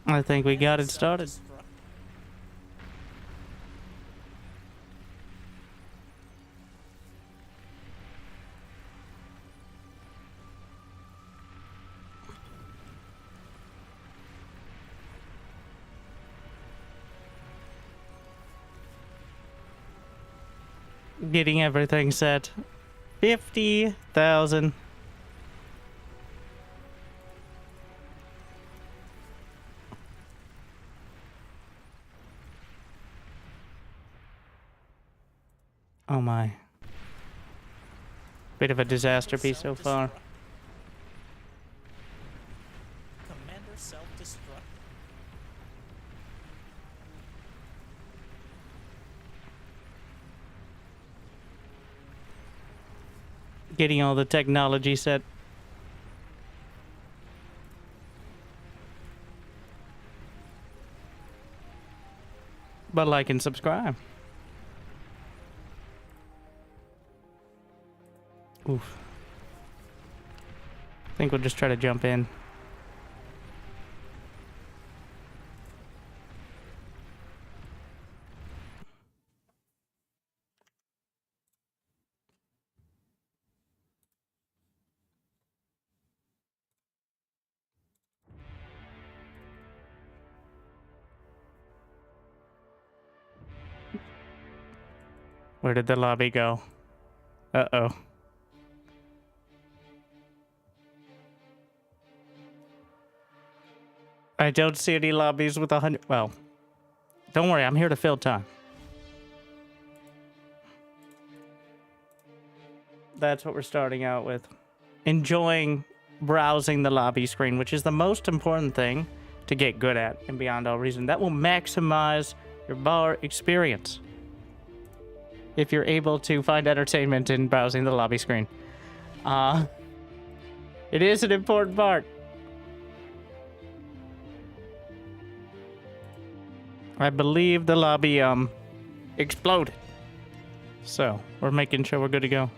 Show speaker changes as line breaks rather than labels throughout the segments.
I think we got it started. Getting everything set. 50,000. Oh my. Bit of a disaster piece so far.
Commander self-destruct.
Getting all the technology set. But like and subscribe. Oof. I think we'll just try to jump in. Where did the lobby go? Uh-oh. I don't see any lobbies with 100. Well, don't worry, I'm here to fill time. That's what we're starting out with. Enjoying browsing the lobby screen, which is the most important thing to get good at, and beyond all reason. That will maximize your bar experience if you're able to find entertainment in browsing the lobby screen. It is an important part. I believe the lobby exploded. So, we're making sure we're good to go.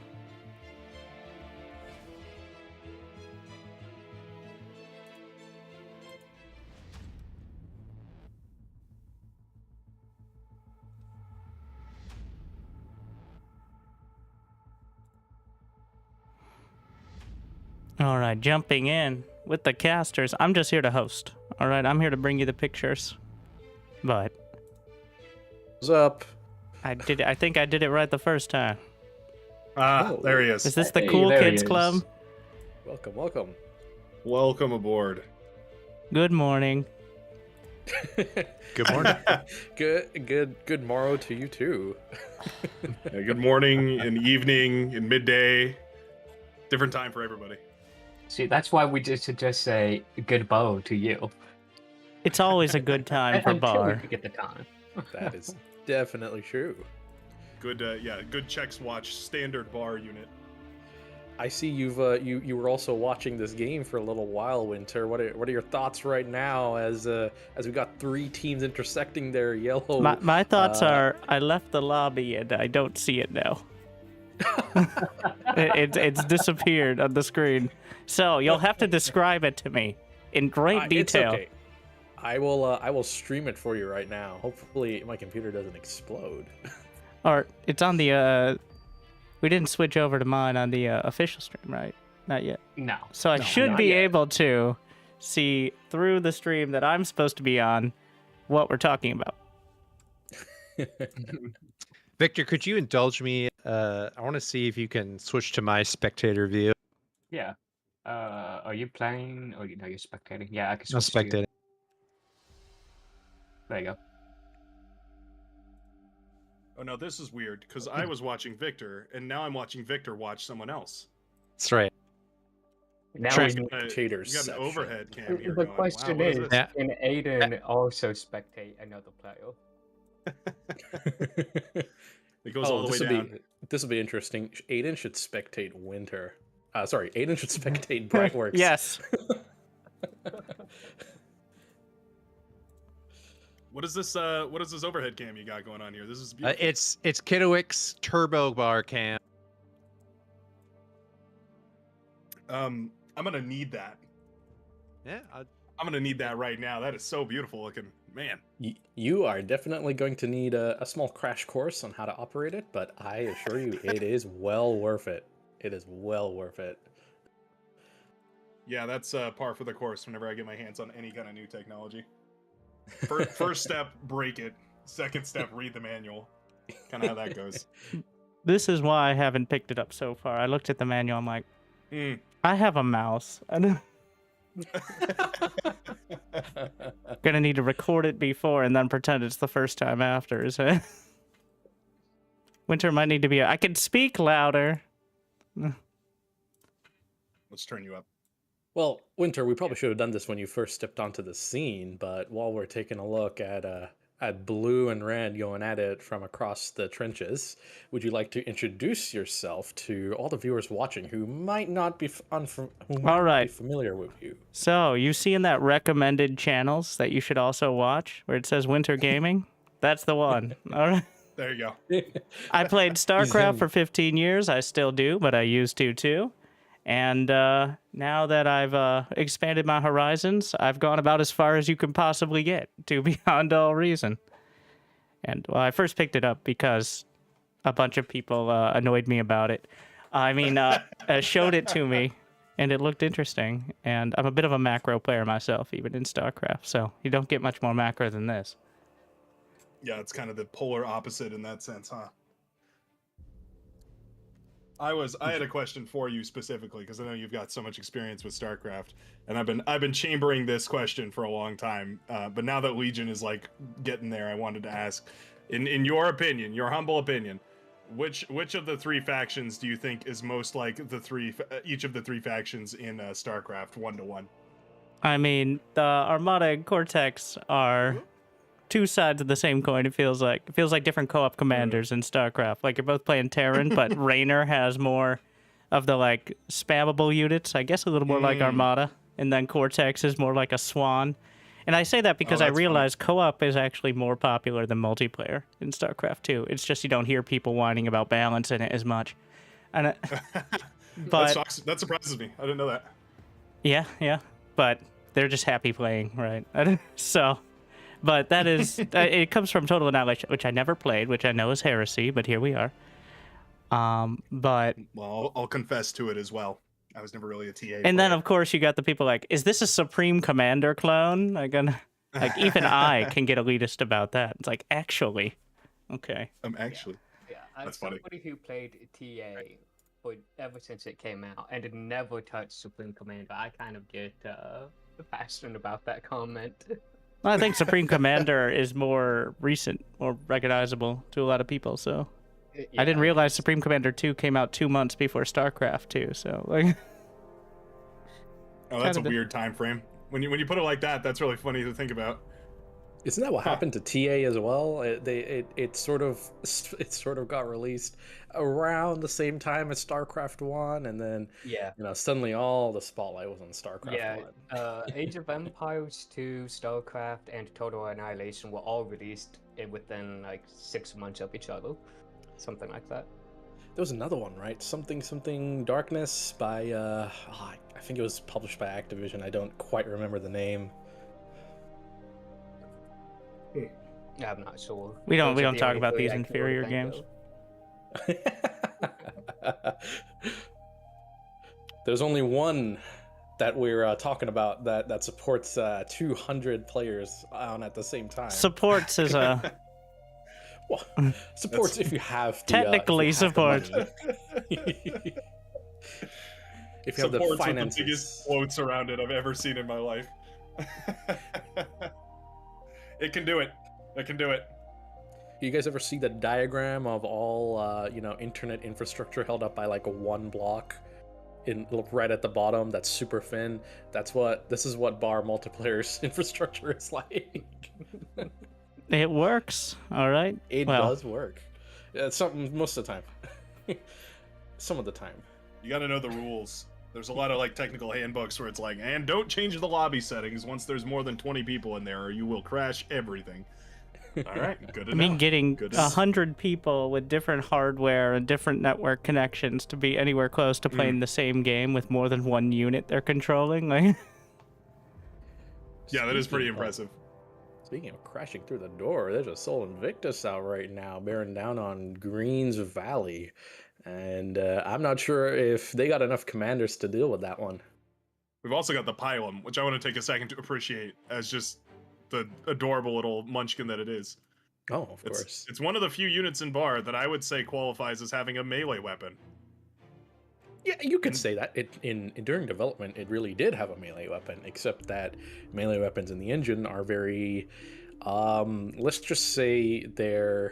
All right, jumping in with the casters. I'm just here to host. All right, I'm here to bring you the pictures. But
what's up?
I think I did it right the first time.
There he is.
Is this the Cool Kids Club?
Welcome, welcome.
Welcome aboard.
Good morning.
Good morning.
Good morrow to you too.
Yeah, good morning and evening and midday. Different time for everybody.
See, that's why we just say good bow to you.
It's always a good time for
Until
bar.
we get the time.
That is definitely true.
Good, yeah, good checks watch standard bar unit.
I see you were also watching this game for a little while, Winter. What are your thoughts right now as we got 3 teams intersecting their yellow?
My thoughts are I left the lobby and I don't see it now. It's disappeared on the screen. So you'll have to describe it to me in great detail.
It's okay. I will stream it for you right now. Hopefully my computer doesn't explode.
Or it's on the we didn't switch over to mine on the official stream, right? Not yet.
No.
So I
No,
should
not
be
yet.
able to see through the stream that I'm supposed to be on what we're talking about.
Victor, could you indulge me? I want to see if you can switch to my spectator view.
Yeah. Are you playing? Or no, you're spectating. Yeah, I can
I'm
switch to you.
spectating.
There you go.
Oh no, this is weird because I was watching Victor and now I'm watching Victor watch someone else.
That's right.
Now
Track-
we
You got an overhead cam here.
The
going,
question
wow, what
is,
this?
can Aiden also spectate another player?
It goes all the way down.
This will be interesting. Aiden should spectate Winter. Sorry, Aiden should spectate Brightworks.
Yes.
What is this overhead cam you got going on here? This is beautiful.
It's Kitowic's turbo bar cam.
I'm gonna need that.
Yeah,
I'm gonna need that right now. That is so beautiful looking, man.
You are definitely going to need a small crash course on how to operate it, but I assure you, it is well worth it. It is well worth it.
Yeah, that's par for the course whenever I get my hands on any kind of new technology. First step, break it. Second step, read the manual. Kind of how that goes.
This is why I haven't picked it up so far. I looked at the manual. I'm like, I have a mouse. I'm gonna need to record it before and then pretend it's the first time after. So Winter might need to be. I can speak louder.
Let's turn you up.
Well, Winter, we probably should have done this when you first stepped onto the scene, but while we're taking a look at blue and red going at it from across the trenches, would you like to introduce yourself to all the viewers watching who might not be familiar with you?
So, you see in that recommended channels that you should also watch where it says Wintergaming? That's the one. All right.
There you go.
I played StarCraft for 15 years. I still do, but I used to too. And now that I've expanded my horizons, I've gone about as far as you can possibly get to Beyond All Reason. And well, I first picked it up because a bunch of people annoyed me about it. I mean, showed it to me, and it looked interesting. And I'm a bit of a macro player myself, even in StarCraft, so you don't get much more macro than this.
Yeah, it's kind of the polar opposite in that sense, huh? I had a question for you specifically because I know you've got so much experience with StarCraft, and I've been chambering this question for a long time. But now that Legion is like getting there, I wanted to ask, in your opinion, your humble opinion, which of the three factions do you think is most like each of the three factions in StarCraft 1-to-1?
I mean, the Armada and Cortex are two sides of the same coin. It feels like different co-op commanders in StarCraft. Like you're both playing Terran, but Raynor has more of the like spammable units. I guess a little more like Armada, and then Cortex is more like a Swan. And I say that because I realize co-op is actually more popular than multiplayer in StarCraft 2. It's just you don't hear people whining about balance in it as much. And but
that surprises me. I didn't know that.
Yeah, but they're just happy playing, right? So. But that is, it comes from Total Annihilation, which I never played, which I know is heresy, but here we are. But
well, I'll confess to it as well. I was never really a TA.
And then, of course, you got the people like, is this a Supreme Commander clone? Like even I can get elitist about that. It's like, actually, okay.
Actually.
Yeah,
That's
somebody
funny.
who played TA but ever since it came out and had never touched Supreme Commander, I kind of get passionate about that comment.
Well, I think Supreme Commander is more recent, more recognizable to a lot of people, so... Yeah, I didn't realize Supreme Commander 2 came out 2 months before StarCraft 2, so... like.
Oh, that's a weird time frame. When you put it like that, that's really funny to think about.
Isn't that what happened to TA as well? It sort of got released around the same time as StarCraft 1, and then suddenly all the spotlight was on StarCraft 1.
Age of Empires 2, StarCraft, and Total Annihilation were all released within like 6 months of each other, something like that.
There was another one, right? Something Darkness by I think it was published by Activision. I don't quite remember the name.
Yeah, I'm not sure.
We don't talk about these inferior games.
There's only one that we're talking about that supports 200 players on at the same time.
Supports is a...
well, supports if you have the...
Technically support.
If you have the
supports
finances.
with the biggest quotes around it I've ever seen in my life. It can do it. It can do it.
You guys ever see the diagram of all internet infrastructure held up by like one block right at the bottom? That's super thin. This is what bar multiplayer's infrastructure is like.
It works, all right.
It does work. Something most of the time. Some of the time.
You got to know the rules. There's a lot of like technical handbooks where it's like, and don't change the lobby settings once there's more than 20 people in there, or you will crash everything. All right, good enough.
I mean, getting 100 people with different hardware and different network connections to be anywhere close to playing the same game with more than one unit they're controlling, like...
Yeah, that is pretty
Speaking of-
impressive.
Speaking of crashing through the door, there's a Soul Invictus out right now, bearing down on Greens Valley. And I'm not sure if they got enough commanders to deal with that one.
We've also got the Pylum, which I want to take a second to appreciate as just the adorable little munchkin that it is.
Oh, of course.
It's one of the few units in Bar that I would say qualifies as having a melee weapon.
Yeah, you could say that. During development, it really did have a melee weapon, except that melee weapons in the engine are very, let's just say they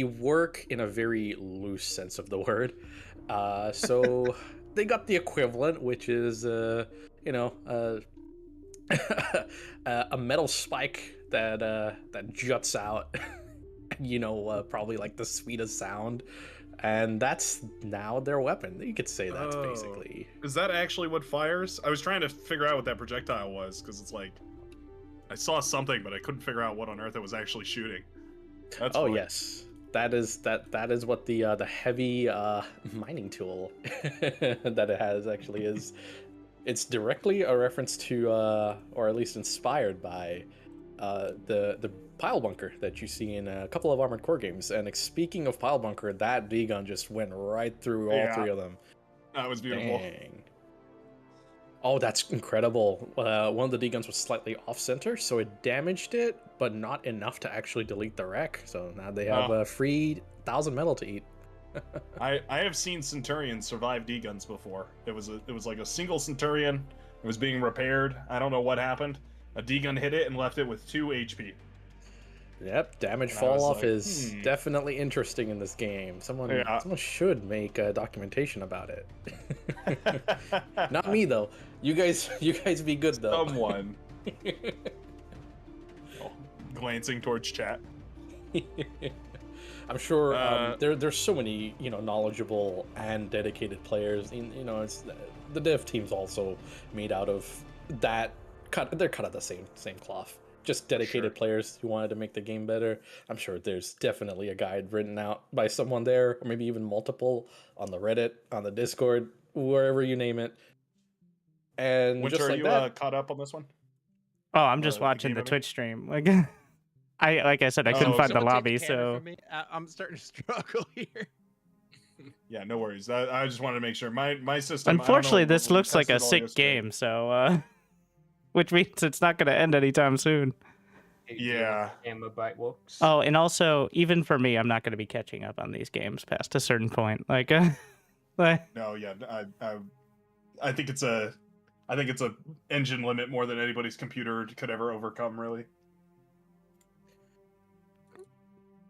work in a very loose sense of the word. So they got the equivalent, which is a metal spike that juts out, probably like the sweetest sound. And that's now their weapon. You could say that's basically.
Is that actually what fires? I was trying to figure out what that projectile was, because it's like I saw something, but I couldn't figure out what on earth it was actually shooting. That's
Oh
funny.
yes, that is what the heavy mining tool that it has actually is. It's directly a reference to, or at least inspired by, the pile bunker that you see in a couple of Armored Core games. And speaking of pile bunker, that D-gun just went right through all three of them.
That was beautiful.
Dang. Oh, that's incredible. One of the D-guns was slightly off-center, so it damaged it, but not enough to actually delete the wreck. So now they have a free 1,000 metal to eat.
I have seen Centurions survive D-guns before. It was like a single Centurion. It was being repaired. I don't know what happened. A D-gun hit it and left it with 2 HP.
Yep, damage
And I
fall
was
off
like,
is definitely interesting in this game. Someone should make a documentation about it. Not me though. You guys be good though.
Someone. Glancing towards chat.
I'm sure there's so many knowledgeable and dedicated players. It's the dev team's also made out of that. They're cut out the same cloth. Just dedicated players who wanted to make the game better. I'm sure there's definitely a guide written out by someone there, or maybe even multiple on the Reddit, on the Discord, wherever you name it. And
Winter,
just like
are you
that,
caught up on this one?
Oh, I'm just
the
watching
game
the
ending?
Twitch stream. Like I said, I couldn't
Oh,
find the
Someone take
lobby,
camera
so
from me. I'm starting to struggle here.
Yeah, no worries. I just wanted to make sure my system.
unfortunately this
we
looks like a
tested all
sick
yesterday.
game, so which means it's not going to end anytime soon.
Yeah.
Camera bite works.
Oh, and also, even for me, I'm not going to be catching up on these games past a certain point. Like,
No, yeah, I think it's a engine limit more than anybody's computer could ever overcome, really.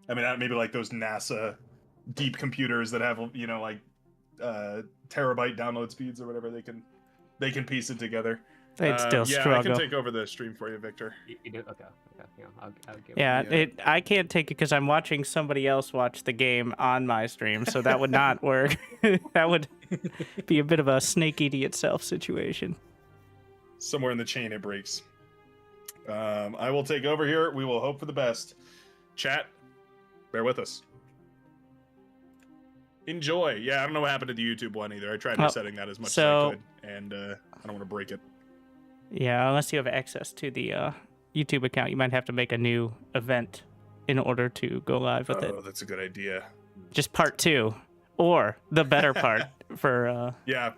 I mean, maybe like those NASA deep computers that have like terabyte download speeds or whatever, they can piece it together.
they'd still
yeah,
struggle.
I can take over the stream for you, Victor.
You do? Okay. Yeah, I'll give
Yeah,
it.
I can't take it because I'm watching somebody else watch the game on my stream, so that would not work. That would be a bit of a snake eating itself situation.
Somewhere in the chain it breaks. I will take over here. We will hope for the best. Chat, bear with us. Enjoy. Yeah, I don't know what happened to the YouTube one either. I tried resetting that as much as I could, and I don't want to break it.
Yeah, unless you have access to the YouTube account, you might have to make a new event in order to go live with it.
Oh, that's a good idea.
Just part 2, or the better part for
Yeah,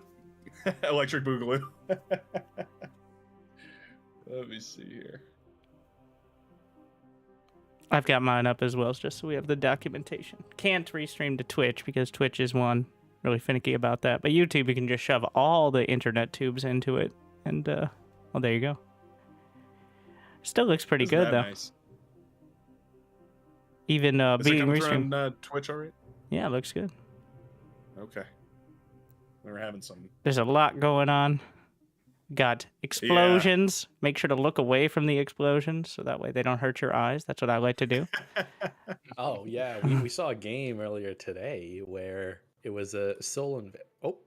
Electric Boogaloo. Let me see here.
I've got mine up as well, just so we have the documentation. Can't restream to Twitch because Twitch is really finicky about that. But YouTube, you can just shove all the internet tubes into it, and well, there you go. Still looks pretty
Isn't
good
that
though.
Nice.
Even
Is it
being
coming through
restreamed.
on Twitch already?
Yeah, it looks good.
Okay. We're having some.
There's a lot going on. Got explosions. Make sure to look away from the explosions so that way they don't hurt your eyes. That's what I like to do.
oh yeah, we saw a game earlier today where it was a oh,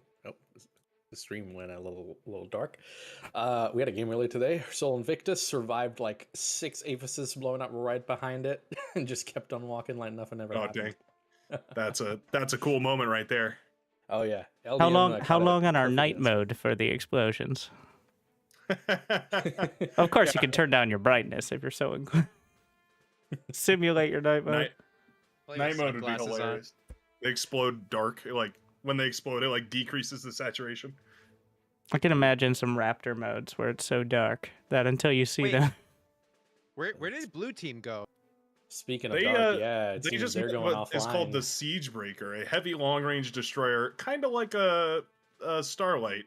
the stream went a little dark. We had a game earlier today. Soul Invictus survived like 6 aphysis blowing up right behind it, and just kept on walking like nothing ever happened.
Dang. That's a cool moment right there.
Oh yeah.
How
LDM,
long
caught
how
it
long on our
perfect
night
instant.
mode for the explosions? Of course, you can turn down your brightness if you're so inclined. Simulate your night mode.
Night,
Well, you have
night mode would be
sunglasses on.
hilarious. They explode dark. Like when they explode, it like decreases the saturation.
I can imagine some Raptor modes where it's so dark that until you see
Wait.
them.
Where did blue team go?
Speaking of
They
dark, yeah, it
they
seems
just
they're
made
going
what is called
offline.
the Siege Breaker, a heavy long-range destroyer, kind of like a Starlight,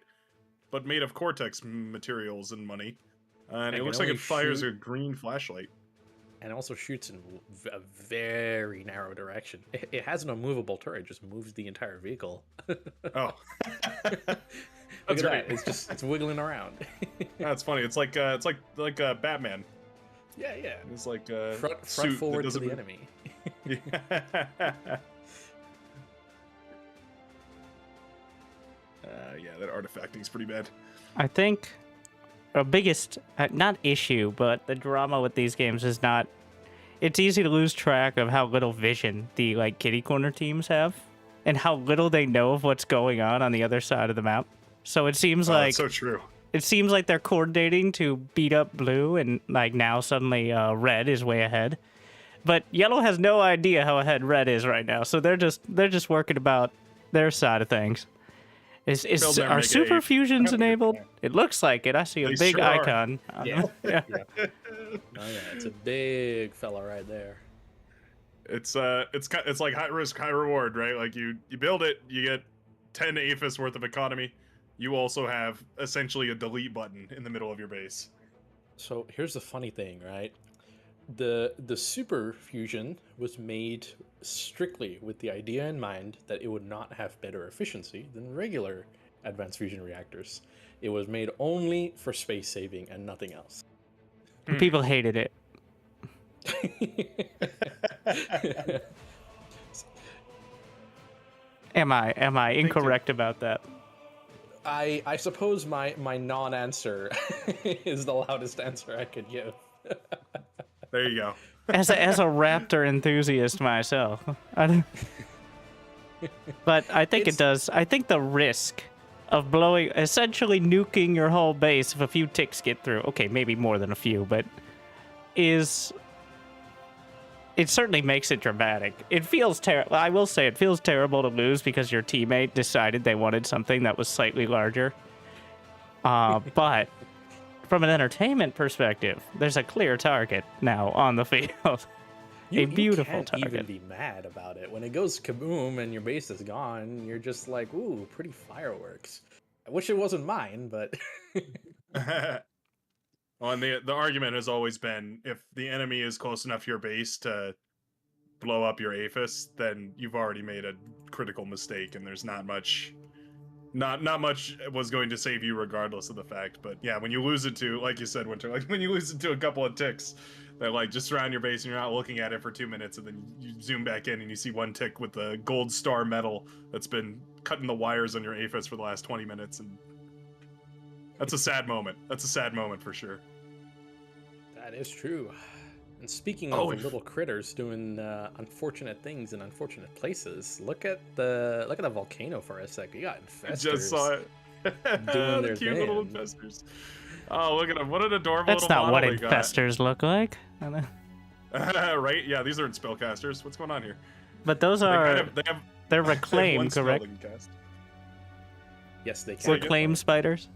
but made of Cortex materials and money. And
It
it
can
looks like
only
it fires
shoot-
a green flashlight.
And it also shoots in a very narrow direction. It has no movable turret; it just moves the entire vehicle.
Oh,
Look
that's
at
great.
that! It's wiggling around.
That's funny. It's like Batman.
yeah, yeah.
It's like
Front
suit that
forward to
doesn't
the
move.
enemy.
Yeah, that artifacting's pretty bad.
I think our biggest, not issue, but the drama with these games is not. It's easy to lose track of how little vision the like kitty corner teams have, and how little they know of what's going on the other side of the map. So it seems
Oh,
like
that's so true.
it seems like they're coordinating to beat up blue, and like now suddenly red is way ahead. But yellow has no idea how ahead red is right now, so they're just working about their side of things. Is
Build their
are
mega
super
ape.
fusions
Have a good
enabled?
plan.
It looks like it. I see a
They
big
sure are.
icon.
Yeah.
Yeah.
Oh yeah, it's a big fella right there.
It's like high risk, high reward, right? Like you build it, you get 10 APHIS worth of economy. You also have essentially a delete button in the middle of your base.
So here's the funny thing, right? The super fusion was made strictly with the idea in mind that it would not have better efficiency than regular advanced fusion reactors. It was made only for space saving and nothing else.
People hated it. Am I incorrect about that?
I suppose my non-answer is the loudest answer I could give.
There you go.
As a Raptor enthusiast myself, but I think it does. I think the risk of blowing, essentially nuking your whole base if a few ticks get through. Okay, maybe more than a few, but it certainly makes it dramatic. It feels terrible. I will say it feels terrible to lose because your teammate decided they wanted something that was slightly larger. But from an entertainment perspective, there's a clear target now on the field. A beautiful
you can't
target.
even be mad about it. When it goes kaboom and your base is gone, you're just like, ooh, pretty fireworks. I wish it wasn't mine, but
Well, and the argument has always been if the enemy is close enough to your base to blow up your APHIS, then you've already made a critical mistake, and there's not much was going to save you regardless of the fact. But yeah, when you lose it to, like you said, Winter, like when you lose it to a couple of ticks, they're like just surround your base and you're not looking at it for 2 minutes, and then you zoom back in and you see one tick with the gold star metal that's been cutting the wires on your APHIS for the last 20 minutes, and that's a sad moment. That's a sad moment for sure.
that is true. And speaking
Oh,
of
if-
little critters doing unfortunate things in unfortunate places, look at the volcano for a sec. You got
I
infestors.
just saw it.
Doing
The
their
cute little
thing.
infestors. Oh, look at them. What an adorable
That's
little
not what
model they got.
infestors look like.
Right? Yeah, these aren't spellcasters. What's going on here?
But those
They
are
they have
they're
they have one
reclaim,
spell
correct?
they can cast.
Yes, they
So
can.
you get
Reclaim spiders.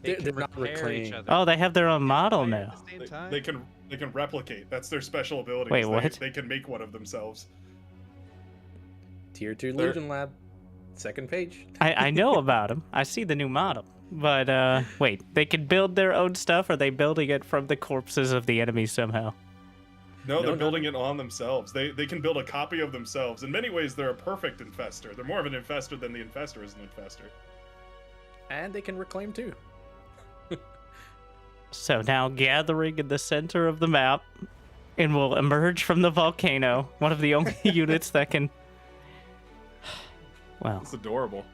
They
They're
can
not
repair each
reclaimed.
other.
Oh, they have their own model
Fire
now.
At the same
They,
time?
they can replicate. That's their special ability.
Wait,
They-
what?
They can make one of themselves.
Tier 2
They're-
Legion Lab. Second page.
I know about them. I see the new model. But wait, they can build their own stuff, or are they building it from the corpses of the enemy somehow?
No, they're
no.
building it on themselves. They can build a copy of themselves. In many ways, they're a perfect infestor. They're more of an infestor than the infestor is an infestor.
And they can reclaim too.
So now gathering in the center of the map, and will emerge from the volcano. One of the only units that can. Well,
It's adorable.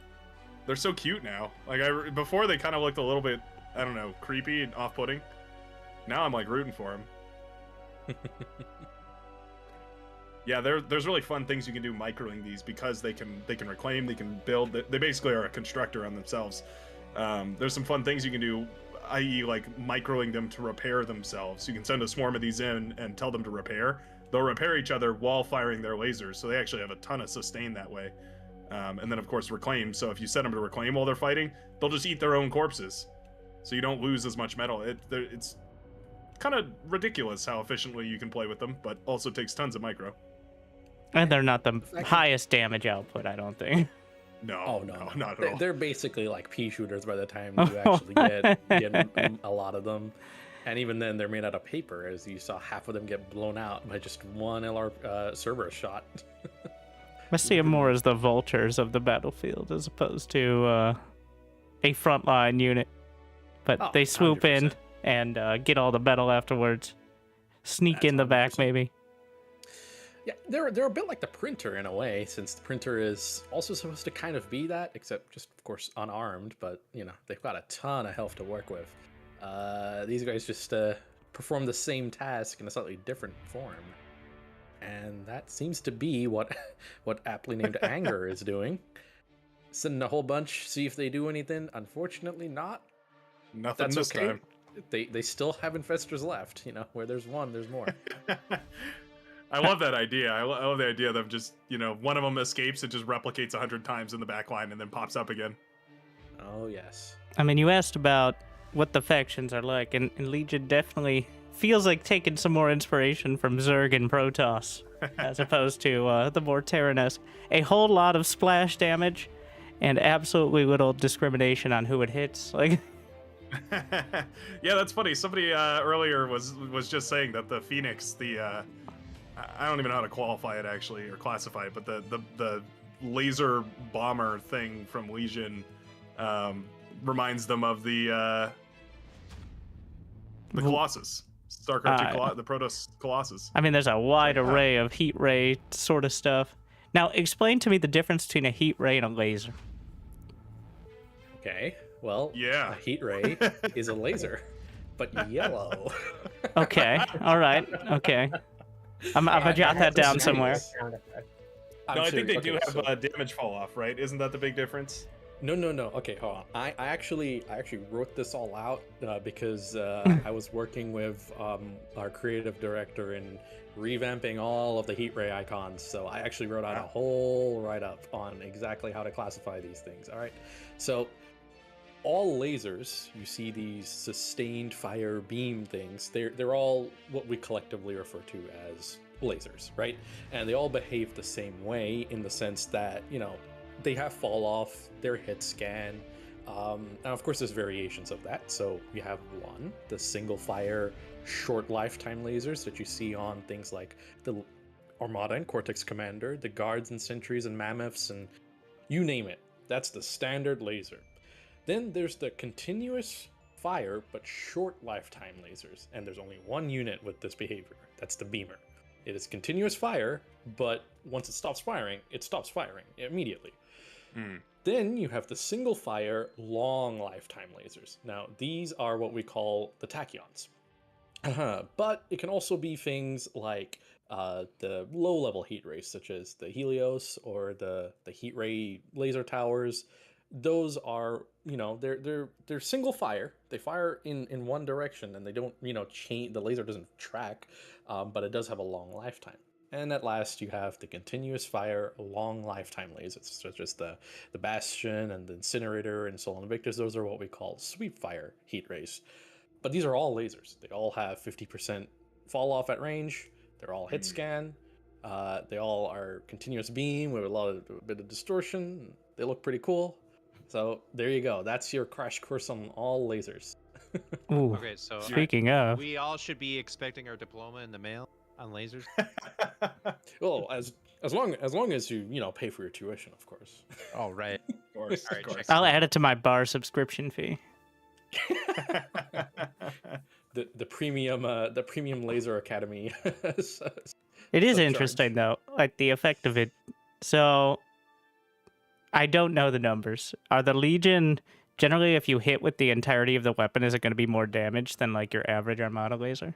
They're so cute now. Like before, they kind of looked a little bit, I don't know, creepy and off-putting. Now I'm like rooting for them. Yeah, there's really fun things you can do microing these because they can reclaim, they can build. They basically are a constructor on themselves. There's some fun things you can do. i.e. like microing them to repair themselves. You can send a swarm of these in and tell them to repair. They'll repair each other while firing their lasers, so they actually have a ton of sustain that way. And then of course reclaim, so if you set them to reclaim while they're fighting, they'll just eat their own corpses. So you don't lose as much metal. It's kind of ridiculous how efficiently you can play with them, but also takes tons of micro.
And they're not the highest damage output, I don't think.
No, not at all.
They're basically like pea shooters by the time you actually get a lot of them. And even then, they're made out of paper, as you saw half of them get blown out by just one Cerberus shot.
I see them more as the vultures of the battlefield as opposed to a frontline unit. But they swoop
100%.
in and get all the metal afterwards. Sneak in the back, maybe.
Yeah, they're a bit like the printer in a way, since the printer is also supposed to kind of be that, except just, of course, unarmed, but, you know, they've got a ton of health to work with. These guys just perform the same task in a slightly different form. And that seems to be what aptly named Anger is doing. Sending a whole bunch, see if they do anything. Unfortunately, not.
Nothing
That's
this
okay.
time.
They still have infestors left, you know, where there's one, there's more.
I love that idea. I love the idea of them just, you know, one of them escapes, it just replicates 100 times in the back line and then pops up again.
Oh, yes.
I mean, you asked about what the factions are like, and Legion definitely feels like taking some more inspiration from Zerg and Protoss, as opposed to the more Terran-esque. A whole lot of splash damage, and absolutely little discrimination on who it hits. Like,
Yeah, that's funny. Somebody earlier was just saying that the Phoenix, I don't even know how to qualify it actually or classify it, but the laser bomber thing from Legion reminds them of the Colossus, StarCraft 2, the Protoss Colossus.
I mean, there's a wide array of heat ray sort of stuff. Now, explain to me the difference between a heat ray and a laser.
Okay, well,
Yeah.
a heat ray is a laser, but yellow.
Okay, all right, okay. I'm gonna jot that down somewhere.
I'm
No, I
sure-
think they
okay,
do have
so-
damage fall off, right? Isn't that the big difference?
No. Okay, hold on. I actually wrote this all out because I was working with our creative director in revamping all of the heat ray icons. So I actually wrote out a whole write-up on exactly how to classify these things. All right. So all lasers, you see these sustained fire beam things. They're all what we collectively refer to as lasers, right? And they all behave the same way in the sense that, you know, they have fall off, they're hit scan. And of course, there's variations of that. So you have the single fire short lifetime lasers that you see on things like the Armada and Cortex Commander, the Guards and Sentries and Mammoths, and you name it. That's the standard laser. Then there's the continuous fire but short lifetime lasers, and there's only one unit with this behavior. That's the Beamer. It is continuous fire, but once it stops firing immediately. Then you have the single fire long lifetime lasers. Now these are what we call the tachyons. But it can also be things like the low level heat rays, such as the Helios or the heat ray laser towers. Those are, you know, they're single fire. They fire in one direction, and they don't, you know, change. The laser doesn't track, but it does have a long lifetime. And at last, you have the continuous fire long lifetime lasers, such as the Bastion and the Incinerator and Sol Invictus. Those are what we call sweep fire heat rays. But these are all lasers. They all have 50% fall off at range. They're all hit scan. They all are continuous beam with a bit of distortion. They look pretty cool. So there you go. That's your crash course on all lasers.
Ooh,
Okay, so
speaking of,
we all should be expecting our diploma in the mail on lasers.
Well, as long as you know, pay for your tuition, of course.
Oh, right.
Of course,
All right,
of course.
I'll add it to my bar subscription fee.
the premium laser academy.
It is
Subcharge.
interesting though, like the effect of it. So I don't know the numbers. Are the Legion generally, if you hit with the entirety of the weapon, is it going to be more damage than like your average Armada laser?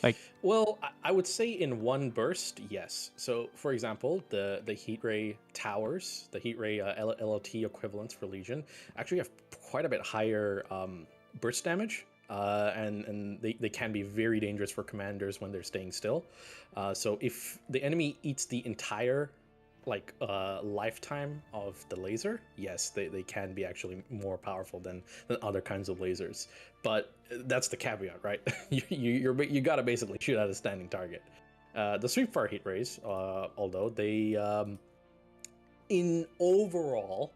Like,
Well, I would say in one burst, yes. So, for example, the heat ray towers, the heat ray LLT equivalents for Legion, actually have quite a bit higher burst damage, and they can be very dangerous for commanders when they're staying still. So if the enemy eats the entire lifetime of the laser, yes, they can be actually more powerful than other kinds of lasers. But that's the caveat, right? you gotta basically shoot at a standing target. The sweep fire heat rays, although they in overall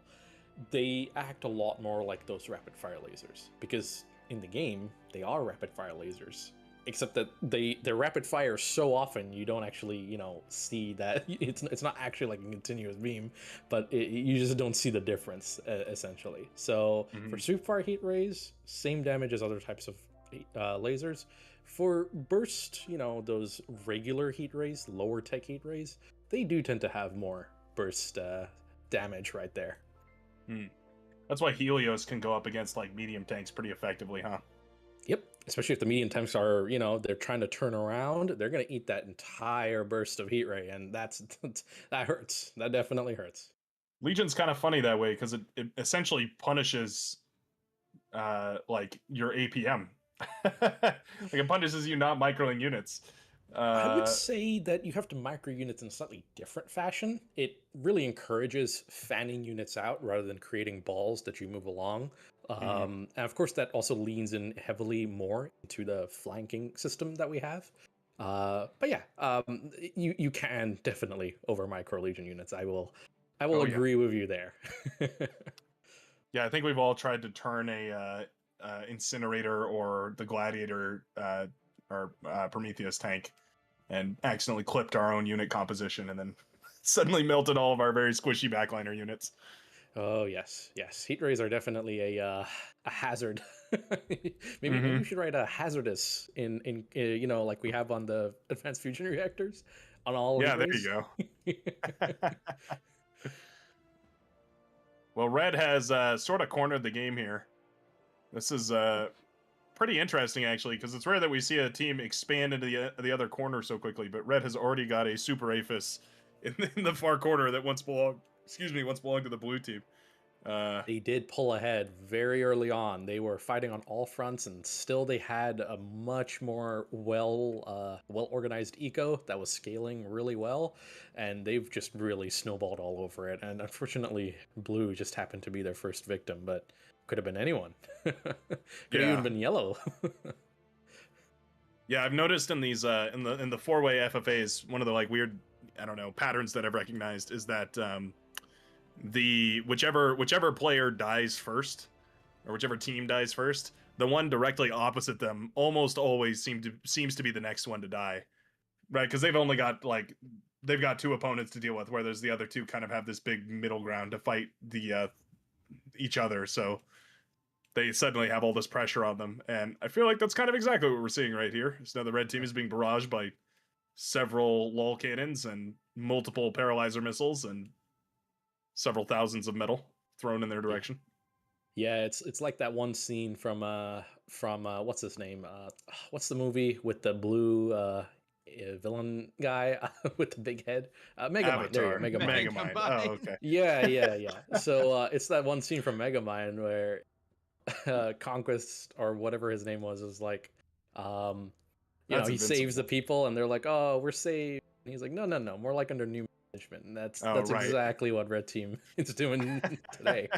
they act a lot more like those rapid fire lasers, because in the game they are rapid fire lasers, except that they're rapid fire so often you don't actually see that it's not actually like a continuous beam, but you just don't see the difference essentially. So for sweep fire heat rays, same damage as other types of lasers. For burst, those regular heat rays, lower tech heat rays, they do tend to have more burst damage right there.
That's why Helios can go up against like medium tanks pretty effectively, huh?
Yep, especially if the medium tanks are, they're trying to turn around, they're going to eat that entire burst of heat ray, and that hurts. That definitely hurts.
Legion's kind of funny that way because it essentially punishes like your APM. Like it punishes you not microing units.
I would say that you have to micro units in a slightly different fashion. It really encourages fanning units out rather than creating balls that you move along. And of course, that also leans in heavily more into the flanking system that we have. But yeah, you can definitely over micro Legion units. I will agree with you there.
Yeah, I think we've all tried to turn a incinerator or the gladiator or Prometheus tank and accidentally clipped our own unit composition and then suddenly melted all of our very squishy backliner units.
Oh yes, heat rays are definitely a hazard. maybe we should write a hazardous in like we have on the advanced fusion reactors on all.
Yeah, there you go. Well, Red has sort of cornered the game here. This is pretty interesting, actually, because it's rare that we see a team expand into the other corner so quickly, but Red has already got a Super Aphis in the far corner that once belonged to the blue team.
They did pull ahead very early on. They were fighting on all fronts, and still they had a much more well organized eco that was scaling really well, and they've just really snowballed all over it. And unfortunately, blue just happened to be their first victim, but could have been anyone. Could have even been yellow.
Yeah, I've noticed in these in the four-way FFAs, one of the like weird, I don't know, patterns that I've recognized is that the whichever player dies first, or whichever team dies first, the one directly opposite them almost always seems to be the next one to die, right? Because they've got two opponents to deal with, whereas the other two kind of have this big middle ground to fight the each other. So they suddenly have all this pressure on them, and I feel like that's kind of exactly what we're seeing right here. So now the red team is being barraged by several lull cannons and multiple paralyzer missiles and several thousands of metal thrown in their direction.
Yeah, it's like that one scene from what's his name? What's the movie with the blue villain guy with the big head? Megamind. There you go,
Megamind. Oh, okay.
Yeah. So it's that one scene from Megamind where Conquest or whatever his name was like, he saves the people, and they're like, "Oh, we're saved." And he's like, "No, more like under new management." And that's right. Exactly what Red Team is doing today.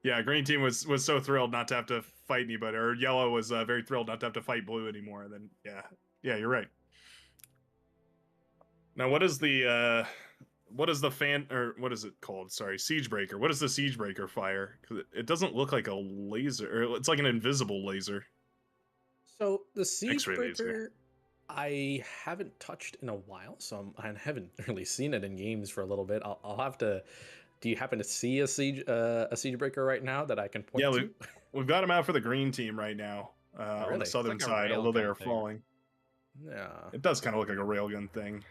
Yeah, Green Team was so thrilled not to have to fight anybody, or Yellow was very thrilled not to have to fight Blue anymore. And then yeah, you're right. Now, what is the fan, or what is it called? Sorry, Siegebreaker. What is the Siegebreaker fire? Because it doesn't look like a laser, or it's like an invisible laser.
So the Siegebreaker, I haven't touched in a while, so I haven't really seen it in games for a little bit. I'll have to. Do you happen to see a Siegebreaker right now that I can point to?
Yeah, we've got him out for the Green Team right now on the southern side, although they are falling.
Yeah,
it does kind of look like a railgun thing.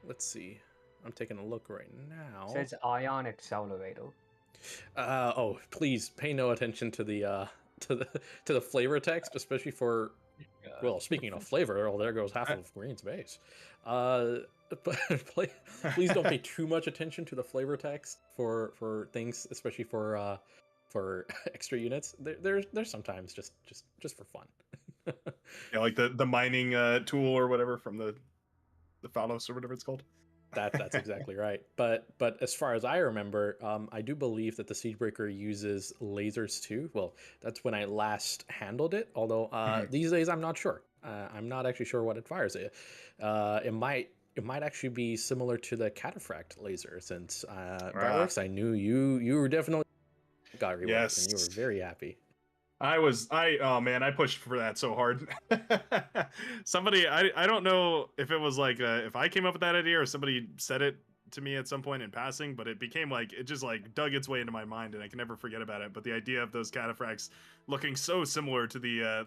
Let's see. I'm taking a look right now.
It says Ion Accelerator.
Oh, please pay no attention to the flavor text, especially for. Well, speaking of flavor, there goes half of Green's base. But please don't pay too much attention to the flavor text for things, especially for for extra units. They're sometimes just for fun.
Yeah, like the mining tool or whatever from the Phalos or whatever it's called.
That's exactly right. But as far as I remember, I do believe that the Siegebreaker uses lasers too. Well, that's when I last handled it. Although these days I'm not sure. I'm not actually sure what it fires. It might actually be similar to the Cataphract laser, since Brightworks, I knew you were definitely got reworked and you were
Yes.
very happy.
Oh man, I pushed for that so hard. Somebody, I don't know if it was like if I came up with that idea or somebody said it to me at some point in passing, but it became like it just like dug its way into my mind and I can never forget about it. But the idea of those cataphracts looking so similar to the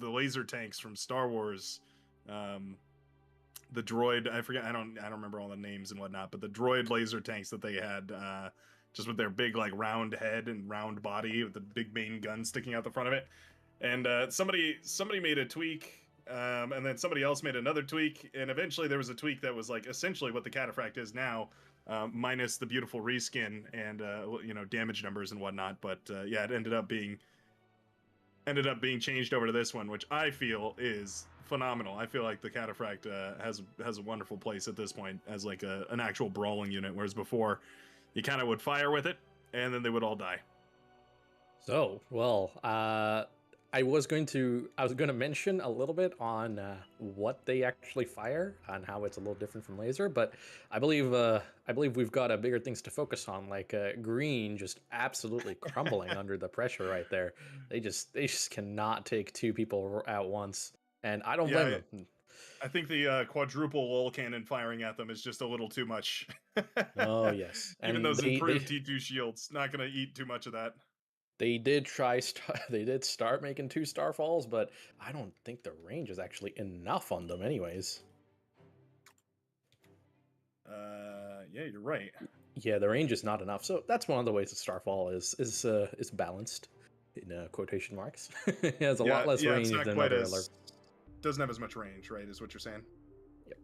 laser tanks from Star Wars, the droid, I don't remember all the names and whatnot, but the droid laser tanks that they had, just with their big like round head and round body with the big main gun sticking out the front of it. And somebody made a tweak, and then somebody else made another tweak, and eventually there was a tweak that was like essentially what the Cataphract is now, minus the beautiful reskin and damage numbers and whatnot. But yeah, it ended up being changed over to this one, which I feel is phenomenal. I feel like the Cataphract has a wonderful place at this point as like an actual brawling unit, whereas before you kind of would fire with it and then they would all die.
So, well, I was going to mention a little bit on what they actually fire and how it's a little different from laser, but I believe we've got bigger things to focus on, like green just absolutely crumbling under the pressure right there. They just cannot take two people at once, and I don't blame them.
I think the quadruple lol cannon firing at them is just a little too much.
Oh yes,
Even
and
those improved T2 shields, not going to eat too much of that.
they did they did start making 2 Starfalls, but I don't think the range is actually enough on them anyways.
Yeah, you're right.
Yeah, the range is not enough. So that's one of the ways that Starfall is balanced in quotation marks. It has a lot less range
it's not
than
quite
other
as doesn't have as much range, right? Is what you're saying?
Yep.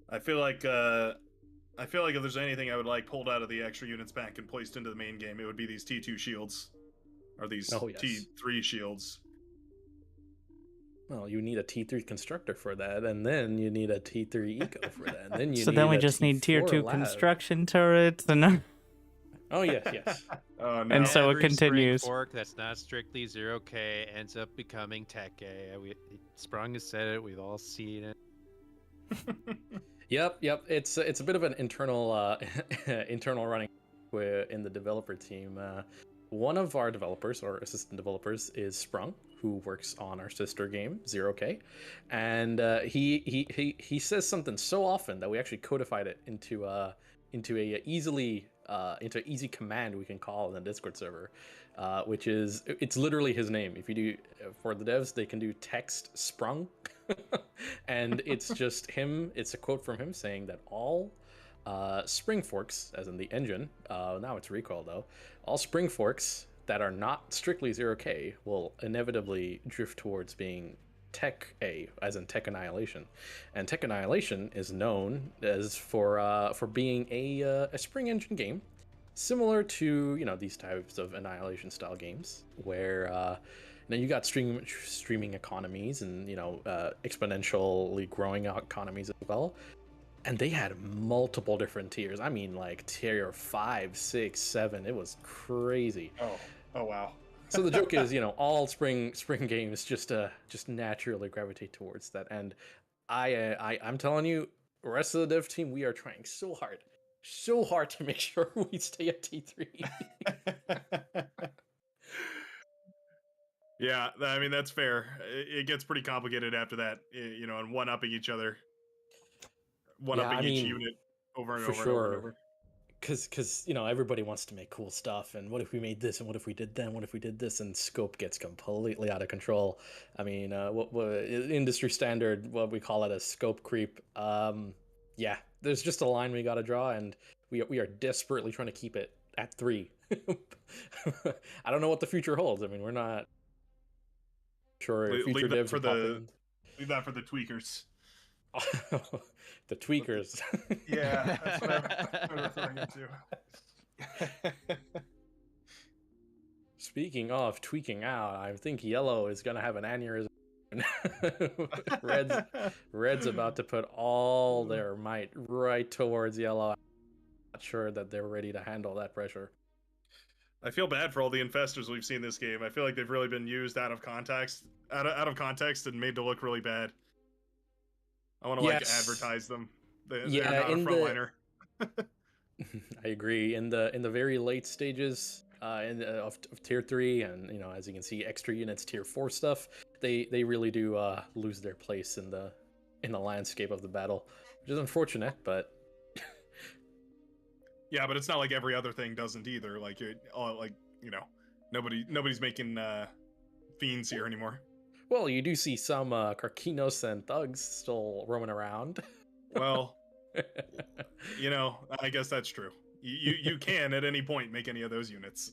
I feel like if there's anything I would like pulled out of the extra units pack and placed into the main game, it would be these T2 shields, or these T3 shields.
Well, you need a T3 constructor for that, and then you need a T3 eco for that, and then you
So
need
then we
a
just need tier
T4
2
lab.
construction turrets and
Oh yes.
Oh no.
And so it
Every
continues.
Spring fork that's not strictly 0K ends up becoming Tech A. Sprung has said it. We've all seen it.
Yep. It's a bit of an internal internal running in the developer team. One of our developers or assistant developers is Sprung, who works on our sister game 0K, and he says something so often that we actually codified it into easy command we can call in the Discord server, which is it's literally his name. If you do for the devs, they can do text Sprung, and it's just him. It's a quote from him saying that all spring forks, as in the engine, now it's recoil though, all spring forks that are not strictly 0K will inevitably drift towards being Tech A, as in Tech Annihilation. And Tech Annihilation is known as for being a spring engine game, similar to these types of Annihilation style games, where you got streaming economies and exponentially growing economies as well. And they had multiple different tiers. I mean, like tier 5, 6, 7. It was crazy.
Oh wow.
So the joke is, all spring games just naturally gravitate towards that. And I'm telling you, the rest of the dev team, we are trying so hard to make sure we stay at T3.
Yeah, I mean that's fair. It gets pretty complicated after that, and one-upping each other, each unit over and
for
over
sure.
and over and over.
Because everybody wants to make cool stuff, and what if we made this, and what if we did that, and what if we did this, and scope gets completely out of control. I mean, what industry standard, what we call it, a scope creep. Yeah, there's just a line we got to draw, and we are desperately trying to keep it at 3. I don't know what the future holds. I mean, we're not sure. Future devs
leave that for the tweakers.
The tweakers.
Yeah, that's what I'm referring to.
Speaking of tweaking out, I think yellow is gonna have an aneurysm. Red's about to put all their might right towards yellow. I'm not sure that they're ready to handle that pressure.
I feel bad for all the infestors we've seen this game. I feel like they've really been used out of context, out of context, and made to look really bad. I want to like advertise them. They're not a frontliner.
I agree. In the very late stages of tier 3, and as you can see, extra units tier 4 stuff, they really do lose their place in the landscape of the battle, which is unfortunate, but
yeah, but it's not like every other thing doesn't either. Like nobody's making fiends here anymore.
Well, you do see some Karkinos and thugs still roaming around.
Well, I guess that's true. You can at any point make any of those units.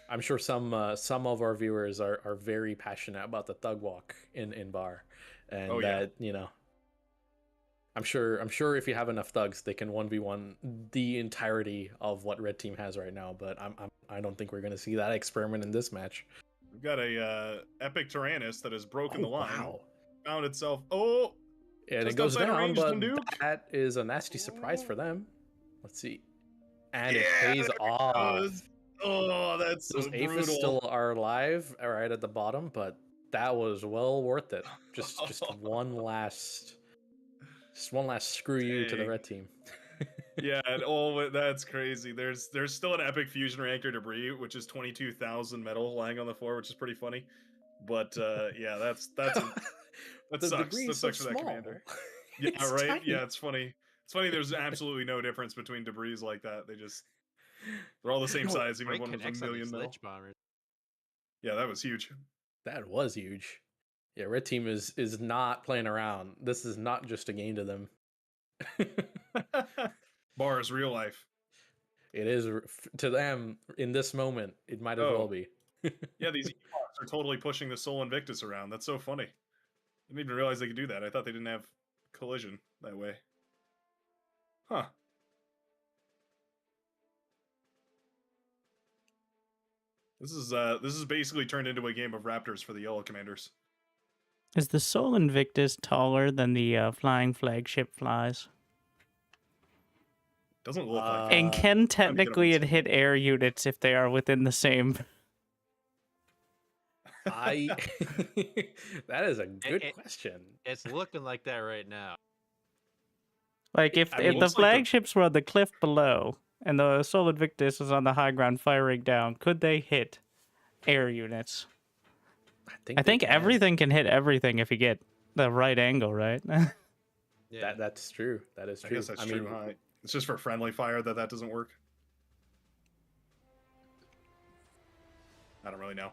I'm sure some of our viewers are very passionate about the thug walk in bar, and I'm sure if you have enough thugs, they can 1v1 the entirety of what red team has right now. But I don't think we're gonna see that experiment in this match.
We've got a epic Tyrannus that has broken the line.
Wow.
Found itself.
And it goes down, but that is a nasty surprise for them. Let's see. And it pays off.
That's so
Those Aphids still are alive right at the bottom, but that was well worth it. Just one last screw you to the red team.
Yeah, and that's crazy. There's still an epic fusion reactor debris, which is 22,000 metal lying on the floor, which is pretty funny. But yeah, that sucks. That sucks for that commander. Yeah, it's right. Tiny. Yeah, it's funny. It's funny. There's absolutely no difference between debris like that. They're all the same size, even if one was a million metal. Yeah, that was huge.
That was huge. Yeah, red team is not playing around. This is not just a game to them.
Bar is real life.
It is to them in this moment. It might as well be.
Yeah, these Ewoks are totally pushing the Soul Invictus around. That's so funny. I didn't even realize they could do that. I thought they didn't have collision that way. Huh. This is basically turned into a game of Raptors for the yellow commanders.
Is the Soul Invictus taller than the flying flagship flies?
Doesn't look like
and can technically it hit air units if they are within the same...
That is a good question.
It's looking like that right now.
Like if the flagships were on the cliff below and the Soul Invictus is on the high ground firing down, could they hit air units? I think everything can hit everything if you get the right angle, right?
Yeah, that's true. That is true.
I guess that's true. It's just for friendly fire that doesn't work. I don't really know.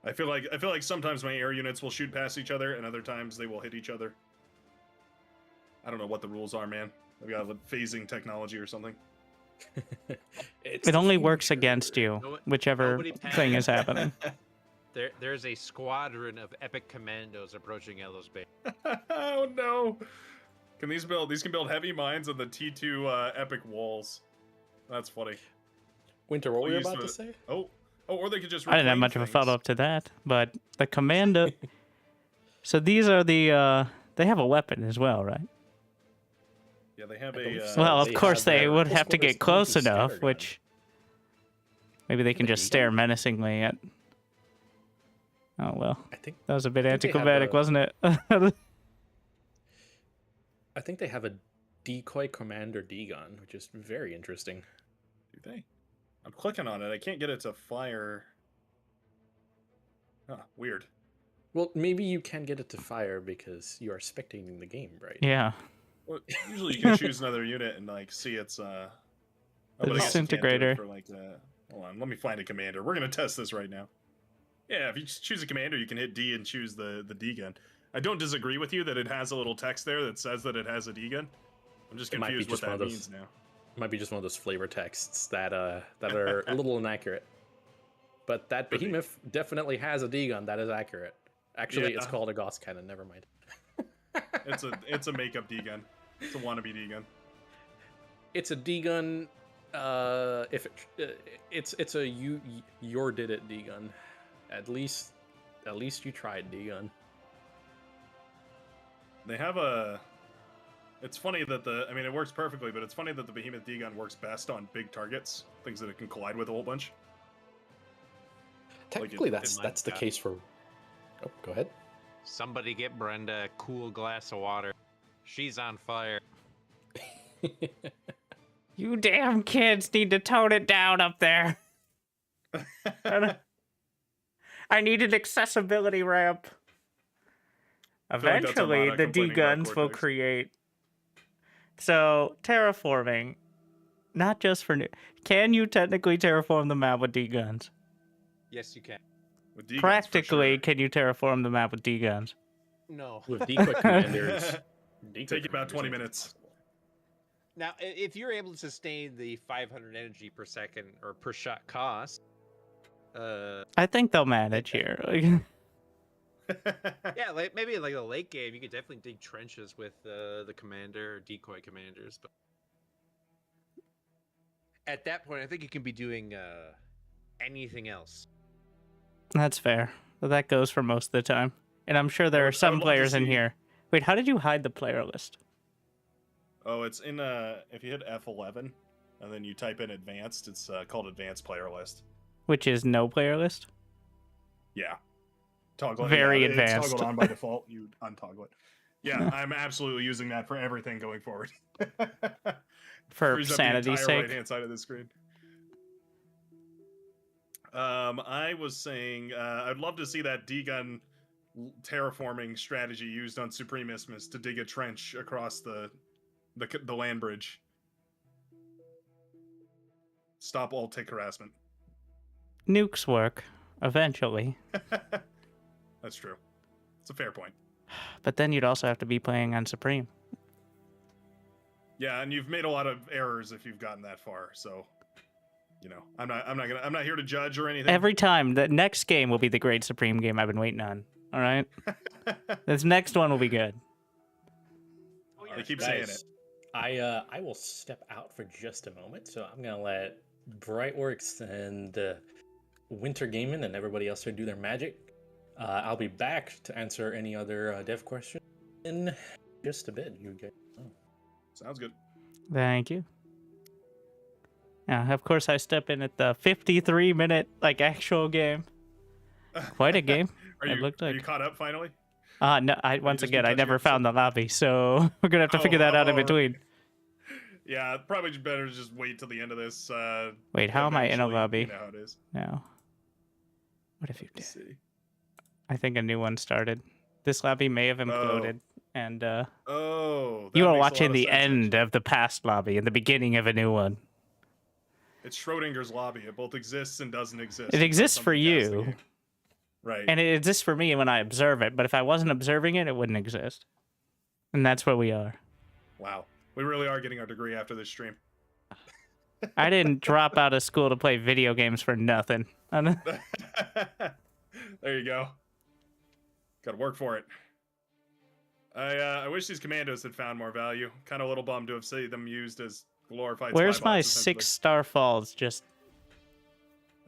I feel like sometimes my air units will shoot past each other, and other times they will hit each other. I don't know what the rules are, man. I've got phasing technology or something.
It only works against you, whichever thing is happening.
There's a squadron of epic commandos approaching Yellow's base.
Oh no! These can build heavy mines on the T2 epic walls. That's funny.
Winter, what were you about to say?
Or they could just.
I didn't have much of a follow-up to that, but the commando. So these are the. They have a weapon as well, right?
Yeah, they have
well, of course they would have to get close enough, which maybe they can just stare menacingly at. Oh well, I think that was a bit anticlimactic, wasn't it?
I think they have a decoy commander D-gun, which is very interesting.
Do they? I'm clicking on it. I can't get it to fire. Huh, weird.
Well, maybe you can get it to fire because you are spectating the game, right?
Yeah.
Well, usually you can choose another unit and see its
the disintegrator.
Hold on, let me find a commander. We're gonna test this right now. Yeah, if you choose a commander, you can hit D and choose the D gun. I don't disagree with you that it has a little text there that says that it has a D gun. I'm just confused what that means now.
It might be just one of those flavor texts that are a little inaccurate. But that behemoth definitely has a D gun that is accurate. Actually, it's
Yeah.
called a Gauss cannon. Never mind.
It's a makeup D gun. It's a wannabe D gun.
It's a D gun. If it's a your did it D gun. At least you tried D gun.
They have a. It's funny that it works perfectly, but it's funny that the Behemoth D gun works best on big targets, things that it can collide with a whole bunch.
Technically,
my
that's the
God.
case for. Oh, go ahead.
Somebody get Brenda a cool glass of water. She's on fire.
You damn kids need to tone it down up there. I need an accessibility ramp.
feel like that's
Eventually,
Amada
the
complaining about
D-guns will
Cortex.
create. So, terraforming, not just for new. Can you technically terraform the map with D-guns?
Yes, you can.
With D guns, for
Practically,
sure.
can you terraform the map with D-guns?
No.
With decoy commanders.
Take about 20 minutes.
Now, if you're able to sustain the 500 energy per second or per shot cost,
I think they'll manage here.
yeah, like maybe like a late game, you could definitely dig trenches with the commander or decoy commanders. But at that point, I think you can be doing anything else.
That's fair. But that goes for most of the time. And I'm sure there are
I would
some
love to
players in
see-
here. Wait, how did you hide the player list?
Oh, it's in if you hit F11 and then you type in advanced, it's called advanced player list.
Which is no player list?
Yeah. Toggle
Very
It's
advanced.
toggled on by default. You untoggle it. Yeah, I'm absolutely using that for everything going forward.
For
Frees up
sanity's
the entire
sake.
right-hand side of the screen. I was saying I'd love to see that D-gun terraforming strategy used on Supremismus to dig a trench across the land bridge. Stop all tick harassment.
Nukes work, eventually.
That's true. It's a fair point.
But then you'd also have to be playing on Supreme.
Yeah, and you've made a lot of errors if you've gotten that far. So, I'm not here to judge or anything.
Every time, the next game will be the great Supreme game I've been waiting on. All right? This next one will be good.
They keep saying it.
Guys, I will step out for just a moment, so I'm gonna let Brightworks and Wintergaming and everybody else here do their magic. I'll be back to answer any other dev questions in just a bit. You guys know.
Sounds good.
Thank you. Of course, I step in at the 53-minute, actual game. Quite a game.
Are
It
you
looked like.
you caught up finally?
No, once
just
again,
keep
I never
touching
found the lobby, so we're gonna have to figure that out in between.
Yeah, probably better to just wait till the end of this.
Wait, how am I in a
eventually,
lobby?
You know how it is.
No. What if you did?
Let's see.
I think a new one started. This lobby may have imploded, and
Oh,
you
that
are
makes a
watching
lot of
the
sense,
end
actually.
of the past lobby and the beginning of a new one.
It's Schrodinger's lobby. It both exists and doesn't exist.
It
until
exists for
somebody casts the
you.
game. Right.
And it exists for me when I observe it, but if I wasn't observing it, it wouldn't exist. And that's where we are.
Wow. We really are getting our degree after this stream.
I didn't drop out of school to play video games for nothing.
There you go. Got to work for it. I wish these commandos had found more value. Kind of a little bummed to have seen them used as glorified.
Where's
spy
my
bots, essentially.
6-star falls? Just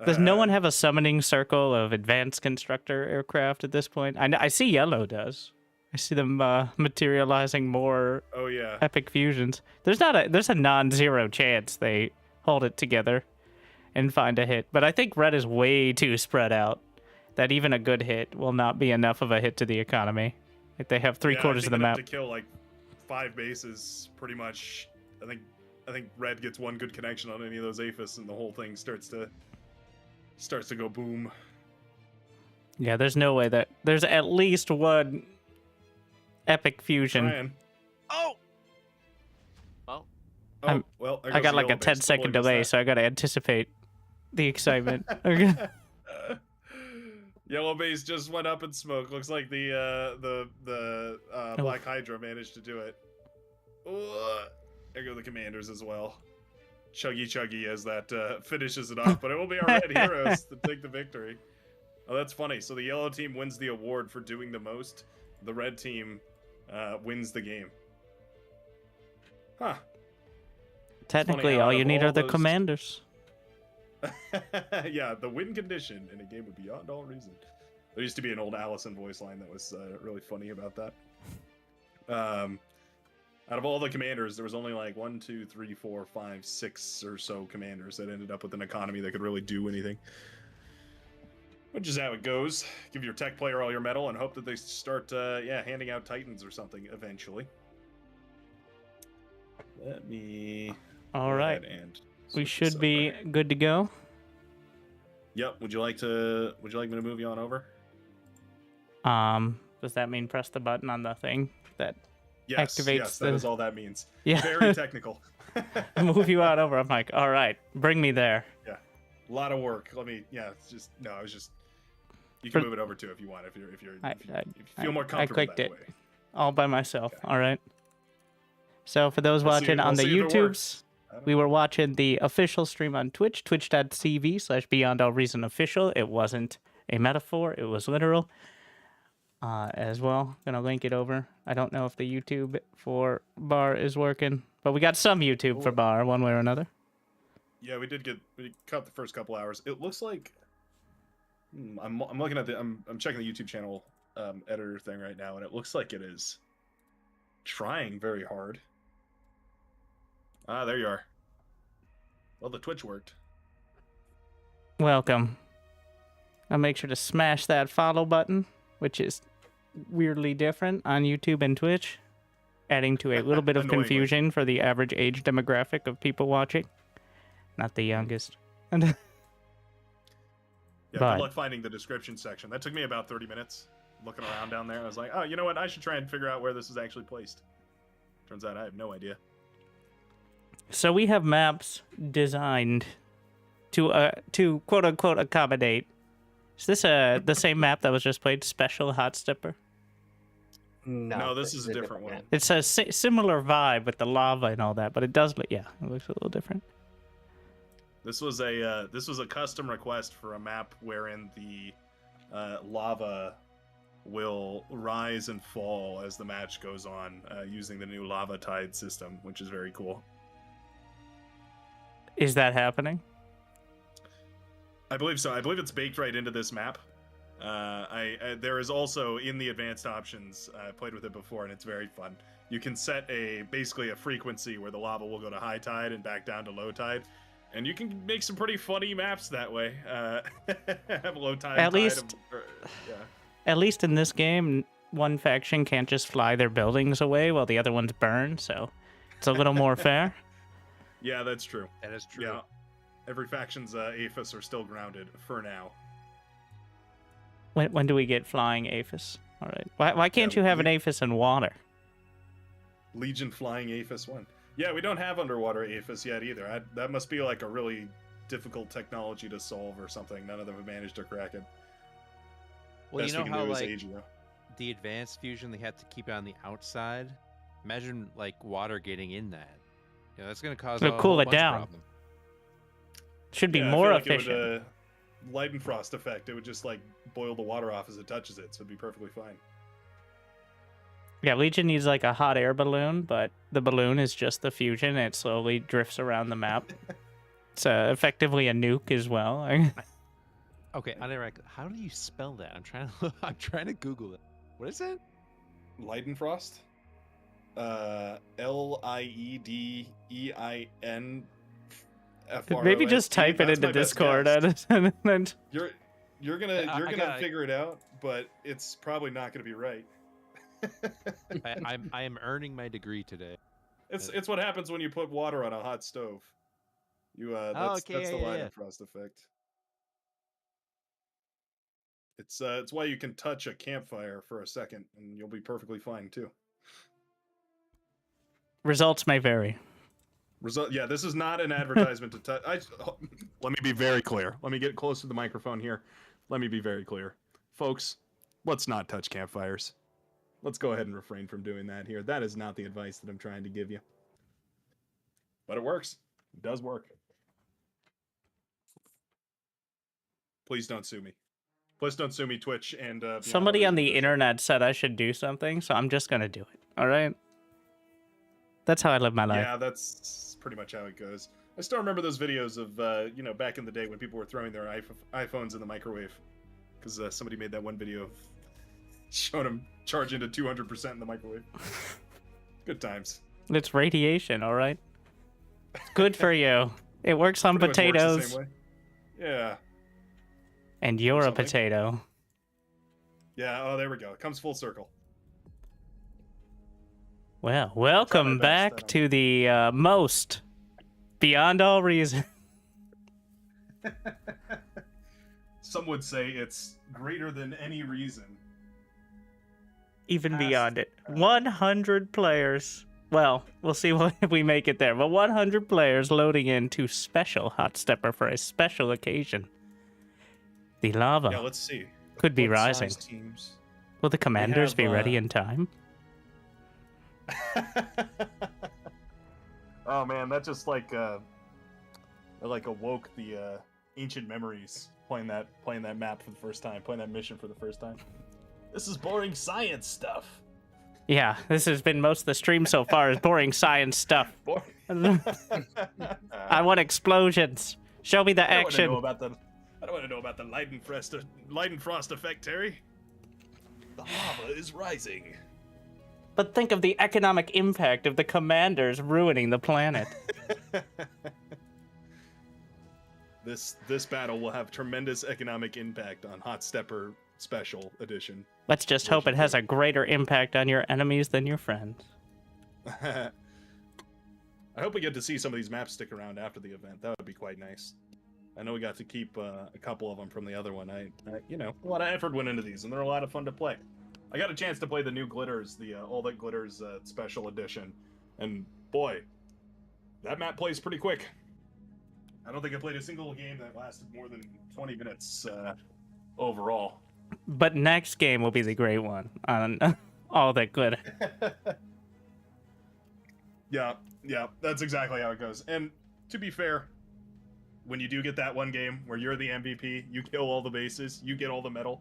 does no one have a summoning circle of advanced constructor aircraft at this point? I see yellow does. I see them materializing more
Oh yeah.
epic fusions. There's a non-zero chance they hold it together and find a hit, but I think red is way too spread out that even a good hit will not be enough of a hit to the economy. If they have three-quarters
I
of
think
the
they'd have
map.
to kill like 5 bases, pretty much. I think red gets one good connection on any of those APHIS, and the whole thing starts to go boom.
Yeah, there's no way that there's at least one epic fusion.
Trying.
Oh! Well,
Oh,
I'm-
well, there
I
goes
got
the
like a
yellow base.
10-second
Totally
delay,
missed
so I gotta anticipate the excitement.
that. Yellow base just went up in smoke. Looks like the Black Hydra managed to do it. Ooh, there go the commanders as well. Chuggy as that finishes it off, but it will be our red heroes to take the victory. Oh, that's funny. So the yellow team wins the award for doing the most. The red team wins the game. Huh.
Technically,
how
all
out
you
of
need
all
are the
those-
commanders.
Yeah, the win condition in a game of Beyond All Reason. There used to be an old Allison voice line that was really funny about that. Out of all the commanders, there was only like 1, 2, 3, 4, 5, 6 or so commanders that ended up with an economy that could really do anything. Which is how it goes. Give your tech player all your metal and hope that they start, handing out titans or something eventually. Let me.
All
go
right.
ahead and
We
switch
should
this
be
over.
good to go.
Yep. Would you like me to move you on over?
Does that mean press the button on the thing that
Yes.
activates
Yes. That
the-
is all that means.
Yeah.
Very technical.
move you on over? I'm like, all right, bring me there.
Yeah. A lot of work. Let me. Yeah. It's just no. I was just. You can
For-
move it over too if you want. If you
I
feel more comfortable
clicked
that
it.
way.
All by myself.
Okay.
All right. So for those
We'll see-
watching on
we'll
the
see if it
YouTubes,
works. I don't
we
know.
were watching the official stream on Twitch, twitch.tv/Beyond All Reason Official. It wasn't a metaphor, it was literal. As well, gonna link it over. I don't know if the YouTube for Bar is working, but we got some YouTube for
Cool.
Bar one way or another.
Yeah, we cut the first couple hours. It looks like I'm looking at I'm checking the YouTube channel editor thing right now, and it looks like it is trying very hard. Ah, there you are. Well, the Twitch worked.
Welcome. Now make sure to smash that follow button, which is weirdly different on YouTube and Twitch, adding to a little bit of
Annoyingly.
confusion for the average age demographic of people watching. Not the youngest. And
Yeah,
But-
good luck finding the description section. That took me about 30 minutes looking around down there. I was like, oh, you know what? I should try and figure out where this is actually placed. Turns out I have no idea.
so we have maps designed to quote unquote accommodate. Is this the same map that was just played, Special Hot Stepper?
No, this is a different one.
map.
It's a similar vibe with the lava and all that, but it does look, yeah, it looks a little different.
This was a custom request for a map wherein the lava will rise and fall as the match goes on using the new lava tide system, which is very cool.
Is that happening?
I believe so. I believe it's baked right into this map. There is also in the advanced options. I played with it before, and it's very fun. You can set basically a frequency where the lava will go to high tide and back down to low tide, and you can make some pretty funny maps that way. Have low tide.
At
tide
least-
yeah.
At least in this game, one faction can't just fly their buildings away while the other ones burn, so it's a little more fair.
Yeah, that's true.
That is true.
Yeah, every faction's APHIS are still grounded for now.
When do we get flying Aphis? All right. Why can't
Yeah,
you have an
we-
Aphis in water?
Legion flying APHIS 1. Yeah, we don't have underwater APHIS yet either. That must be like a really difficult technology to solve or something. None of them have managed to crack it.
Well,
Best
you
we
know
can
how
do is
like
age ago.
the advanced fusion they had to keep it on the outside. Imagine like water getting in that. You know, that's gonna cause
It'll
a
cool
whole
it
bunch of
down.
problems.
Should be
Yeah, I
more
feel like
efficient.
It would, light and frost effect. It would just like boil the water off as it touches it, so it'd be perfectly fine.
Yeah, Legion needs like a hot air balloon, but the balloon is just the fusion and it slowly drifts around the map. It's effectively a nuke as well.
Okay, how do you spell that? I'm trying to Google it. What is it?
Light and frost. Liedein.
Maybe just type it into Discord. And
You're gonna
I got it.
figure it out, but it's probably not gonna be right.
I am earning my degree today.
It's what happens when you put water on a hot stove. That's
okay,
the
yeah,
light
yeah.
and frost effect. It's why you can touch a campfire for a second and you'll be perfectly fine too.
results may vary.
Yeah, this is not an advertisement to touch. Let me be very clear. Let me get close to the microphone here. Let me be very clear. Folks, let's not touch campfires. Let's go ahead and refrain from doing that here. That is not the advice that I'm trying to give you. But it works. It does work. Please don't sue me. Plus, don't sue me, Twitch and Beyond
Somebody on the
Reason.
internet said I should do something, so I'm just gonna do it. All right. That's how I live my life.
Yeah, that's pretty much how it goes. I still remember those videos of you know, back in the day when people were throwing their iPhones in the microwave, because somebody made that one video of showing them charging to 200% in the microwave. Good times.
It's radiation, all right. It's good for you. It works on
Pretty much works the
potatoes.
same way. Yeah.
And you're a
Something.
potato.
Yeah. Oh, there we go. It comes full circle.
Well, welcome
best,
back to the most beyond all reason.
Some would say it's greater than any reason.
Even
Past,
beyond it. 100 players. Well, we'll see if we make it there. But 100 players loading into special Hot Stepper for a special occasion. The lava
Yeah, let's see.
could be
What
rising.
size teams?
Will the commanders
have,
be ready in time?
Oh man, that just like awoke the ancient memories playing that map for the first time, playing that mission for the first time. This is boring science stuff.
Yeah, this has been most of the stream so far is boring science stuff. I want explosions. Show me the
I
action.
don't want to know about the Leidenfrost effect, Terry. The lava is rising.
But think of the economic impact of the commanders ruining the planet.
This battle will have tremendous economic impact on Hot Stepper Special Edition.
Let's just hope it has a greater impact on your enemies than your friends.
I hope we get to see some of these maps stick around after the event. That would be quite nice. I know we got to keep a couple of them from the other one. I you know, a lot of effort went into these, and they're a lot of fun to play. I got a chance to play the new Glitters, the All That Glitters Special Edition, and boy, that map plays pretty quick. I don't think I played a single game that lasted more than 20 minutes overall.
But next game will be the great one on All That Glitter.
Yeah, that's exactly how it goes. And to be fair, when you do get that one game where you're the MVP, you kill all the bases, you get all the metal,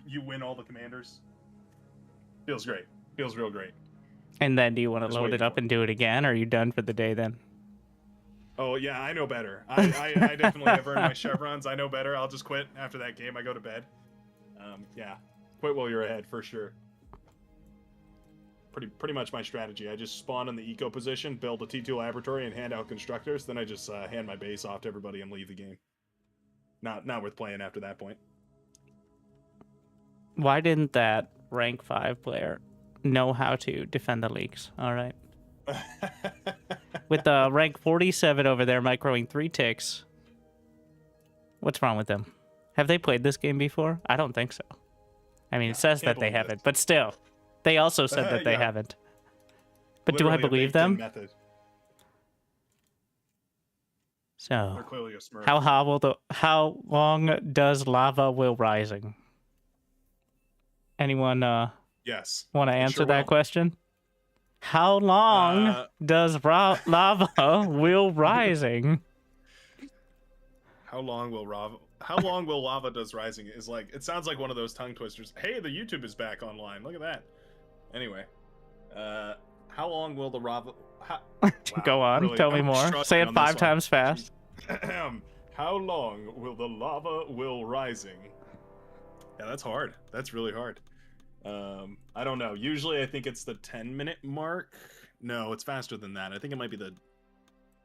you win all the commanders. Feels great. Feels real great.
And then do you want to
Just
load it
waiting
up
for it.
and do it again, or are you done for the day then?
Oh yeah, I know better. I definitely have earned my chevrons. I know better. I'll just quit after that game. I go to bed. Yeah, quit while you're ahead for sure. Pretty much my strategy. I just spawn in the eco position, build a T2 laboratory, and hand out constructors. Then I just hand my base off to everybody and leave the game. Not worth playing after that point.
Why didn't that rank 5 player know how to defend the leaks? All right. With the rank 47 over there microing 3 ticks. What's wrong with them? Have they played this game before? I don't think so. I mean, it says
can't
that they
believe
haven't,
it.
but still. They also said that they
Yeah.
haven't. But do I
Literally a
believe
baked-in
them?
Method.
So,
They're clearly a smurf.
how long does lava will rising? Anyone
Yes.
want to
it
answer
sure
that
will.
question? How long does lava will rising?
How long will lava does rising is like? It sounds like one of those tongue twisters. Hey, the YouTube is back online. Look at that. Anyway, how long will the lava?
Go on,
really,
tell me
I'm
more.
struggling
Say it
on this
5
one.
times fast.
How long will the lava will rising? Yeah, that's hard. That's really hard. I don't know. Usually I think it's the 10-minute mark. No, it's faster than that. I think it might be the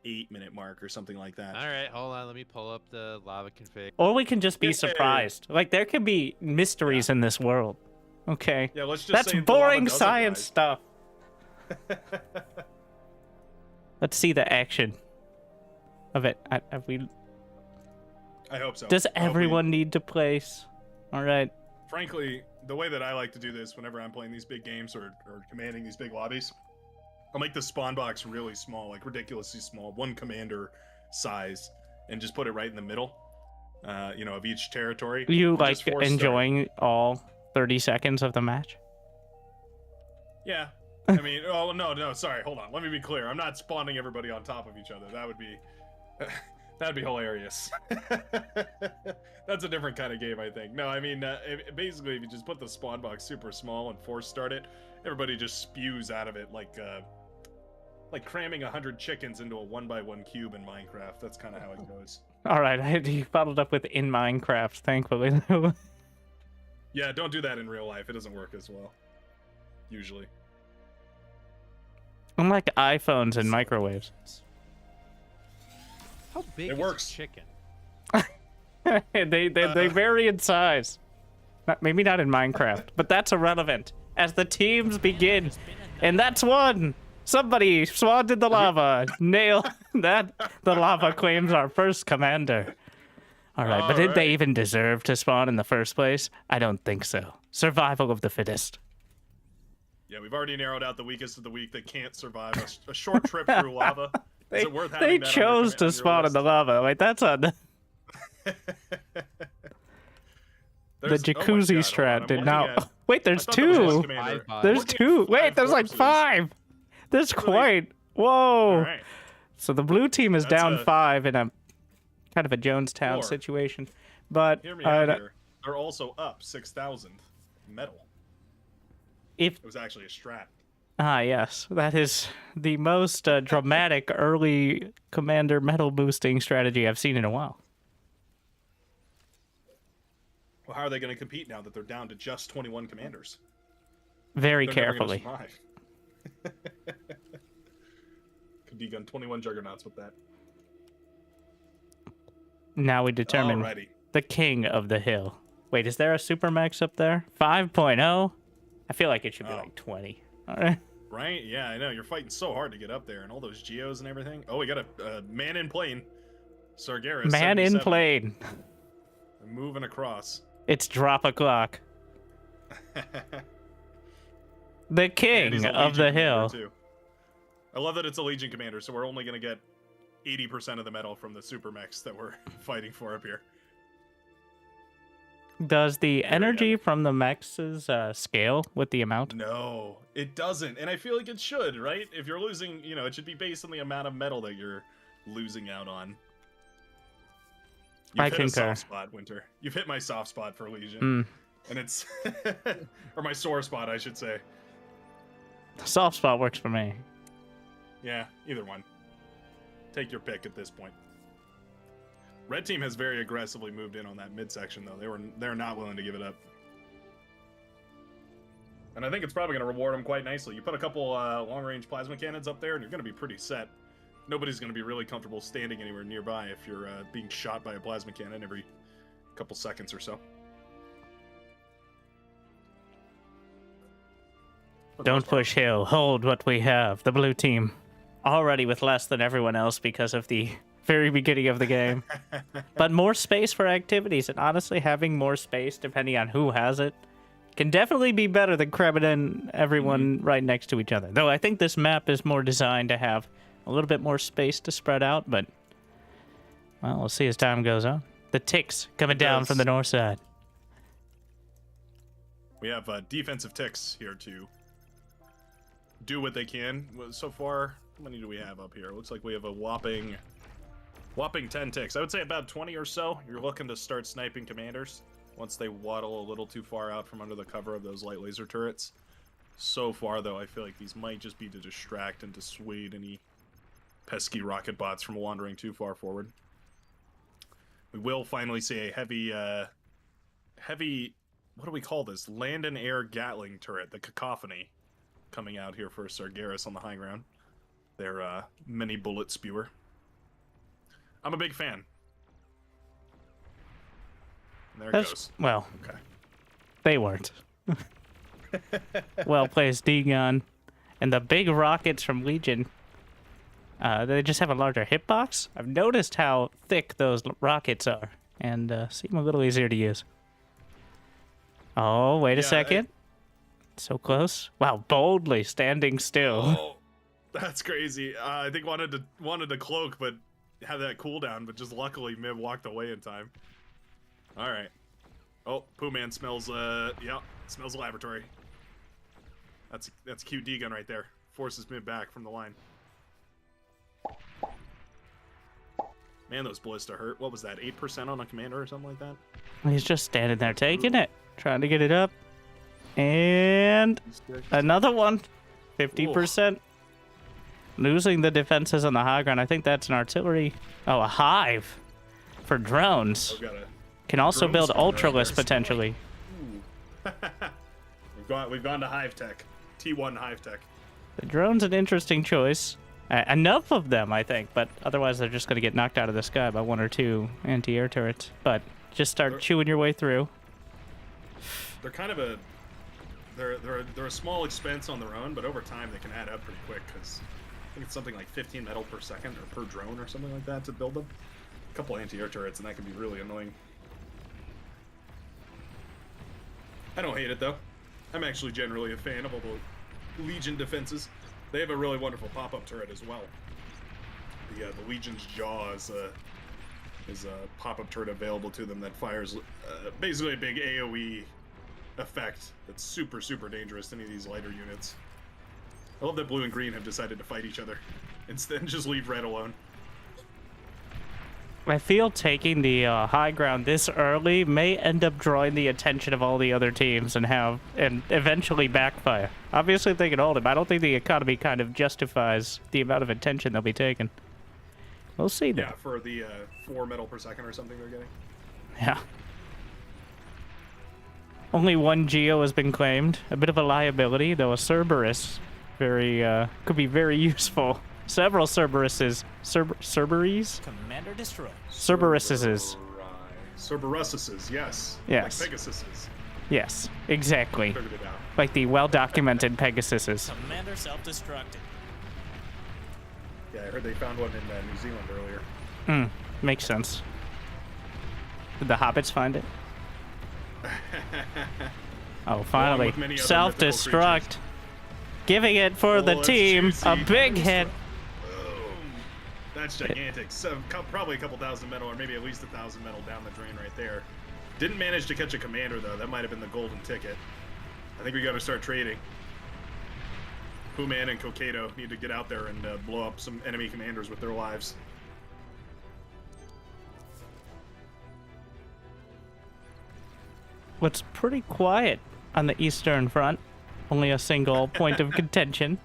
8-minute mark or something like that.
All right, hold on. Let me pull up the lava config.
Or we can just be
Yeah.
surprised. Like, there could be mysteries in this world. Okay.
Yeah, let's just
That's
say the lava
boring
doesn't
science
rise.
stuff. Let's see the action of it. Have we...
I hope so.
Does
I hope we-
everyone need to place? All right.
Frankly, the way that I like to do this whenever I'm playing these big games or commanding these big lobbies, I'll make the spawn box really small, like ridiculously small, 1 commander size, and just put it right in the middle, of each territory.
You
and
like
just force start.
enjoying all 30 seconds of the match?
Yeah. I mean, oh no, sorry, hold on. Let me be clear. I'm not spawning everybody on top of each other. That would be That'd be hilarious. That's a different kind of game, I think. No, I mean, basically, if you just put the spawn box super small and force start it, everybody just spews out of it like cramming 100 chickens into a 1x1 cube in Minecraft. That's kind of how it goes.
All right, you followed up with in Minecraft, thankfully.
Yeah, don't do that in real life. It doesn't work as well. Usually.
Unlike iPhones and microwaves.
How big
It
is
works.
a chicken?
they vary in size. Maybe not in Minecraft, but that's irrelevant. As the teams begin, and that's one. Somebody spawned in the lava. Nail that. The lava claims our first commander. All right, but did they even deserve to spawn in the first place? I don't think so. Survival of the fittest.
Yeah, we've already narrowed out the weakest of the weak that can't survive a short trip through lava. Is it worth having
They
that on
chose
your
to spawn in the lava. Like that's on the jacuzzi strat did not. Wait, there's two. There's two. Wait, there's like five. There's quite. Whoa.
All right.
So the blue team is
That's
down
a-
5 in a kind of a Jonestown
4.
situation. But
Hear me out here. They're also up 6,000 metal.
if
It was actually a strat.
yes, that is the most dramatic early commander metal boosting strategy I've seen in a while.
Well, how are they going to compete now that they're down to just 21 commanders?
Very
They're never gonna
carefully.
survive. Could degun 21 juggernauts with that.
Now we determine
Alrighty.
the king of the hill. Wait, is there a super max up there? 5.0? I feel like it should be
Oh.
like 20. All right.
Right? Yeah, I know. You're fighting so hard to get up there and all those geos and everything. Oh, we got a man in plane. Sargeras.
Man in
77.
plane.
Moving across.
It's drop o'clock. The
And
king
he's a
of the
Legion commander,
hill.
too. I love that it's a Legion commander, so we're only going to get 80% of the metal from the super mechs that we're fighting for up here.
Does the
Very
energy
epic.
from the mechs scale with the amount?
No, it doesn't. And I feel like it should, right? If you're losing, it should be based on the amount of metal that you're losing out on. You've
I
hit
concur.
a soft spot, Winter. You've hit my soft spot for Legion.
Mm.
And it's... or my sore spot, I should say.
Soft spot works for me.
Yeah, either one. Take your pick at this point. Red team has very aggressively moved in on that midsection, though. They're not willing to give it up. And I think it's probably going to reward them quite nicely. You put a couple long-range plasma cannons up there, and you're going to be pretty set. Nobody's going to be really comfortable standing anywhere nearby if you're being shot by a plasma cannon every couple seconds or so.
Don't push hill. Hold what we have. The blue team already with less than everyone else because of the very beginning of the game. But more space for activities, and honestly, having more space, depending on who has it, can definitely be better than cramming in everyone right next to each other. Though I think this map is more designed to have a little bit more space to spread out, but, well, we'll see as time goes on. The ticks coming down from the north side.
We have defensive ticks here to do what they can. So far, how many do we have up here? Looks like we have a whopping 10 ticks. I would say about 20 or so. You're looking to start sniping commanders once they waddle a little too far out from under the cover of those light laser turrets. So far, though, I feel like these might just be to distract and dissuade any pesky rocket bots from wandering too far forward. We will finally see a heavy, what do we call this? Land and air Gatling turret, the Cacophony, coming out here for Sargeras on the high ground. Their mini bullet spewer. I'm a big fan. And there it goes.
Well,
Okay.
they weren't. Well placed, D-Gun. And the big rockets from Legion, they just have a larger hitbox. I've noticed how thick those rockets are, and seem a little easier to use. Oh, wait a
Yeah,
second. So close. Wow, boldly standing still.
Oh, that's crazy. I think wanted to cloak, but have that cooldown, but just luckily Mib walked away in time. All right. Oh, Pooh Man smells. Yeah, smells a laboratory. That's a cute D gun right there. Forces Mib back from the line. Man, those ballista hurt. What was that? 8% on a commander or something like that?
He's just standing there taking it, trying to get it up. And another one. 50%. Losing the defenses on the high ground. I think that's an artillery. Oh, a hive for drones.
I've got a
Can also
drone
build
spawner right
ultralisk
there.
potentially.
We've gone to hive tech. T1 hive tech.
The drone's an interesting choice. Enough of them, I think, but otherwise they're just going to get knocked out of the sky by 1 or 2 anti-air turrets. But just start chewing your way through.
They're kind of a they're a small expense on their own, but over time they can add up pretty quick because I think it's something like 15 metal per second or per drone or something like that to build them. A couple anti-air turrets, and that can be really annoying. I don't hate it though. I'm actually generally a fan of all the Legion defenses. They have a really wonderful pop-up turret as well. The Legion's Jaw is a pop-up turret available to them that fires basically a big AoE effect that's super, super dangerous to any of these lighter units. I love that blue and green have decided to fight each other instead and just leave red alone.
I feel taking the high ground this early may end up drawing the attention of all the other teams and eventually backfire. Obviously, if they can hold it, but I don't think the economy kind of justifies the amount of attention they'll be taking. We'll see, though.
Yeah, for the 4 metal per second or something they're getting.
Yeah. Only 1 Geo has been claimed. A bit of a liability, though a Cerberus could be very useful. Several Cerberuses. Cerberus?
Commander destroyed.
Cerberuses.
Cerberuses, yes.
Yes.
Like Pegasuses.
Yes, exactly.
Figured it out.
Like the well-documented Pegasuses.
Commander self-destructed.
Yeah, I heard they found one in New Zealand earlier.
Makes sense. Did the hobbits find it? Oh, finally.
with many other
Self-destruct.
mythical
Giving it for the
that's
team.
juicy.
A big hit.
Boom. That's gigantic. So probably a couple thousand metal, or maybe at least 1,000 metal down the drain right there. Didn't manage to catch a commander though. That might have been the golden ticket. I think we got to start trading. Puman and Kokado need to get out there and blow up some enemy commanders with their lives.
What's pretty quiet on the Eastern Front. Only a single point of contention.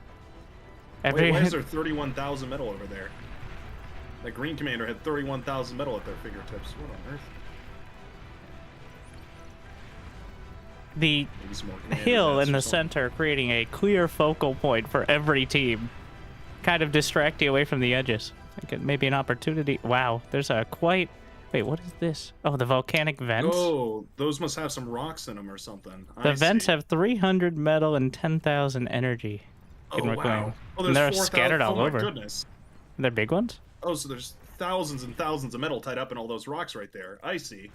Wait, why is there 31,000 metal over there? That green commander had 31,000 metal at their fingertips. What on earth?
The
Maybe some more commander
hill
deaths
in
or
the
something.
center creating a clear focal point for every team. Kind of distract you away from the edges. Like maybe an opportunity. Wow, there's a quite... Wait, what is this? Oh, the volcanic vents?
Oh, those must have some rocks in them or something.
The
I
vents
see.
have 300 metal and 10,000 energy.
Oh,
can reclaim.
wow. Oh,
And
there's
they're
4,000
scattered all
oh,
over.
my goodness.
They're big ones?
Oh, so there's thousands and thousands of metal tied up in all those rocks right there. I see.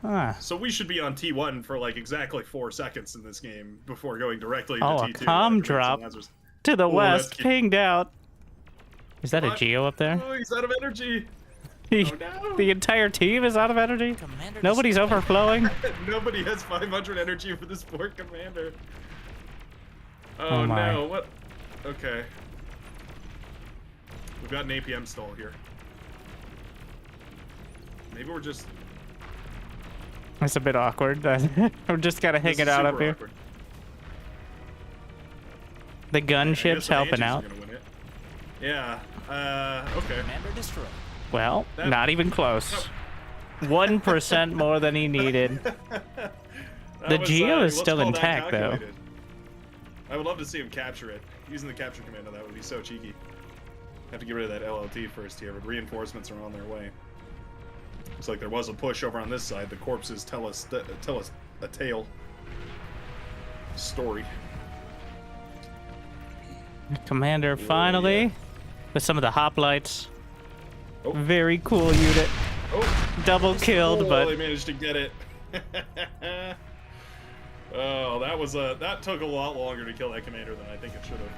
Ah.
So we should be on T1 for like exactly 4 seconds in this game before going directly into
Oh,
T2.
a comm drop to the
Oh,
west,
that's cute.
pinged out. Is that a
What?
Geo up there?
Oh, he's out of energy.
The,
Oh, no.
the entire team is out of energy?
Commander
Nobody's
destroyed.
overflowing?
Nobody has 500 energy for this poor commander.
Oh
Oh,
my.
no, what? Okay. We've got an APM stall here. Maybe we're just...
It's a bit awkward. We're just kind of
this
hanging
is
out up
super
here.
awkward.
The
I
gunship's
guess the
helping
Banshees are
out.
gonna win it. Yeah, okay.
Commander destroyed.
Well,
That-
not even close. 1% more than he needed.
That
The
was,
Geo is
let's
still
call that
intact, though.
calculated. I would love to see him capture it. Using the capture commando, that would be so cheeky. Have to get rid of that LLT first here, but reinforcements are on their way. Looks like there was a push over on this side. The corpses tell us a tale. Story.
Commander finally, with some of the hoplites.
Oh.
Very cool unit.
Oh,
Double killed,
oh,
but
they managed to get it. Oh, that took a lot longer to kill that commander than I think it should have.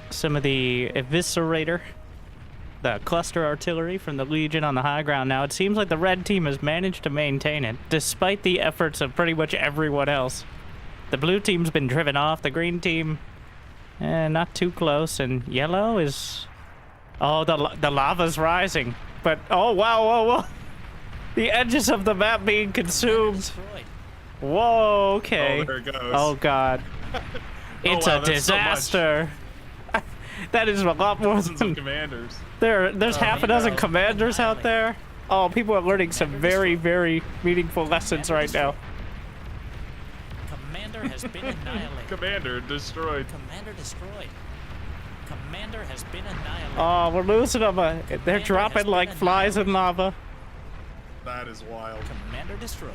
some of the Eviscerator, the cluster artillery from the Legion on the high ground. Now, it seems like the red team has managed to maintain it, despite the efforts of pretty much everyone else. The blue team's been driven off, the green team, not too close, and yellow is Oh, the lava's rising. But, oh, wow, whoa, whoa. The edges of the map being consumed.
Destroyed.
Whoa, okay.
Oh, there it goes.
Oh, God. It's
wow,
a
that's so much.
disaster. That is a lot more
Dozens of
than...
commanders.
There's half a dozen
no.
commanders out there. Oh, people are learning some very, very meaningful lessons right now.
Commander has been annihilated.
Commander destroyed.
Commander destroyed. Commander has been annihilated.
Oh, we're losing them. They're dropping like flies in lava.
That is wild.
Commander destroyed.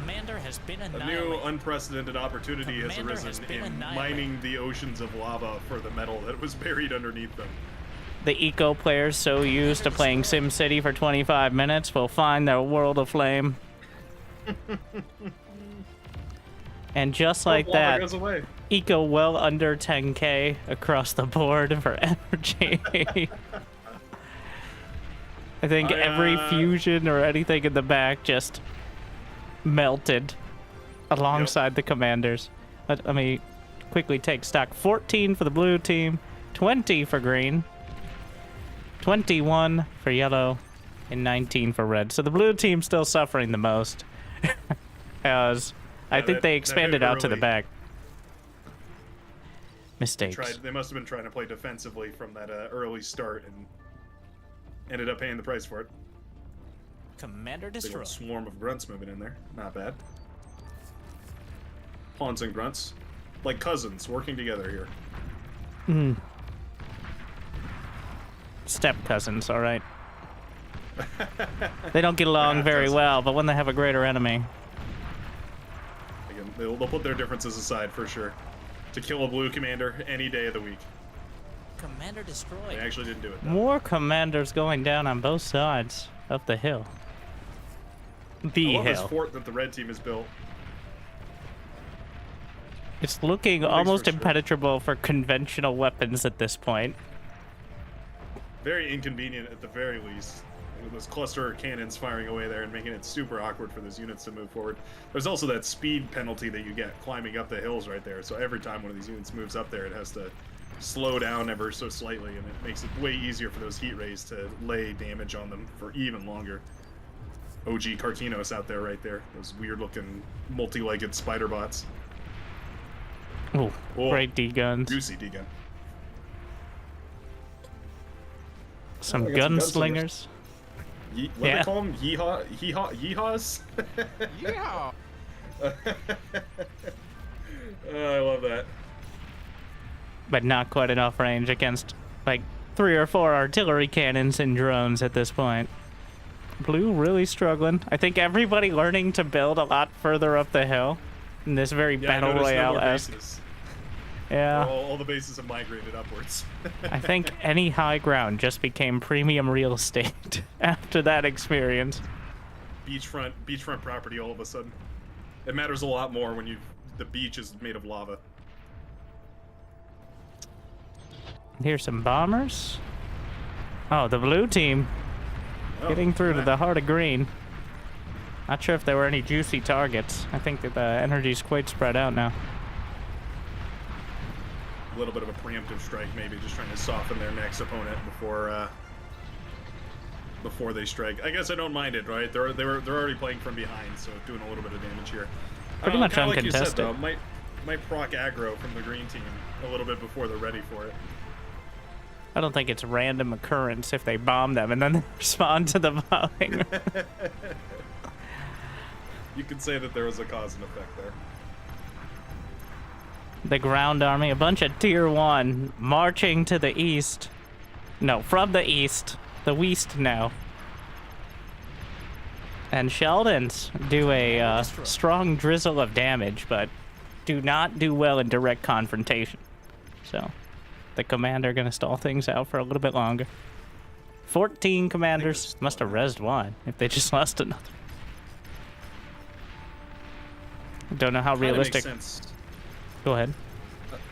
Commander has been
A
annihilated.
new unprecedented opportunity has
Commander has
arisen
been
in
annihilated.
mining the oceans of lava for the metal that was buried underneath them.
The eco players so used to playing SimCity for 25 minutes will find their world of flame. And just like
Lava
that,
goes away.
eco well under 10k across the board for energy. I think every fusion or anything in the back just melted alongside the commanders. Let me quickly take stock. 14 for the blue team, 20 for green, 21 for yellow, and 19 for red. So the blue team's still suffering the most. As I think they expanded out to the
early.
back. Mistakes.
They must have been trying to play defensively from that early start and ended up paying the price for it.
Commander
Big old
destroyed.
swarm of grunts moving in there. Not bad. Pawns and grunts. Like cousins working together here.
Step cousins, all right. They don't get along very well, but when they have a greater enemy.
Again, they'll put their differences aside for sure. To kill a blue commander any day of the week.
Commander
They
destroyed.
actually didn't do it though.
More commanders going down on both sides of the hill.
I
The
love this
hill.
fort that the red team has built.
It's looking
Thanks
almost
for sure.
impenetrable for conventional weapons at this point.
Very inconvenient at the very least. With those cluster cannons firing away there and making it super awkward for those units to move forward. There's also that speed penalty that you get climbing up the hills right there. So every time one of these units moves up there, it has to slow down ever so slightly, and it makes it way easier for those heat rays to lay damage on them for even longer. OG Karkinos out there right there. Those weird looking multi-legged spider bots.
Ooh,
Oh,
great D-guns.
Juicy D-gun.
Some
I got some
gunslingers.
What
Yeah.
they call them? Yeehaws?
Yeah.
I love that.
But not quite enough range against like 3 or 4 artillery cannons and drones at this point. Blue really struggling. I think everybody learning to build a lot further up the hill in this very
Yeah, I
battle
noticed no more
royale-esque.
bases.
Yeah.
All the bases have migrated upwards.
I think any high ground just became premium real estate after that experience.
beachfront property all of a sudden. It matters a lot more when the beach is made of lava.
Here's some bombers. Oh, the blue team
Oh,
getting through to
yeah.
the heart of green. Not sure if there were any juicy targets. I think that the energy's quite spread out now.
A little bit of a preemptive strike, maybe just trying to soften their next opponent before they strike. I guess I don't mind it, right? They're already playing from behind, so doing a little bit of damage here.
Pretty much
kinda like you said,
uncontested.
though, might proc aggro from the green team a little bit before they're ready for it.
I don't think it's random occurrence if they bomb them and then they respond to the bombing.
You could say that there was a cause and effect there.
The ground army, a bunch of tier 1 marching to the east. No, from the east. The west now. And Sheldons do a strong drizzle of damage, but do not do well in direct confrontation. So, the commander gonna stall things out for a little bit longer. 14 commanders must have rezzed one if they just lost another. Don't know how
Kinda
realistic.
makes sense.
Go ahead.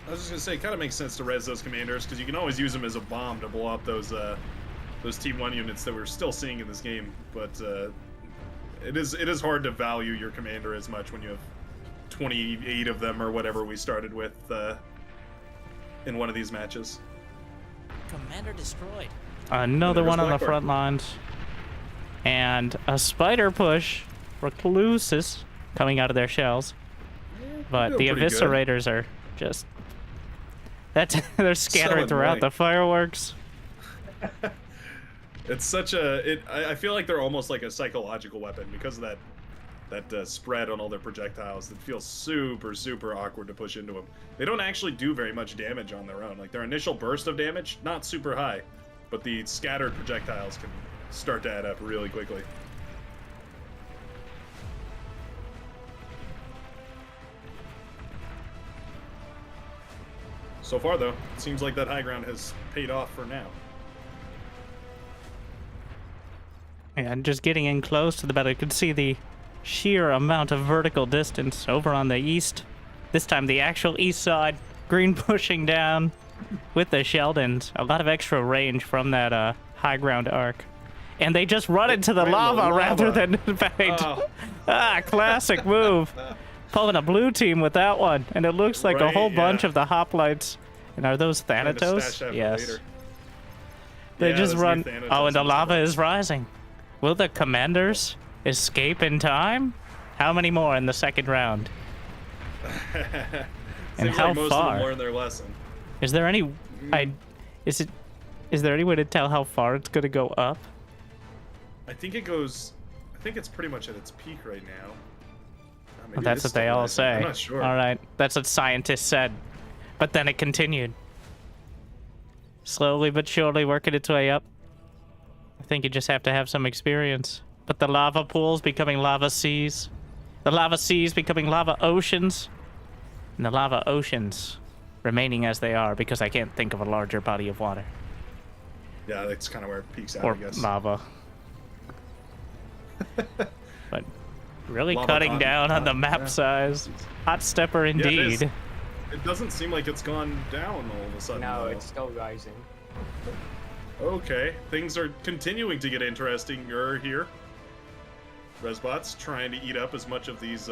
I was just gonna say, it kind of makes sense to res those commanders because you can always use them as a bomb to blow up those Team 1 units that we're still seeing in this game. But it is hard to value your commander as much when you have 28 of them or whatever we started with in one of these matches.
commander destroyed.
Another
There's
one on the
Blackbird.
front lines. And a spider push. Recluses coming out of their shells. But the
doing pretty good.
eviscerators are just... they're scattered throughout
annoying.
the fireworks.
It's such a. I feel like they're almost like a psychological weapon because of that spread on all their projectiles. It feels super, super awkward to push into them. They don't actually do very much damage on their own. Like their initial burst of damage, not super high, but the scattered projectiles can start to add up really quickly. So far, though, it seems like that high ground has paid off for now.
And just getting in close to the battle, you can see the sheer amount of vertical distance over on the east. This time the actual east side, green pushing down with the Sheldons. A lot of extra range from that high ground arc. And they just run into the
Right in the
lava rather
lava.
than fight.
Oh.
Classic move. Pulling a blue team with that one. And it looks like a
Right,
whole bunch
yeah.
of the hoplites. And are those
Trying to stash
Thanatos?
that for
Yes.
later.
They
Yeah,
just
those new
run.
Thanatos
Oh, and the
and
lava
stuff.
is rising. Will the commanders escape in time? How many more in the second round? And
Seems
how
like most of
far?
them learned their lesson.
Is there any? Is there any way to tell how far it's gonna go up?
I think it goes. I think it's pretty much at its peak right now. Maybe
Well, that's
it is
what they all
still rising.
say.
I'm not sure.
All right, that's what scientists said. But then it continued. Slowly but surely working its way up. I think you just have to have some experience. But the lava pools becoming lava seas. The lava seas becoming lava oceans. And the lava oceans remaining as they are because I can't think of a larger body of water.
Yeah, that's kind of where it peaks out,
Or
I guess.
lava. But really
Lava
cutting
cotton.
down on the map
Yeah.
size. Hot stepper
Yeah, it is.
indeed.
It doesn't seem like it's gone down all of a sudden.
No,
though.
it's still rising.
Okay, things are continuing to get interesting here. Resbots trying to eat up as much of these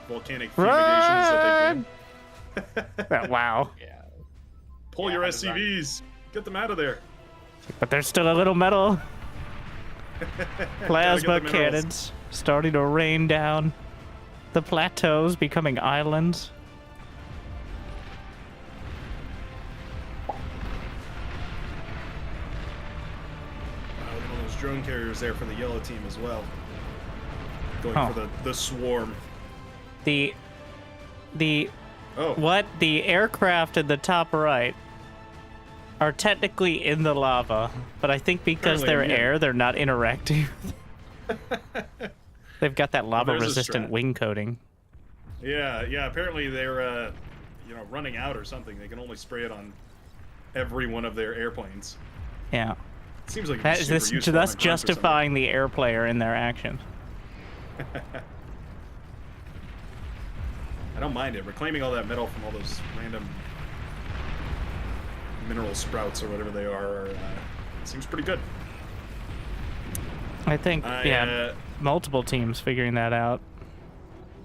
volcanic fumigations that they can.
Wow.
Yeah.
Pull
Yeah,
your
I had to run.
SCVs. Get them out of there.
But there's still a little metal.
Gotta
Plasma
get the minerals.
cannons starting to rain down. The plateaus becoming islands.
Look at all those drone carriers there for the yellow team as well. Going
Huh.
for the swarm.
The
Oh,
what? The aircraft in the top right are technically in the lava, but I think because
Apparently
they're
immune.
air, they're not interacting. They've got that
there's a
lava-resistant
strat.
wing coating.
yeah. Apparently they're running out or something. They can only spray it on every one of their airplanes.
Yeah.
Seems like
That
it's
is
super
this,
useful
thus
on grunts or something.
justifying the air player in their actions.
I don't mind it. Reclaiming all that metal from all those random mineral sprouts or whatever they are seems pretty good.
I think, yeah, multiple teams figuring that out.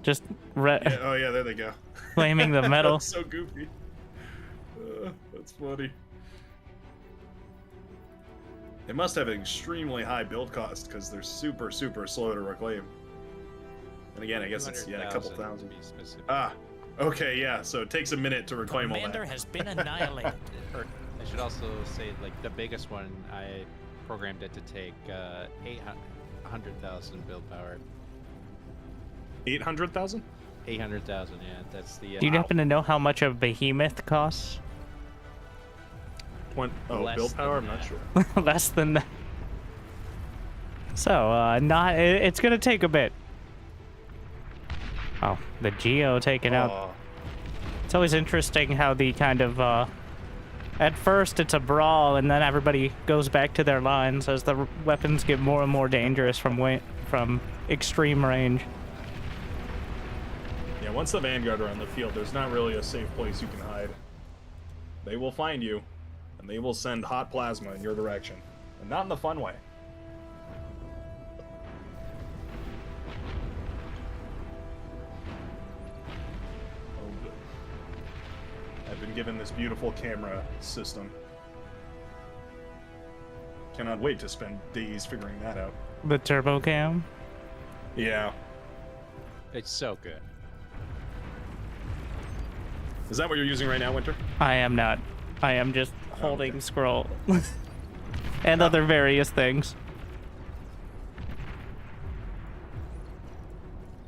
Just
Yeah, oh yeah, there they go.
claiming the metal.
That's so goofy. That's funny. They must have an extremely high build cost because they're super, super slow to reclaim. And again, I guess it's a couple
200,000
thousand.
to be specific.
Ah, okay, yeah. So it takes a minute to reclaim all
Commander
that.
has been annihilated.
Or I should also say, like, the biggest one, I programmed it to take 800,000 build power.
800,000?
800,000, yeah. That's the.
Do you happen to know how much a behemoth costs?
Less
Build power? I'm
than
not
that.
sure.
Less than that. So, it's gonna take a bit. Oh, the Geo taking out.
Oh,
It's always interesting how the kind of, at first it's a brawl and then everybody goes back to their lines as the weapons get more and more dangerous from extreme range.
yeah, once the Vanguard are on the field, there's not really a safe place you can hide. They will find you, and they will send hot plasma in your direction. And not in the fun way. Oh, good. I've been given this beautiful camera system. Cannot wait to spend days figuring that out.
The turbo cam.
Yeah.
It's so good.
Is that what you're using right now, Winter?
I am not. I am just holding
okay.
scroll and other various things.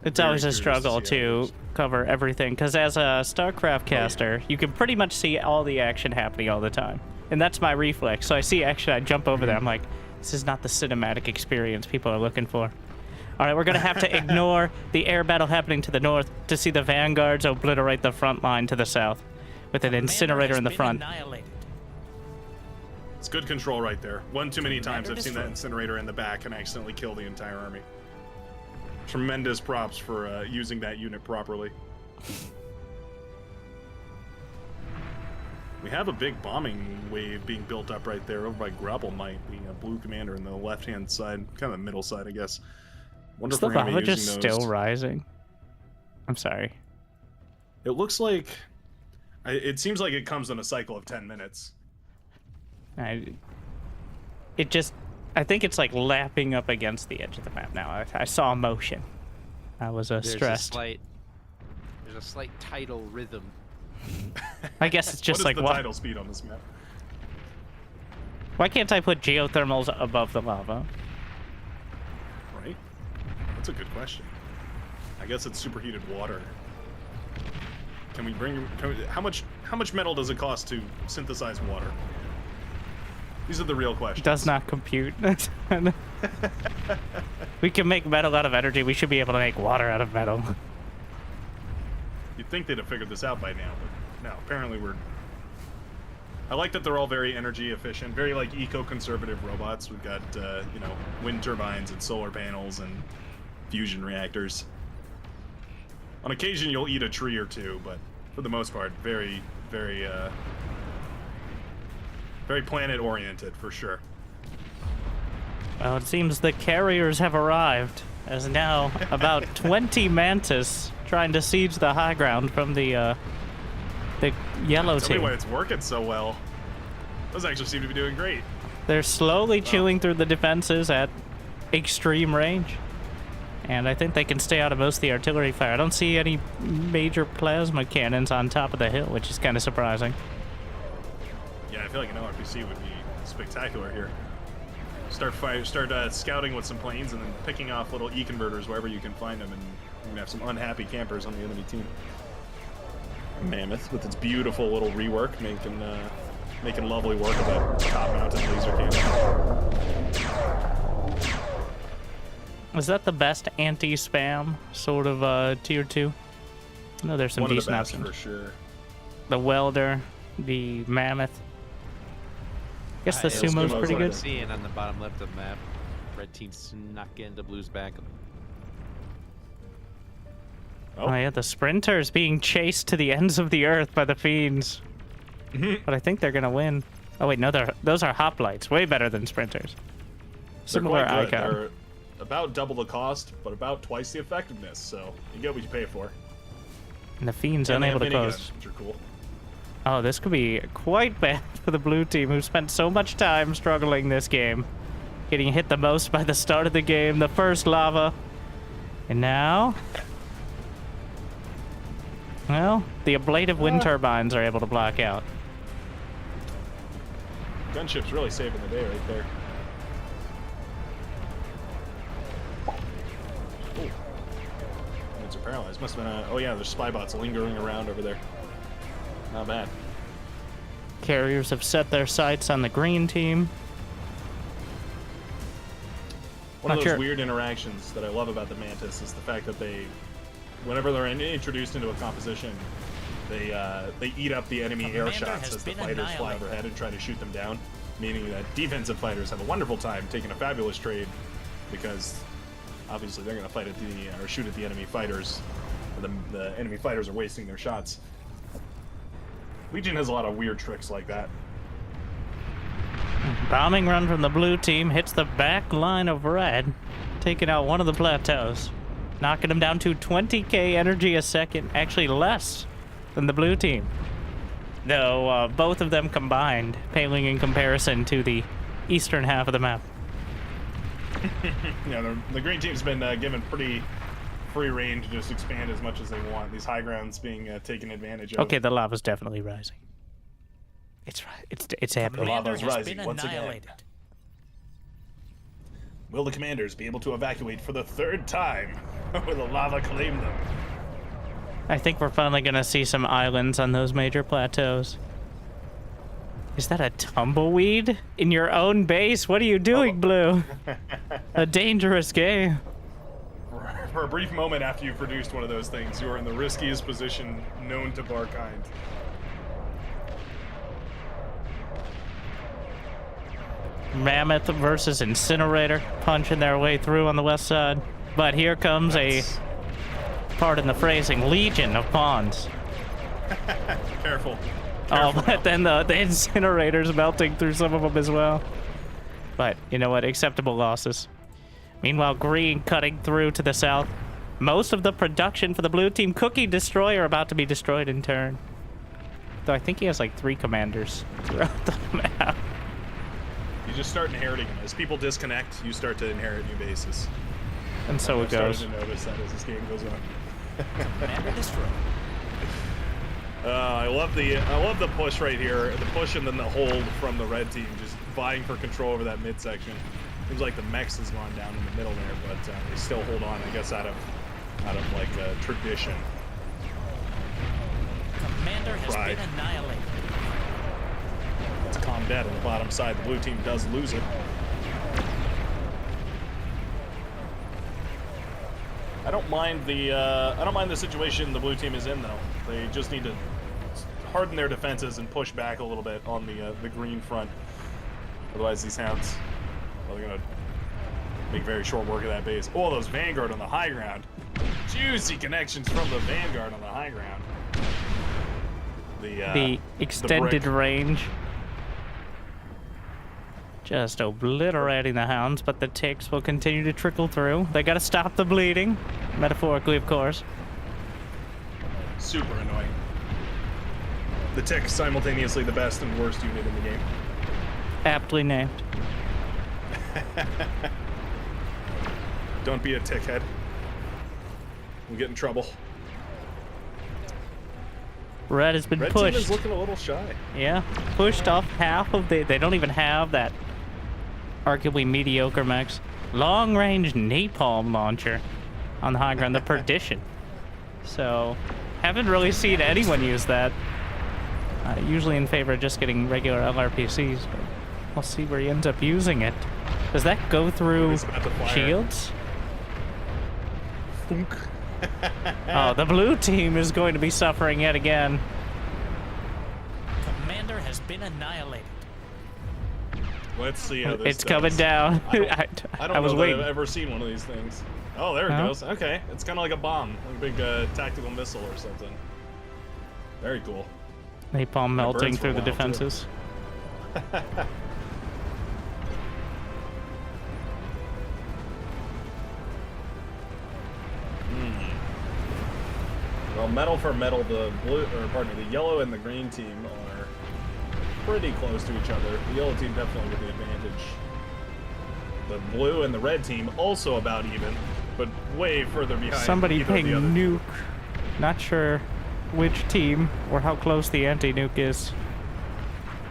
It's
Very
always a
curious to
struggle
see how it
to
goes.
cover everything, because as a StarCraft caster, you can pretty much see all the action happening all the time. And that's my reflex. So I see action, I jump over there. I'm like, this is not the cinematic experience people are looking for. All right, we're going to have to ignore the air battle happening to the north to see the vanguards obliterate the front line to the south with an incinerator in the front.
It's good control right there. One too many times
Commander
I've seen that
destroyed.
incinerator in the back and accidentally kill the entire army. Tremendous props for using that unit properly. We have a big bombing wave being built up right there over by Grapplemite, being a blue commander in the left-hand side, kind of the middle side, I guess. Wonder
Is
if
the
we're gonna be
lava just
using those.
still rising? I'm sorry.
It looks like... It seems like it comes in a cycle of 10 minutes.
I think it's like lapping up against the edge of the map now. I saw motion. I was stressed.
There's a slight tidal rhythm.
I guess it's just
what
like
is the
what?
tidal speed on this map?
Why can't I put geothermals above the lava?
Right? That's a good question. I guess it's superheated water. Can we bring... how much metal does it cost to synthesize water? These are the real questions.
Does not compute. We can make metal out of energy. We should be able to make water out of metal.
You'd think they'd have figured this out by now, but no, apparently we're... I like that they're all very energy efficient, very like eco-conservative robots. We've got, you know, wind turbines and solar panels and fusion reactors. On occasion you'll eat a tree or two, but for the most part, very, very planet-oriented for sure.
Well, it seems the carriers have arrived, as now about 20 mantis trying to siege the high ground from the yellow
Tell me
team.
why it's working so well. Those actually seem to be doing great.
They're slowly chewing through the defenses at extreme range. And I think they can stay out of most of the artillery fire. I don't see any major plasma cannons on top of the hill, which is kind of surprising.
Yeah, I feel like an LRPC would be spectacular here. Start scouting with some planes and then picking off little E-converters wherever you can find them, and you're gonna have some unhappy campers on the enemy team. Mammoth with its beautiful little rework, making lovely work of a top-mounted laser cannon.
Was that the best anti-spam sort of tier 2? No, there's some
One of the
decent
best
options.
for sure.
The welder, the mammoth. I guess the
Yeah,
sumo's
Sumo's
pretty
like
good.
that.
Seeing on the bottom left of the map, red team snuck into blue's back.
Oh yeah, the sprinters being chased to the ends of the earth by the fiends. But I think they're gonna win. Oh wait, no, those are hoplites. Way better than sprinters.
They're
Similar
quite good.
icon.
They're about double the cost, but about twice the effectiveness, so you get what you pay for.
And the fiends
And they
unable
have
to
miniguns,
close.
which are cool.
Oh, this could be quite bad for the blue team, who spent so much time struggling this game. Getting hit the most by the start of the game, the first lava. And now... well, the ablative wind turbines are able to block out.
Gunship's really saving the day right there. Oh. Units are paralyzed. Must have been oh yeah, there's spy bots lingering around over there. Not bad.
Carriers have set their sights on the green team.
One of
Not
those
sure.
weird interactions that I love about the Mantis is the fact that whenever they're introduced into a composition, they eat up the enemy air
Commander
shots
has
as the
been
fighters fly
annihilated.
overhead and try to shoot them down, meaning that defensive fighters have a wonderful time taking a fabulous trade because obviously they're going to fight at or shoot at the enemy fighters. The enemy fighters are wasting their shots. Legion has a lot of weird tricks like that.
Bombing run from the blue team hits the back line of red, taking out one of the plateaus, knocking him down to 20k energy a second, actually less than the blue team. Though both of them combined, paling in comparison to the eastern half of the map.
Yeah, the green team's been given pretty free reign to just expand as much as they want. These high grounds being taken advantage of.
Okay, the lava's definitely rising. It's happening.
Commander
lava's
has
rising
been
once again.
annihilated.
Will the commanders be able to evacuate for the 3rd time? Will the lava claim them?
I think we're finally gonna see some islands on those major plateaus. Is that a tumbleweed in your own base? What are you doing, Blue? A dangerous game.
For a brief moment after you've produced one of those things, you are in the riskiest position known to Barkind.
Mammoth versus Incinerator punching their way through on the west side. But here comes a, pardon the phrasing, legion of pawns.
Careful.
Oh, but then the Incinerator's melting through some of them as well. But you know what? Acceptable losses. Meanwhile, Green cutting through to the south. Most of the production for the blue team. Cookie Destroyer about to be destroyed in turn. Though I think he has like 3 commanders throughout the map.
You just start inheriting them. As people disconnect, you start to inherit new bases.
And so it goes.
I'm starting to notice that as this game goes on.
Commander destroyed.
I love the push right here. The push and then the hold from the red team, just vying for control over that midsection. Seems like the mechs has gone down in the middle there, but they still hold on, I guess, out of like tradition.
Commander has
Pride.
been annihilated.
It's calm dead on the bottom side. The blue team does lose it. I don't mind the situation the blue team is in though. They just need to harden their defenses and push back a little bit on the green front. Otherwise, these hounds, well, they're gonna make very short work of that base. Oh, those Vanguard on the high ground. Juicy connections from the Vanguard on the high ground.
The extended
brick.
range. Just obliterating the hounds, but the ticks will continue to trickle through. They gotta stop the bleeding. Metaphorically, of course.
Super annoying. The tick simultaneously the best and worst unit in the game.
Aptly named.
Don't be a tickhead. We'll get in trouble.
Red has been
Red team
pushed.
is looking a little shy.
Yeah, pushed off half of the... They don't even have that arguably mediocre mechs. Long-range napalm launcher on the high ground, the Perdition. So, haven't really seen anyone use that. Usually in favor of just getting regular LRPCs, but we'll see where he ends up using it. Does that go through
It's about to fire.
shields?
Thunk.
Oh, the blue team is going to be suffering yet again.
Commander has been annihilated.
Let's see how this
It's coming
does.
down.
I
I
don't
was
know that
waiting.
I've ever seen one of these things. Oh, there it
Huh?
goes. Okay, it's kind of like a bomb, like a big tactical missile or something. Very cool.
Napalm melting
burns for a
through the
while, too.
defenses.
Well, metal for metal, the yellow and the green team are pretty close to each other. The yellow team definitely with the advantage. The blue and the red team also about even, but way further behind.
Somebody
either of
ping
the other.
nuke. Not sure which team or how close the anti-nuke is.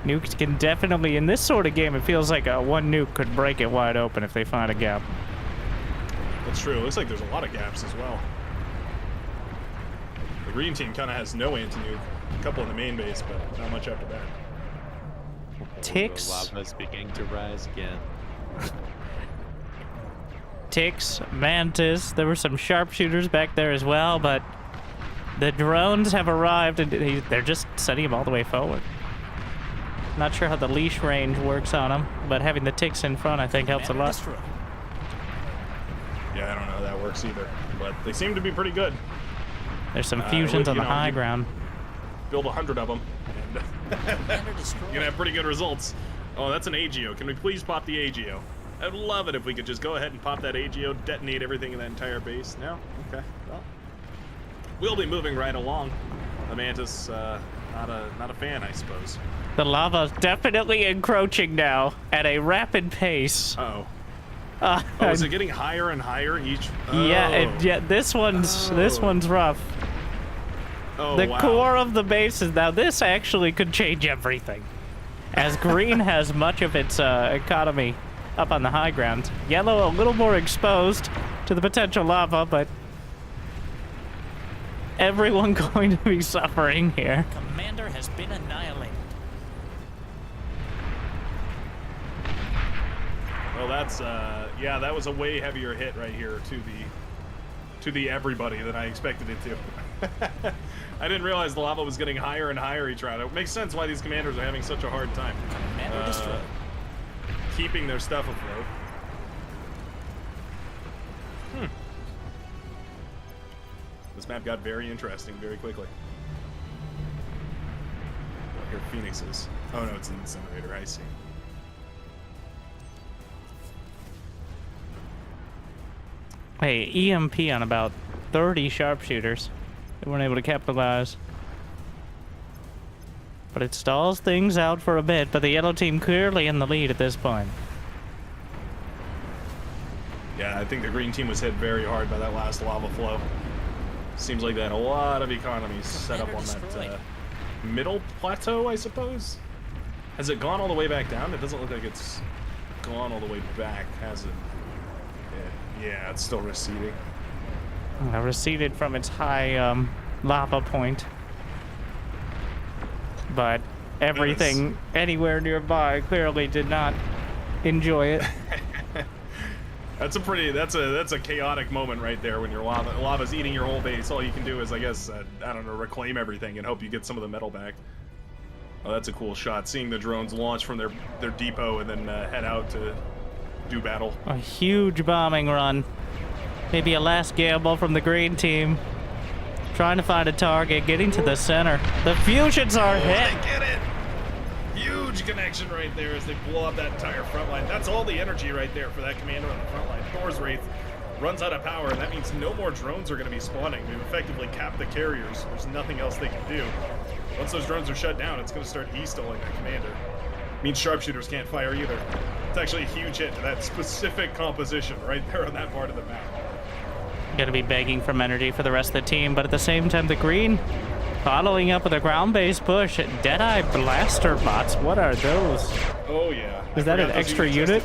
Nukes can definitely, in this sort of game, it feels like one nuke could break it wide open if they find a gap.
That's true. It looks like there's a lot of gaps as well. The green team kind of has no anti-nuke. A couple in the main base, but not much after that.
Ticks,
The lava's beginning to rise again.
Ticks, Mantis. There were some sharpshooters back there as well, but the drones have arrived and they're just sending them all the way forward. Not sure how the leash range works on them, but having the ticks in front, I think, helps a
Commander
lot.
destroyed.
Yeah, I don't know how that works either, but they seem to be pretty good.
There's some fusions on the high
you
ground.
Build 100 of them, and
Commander destroyed.
you're gonna have pretty good results. Oh, that's an AGO. Can we please pop the AGO? I'd love it if we could just go ahead and pop that AGO, detonate everything in that entire base. No? Okay. Well, we'll be moving right along. The Mantis, not a fan, I suppose.
The lava's definitely encroaching now at a rapid pace.
Uh-oh.
Uh,
Oh, is it getting higher and higher each?
Yeah, this one's rough.
Oh,
The
wow.
core of the base is now. This actually could change everything, as green has much of its economy up on the high ground. Yellow a little more exposed to the potential lava, but everyone going to be suffering here.
Commander has been annihilated.
Well, that's yeah, that was a way heavier hit right here to the everybody than I expected it to. I didn't realize the lava was getting higher and higher each round. It makes sense why these commanders are having such a hard time
Commander destroyed.
keeping their stuff afloat. This map got very interesting very quickly. Oh, here Phoenix is. Oh no, it's an incinerator. I see.
Hey, EMP on about 30 sharpshooters. They weren't able to capitalize. But it stalls things out for a bit, but the yellow team clearly in the lead at this point.
Yeah, I think the green team was hit very hard by that last lava flow. Seems like they had a lot of economies set up on that middle plateau, I suppose. Has it gone all the way back down? It doesn't look like it's gone all the way back, has it? Yeah, it's still receding.
Receded from its high lava point. But everything anywhere nearby clearly did not enjoy it.
That's a chaotic moment right there when your lava's eating your whole base. All you can do is, I guess, I don't know, reclaim everything and hope you get some of the metal back. Oh, that's a cool shot. Seeing the drones launch from their depot and then head out to do battle.
A huge bombing run. Maybe a last gamble from the green team. Trying to find a target, getting to the center. The fusions are hit.
They get it! Huge connection right there as they blow up that entire front line. That's all the energy right there for that commander on the front line. Thor's Wraith runs out of power, and that means no more drones are going to be spawning. We've effectively capped the carriers. There's nothing else they can do. Once those drones are shut down, it's going to start de-stalling that commander. Means sharpshooters can't fire either. It's actually a huge hit to that specific composition right there on that part of the map.
Gonna be begging for energy for the rest of the team, but at the same time, the green following up with a ground-based push. Deadeye blaster bots. What are those?
Oh yeah.
Is that an extra unit?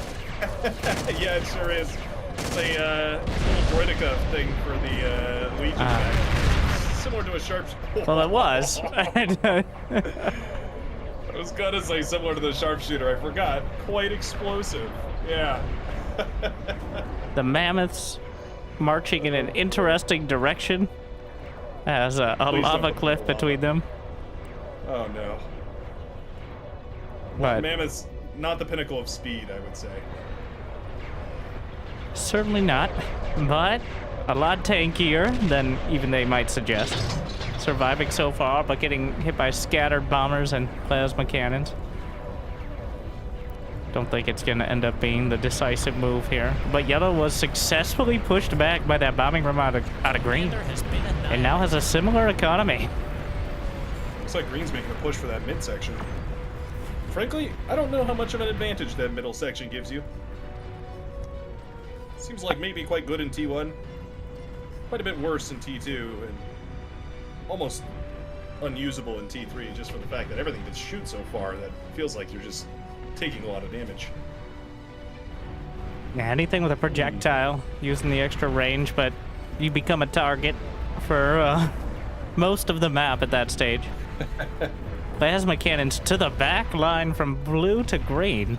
Yeah, it sure is. It's a little Droideka thing for the Legion back. Similar to a sharpshooter.
Well, it was.
I was gonna say similar to the sharpshooter. I forgot. Quite explosive. Yeah.
The mammoths marching in an interesting direction. Has a lava cliff between them.
Oh no.
But
Mammoth's not the pinnacle of speed, I would say.
certainly not. But a lot tankier than even they might suggest. Surviving so far, but getting hit by scattered bombers and plasma cannons. Don't think it's going to end up being the decisive move here. But yellow was successfully pushed back by that bombing ram out of green. And now has a similar economy.
Looks like green's making a push for that midsection. Frankly, I don't know how much of an advantage that middle section gives you. Seems like maybe quite good in T1. Quite a bit worse in T2, and almost unusable in T3, just for the fact that everything gets shoot so far that feels like you're just taking a lot of damage.
Yeah, anything with a projectile, using the extra range, but you become a target for most of the map at that stage. Plasma cannons to the back line from blue to green.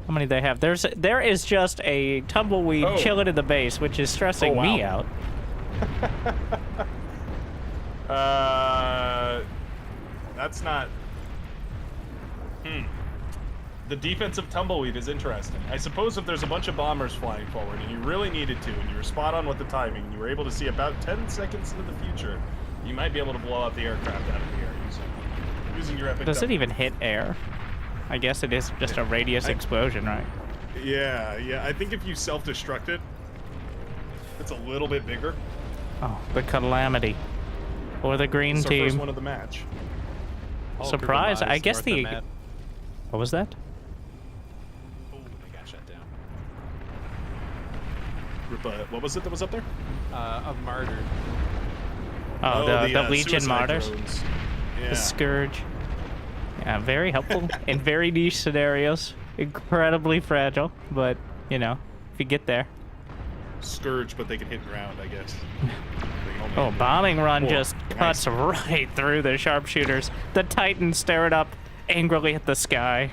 How many they have? There is just a tumbleweed chilling in the base, which is stressing me out.
That's not... The defensive tumbleweed is interesting. I suppose if there's a bunch of bombers flying forward and you really needed to, and you were spot on with the timing, and you were able to see about 10 seconds into the future, you might be able to blow out the aircraft out of the air using your epic.
Does it even hit air? I guess it is just a radius explosion, right?
Yeah. I think if you self-destruct it, it's a little bit bigger.
Oh, the calamity. For the green
It's our
team.
first one of the match.
surprise. I guess the...
Map.
What was that?
Oh, they got shut down.
What was it that was up there?
Of Martyr.
Oh, the Legion
suicide
Martyrs.
drones. Yeah.
The Scourge. Yeah, very helpful in very niche scenarios. Incredibly fragile, but, you know, if you get there.
Scourge, but they can hit ground, I guess.
Oh, bombing run
Whoa,
just cuts right through the sharpshooters. The Titans stare it up angrily at the sky.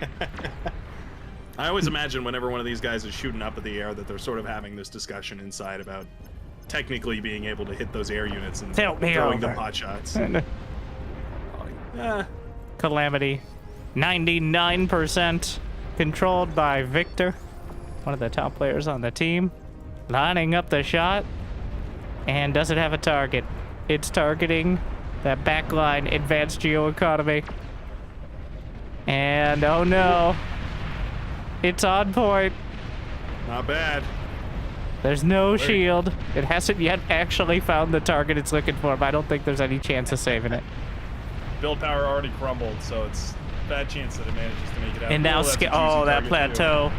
I always imagine whenever one of these guys is shooting up at the air that they're sort of having this discussion inside about technically being able to hit those air units and
Tilt me
throwing
over.
them pot shots.
Calamity. 99% controlled by Victor, one of the top players on the team. Lining up the shot. And does it have a target? It's targeting that backline advanced geoeconomy. And oh no. It's on point.
Not bad.
There's no shield. It hasn't yet actually found the target it's looking for, but I don't think there's any chance of saving it.
Build power already crumbled, so it's a bad chance that it manages to make it out.
And now,
that's a juicy
that
target, too.
plateau.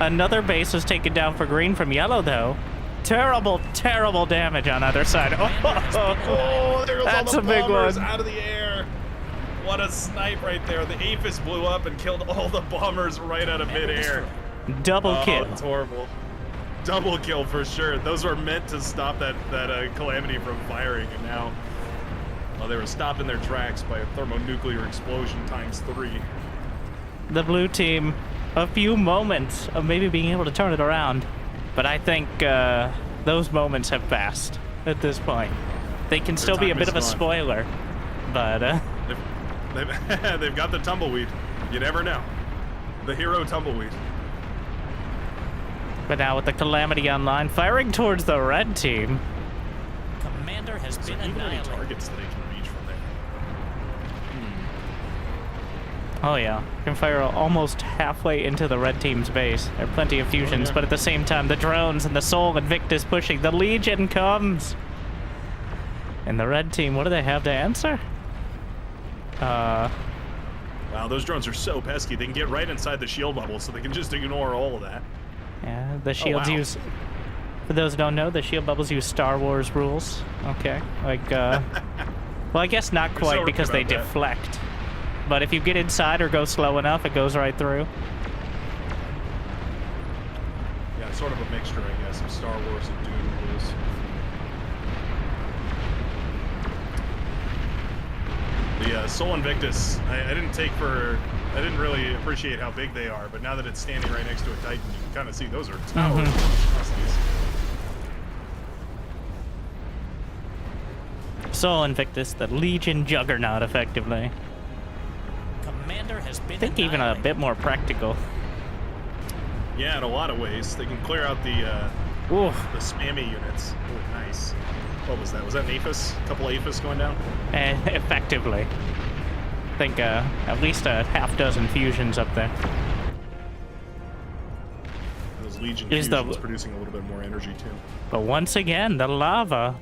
Another base was taken down for green from yellow, though. Terrible, terrible damage on either side.
Oh, there goes
That's
all
a
the
big
bombers
one.
out of the air. What a snipe right there. The Aphis blew up and killed all the bombers right out of midair.
Double kill.
It's horrible. Double kill for sure. Those were meant to stop that Calamity from firing, and now, well, they were stopped in their tracks by a thermonuclear explosion ×3.
The blue team, a few moments of maybe being able to turn it around. But I think those moments have passed at this point. They can still be a
time
bit
is
of a
gone.
spoiler, but
They've got the tumbleweed. You never know. The hero tumbleweed.
but now with the Calamity online, firing towards the red team.
Commander has been
Even any
annihilated.
targets that they can reach from there.
Oh yeah, can fire almost halfway into the red team's base. There are plenty of fusions,
yeah.
but at the same time, the drones and the Soul Invictus pushing. The Legion comes! And the red team, what do they have to answer?
Wow, those drones are so pesky. They can get right inside the shield bubble, so they can just ignore all of that.
Yeah, the shields
wow.
use... For those who don't know, the shield bubbles use Star Wars rules. Okay, like, well, I guess not
so
quite
right
because they
about that.
deflect. But if you get inside or go slow enough, it goes right through.
Yeah, it's sort of a mixture, I guess, of Star Wars and Dune rules. The Soul Invictus, I didn't really appreciate how big they are, but now that it's standing right next to a Titan, you can kind of see those are towers.
Soul Invictus, the Legion Juggernaut, effectively.
Commander has been
I think even a
annihilated.
bit more practical.
Yeah, in a lot of ways. They can clear out the
Ooh,
spammy units. Ooh, nice. What was that? Was that an Aphis? A couple Aphis going down?
effectively. I think at least a half dozen fusions up there.
Those Legion
Is the-
fusions producing a little bit more energy too.
But once again, the lava.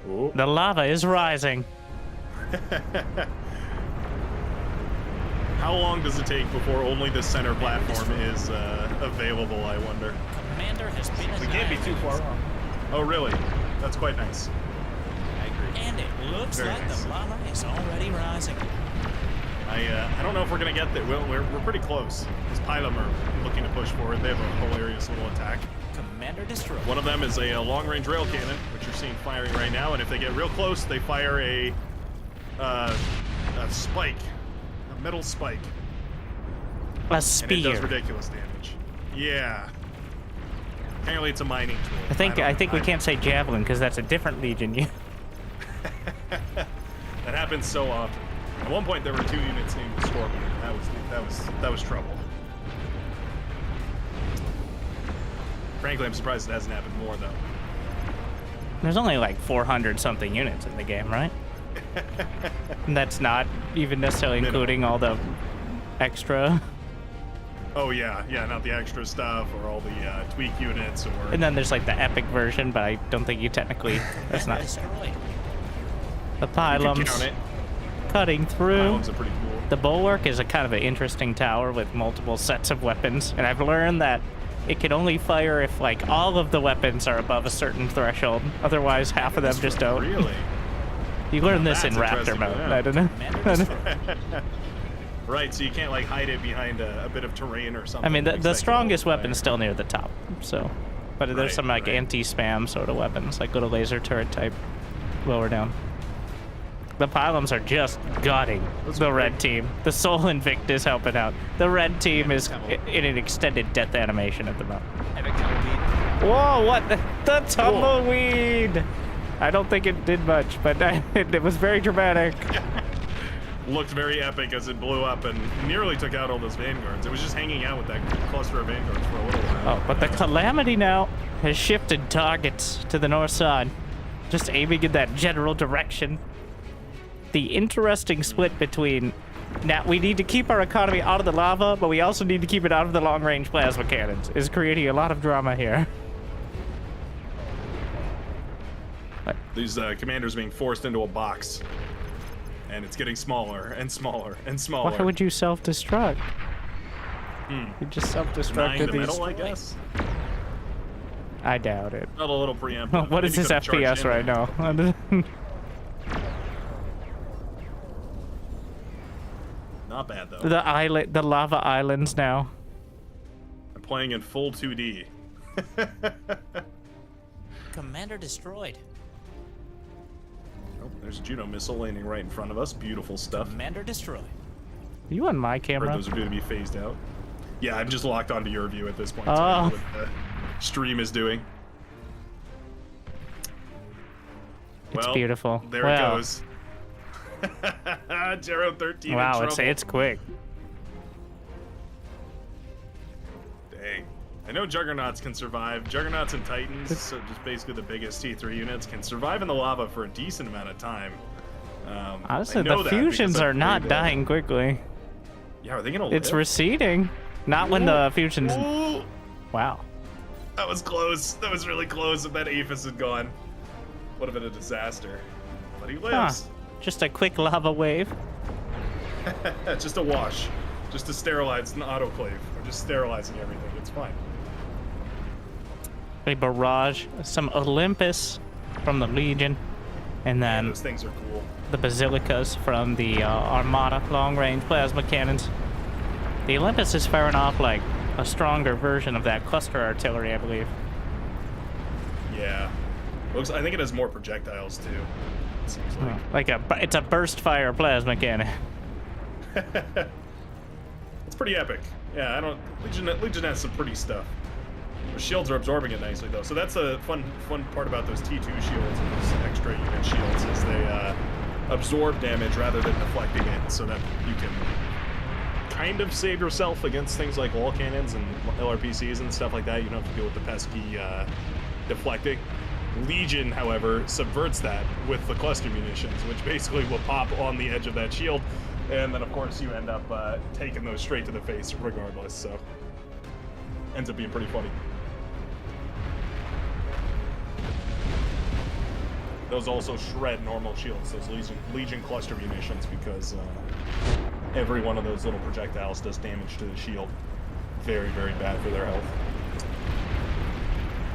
Ooh.
The lava is rising.
How long does it take before only the center platform is available, I wonder?
Commander has been
We can't be too far
annihilated.
off. Oh, really? That's quite nice.
I agree.
And it looks
Very
like
nice.
the lava is already rising.
I don't know if we're going to get there. We're pretty close. These Pylum are looking to push forward. They have a hilarious little attack.
Commander destroyed.
One of them is a long-range rail cannon, which you're seeing firing right now, and if they get real close, they fire a spike. A metal spike.
A
And it does
spear.
ridiculous damage. Yeah. Apparently it's a mining tool.
I think
don't know.
we can't say javelin because that's a different Legion.
That happens so often. At one point there were 2 units named Scorpion. That was trouble. Frankly, I'm surprised it hasn't happened more though.
There's only like 400 something units in the game, right? And that's not even necessarily
Minimum.
including all the extra.
Oh yeah, not the extra stuff or all the tweak units or.
And then there's like the epic version, but I don't think you technically. That's not
Destroyed.
the
You can
pylums.
count it.
cutting through.
Pylons are pretty cool.
The bulwark is a kind of an interesting tower with multiple sets of weapons, and I've learned that it can only fire if like all of the weapons are above a certain threshold. Otherwise, half of them just don't.
Really?
You learn
Now
this in
that's
Raptor
interesting
mode.
to know.
I don't know.
Commander
Right, so you can't like hide it behind a bit of terrain or something.
I mean,
because
the
that can
strongest
overfire.
weapon's still near the top. So, but there's
Right,
some like
right.
anti-spam sort of weapons, like little laser turret type, lower down. The pylons are just gutting the red team. The Soul Invictus helping out. The red team is in an extended death animation at the moment.
Epic tumbleweed.
Whoa, what? The tumbleweed! I don't think it did much, but it was very dramatic.
Looked very epic as it blew up and nearly took out all those vanguards. It was just hanging out with that cluster of vanguards for a little while.
Oh, but the Calamity now has shifted targets to the north side, just aiming in that general direction. The interesting split between... Now, we need to keep our economy out of the lava, but we also need to keep it out of the long-range plasma cannons, is creating a lot of drama here.
These commanders being forced into a box. And it's getting smaller and smaller and smaller.
Why would you self-destruct? You just
Denying
self-destructed
the
these...
middle, I guess?
I doubt it.
Not a little preemptive.
What is
Maybe
his
could've charged
FPS
in
right
there.
now?
Not bad, though.
the lava islands now.
I'm playing in full 2D.
Commander destroyed.
Oh, there's a Juno missile landing right in front of us. Beautiful stuff.
Commander destroyed.
Are you on my
Heard
camera?
those are going to be phased out. Yeah, I'm just locked onto your view at this point.
Oh.
So I know what the stream is doing.
It's
Well,
beautiful.
There
Wow.
it goes. Jero 13 in
Wow,
trouble.
it's quick.
Dang. I know Juggernauts can survive. Juggernauts and Titans, so just basically the biggest T3 units, can survive in the lava for a decent amount of time.
Honestly,
I know
the
that
fusions
because I've
are not
played,
dying quickly.
Yeah, are they gonna
It's
live?
receding. Not when the fusions...
Ooh,
Wow.
that was close. That was really close. If that Aphis had gone, would have been a disaster. But he
Huh.
lives.
Just a quick lava wave.
Just a wash. Just to sterilize an autoclave. We're just sterilizing everything. It's fine.
A barrage. Some Olympus from the Legion. And
Man,
then
those things are cool.
the Basilicas from the Armada long-range plasma cannons. The Olympus is firing off like a stronger version of that cluster artillery, I believe.
Yeah. Looks. I think it has more projectiles too. It seems like.
It's a burst fire plasma cannon.
It's pretty epic. Yeah, I don't. Legion has some pretty stuff. The shields are absorbing it nicely though, so that's a fun part about those T2 shields and those extra unit shields is they absorb damage rather than deflecting it, so that you can kind of save yourself against things like wall cannons and LRPCs and stuff like that. You don't have to deal with the pesky deflecting. Legion, however, subverts that with the cluster munitions, which basically will pop on the edge of that shield, and then of course you end up taking those straight to the face regardless, so ends up being pretty funny. Those also shred normal shields, those Legion cluster munitions, because every one of those little projectiles does damage to the shield. Very, very bad for their health.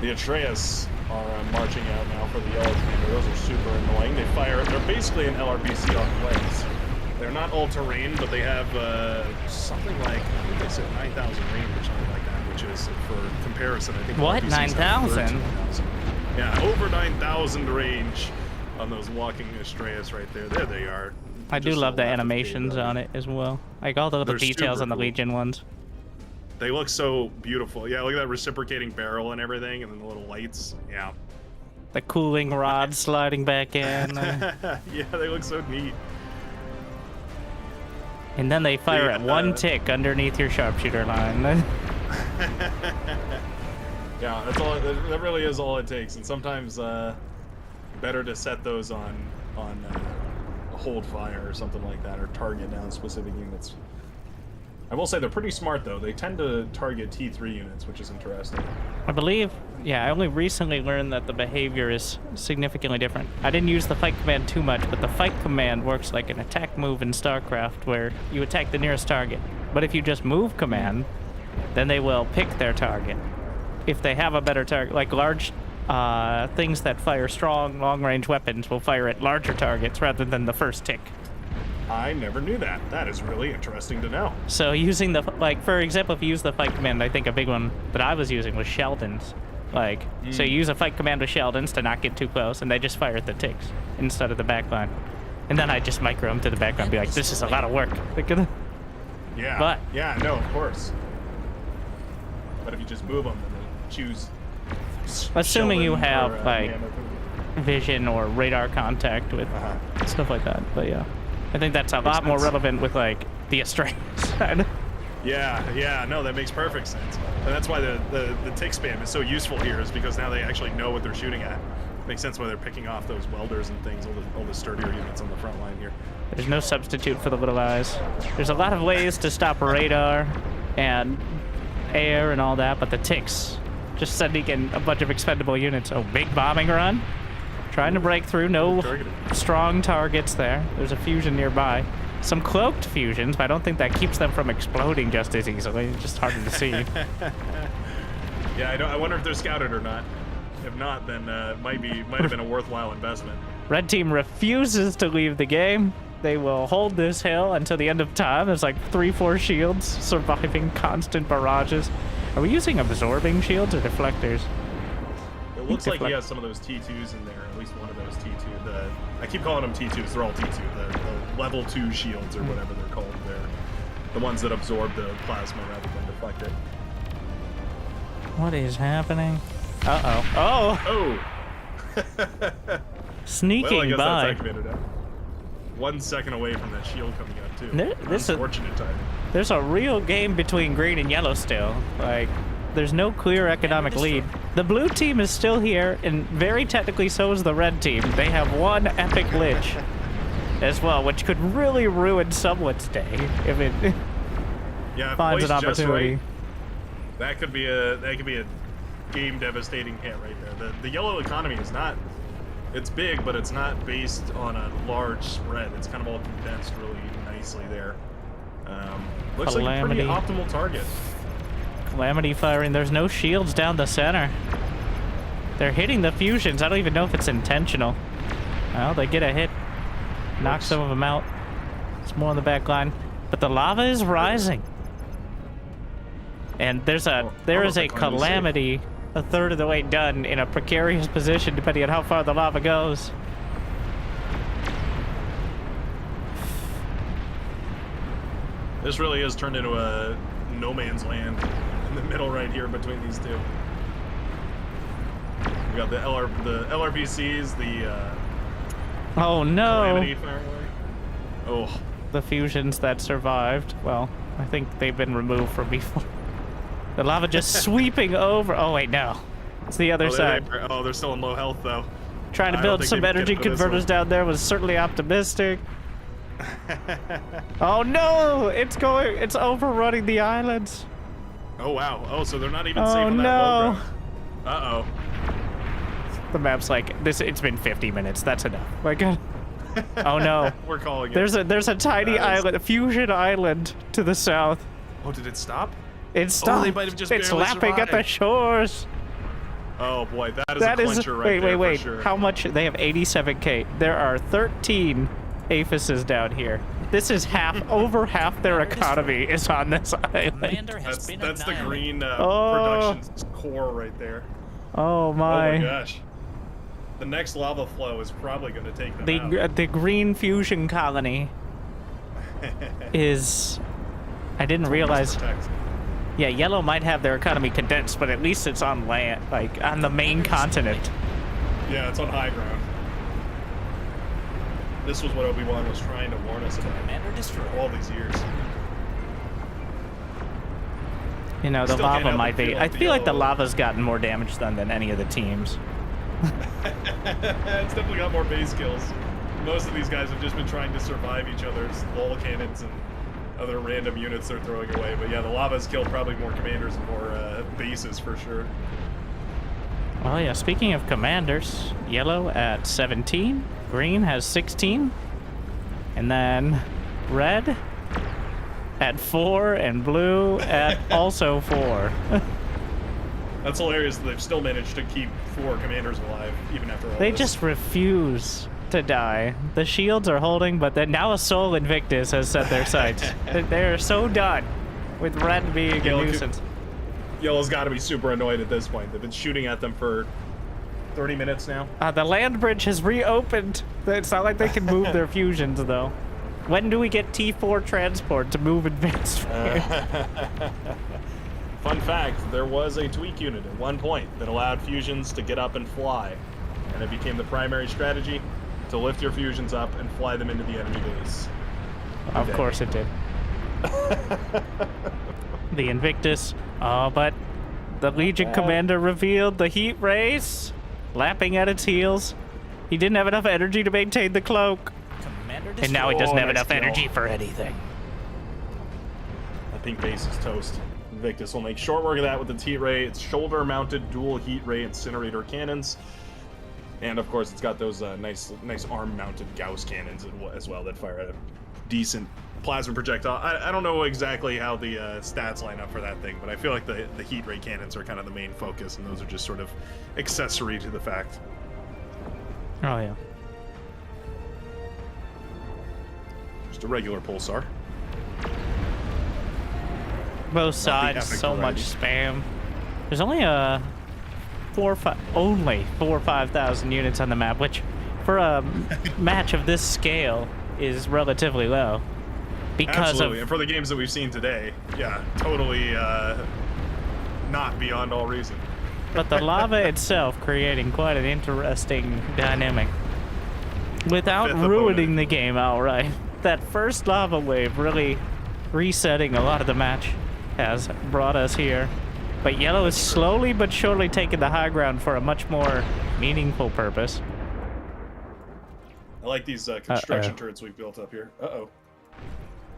The Atreus are marching out now for the Yellow Commander. Those are super annoying. They're basically an LRPC on legs. They're not all-terrain, but they have something like, I think they said 9,000 range or something like that, which is, for comparison, I think...
What?
LRPCs have
9,000?
13,000. Yeah, over 9,000 range on those walking Atreus right there. There they are.
I do
Just
love the
left of
animations
K-Brother.
on it as well. Like all the little
They're
details
super
on the
cool.
Legion ones.
They look so beautiful. Yeah, look at that reciprocating barrel and everything, and then the little lights. Yeah.
The cooling rod sliding back in.
Yeah, they look so neat.
And then they fire at one tick underneath your sharpshooter line.
Yeah, that's all. That really is all it takes. And sometimes better to set those on hold fire or something like that, or target down specific units. I will say they're pretty smart though. They tend to target T3 units, which is interesting.
I believe, yeah, I only recently learned that the behavior is significantly different. I didn't use the fight command too much, but the fight command works like an attack move in StarCraft where you attack the nearest target. But if you just move command, then they will pick their target. If they have a better target, like large things that fire strong, long-range weapons will fire at larger targets rather than the first tick.
I never knew that. That is really interesting to know.
So using the, like, for example, if you use the fight command, I think a big one that I was using was Sheldon's. Like, so you use a fight command with Sheldon's to not get too close, and they just fire at the ticks instead of the backline. And then I just micro them to the background and be like, this is a lot of work.
Yeah.
But,
yeah, no, of course. But if you just move them, then they choose.
assuming you
Sheldon
have,
or,
like,
Mammoth.
vision or radar contact with stuff like that. But yeah, I think that's a lot more relevant with, like, the Australian side.
Yeah, no, that makes perfect sense. And that's why the tick spam is so useful here, is because now they actually know what they're shooting at. Makes sense why they're picking off those welders and things, all the sturdier units on the front line here.
There's no substitute for the little eyes. There's a lot of ways to stop radar and air and all that, but the ticks, just sending in a bunch of expendable units. Oh, big bombing run. Trying to break through. No strong targets there. There's a fusion nearby. Some cloaked fusions, but I don't think that keeps them from exploding just as easily. It's just harder to see.
Yeah, I wonder if they're scouted or not. If not, then it might have been a worthwhile investment.
Red team refuses to leave the game. They will hold this hill until the end of time. There's like 3-4 shields surviving constant barrages. Are we using absorbing shields or deflectors?
It looks like he has some of those T2s in there, at least one of those T2. I keep calling them T2s, they're all T2. The level 2 shields or whatever they're called. They're the ones that absorb the plasma rather than deflect it.
What is happening? Uh-oh.
Oh!
Sneaking
well, I guess
by.
that's activated now. 1 second away from that shield coming up, too. Unfortunate timing.
There's a real game between green and yellow still. Like, there's no clear economic lead. The blue team is still here, and very technically so is the red team. They have one epic lich as well, which could really ruin someone's day if it finds an opportunity.
Right, that could be a game devastating hit right there. The yellow economy is not, it's big, but it's not based on a large spread. It's kind of all condensed really nicely there. Looks like a pretty optimal target.
Calamity firing. There's no shields down the center. They're hitting the fusions. I don't even know if it's intentional. Well, they get a hit. Knock some of them out. It's more on the back line. But the lava is rising. And there is a calamity a third of the way done in a precarious position depending on how far the lava goes.
This really has turned into a no man's land in the middle right here between these two. We got the LRBCs,
oh no!
Calamity firing away. Oh.
The fusions that survived. Well, I think they've been removed from before. The lava just sweeping over. Oh wait, no, it's the other side.
They're still in low health though.
Trying to build some energy converters down there was certainly optimistic. Oh no! It's overrunning the islands.
Oh wow! Oh, so they're not even safe on that low ground. Uh-oh.
The map's like this. It's been 50 minutes. That's enough. My God. Oh no!
We're calling it.
There's a tiny island, a fusion island to the south.
Oh, did it stop?
It stopped.
Oh, they might have just
it's
barely
lapping
survived.
at the shores.
Oh boy, that is a clincher right there.
Wait.
For sure.
How much? They have 87k. There are 13 aphises down here. This is over half their economy is on this island.
That's the green production core right there.
Oh my.
Oh my gosh. The next lava flow is probably going to take them out.
The green fusion colony is... I didn't realize... Yeah, yellow might have their economy condensed, but at least it's on land, like on the main continent.
Yeah, it's on high ground. This was what Obi-Wan was trying to warn us about for all these years.
You know, the lava might be... I feel like the lava's gotten more damage done than any of the teams.
It's definitely got more base kills. Most of these guys have just been trying to survive each other's wall cannons and other random units they're throwing away. But yeah, the lava's killed probably more commanders and more bases for sure.
Oh yeah, speaking of commanders, yellow at 17, green has 16, and then red at 4, and blue at also 4.
That's hilarious that they've still managed to keep 4 commanders alive, even after all
They
this.
just refuse to die. The shields are holding, but then now a Soul Invictus has set their sights. They're so done with red being a nuisance.
Yellow's got to be super annoyed at this point. They've been shooting at them for 30 minutes now.
The land bridge has reopened. It's not like they can move their fusions, though. When do we get T4 transport to move advanced?
Fun fact, there was a tweak unit at one point that allowed fusions to get up and fly. And it became the primary strategy to lift your fusions up and fly them into the enemy base.
Of course it did. The Invictus. Oh, but the Legion commander revealed the heat race, lapping at its heels. He didn't have enough energy to maintain the cloak.
Commander
And now he doesn't have
nice
enough
kill.
energy for anything.
That pink base is toast. Invictus will make short work of that with its heat ray, its shoulder-mounted dual heat ray incinerator cannons, and of course it's got those nice arm-mounted Gauss cannons as well that fire a decent plasma projectile. I don't know exactly how the stats line up for that thing, but I feel like the heat ray cannons are kind of the main focus, and those are just sort of accessory to the fact.
Oh, yeah.
Just a regular pulsar.
Both sides,
epic
so much
variety.
spam. There's only 4 or 5,000 units on the map, which for a match of this scale is relatively low. Because
Absolutely, and
of
for the games that we've seen today, yeah, totally not beyond all reason.
but the lava itself creating quite an interesting dynamic without
Fifth
ruining
opponent.
the game outright. That first lava wave really resetting a lot of the match has brought us here. But yellow is slowly but surely taking the high ground for a much more meaningful purpose.
I like these construction turrets we've built up here. Uh-oh.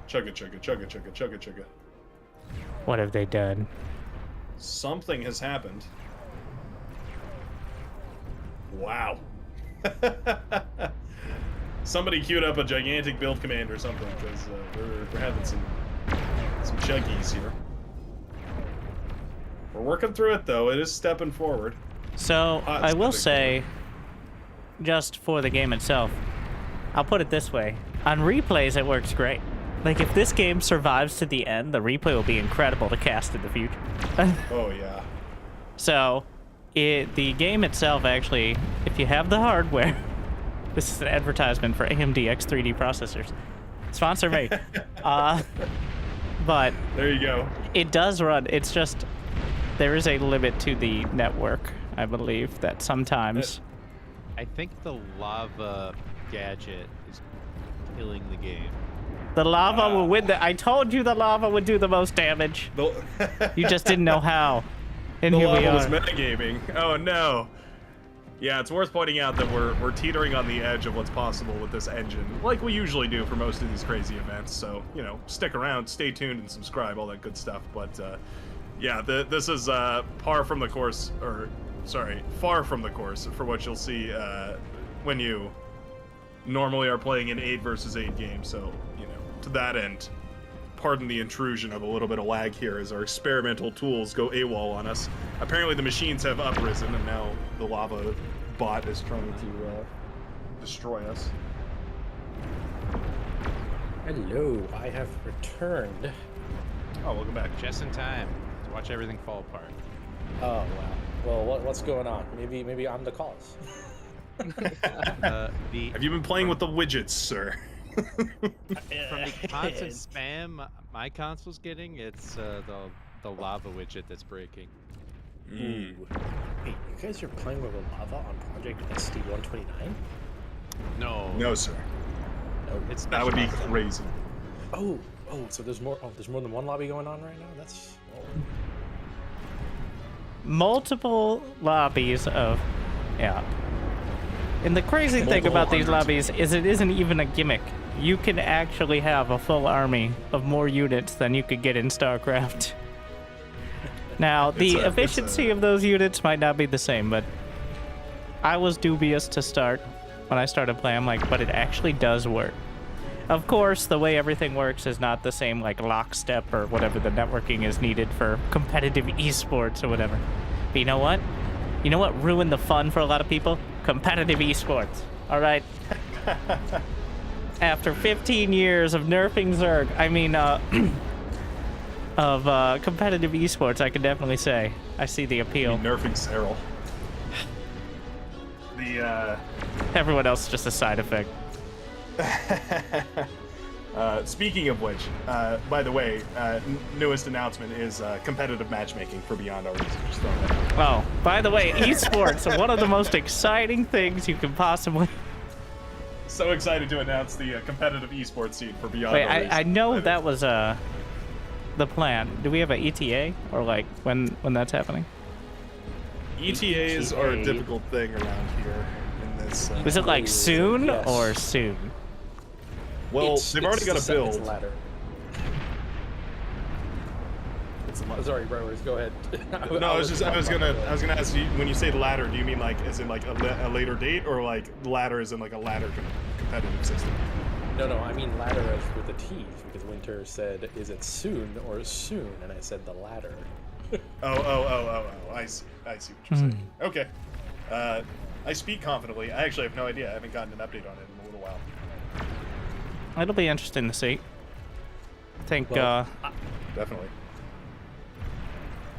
Chugga, chugga, chugga, chugga, chugga, chugga.
What have they done?
Something has happened. Wow. Somebody queued up a gigantic build command or something, because we're having some chuggies here. We're working through it, though. It is stepping forward.
So,
Hot
I will
stepping
say, just for the game itself, I'll put it this way. On replays, it works great. Like, if this game survives to the end, the replay will be incredible to cast in the future.
Oh, yeah.
So, the game itself, actually, if you have the hardware, this is an advertisement for AMD X3D processors. Sponsor me. But
There you go.
it does run. It's just, there is a limit to the network, I believe, that sometimes...
I think the lava gadget is killing the game.
The lava will win I told you the lava would do the most damage. You just didn't know how. And
The
here we
lava was
are.
metagaming. Oh no. Yeah, it's worth pointing out that we're teetering on the edge of what's possible with this engine, like we usually do for most of these crazy events. So, you know, stick around, stay tuned, and subscribe, all that good stuff. But yeah, this is far from the course for what you'll see when you normally are playing an 8 versus 8 game. So, you know, to that end, pardon the intrusion of a little bit of lag here as our experimental tools go AWOL on us. Apparently the machines have uprisen, and now the lava bot is trying to destroy us.
Hello, I have returned.
Oh, welcome back.
Just in time to watch everything fall apart.
Oh wow. Well, what's going on? Maybe I'm the cause.
The
Have you been playing with the widgets, sir?
from the constant spam my console's getting, it's the lava widget that's breaking.
Ooh. Wait, you guys are playing with lava on Project SD-129?
No,
No, sir.
No.
it's
That would be
special.
crazy.
Oh, so there's more. Oh, there's more than one lobby going on right now. That's. Oh.
Multiple lobbies of... Yeah. And the crazy thing
Multiple
about these
hundreds.
lobbies is it isn't even a gimmick. You can actually have a full army of more units than you could get in StarCraft. Now, the efficiency of those units might not be the same, but I was dubious to start when I started playing. I'm like, but it actually does work. Of course, the way everything works is not the same, like lockstep or whatever the networking is needed for competitive esports or whatever. But you know what? You know what ruined the fun for a lot of people? Competitive esports. All right. After 15 years of nerfing Zerg, of competitive esports, I can definitely say I see the appeal.
Nerfing Cyril.
Everyone else is just a side effect.
Speaking of which, by the way, newest announcement is competitive matchmaking for Beyond Our Reach. Just throwing that out.
Oh, by the way, esports are one of the most exciting things you can possibly...
So excited to announce the competitive esports scene for Beyond
Wait,
Our Reach.
I know that was the plan. Do we have an ETA or like when that's happening?
ETAs are a difficult thing around here in this.
Is it like soon
Yes.
or soon?
Well, they've already got a
It's
build.
a ladder. Sorry, Browers, go ahead.
No, I was gonna ask you, when you say ladder, do you mean like as in like a later date, or like ladder as in like a ladder competitive system?
No, I mean ladder as with a T, because Winter said, "Is it soon or soon?" And I said the latter.
Oh. I see what you're saying. Okay. I speak confidently. I actually have no idea. I haven't gotten an update on it in a little while.
It'll be interesting to see. I think,
Well,
Definitely.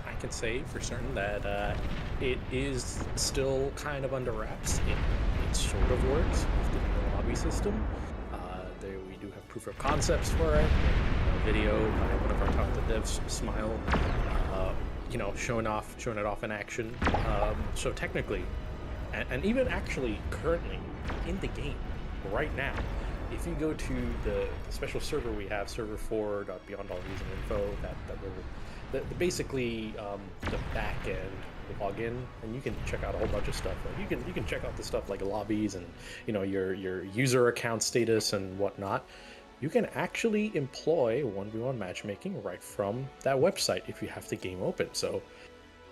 I can say for certain that it is still kind of under wraps. It sort of works with the new lobby system. We do have proof of concepts for it. A video by one of our talented devs, Smile, showing it off in action. So technically, and even actually currently in the game right now, if you go to the special server we have, server 4.beyondallreasoninfo, basically the back end login, and you can check out a whole bunch of stuff. Like you can check out the stuff like lobbies and your user account status and whatnot. You can actually employ 1v1 matchmaking right from that website if you have the game open. So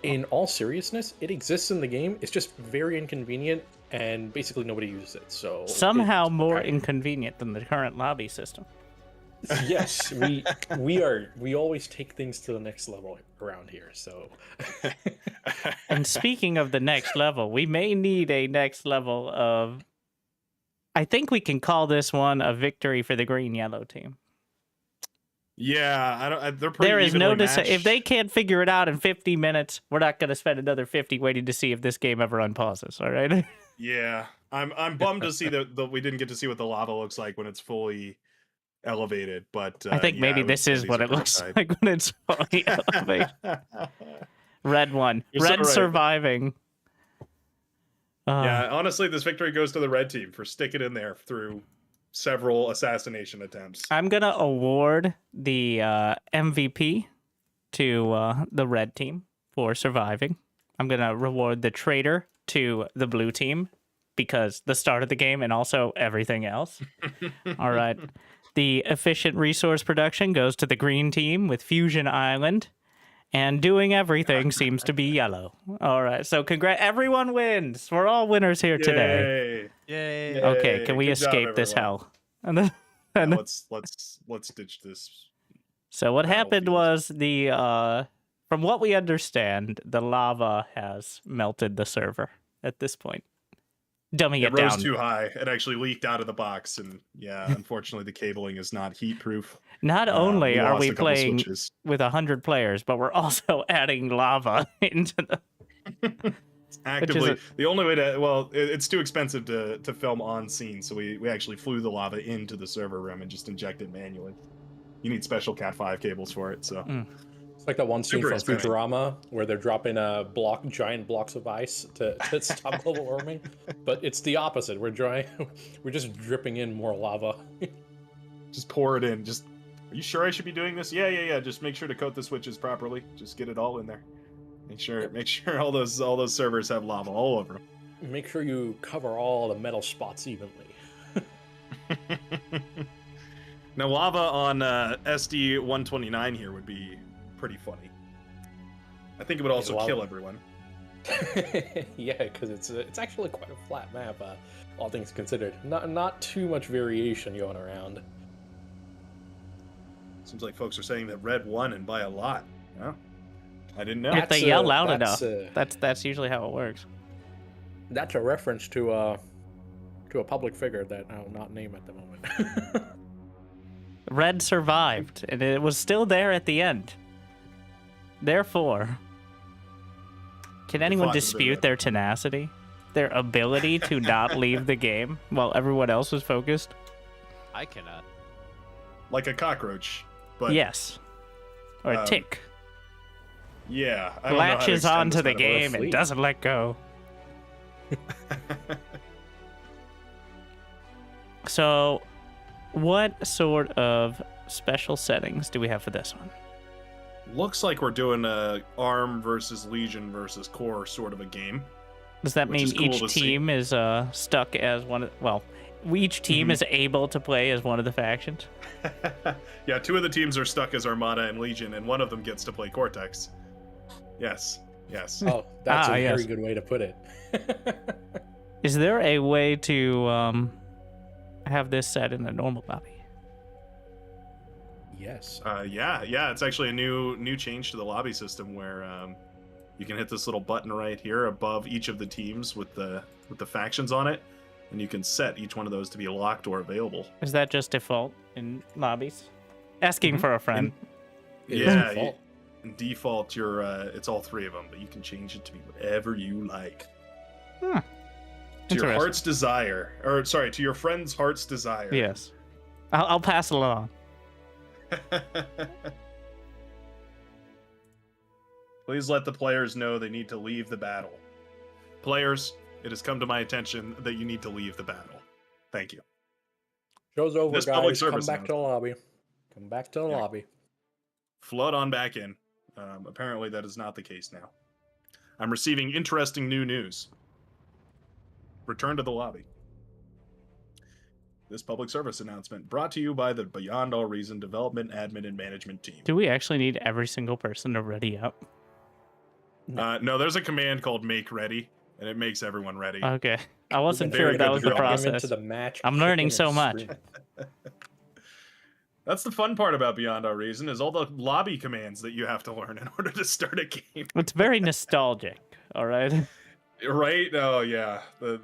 in all seriousness, it exists in the game. It's just very inconvenient, and basically nobody uses it. So
somehow more inconvenient than the current lobby system.
yes, we always take things to the next level around here. So
And speaking of the next level, we may need a next level of... I think we can call this one a victory for the green-yellow team.
Yeah, they're pretty.
There is no
evenly matched.
if they can't figure it out in 50 minutes, we're not going to spend another 50 waiting to see if this game ever unpauses. All right.
Yeah, I'm bummed to see that we didn't get to see what the lava looks like when it's fully elevated. But
I think maybe
would
this
say
is
these
what
are
it looks
pretty
like when it's fully elevated. Red one,
You're so
red
right.
surviving.
Yeah, honestly, this victory goes to the red team for sticking in there through several assassination attempts.
I'm gonna award the MVP to the red team for surviving. I'm gonna reward the traitor to the blue team because the start of the game and also everything else. All right. The efficient resource production goes to the green team with Fusion Island. And doing everything seems to be yellow. All right, so everyone wins. We're all winners here today.
Yay!
Yay!
Okay, can we
Good job,
escape this
everyone.
hell? And then,
Yeah, let's ditch this.
so what happened
battlefield.
was from what we understand, the lava has melted the server at this point, dumbing
It
it
rose
down.
too high. It actually leaked out of the box, and yeah, unfortunately, the cabling is not heat proof.
Not only are
lost
we
a couple
playing
switches.
with 100 players, but we're also adding lava into the.
Actively, the only way to it's too expensive to film on scene, so we actually flew the lava into the server room and just injected manually. You need special Cat 5 cables for it, so
it's like that one scene
Super
from
expensive.
Futurama where they're dropping giant blocks of ice to stop global warming, but it's the opposite. We're just dripping in more lava.
just pour it in. Just, are you sure I should be doing this? Yeah. Just make sure to coat the switches properly. Just get it all in there. Make sure all those servers have lava all over them.
make sure you cover all the metal spots evenly.
Now, lava on SD 129 here would be pretty funny. I think it would also
lava.
kill everyone.
Yeah, because it's actually quite a flat map, all things considered. Not too much variation going around.
Seems like folks are saying that red won and by a lot. Yeah, I didn't know.
If they
That's,
yell loud
that's,
enough, that's usually how it works.
That's a reference to a public figure that I will not name at the moment.
Red survived, and it was still there at the end. Therefore, can anyone
fought to the
dispute
bitter
their tenacity? Their ability to not leave the game while everyone else was focused?
I cannot.
Like a cockroach, but
Yes. Or a tick.
yeah, I don't know how to
Latches
extend
onto
this
the
metaphor.
game and
flea.
doesn't let go. So, what sort of special settings do we have for this one?
Looks like we're doing a ARM versus Legion versus Core sort of a game.
Does that
Which
mean
is cool
each
to see.
team is stuck as one of... Well, each team is able to play as one of the factions?
Yeah, 2 of the teams are stuck as Armada and Legion, and one of them gets to play Cortex. Yes.
Oh, that's a very
yes.
good way to put it.
Is there a way to have this set in a normal lobby?
Yes.
Yeah, it's actually a new change to the lobby system where you can hit this little button right here above each of the teams with the factions on it, and you can set each one of those to be locked or available.
Is that just default in lobbies? Asking for a friend.
It is
Yeah,
default.
in default, it's all 3 of them, but you can change it to be whatever you like. To your
Interesting.
heart's desire, or sorry, to your friend's heart's desire.
Yes. I'll pass it along.
Please let the players know they need to leave the battle. Players, it has come to my attention that you need to leave the battle. Thank you.
Show's over,
This public
guys. Come
service
back to the lobby. Come back to the
Yeah.
lobby.
Flood on back in. Apparently that is not the case now. I'm receiving interesting new news. Return to the lobby. This public service announcement brought to you by the Beyond All Reason Development, Admin, and Management team.
Do we actually need every single person to ready up?
No, there's a command called Make Ready, and it makes everyone ready.
Okay. I wasn't
Very
sure
good
that
to
was the
drop him
process.
Into the match,
I'm learning
kicking
so
and
much.
screaming.
That's the fun part about Beyond Our Reason is all the lobby commands that you have to learn in order to start a game.
It's very nostalgic, all right?
Right? Oh yeah, the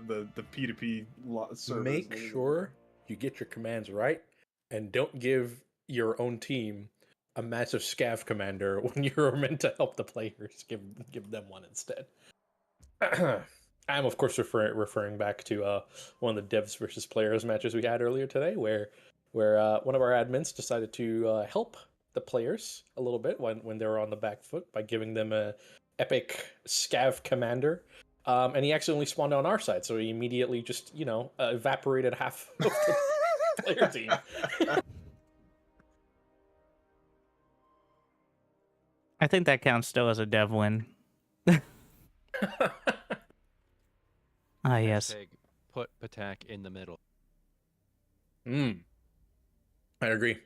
P2P servers.
Make sure you get your commands right, and don't give your own team a massive scav commander when you're meant to help the players. Give them one instead. I'm of course referring back to one of the devs versus players matches we had earlier today, where one of our admins decided to help the players a little bit when they were on the back foot by giving them a epic scav commander. And he accidentally spawned on our side, so he immediately just, evaporated half of the player team.
I think that counts still as a dev win. Ah, yes.
Hashtag put Patak in the middle.
I agree.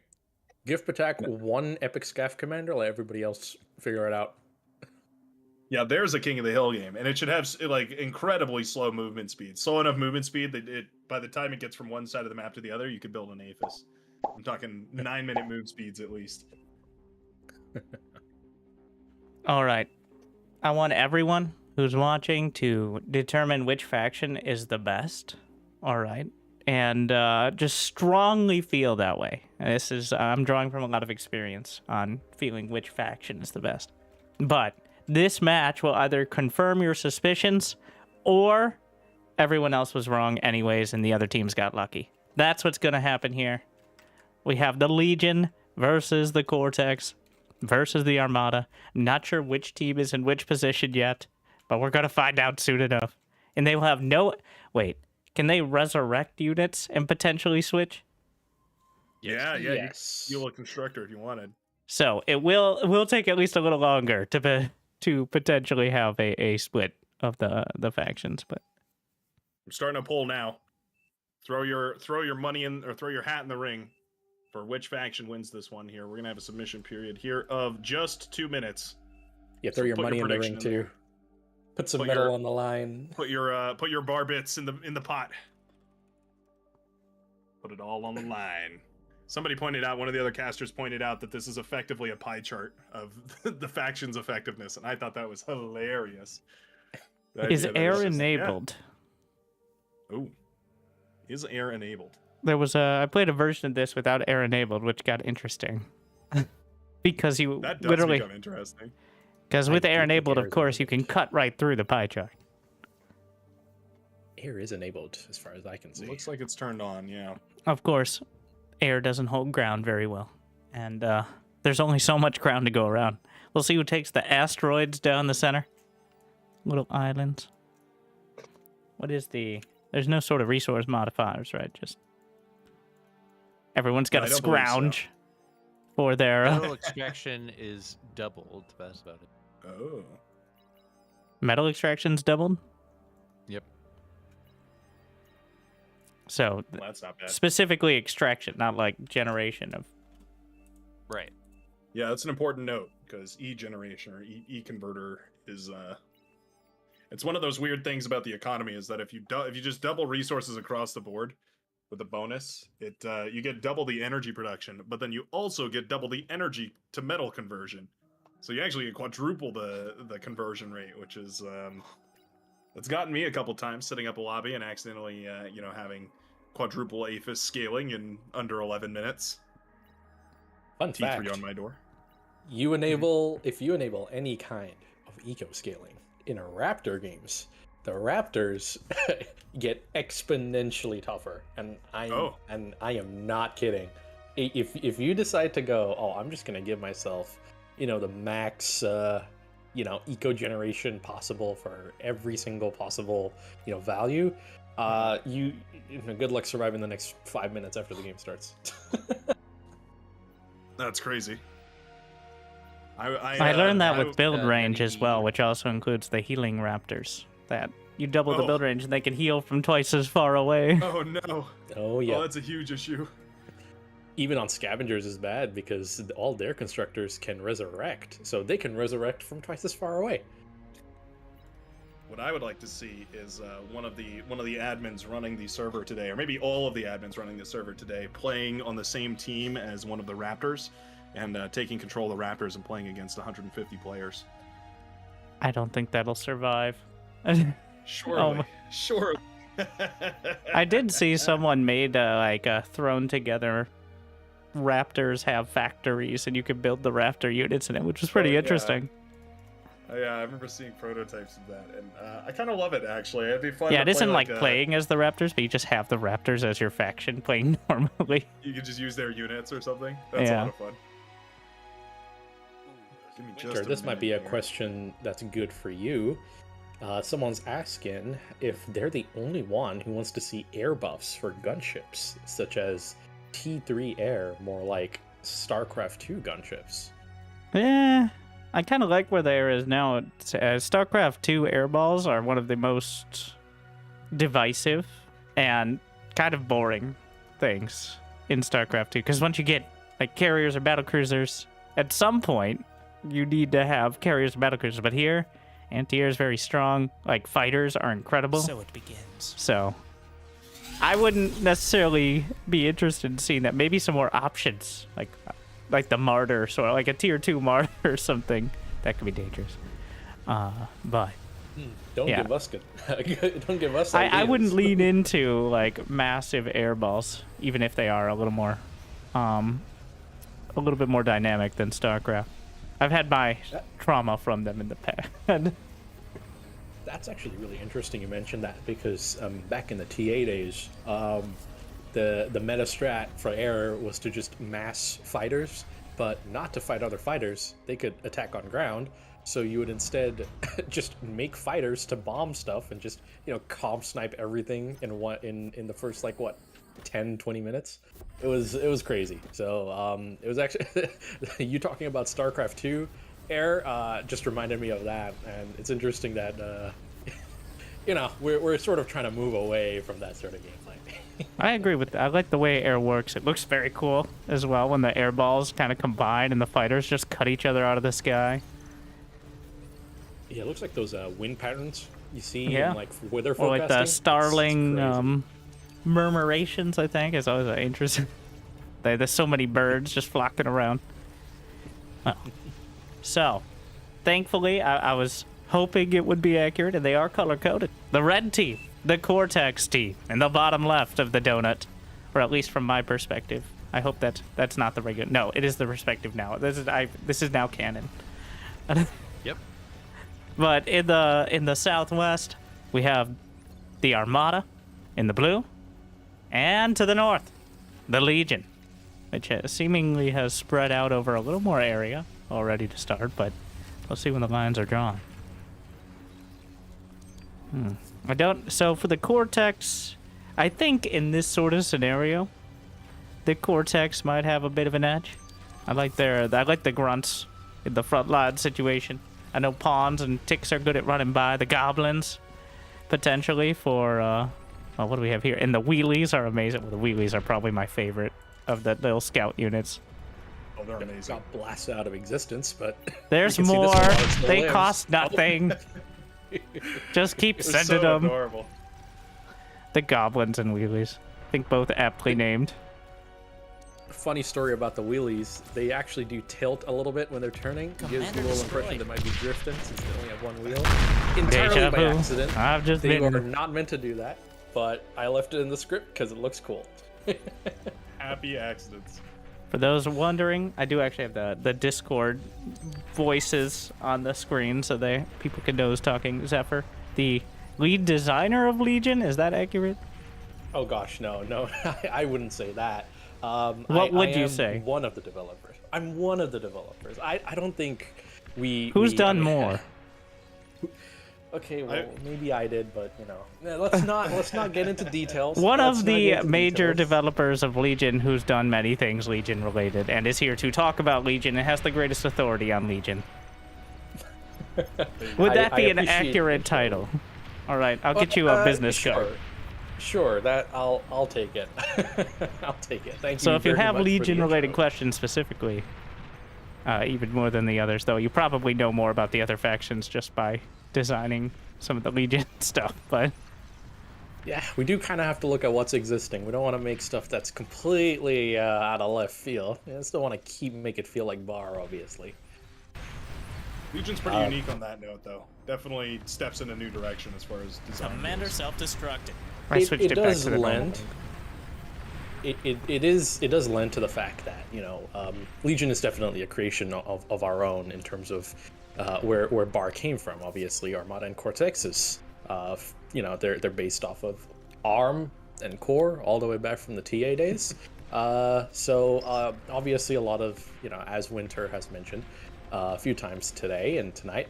Give Patak one epic scav commander, let everybody else figure it out.
Yeah, there's a King of the Hill game, and it should have like incredibly slow movement speed. Slow enough movement speed that by the time it gets from one side of the map to the other, you could build an Aphis. I'm talking 9-minute move speeds at least.
All right. I want everyone who's watching to determine which faction is the best. All right. And just strongly feel that way. This is I'm drawing from a lot of experience on feeling which faction is the best. But this match will either confirm your suspicions or everyone else was wrong anyways and the other teams got lucky. That's what's going to happen here. We have the Legion versus the Cortex versus the Armada. Not sure which team is in which position yet, but we're going to find out soon enough. And they will have no... Wait, can they resurrect units and potentially switch?
Yeah,
Yes.
you look constructor if you wanted.
So it will take at least a little longer to potentially have a split of the factions, but
I'm starting a poll now. Throw your money in, or throw your hat in the ring for which faction wins this one here. We're gonna have a submission period here of just 2 minutes.
Yeah, throw
So
your
put
money
your
in the
prediction
ring
in
too.
there.
Put some
Put
metal
your-
on the line.
Put your bar bits in the pot. Put it all on the line. Somebody pointed out, one of the other casters pointed out that this is effectively a pie chart of the faction's effectiveness, and I thought that was hilarious. The
Is
idea that
air
it's just- yeah.
enabled?
Oh, is air enabled?
There was I played a version of this without air enabled, which got interesting. Because you
That does
literally,
become interesting.
because with
I
air
do think
enabled,
air
of
is
course, you can
enabled.
cut right through the pie chart.
Air is enabled, as far as I can see.
Looks like it's turned on. Yeah.
Of course, air doesn't hold ground very well, and there's only so much ground to go around. We'll see who takes the asteroids down the center. Little islands. What is the... There's no sort of resource modifiers, right? Just... Everyone's got
I
to
don't believe so.
scrounge for their...
Metal extraction is doubled. That's about it.
Oh.
metal extraction's doubled?
Yep.
So,
Well, that's not bad.
specifically extraction, not like generation of...
Right.
Yeah, that's an important note because e-generation or e-converter is it's one of those weird things about the economy is that if you just double resources across the board with a bonus, it you get double the energy production, but then you also get double the energy to metal conversion. So you actually quadruple the conversion rate, which is it's gotten me a couple times setting up a lobby and accidentally having quadruple APHIS scaling in under 11 minutes.
Fun
T3
fact:
on my door.
you enable if you enable any kind of eco scaling in a Raptor games, the Raptors get exponentially tougher, and I am not kidding. If you decide to go, oh, I'm just gonna give myself, the max, eco generation possible for every single possible, value, good luck surviving the next 5 minutes after the game starts.
That's crazy.
I learned that with build range as well,
many-
which also includes the healing raptors. That you double the
Oh.
build range and they can heal from twice as far away.
Oh no!
Oh yeah.
Oh, that's a huge issue.
Even on scavengers is bad because all their constructors can resurrect, so they can resurrect from twice as far away.
What I would like to see is one of the admins running the server today, or maybe all of the admins running the server today, playing on the same team as one of the Raptors, and taking control of the Raptors and playing against 150 players.
I don't think that'll survive.
Surely, surely.
I did see someone made a thrown together raptors have factories and you could build the raptor units in it, which was pretty
yeah.
interesting.
Yeah, I remember seeing prototypes of that, and I kind of love it actually. It'd be fun.
Yeah,
to
it isn't
play
like
a-
playing as the raptors, but you just have the raptors as your faction playing normally.
You could just use their units or something. That's
Yeah.
a lot of fun. Give me just
Winter,
a
this might be
minute
a
here.
question that's good for you. Someone's asking if they're the only one who wants to see air buffs for gunships, such as T3 air, more like StarCraft 2 gunships.
Yeah, I kind of like where the air is now. StarCraft 2 airballs are one of the most divisive and kind of boring things in StarCraft 2, because once you get like carriers or battlecruisers, at some point you need to have carriers and battlecruisers, but here anti-air is very strong. Like fighters are incredible.
So it begins.
So I wouldn't necessarily be interested in seeing that. Maybe some more options, like the martyr, sort of like a tier 2 martyr or something. That could be dangerous. But
Don't
Yeah.
give us don't give us.
I
ideas.
wouldn't lean into like massive air balls, even if they are a little bit more dynamic than StarCraft. I've had my trauma from them in the past.
That's actually really interesting you mentioned that, because back in the TA days, the meta strat for air was to just mass fighters, but not to fight other fighters. They could attack on ground, so you would instead just make fighters to bomb stuff and just comp snipe everything in the first 10-20 minutes. It was crazy. So it was actually you talking about StarCraft 2 air just reminded me of that, and it's interesting that you know, we're sort of trying to move away from that sort of gameplay.
I agree with that. I like the way air works. It looks very cool as well when the air balls kind of combine and the fighters just cut each other out of the sky.
Yeah, it looks like those wind patterns you see
Yeah.
in like weather
Or
forecasting.
like the
It's
starling
crazy.
murmurations, I think, is always interesting. There's so many birds just flocking around. Well, so, thankfully, I was hoping it would be accurate, and they are color-coded. The red team, the Cortex team, in the bottom left of the donut, or at least from my perspective. I hope that's not the regular. No, it is the perspective now. This is now canon.
Yep.
But in the southwest, we have the Armada in the blue, and to the north, the Legion, which seemingly has spread out over a little more area already to start, but we'll see when the lines are drawn. So for the Cortex, I think in this sort of scenario, the Cortex might have a bit of an edge. I like the grunts in the front line situation. I know pawns and ticks are good at running by. The goblins, potentially for, what do we have here? And the wheelies are amazing. Well, the wheelies are probably my favorite of the little scout units.
Oh, they're amazing.
Got blasted out of existence, but
There's
you can see this
more.
one while it still
They
lives.
cost nothing. Just keep
They're
sending
so
them.
adorable.
The goblins and wheelies. I think both aptly named.
Funny story about the wheelies. They actually do tilt a little bit when they're turning. It gives you a
Commander
little impression
destroyed.
they might be drifting since they only have one wheel. Entirely
Deja
by
vu.
accident.
I've just
They
been.
are not meant to do that, but I left it in the script because it looks cool.
Happy accidents.
For those wondering, I do actually have the Discord voices on the screen so people can know who's talking. Zephyr, the lead designer of Legion, is that accurate?
Oh gosh, no, I wouldn't say that.
What would
I
you
am
say?
One of the developers. I'm one of the developers. I don't think
Who's
I
done
mean,
more?
Okay, well maybe I did, but you know, let's not get into details.
One
Let's
of
not get
the
into
major
details.
developers of Legion who's done many things Legion related and is here to talk about Legion and has the greatest authority on Legion. Would that
I
be an
appreciate
accurate
it.
title? All right, I'll get you a business card.
Sure, that I'll take it. I'll take it. Thank you.
So if you
very
have
much for the
Legion-related
intro.
questions specifically, even more than the others, though, you probably know more about the other factions just by designing some of the Legion stuff. But
Yeah, we do kind of have to look at what's existing. We don't want to make stuff that's completely out of left field. We still want to make it feel like bar, obviously.
Legion's pretty unique on that note, though. Definitely steps in a new direction as far as design
Commander
goes.
self-destructed.
I switched it, back
does
to the normal
lend.
one.
It does lend to the fact that Legion is definitely a creation of our own in terms of where Bar came from. Obviously, Armada and Cortex is they're based off of ARM and Core all the way back from the TA days. So obviously a lot of as Winter has mentioned a few times today and tonight,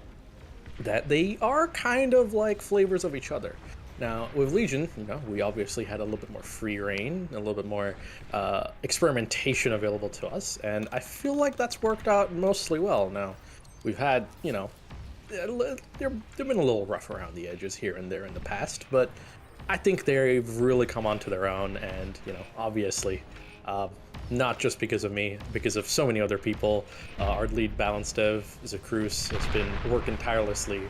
that they are kind of like flavors of each other. Now, with Legion, we obviously had a little bit more free reign, a little bit more experimentation available to us, and I feel like that's worked out mostly well. Now, we've had, they've been a little rough around the edges here and there in the past, but I think they've really come onto their own, and, obviously, not just because of me, because of so many other people. Our lead balance dev, Zacruz, has been working tirelessly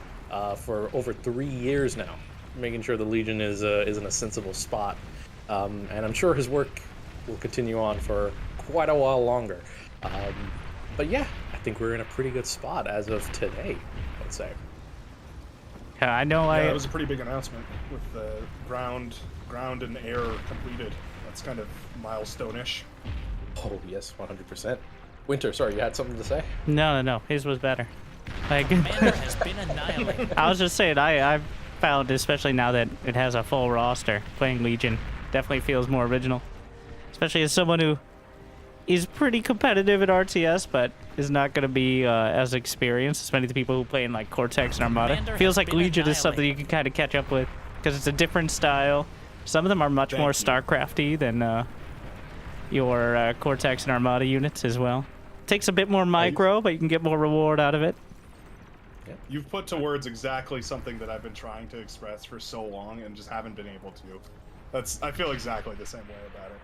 for over 3 years now, making sure the Legion is in a sensible spot. And I'm sure his work will continue on for quite a while longer. But yeah, I think we're in a pretty good spot as of today, I'd say.
I know
Yeah, that was a pretty big announcement with the ground and air completed. That's kind of milestone-ish.
Oh, yes, 100%. Winter, sorry, you had something to say?
No. His was better. Like,
Commander has been annihilated.
I was just saying, I've found, especially now that it has a full roster, playing Legion definitely feels more original. Especially as someone who is pretty competitive at RTS, but is not going to be as experienced as many of the people who play in like Cortex and Armada.
Commander
Feels
has
like
been
Legion is something you
annihilated.
can kind of catch up with because it's a different style. Some of them are much
Thank
more
you.
StarCrafty than your Cortex and Armada units as well. Takes a bit more micro, but you can get more reward out of it.
You've put to words exactly something that I've been trying to express for so long and just haven't been able to. I feel exactly the same way about it.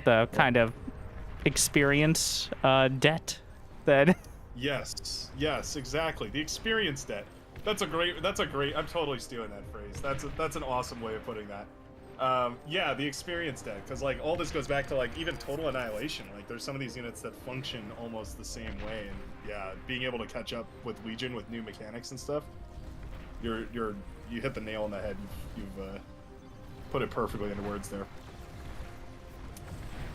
The kind of experience debt that
Yes, exactly. The experience debt. That's a great. I'm totally stealing that phrase. That's an awesome way of putting that. Yeah, the experience deck, because like all this goes back to like even total annihilation. Like there's some of these units that function almost the same way, and yeah, being able to catch up with Legion with new mechanics and stuff, you hit the nail on the head. You've put it perfectly into words there.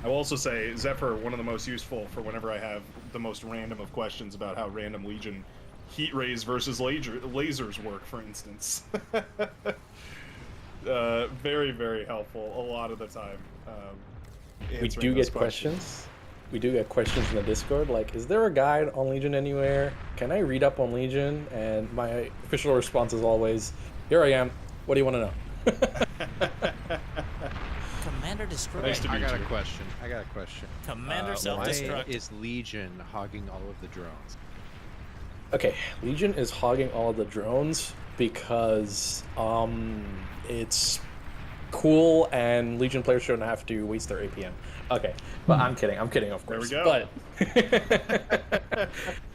I will also say Zephyr, one of the most useful for whenever I have the most random of questions about how random Legion heat rays versus lasers work, for instance. Very, very helpful a lot of the time.
We do get questions. We do get questions in the Discord, like, is there a guide on Legion anywhere? Can I read up on Legion? And my official response is always, here I am. What do you want to know?
Commander destroyed.
Nice to meet
I got
you.
a question.
Commander
Why
self-destruct.
is Legion hogging all of the drones?
Okay, Legion is hogging all the drones because it's cool and Legion players shouldn't have to waste their APM. Okay, but I'm kidding, of
There we
course.
go.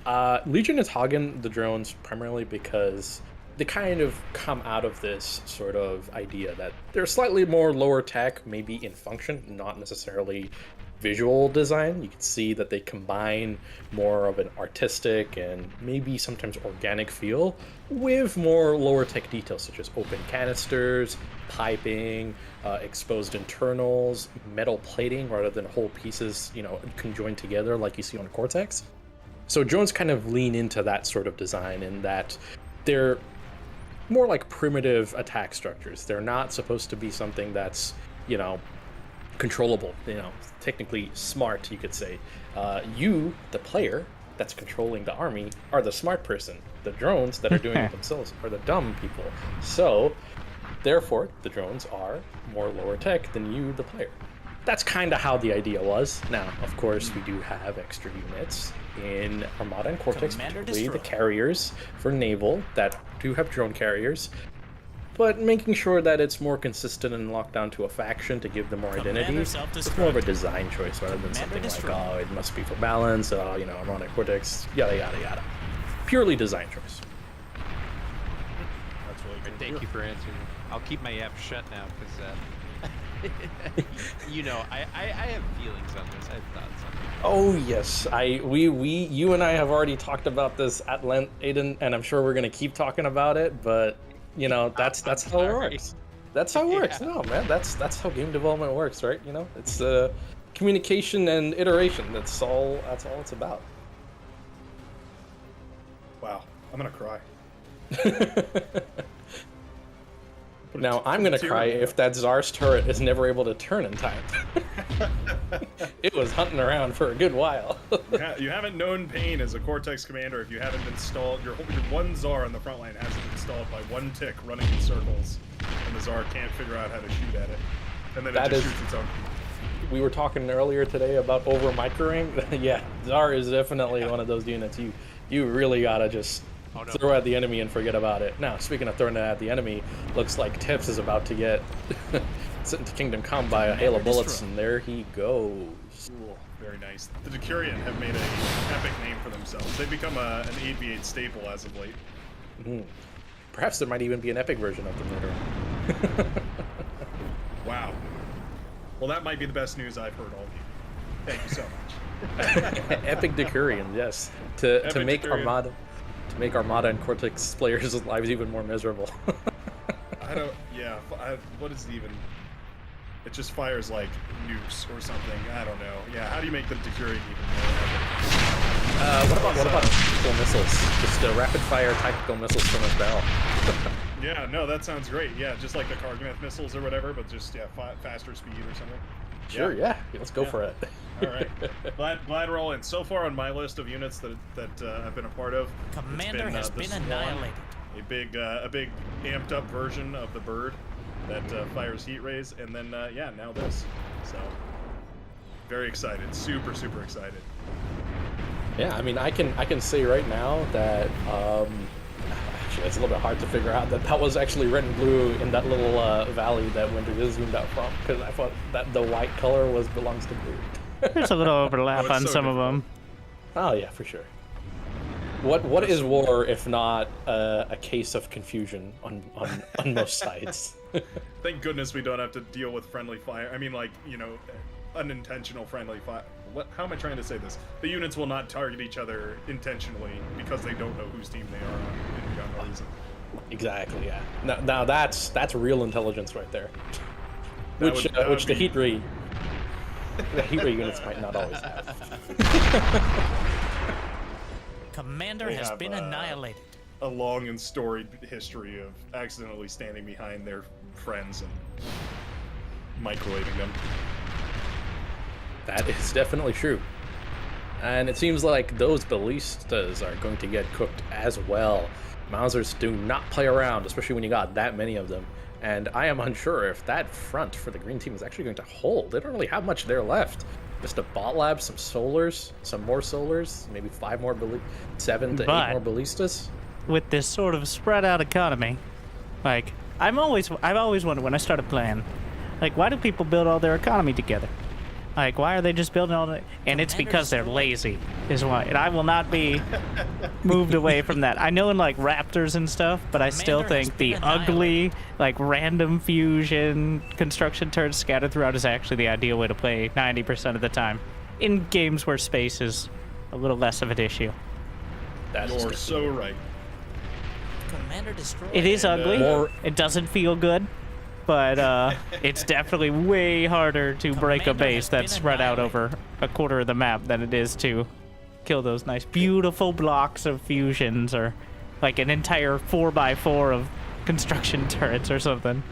But Legion is hogging the drones primarily because they kind of come out of this sort of idea that they're slightly more lower tech, maybe in function, not necessarily visual design. You can see that they combine more of an artistic and maybe sometimes organic feel with more lower tech details such as open canisters, piping, exposed internals, metal plating rather than whole pieces, conjoined together like you see on Cortex. So drones kind of lean into that sort of design in that they're more like primitive attack structures. They're not supposed to be something that's, controllable, technically smart, you could say. You, the player that's controlling the army, are the smart person. The drones that are doing it themselves are the dumb people. So, therefore, the drones are more lower tech than you, the player. That's kind of how the idea was. Now, of course, we do have extra units in Armada and Cortex,
Commander
particularly the
destroy.
carriers for naval that do have drone carriers, but making sure that it's more consistent and locked down to a faction to give them more identity. It's more of a design choice rather than something
destroy.
like, oh, it must be for balance, Armada and Cortex, yada, yada, yada. Purely design choice.
That's really good.
Thank you for answering. I'll keep my app shut now because I have feelings on this. I have thoughts on it.
Oh yes, you and I have already talked about this at length, Aiden, and I'm sure we're gonna keep talking about it. But that's how it
sorry.
works. That's how it works.
Yeah.
No, man, that's how game development works, right? It's communication and iteration. That's all it's about.
Wow, I'm gonna cry.
Now I'm gonna
tear
cry
in my
if that Tsar's turret is never able to turn in time. It was hunting around for a good while.
You haven't known pain as a Cortex commander if you haven't been stalled. Your one Tsar on the front line hasn't been stalled by one tick running in circles, and the Tsar can't figure out how to shoot at it, and then
That
it just
is-
shoots its own.
We were talking earlier today about over microing. Yeah, Tsar is definitely one of those units you really gotta just throw at the enemy and forget about it. Now, speaking of throwing it at the enemy, looks like Tips is about to get sent into Kingdom Come by a hail of bullets, and there he goes.
Cool. Very nice. The Decurion have made an epic name for themselves. They've become an 8v8 staple as of late.
Perhaps there might even be an epic version of the murder.
Wow. Well, that might be the best news I've heard all week. Thank you so much.
Epic Decurion, yes. To
Epic
make
Decurion.
Armada and Cortex players' lives even more miserable.
What is it even? It just fires like nukes or something. I don't know. Yeah, how do you make the Decurion even more epic?
What about tactical missiles? Just rapid fire tactical missiles from a barrel.
Yeah, no, that sounds great. Yeah, just like the Karganath missiles or whatever, but just faster speed or something.
Sure, yeah. Let's go for it.
All right, glad we're all in. So far on my list of units that I've been a part of, it's
Commander has
the
been
Swarm,
annihilated.
a big amped up version of the bird that fires heat rays, and then now this. So very excited, super excited.
Yeah, I mean, I can say right now that actually it's a little bit hard to figure out that was actually red and blue in that little valley that Winter just zoomed out from, because I thought that the white color belongs to blue.
There's a little overlap
it's
on
so
some of
difficult.
them.
Oh yeah, for sure. What is war if not a case of confusion on most sides?
Thank goodness we don't have to deal with friendly fire. I mean, like, you know, unintentional friendly fire. How am I trying to say this? The units will not target each other intentionally because they don't know whose team they are on in beyond no reason.
Exactly. Yeah. Now that's real intelligence right there.
That
Which
would
the
be-
heat ray units might not always have.
Commander
They
has
have,
been annihilated.
A long and storied history of accidentally standing behind their friends and microwaving them.
That is definitely true. And it seems like those ballistas are going to get cooked as well. Mausers do not play around, especially when you got that many of them. And I am unsure if that front for the green team is actually going to hold. They don't really have much there left. Just a bot lab, some solars, some more solars, maybe 5 more, 7 to 8
But-
more ballistas.
With this sort of spread out economy, like I've always wondered when I started playing, like why do people build all their economy together? Like why are they just building all the? And it's because they're lazy, is why. And I will not be moved away from that. I know in like Raptors and stuff, but I still
Commander has
think the
been
ugly, like random fusion construction turrets scattered throughout is actually the ideal way to play 90% of the time. In games where space is a little less of an issue.
That's
You're so right.
Commander destroyed.
It is
And,
ugly.
More-
It doesn't feel good, but it's definitely way harder to break a
Commander
base
has been
that's spread out over a quarter of the map than it is to kill those nice, beautiful blocks of fusions or like an entire 4x4 of construction turrets or something.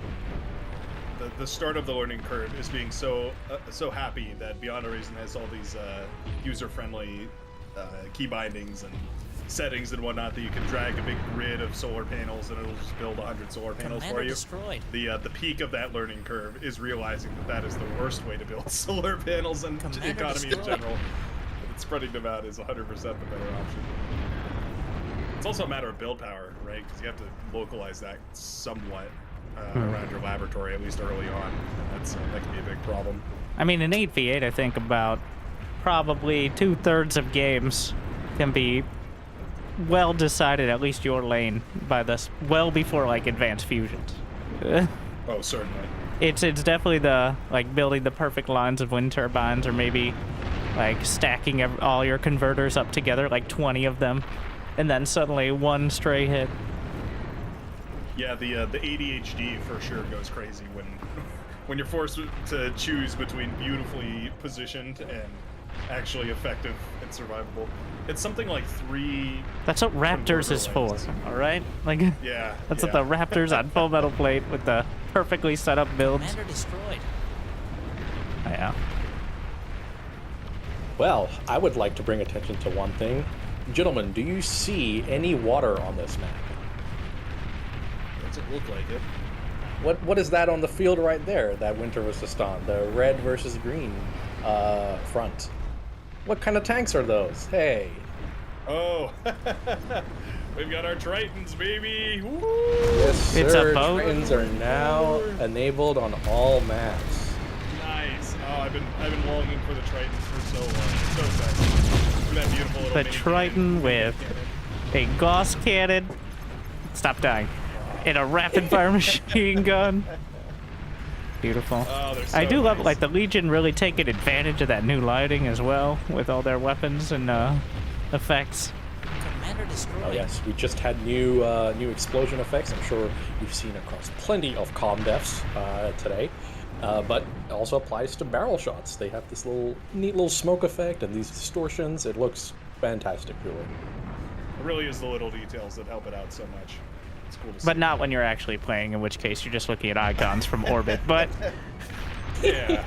The start of the learning curve is being so happy that Beyond Horizon has all these user-friendly key bindings and settings and whatnot that you can drag a big grid of solar panels and it'll just build 100 solar panels
Commander
for you.
destroyed.
The peak of that learning curve is realizing that is the worst way to build solar panels and
Commander
the economy in
destroyed.
general. But spreading them out is 100% the better option. It's also a matter of build power, right? Because you have to localize that somewhat around your laboratory, at least early on. And that can be a big problem.
I mean, in 8v8, I think about probably 2/3 of games can be well decided, at least your lane, by this well before like advanced fusions.
Oh, certainly.
It's definitely the like building the perfect lines of wind turbines, or maybe like stacking all your converters up together, like 20 of them, and then suddenly one stray hit.
Yeah, the ADHD for sure goes crazy when you're forced to choose between beautifully positioned and actually effective and survivable. It's something like 3.
That's what Raptors is for,
lanes.
all right? Like
Yeah.
that's
yeah.
what the Raptors on full metal plate with the perfectly set up builds.
Commander destroyed.
Yeah.
Well, I would like to bring attention to one thing. Gentlemen, do you see any water on this map?
Doesn't look like it.
What is that on the field right there that Winter was just on? The red versus green front. What kind of tanks are those? Hey.
Oh, we've got our Tritons, baby. Woo!
Yes, sir.
It's a boat?
Tritons are now enabled on all maps.
Nice. Oh, I've been longing for the Tritons for so long. So sexy. Look at that beautiful little
The
mini
Triton
cannon.
with
Cannon.
a Gauss cannon. Stop dying. And a rapid fire machine gun. Beautiful.
Oh, they're so
I do love
nice.
like the Legion really taking advantage of that new lighting as well with all their weapons and effects.
Commander destroyed.
Oh yes, we just had new explosion effects. I'm sure you've seen across plenty of comm defs today, but it also applies to barrel shots. They have this neat little smoke effect and these distortions. It looks fantastic, really.
It really is the little details that help it out so much. It's cool to see.
But not when you're actually playing, in which case you're just looking at icons from orbit. But
Yeah.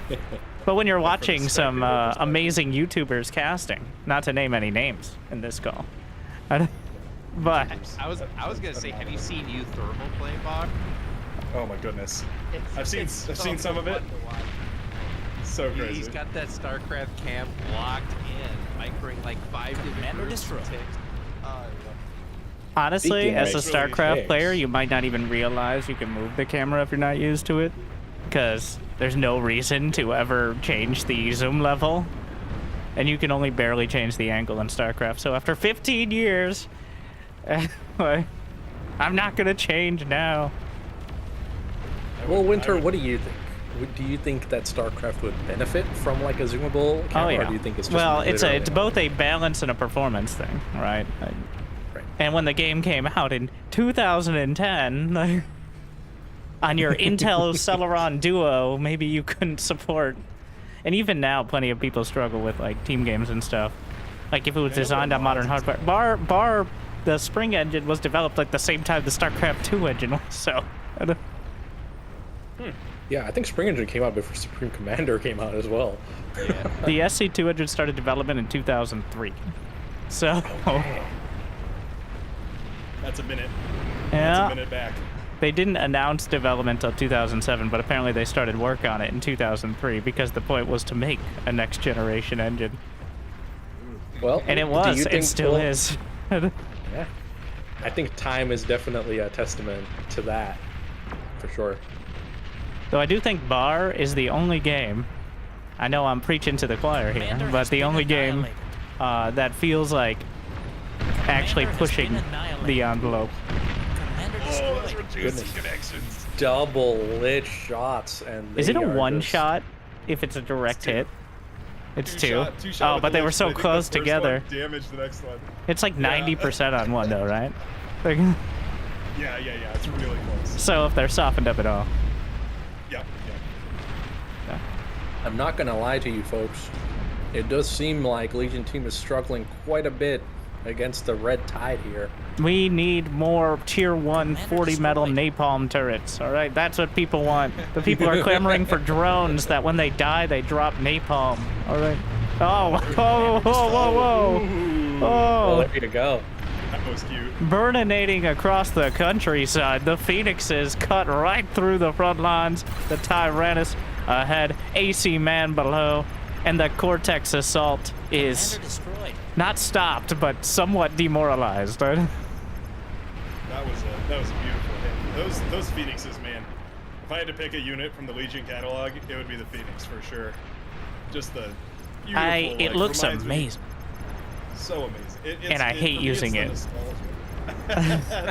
when you're watching some
spectator perspective.
amazing YouTubers casting, not to name any names in this call, but
I was gonna say, have you seen you thermal play, Bob?
Oh my goodness.
It's
I've seen
so
some of it.
fun to watch.
So crazy.
He's got that StarCraft camp locked in, microing like 5 different
Commander
groups and
destroyed.
ticks.
Honestly,
Speaking
as a
of
StarCraft
mistakes.
player, you might not even realize you can move the camera if you're not used to it, because there's no reason to ever change the zoom level, and you can only barely change the angle in StarCraft. So after 15 years, I'm not gonna change now.
Well, Winter, what do you think? Do you think that StarCraft would benefit from like a zoomable camera,
Oh yeah.
or do you think it's just
well, it's
literally
both a balance and a performance thing, right?
Right.
And when the game came out in 2010, on your Intel Celeron Duo, maybe you couldn't support. And even now, plenty of people struggle with like team games and stuff. Like if it was designed on modern hardware, bar the Spring engine was developed like the same time the StarCraft 2 engine was. So.
Yeah, I think Spring Engine came out before Supreme Commander came out as well.
Yeah.
The SC2 engine started development in 2003. So.
That's a minute. That's
Yeah.
a minute back.
They didn't announce development until 2007, but apparently they started work on it in 2003 because the point was to make a next generation engine.
Well,
And it
do
was,
you
it
think-
still
well,
is.
Yeah. I think time is definitely a testament to that, for sure.
Though I do think Bar is the only game, I know I'm preaching to the choir here,
Commander
but
has
the
been
only game
annihilated.
that feels like actually
Commander has
pushing
been annihilated.
the envelope.
Commander
Oh, that's
destroyed.
reducing connections.
Double lit shots, and
Is it a
they are
one
just-
shot if it's a direct
two.
hit? It's two.
Two shot
Oh,
with
but
the
they were
lips,
so
and I think the
close
first
together.
one damaged the next one.
It's like
Yeah.
90% on one though, right? Like,
Yeah. It's really close.
so if they're softened up at all.
Yep.
I'm not gonna lie to you folks. It does seem like Legion team is struggling quite a bit against the red tide here.
We need more tier 1
Commander
40 metal
destroyed.
napalm turrets, all right? That's what people want. The people are clamoring for drones that when they die, they drop napalm, all right? Oh, whoa.
Oh,
Oh,
there you go.
That was cute.
burninating across the countryside. The Phoenixes cut right through the front lines. The Tyrannus ahead, AC man below, and the Cortex assault is
Commander destroyed.
not stopped, but somewhat demoralized. Right?
That was a beautiful hit. Those Phoenixes, man. If I had to pick a unit from the Legion catalog, it would be the Phoenix for sure. Just the beautiful.
It
like,
looks
reminds me-
amazing.
So amazing.
And I hate
for me,
using
it's
it.
the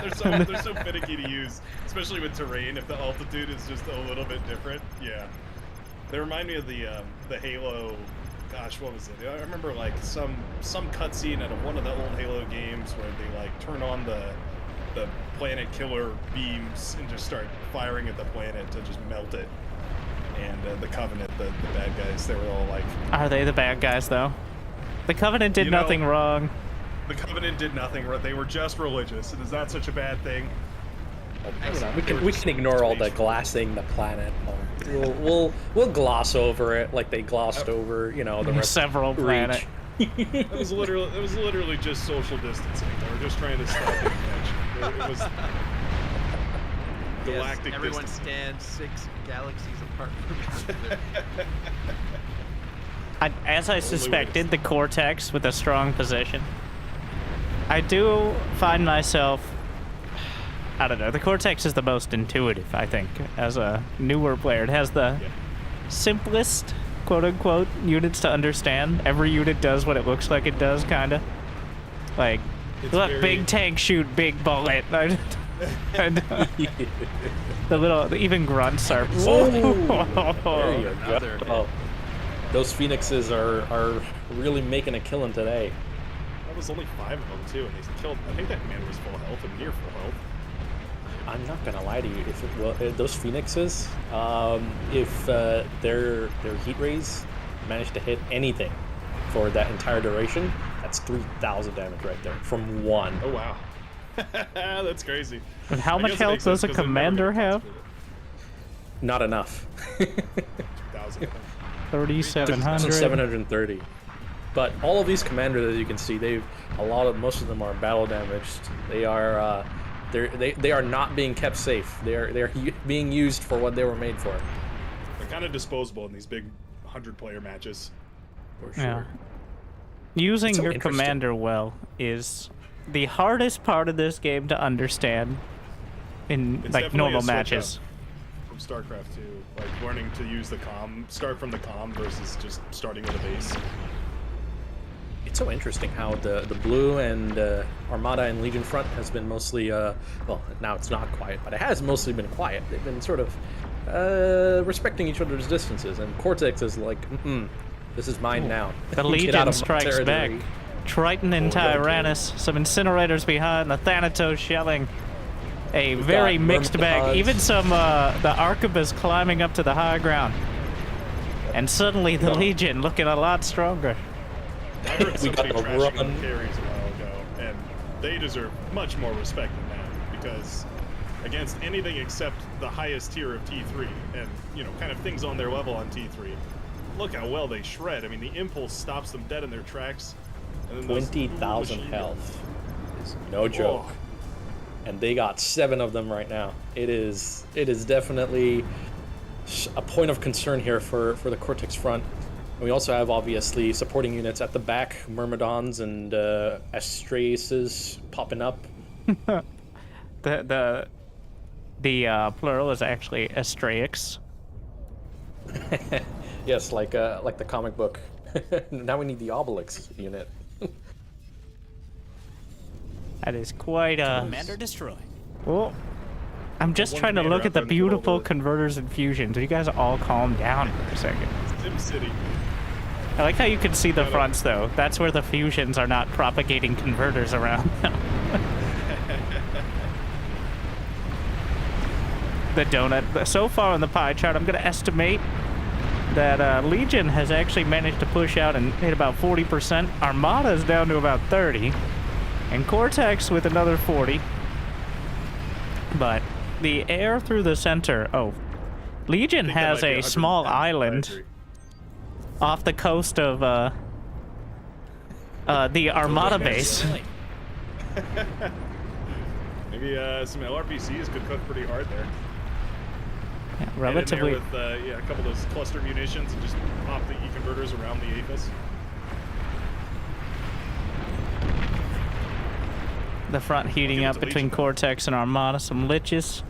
nostalgia. they're so finicky to use, especially with terrain. If the altitude is just a little bit different, yeah. They remind me of the Halo. Gosh, what was it? I remember like some cutscene out of one of the old Halo games where they like turn on the planet killer beams and just start firing at the planet to just melt it. And the Covenant, the bad guys, they were all like,
Are they the bad guys, though? The Covenant did
You know-
nothing wrong.
the Covenant did nothing. They were just religious, and is that such a bad thing?
We can ignore all the glassing the planet. We'll gloss over it like they glossed over, the rest
Several
of Reach.
planet.
It was literally just social distancing. They were just trying to stop the connection. It was galactic
Yes, everyone
distancing.
stands 6 galaxies apart from each other.
As I suspected, the Cortex with a strong position. I do find myself... I don't know, the Cortex is the most intuitive, I think, as a newer player. It has the simplest, quote-unquote, units to understand. Every unit does what it looks like it does, kind of. Like,
It's
look,
very-
big tank shoot, big bullet. And, even grunts are...
There you
Another
go. Oh, those Phoenixes are really making a killing today.
That was only 5 of them too, and they killed. I think that commander was full health and near full health.
I'm not gonna lie to you. If those Phoenixes, if their heat rays manage to hit anything for that entire duration, that's 3,000 damage right there from one.
Oh wow, that's crazy.
And how
I
much
guess it
health
makes sense
does a
'cause they're never
commander
gonna
have?
touch it.
Not enough.
2,000.
3,700.
730. But all of these commanders, as you can see, most of them are battle damaged. They are they are not being kept safe. They're being used for what they were made for.
They're kind of disposable in these big 100-player matches.
For sure.
Yeah. Using
It's so
your
interesting.
commander well is the hardest part of this game to understand in
It's
like
definitely
normal
a switch
matches.
up from StarCraft 2, like learning to use the comm, start from the comm versus just starting with a base.
It's so interesting how the blue and Armada and Legion front has been mostly well, now it's not quiet, but it has mostly been quiet. They've been sort of respecting each other's distances, and Cortex is like, this is mine now.
The
Get out
Legion
of my
strikes back.
territory.
Triton and
Oh, yeah,
Tyrannus, some incinerators behind, the Thanatos shelling. A
We've
very
got
mixed bag.
Myrmidons.
Even some the Arquebus climbing up to the high ground. And suddenly the Legion looking a lot stronger.
I heard
We
somebody
got the
trashing
run.
on carries a while ago, and they deserve much more respect than that, because against anything except the highest tier of T3, and, you know, kind of things on their level on T3, look how well they shred. I mean, the impulse stops them dead in their tracks. And then those
20,000
machine
health is no joke.
Oh.
And they got 7 of them right now. It is definitely a point of concern here for the Cortex front. And we also have obviously supporting units at the back, Myrmidons and Astraeus popping up.
The plural is actually Astraeus.
Yes, like the comic book. Now we need the Obelix unit.
That is quite a...
Commander destroyed.
Oh, I'm just
One
trying to
commander
look
out
at the
there in the middle of
beautiful
the-
converters and fusions. You guys all calm down for a second.
Sim City.
I like how you can see the fronts, though. That's where the fusions are not propagating converters around them. The donut. So far on the pie chart, I'm going to estimate that Legion has actually managed to push out and hit about 40%. Armada is down to about 30. And Cortex with another 40. But the air through the center... Oh. Legion
I think that
has
might be
a small
110. I
island
agree.
off the coast of the Armada base.
Destroyed.
Maybe some LRPCs could cook pretty hard there.
Yeah,
Get in there
relatively.
with a couple of those cluster munitions and just pop the E-converters around the Aphis.
The front heating
give it
up
to
between
Legion.
Cortex and Armada. Some liches.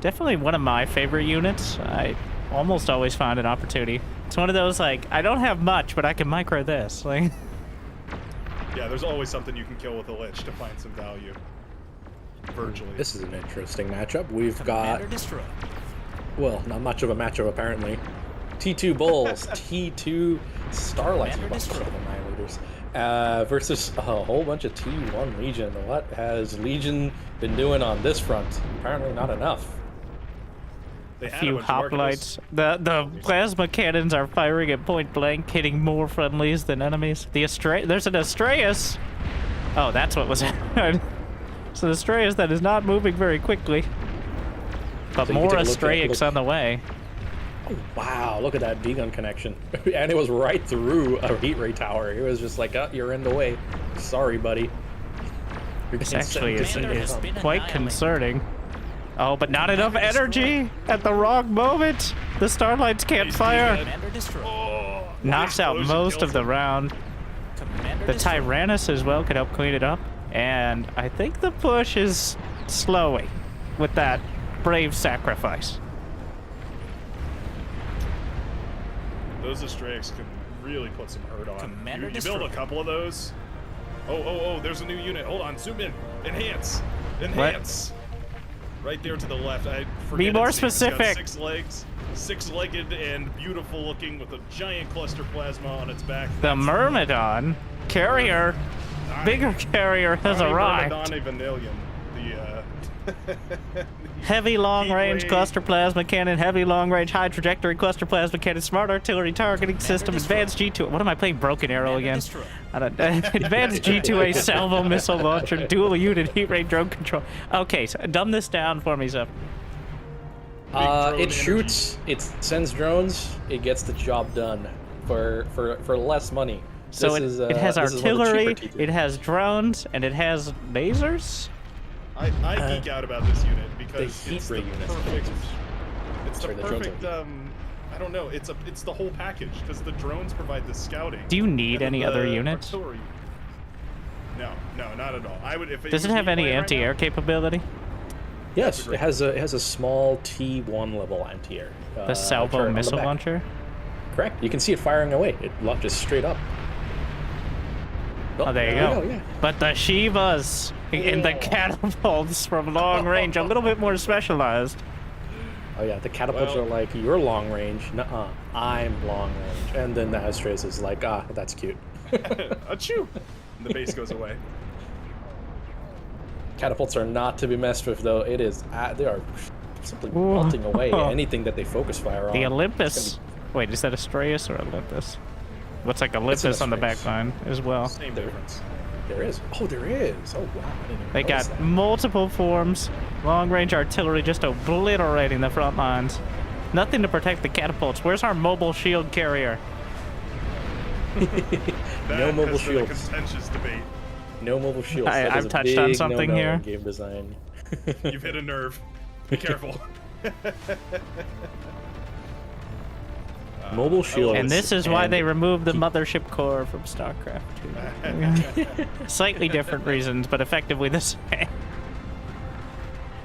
Definitely one of my favorite units. I almost always find an opportunity. It's one of those, like, I don't have much, but I can micro this. Like,
Yeah, there's always something you can kill with a Lich to find some value. Virtually.
This is an interesting matchup. We've got,
Commander destroyed.
well, not much of a matchup apparently. T2 Bulls, T2 Starlights,
Commander destroyed.
Annihilators, versus a whole bunch of T1 Legion. What has Legion been doing on this front? Apparently not enough.
They
a
had
few
bunch of
hoplites.
arquebuses.
The plasma cannons are firing at point blank, hitting more friendlies than enemies. There's an Astraeus. Oh, that's what was happening. So the Astraeus that is not moving very quickly. But
So you
more
can take a look at-
Astraeus on the way.
Oh, wow, look at that D-gun connection. And it was right through a heat ray tower. It was just like, oh, you're in the way. Sorry, buddy. You're
This
getting
actually
sent
is,
to
Commander
is
has been
quite
annihilated.
concerning. Oh, but not enough
Commander
energy at the wrong moment. The Starlights can't
He's
fire.
dead.
Commander destroyed.
Oh,
Knocks out
explosion
most
kills
of the
him.
round.
Commander
The
destroyed.
Tyrannus as well could help clean it up. And I think the push is slowing with that brave sacrifice.
Those Astraeus can really put some hurt on.
Commander
You build a
destroyed.
couple of those. Oh, there's a new unit. Hold on, zoom in. Enhance. Enhance. Right there to the left. I forget
more
its name. It's got
specific.
6 legs, 6-legged and beautiful looking with a giant cluster plasma on its back.
The Myrmidon carrier, bigger carrier has arrived.
Myrmidon Vanillion. The
Heavy long-range
Heatwave.
cluster plasma cannon, heavy long-range high trajectory cluster plasma cannon, smart artillery targeting system, advanced G2. What am I playing? Broken Arrow
Commander
again?
destroyed.
I don't, advanced G2A salvo missile launcher, dual unit heat ray drone control. Okay, so dumb this down for me, Zeph.
drone
It shoots, it sends drones, it gets the job done for less money.
So
This
it
is,
has
this is one of the
artillery,
cheaper T2s.
it has drones, and it has lasers.
I geek out about this unit because
heat
it's
ray
the
units.
perfect. It's the
Sorry, the drones
perfect. I don't know. It's the whole package because the drones provide the scouting.
Do you need
and then
any other
the
units?
artillery- No, not at all. I would if
Does it
was
have
me
any
playing right
anti-air
now-
capability?
Yes, it has a small T1 level anti-air.
The salvo
turret on the
missile
back.
launcher?
Correct. You can see it firing away. It launches straight up.
Oh, there you
there
go.
yeah.
But the Shivas and the catapults from long range, a little bit more specialized.
Oh yeah, the catapults
Well-
are like, you're long range. Nuh-uh, I'm long range. And then the RTS is like, that's cute.
Achoo! And the base goes away.
Catapults are not to be messed with, though. It is, they are simply
Ooh.
melting away anything that they focus fire on.
The
It's
Olympus. Wait, is that Astraeus or Olympus? Looks like Olympus on the back
Astraeus.
line as well.
Same
There.
difference.
There is. Oh, there is. Oh, wow. I didn't even
They
notice
got
that.
multiple forms, long range artillery just obliterating the front lines. Nothing to protect the catapults. Where's our mobile shield carrier?
No mobile
has been a
shields.
contentious debate.
No mobile shields.
I-
That
I've
is a
touched on
big
something
no-no
here.
in game design.
You've hit a nerve. Be careful.
Mobile shields.
And this is why
and
they removed the mothership core from StarCraft 2. Slightly different reasons, but effectively the same.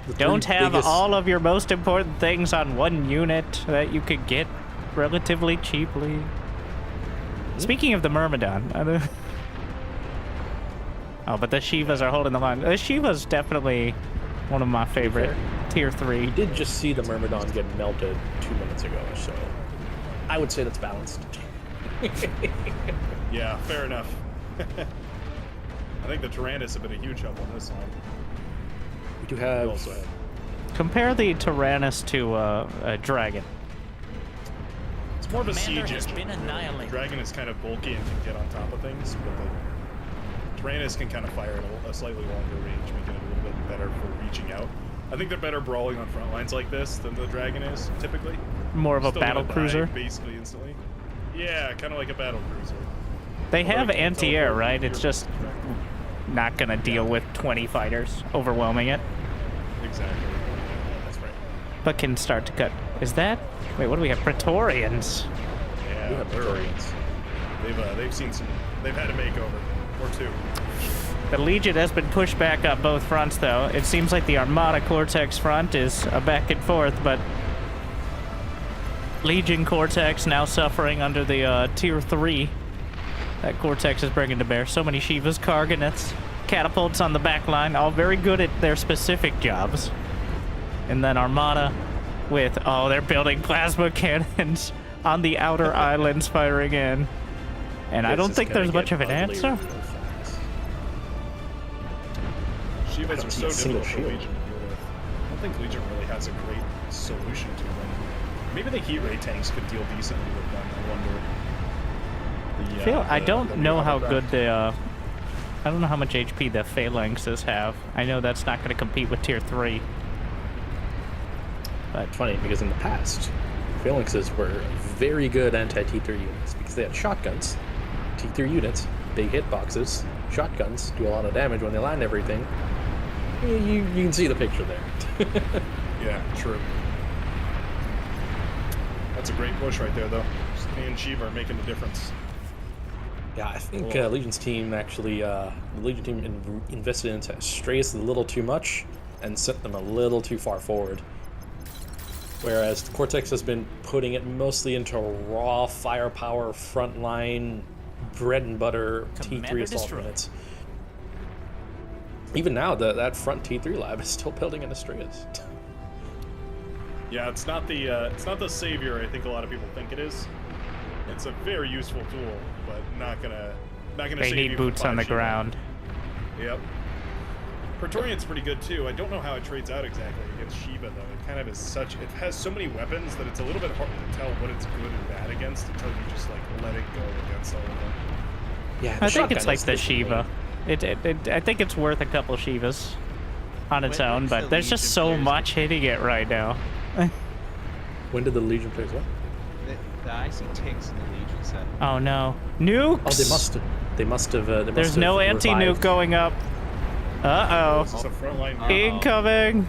the
Don't
three
have
biggest-
all of your most important things on one unit that you could get relatively cheaply. Speaking of the Myrmidon, I don't... Oh, but the Shivas are holding the line. The Shivas definitely one of my favorite tier 3.
We did just see the Myrmidon get melted 2 minutes ago, so I would say that's balanced.
Yeah, fair enough. I think the Tyrannus have been a huge help on this line.
We do
We
have
also have
Compare the Tyrannus to a Dragon.
It's more of a
Commander
siege
has
engine.
been annihilated.
The Dragon is kind of bulky and can get on top of things, but the Tyrannus can kind of fire at a slightly longer range, making it a little bit better for reaching out. I think they're better brawling on front lines like this than the Dragon is, typically.
More of a
Still gonna
battle
die
cruiser.
basically instantly. Yeah, kind of like a battle cruiser.
They
Although
have
it can't
anti-air,
teleport
right?
your
It's just
Dragon.
not gonna deal with 20 fighters, overwhelming it,
Exactly. That's right.
but can start to cut. Is that? Wait, what do we have? Praetorians.
Yeah,
we have
they're-
Praetorians.
they've seen some. They've had a makeover or two.
The Legion has been pushed back up both fronts, though. It seems like the Armada Cortex front is a back and forth, but Legion Cortex now suffering under the tier 3 that Cortex is bringing to bear. So many Shivas, Karganets, catapults on the back line, all very good at their specific jobs. And then Armada with, oh, they're building plasma cannons on the outer islands firing in. And I
This
don't
is
think
gonna
there's much
get
of an
ugly
answer.
real fast.
Shivas
don't
are
see
so
a single
difficult for
shield.
Legion to deal with. I don't think Legion really has a great solution to them. Maybe the heat ray tanks could deal decently with them. I wonder.
I don't
the
know how
Wintercraft.
good the I don't know how much HP the Phalanxes have. I know that's not going to compete with tier 3. But
It's funny because in the past, Phalanxes were very good anti-T3 units because they had shotguns. T3 units, big hitboxes, shotguns do a lot of damage when they land everything. You can see the picture there.
Yeah, true. That's a great push right there, though. Just me and Shiva are making the difference.
Yeah, I think
Cool.
Legion's team actually, the Legion team invested into Astraeus a little too much and sent them a little too far forward. Whereas Cortex has been putting it mostly into raw firepower, frontline, bread and butter
Commander
T3 assault
destroyed.
units. Even now, that front T3 lab is still building an Astraeus.
Yeah, it's not the savior I think a lot of people think it is. It's a very useful tool, but not gonna
they
save you
need
from
boots on
5
the
Shiva.
ground.
Yep. Praetorian's pretty good too. I don't know how it trades out exactly against Shiva though. It kind of is such. It has so many weapons that it's a little bit hard to tell what it's good and bad against until you just like let it go against all of them.
Yeah,
I think it's like the Shiva. I think it's worth a couple Shivas on its own,
When's
but
the
there's just
Legion
so
players
much hitting it right now.
When did the Legion players what?
The icy ticks in the Legion set.
Oh no. Nukes!
Oh, they must have.
There's no anti-nuke going up. Uh-oh.
This is a frontline.
Uh-oh.
Incoming!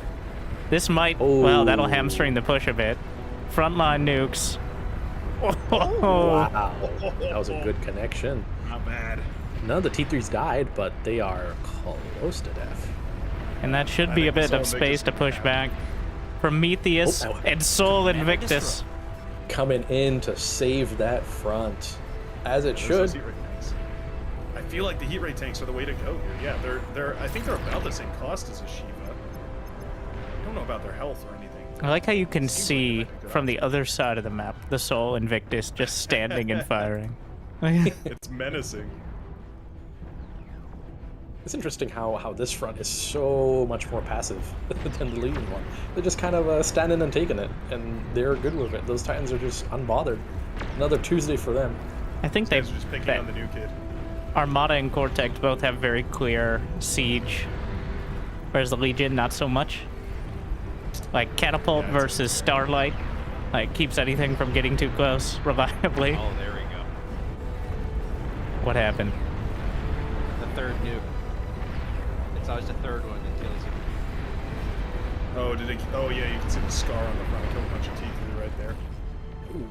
This might... Well, that'll hamstring the push a bit. Frontline nukes. Oh,
Wow, that was a good connection.
Not bad.
None of the T3s died, but they are close to death.
and that should
I
be a
think the
bit
Soul
of
Invictus
space to
can
push
have
back. Prometheus
Oh,
and Soul
Commander
Invictus.
Coming in to save that front, as it
Those
should.
heat ray tanks. I feel like the heat ray tanks are the way to go here. Yeah, they're. I think they're about the same cost as a Shiva. I don't know about their health or anything.
I like how you can
Seems like
see
they might be good
from the
options.
other side of the map the Soul Invictus just standing and firing.
It's menacing.
It's interesting how this front is so much more passive than the Legion one. They're just kind of standing and taking it, and they're good with it. Those Titans are just unbothered. Another Tuesday for them.
I think
These
they
guys are just picking
that
on the new kid.
Armada and Cortex both have very clear siege, whereas the Legion not so much. Like Catapult
Yeah, it's-
versus Starlight, like keeps anything from getting too close reliably.
Oh, there we go.
What happened?
The third nuke. It's always the third one that kills you.
Oh, did it? Oh yeah, you can see the scar on the front. It killed a bunch of T3 right there.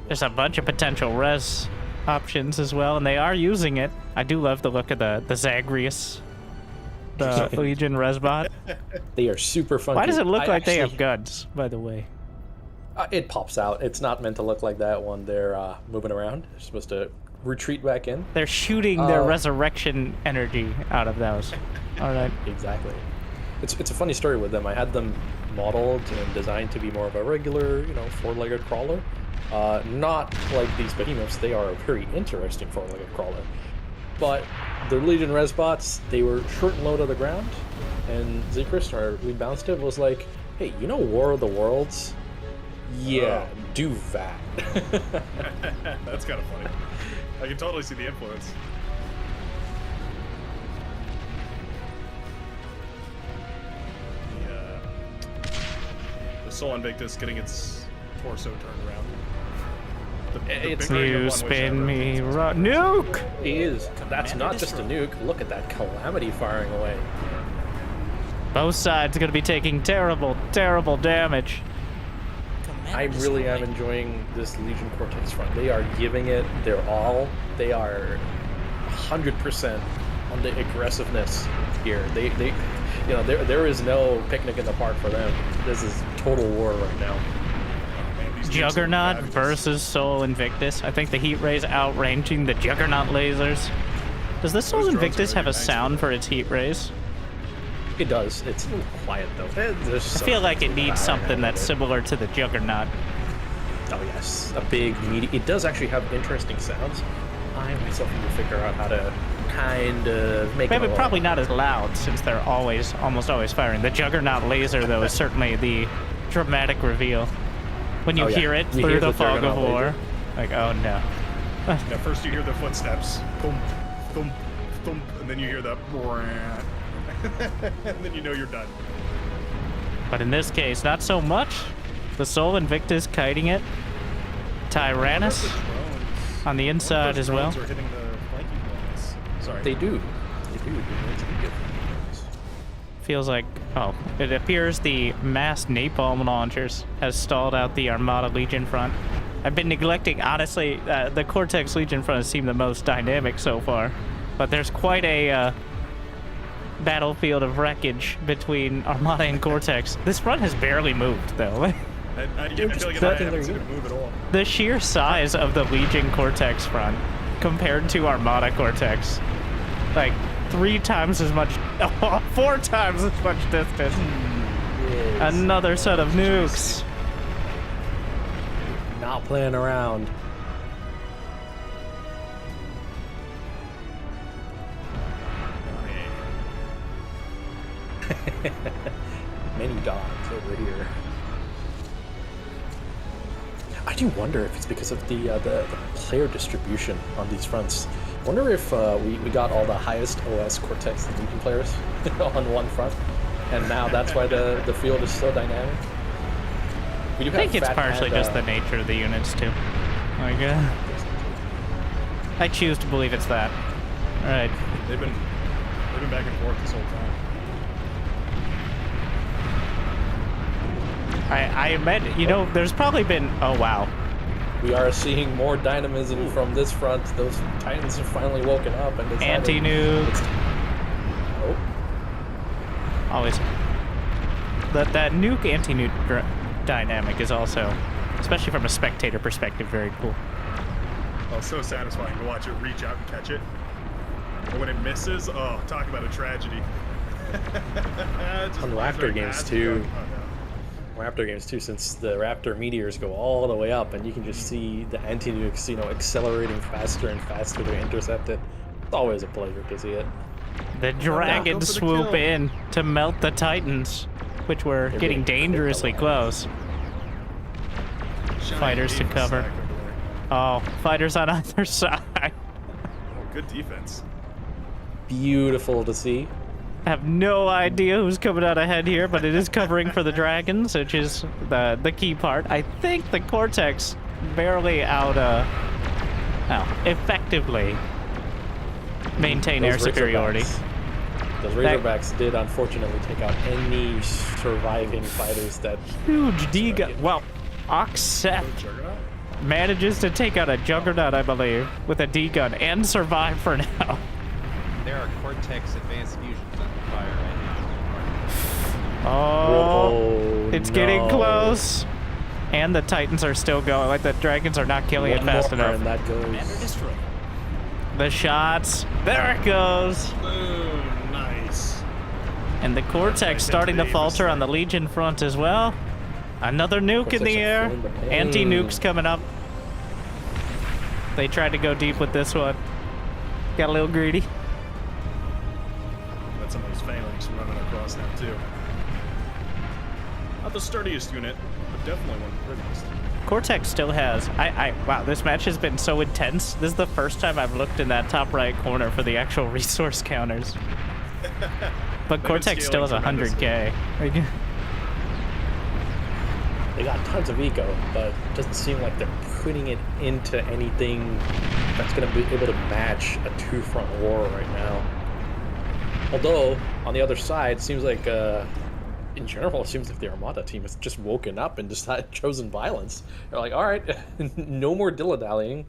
There's a bunch of potential res options as well, and they are using it. I do love the look of the Zagreus, the Legion resbot.
They are super funky.
Why does it look
I
like they have
actually-
guns, by the way?
It pops out. It's not meant to look like that when they're moving around. They're supposed to retreat back in.
They're shooting their
Uh,
resurrection energy out of those. All right.
Exactly. It's a funny story with them. I had them modeled and designed to be more of a regular, four-legged crawler. Not like these behemoths. They are a very interesting four-legged crawler. But the Legion Resbots, they were short and low to the ground. And Zekris, our lead bounce tip, was like, hey, War of the Worlds? Yeah, do that.
That's kind of funny. I can totally see the influence. The Soul Invictus getting its torso turned around.
It's
bickering of
You
one wish
spin
ever.
me nuke!
He is. That's
Commander
not just a
destroyed.
nuke. Look at that Calamity firing away.
Both sides are going to be taking terrible, terrible damage.
Commander
I really am
destroyed.
enjoying this Legion Cortex front. They are giving it their all. They are 100% on the aggressiveness here. There is no picnic in the park for them. This is total war right now.
Man, these nukes are
Juggernaut
ravages.
versus Soul Invictus. I think the heat rays outranging the Juggernaut lasers. Does the Soul
drones are
Invictus have a
really nice,
sound
though.
for its heat rays?
It does. It's a little quiet though.
I feel like it needs something that's similar to the Juggernaut.
Oh yes, a big meaty. It does actually have interesting sounds. I myself need to figure out how to kind of make
Maybe
it.
probably not as loud since they're almost always firing. The Juggernaut laser though is certainly the dramatic reveal. When you
Oh, yeah.
hear it
You
through
hear
the
the
fog of
Juggernaut
war,
laser.
like oh no.
Yeah, first you hear the footsteps, thump, thump, thump, and then you hear the and then you know you're done.
But in this case, not so much. The Soul Invictus kiting it. Tyrannus
The drones.
on the inside
Those
as well.
drones are hitting the flanking ones. Sorry.
They do. They do.
Feels like, oh, it appears the mass napalm launchers has stalled out the Armada Legion front. I've been neglecting, honestly, the Cortex Legion front has seemed the most dynamic so far. But there's quite a battlefield of wreckage between Armada and Cortex. This front has barely moved, though.
I feel like
just
I
ducking
haven't
their
seen
unit.
it move at all.
The sheer size of the Legion Cortex front compared to Armada Cortex, like 3 times as much, 4 times as much distance.
Yes.
Another set of nukes.
Not playing around. Many dogs over here. I do wonder if it's because of the player distribution on these fronts. I wonder if we got all the highest OS Cortex and Legion players on one front, and now that's why the field is so dynamic. We do
I think
have
it's
Fat
partially
Panda-
just the nature of the units too. Like, I choose to believe it's that. All right.
They've been back and forth this whole time.
I admit, there's probably been. Oh wow.
We are seeing more dynamism from this front. Those Titans have finally woken up and decided
Anti-nuke.
it's- Oh,
Always. That nuke anti-nuke dynamic is also, especially from a spectator perspective, very cool.
Oh, so satisfying to watch it reach out and catch it. And when it misses, oh, talk about a tragedy. Just
On
flies
Raptor
right
games
past
too.
you. Oh,
Raptor games too, since the Raptor meteors go all the way up, and you can just see the anti-nukes, accelerating faster and faster to intercept it. It's always a pleasure to see it.
The
go
dragons
for the
swoop
kill.
in to melt the Titans, which were
They're
getting
being
dangerously close.
no. Shiny
Fighters to
defense
cover.
stack over there.
Oh, fighters on either side.
Oh, good defense.
Beautiful to see.
I have no idea who's coming out ahead here, but it is covering for the dragons, which is the key part. I think the Cortex barely effectively maintain air
Those
superiority.
Those Razorbacks did unfortunately take out any surviving fighters that.
Huge D-gun. Well, Oxeth
Juggernaut?
manages to take out a Juggernaut, I believe, with a D-gun and survive for now.
There are Cortex advanced fusions under fire right now.
Oh,
Whoa,
it's getting
no.
close. And the Titans are still going. Like, the dragons are not killing it
One
fast
more
enough.
and that goes.
Commander destroyed.
The shots. There it goes.
Boom, nice.
And the Cortex starting to falter on the Legion front as well. Another nuke in the
Cortex are
air.
feeling the pain.
Anti-nukes coming up. They tried to go deep with this one. Got a little greedy.
Got some of those phalanx running across now too. Not the sturdiest unit, but definitely one of the prettiest.
Cortex still has. Wow, this match has been so intense. This is the first time I've looked in that top right corner for the actual resource counters. But Cortex still has
scaling
100k. Like,
They got tons of eco, but it doesn't seem like they're putting it into anything that's going to be able to match a two-front war right now. Although, on the other side, it seems like, in general, it seems like the Armada team has just woken up and just had chosen violence. They're like, all right, no more dilly-dallying.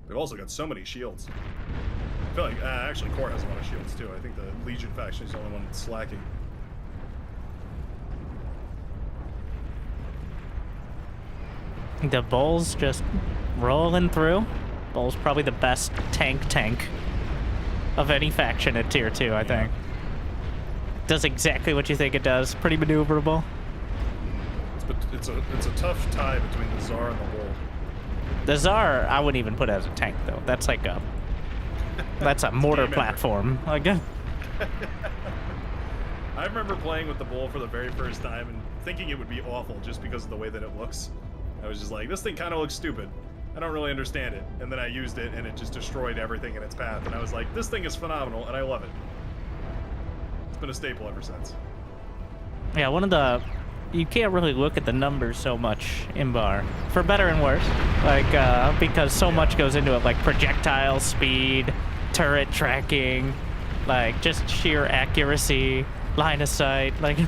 They've also got so many shields. I feel like, actually, Core has a lot of shields too. I think the Legion faction is the only one that's slacking.
the Bull's just rolling through. Bull's probably the best tank of any faction at tier 2, I think. Does exactly what you think it does. Pretty maneuverable.
It's a tough tie between the Tsar and the Bull.
The Tsar, I wouldn't even put as a tank though. That's like a mortar
game
platform. Like,
I remember playing with the Bull for the very first time and thinking it would be awful just because of the way that it looks. I was just like, this thing kind of looks stupid. I don't really understand it. And then I used it and it just destroyed everything in its path. And I was like, this thing is phenomenal and I love it. It's been a staple ever since.
yeah, you can't really look at the numbers so much in bar, for better and worse. Like, because so much goes into it, like projectile speed, turret tracking, like just sheer accuracy, line of sight. Like,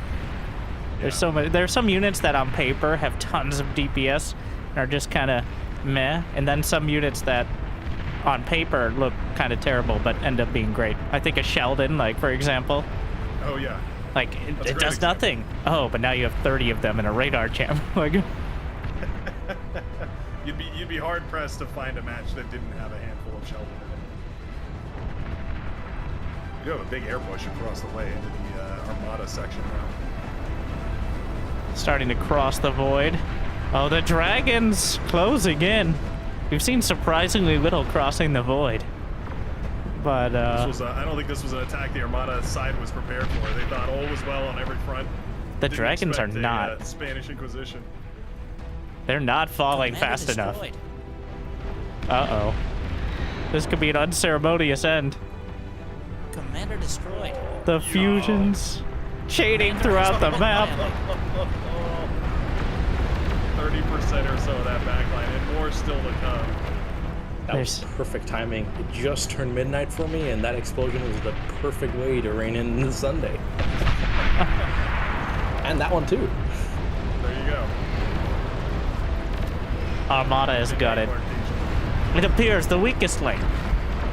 there's so many. There's some units that on paper have tons of DPS and are just kind of meh, and then some units that on paper look kind of terrible but end up being great. I think a Sheldon, like, for example.
Oh yeah.
Like,
That's a
it
great
does
example.
nothing. Oh, but now you have 30 of them in a radar champ. Like,
You'd be hard pressed to find a match that didn't have a handful of Sheldon in it. You have a big air push across the way into the Armada section now.
starting to cross the void. Oh, the dragons closing in. We've seen surprisingly little crossing the void. But,
This was, I don't think this was an attack the Armada side was prepared for. They thought all was well on every front.
the
Didn't
dragons are
expect
not.
Spanish Inquisition.
They're not falling
Commander
fast enough.
destroyed.
Uh-oh. This could be an unceremonious end.
Commander destroyed.
The fusions chaining throughout the map.
30% or so of that backline, and more still to come.
That was
There's-
perfect timing. It just turned midnight for me, and that explosion was the perfect way to rein in the Sunday. And that one too.
There you go.
Armada is gutted. It appears the weakest link,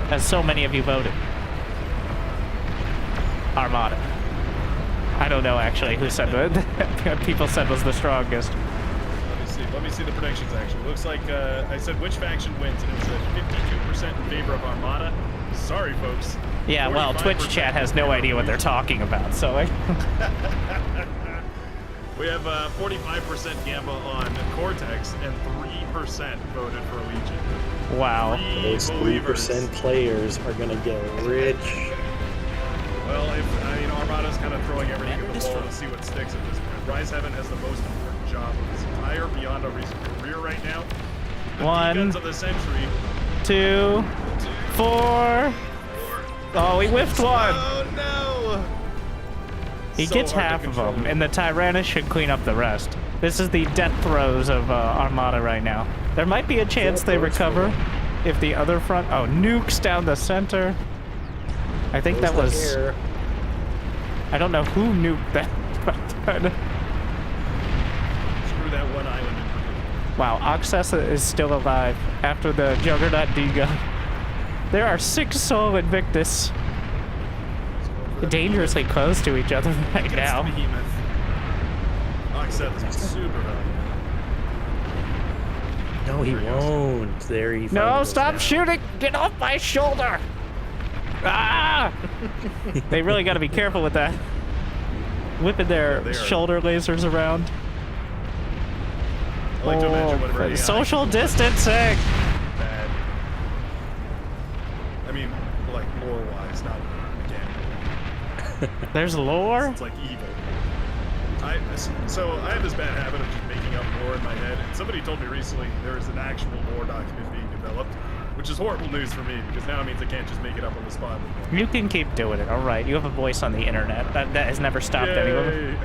as so many of you voted. Armada. I don't know actually who said that. People said was the strongest.
Let me see the predictions. Actually, looks like I said which faction wins, and it said 52% in favor of Armada. Sorry, folks.
Yeah, well, Twitch chat has no idea what they're talking about, so.
We have 45% gamma on Cortex, and 3% voted for Legion.
Wow.
Those 3% players are gonna get rich.
Well, Armada's kind of throwing everything at the wall to see what sticks at this point. Rise Heaven has the most important job of his entire Beyond a Reason career right now. The defense of the century.
2, 4. Oh, he whiffed one.
Oh no!
He
So
gets
hard to
half of
control.
them, and the Tyrannus should clean up the rest. This is the death throes of Armada right now. There might be a chance they recover if the other front. Oh, nukes down the center. I think that was. I don't know who nuked that.
Screw that one island.
Wow, Oxessa is still alive after the Juggernaut degun. There are 6 Sol Invictus dangerously close to each other right now.
Oxeth is super valuable.
No, he won't. There he
No, stop shooting! Get off my shoulder! Ah! They really got to be careful with that. Whipping their shoulder lasers around.
I like to imagine whatever AI
social distancing!
bad. I mean, like lore-wise, not mechanical.
There's lore?
It's like evil. So I have this bad habit of just making up lore in my head, and somebody told me recently there is an actual lore document being developed, which is horrible news for me because now it means I can't just make it up on the spot.
You can keep doing it, alright. You have a voice on the internet. That has never stopped anyone.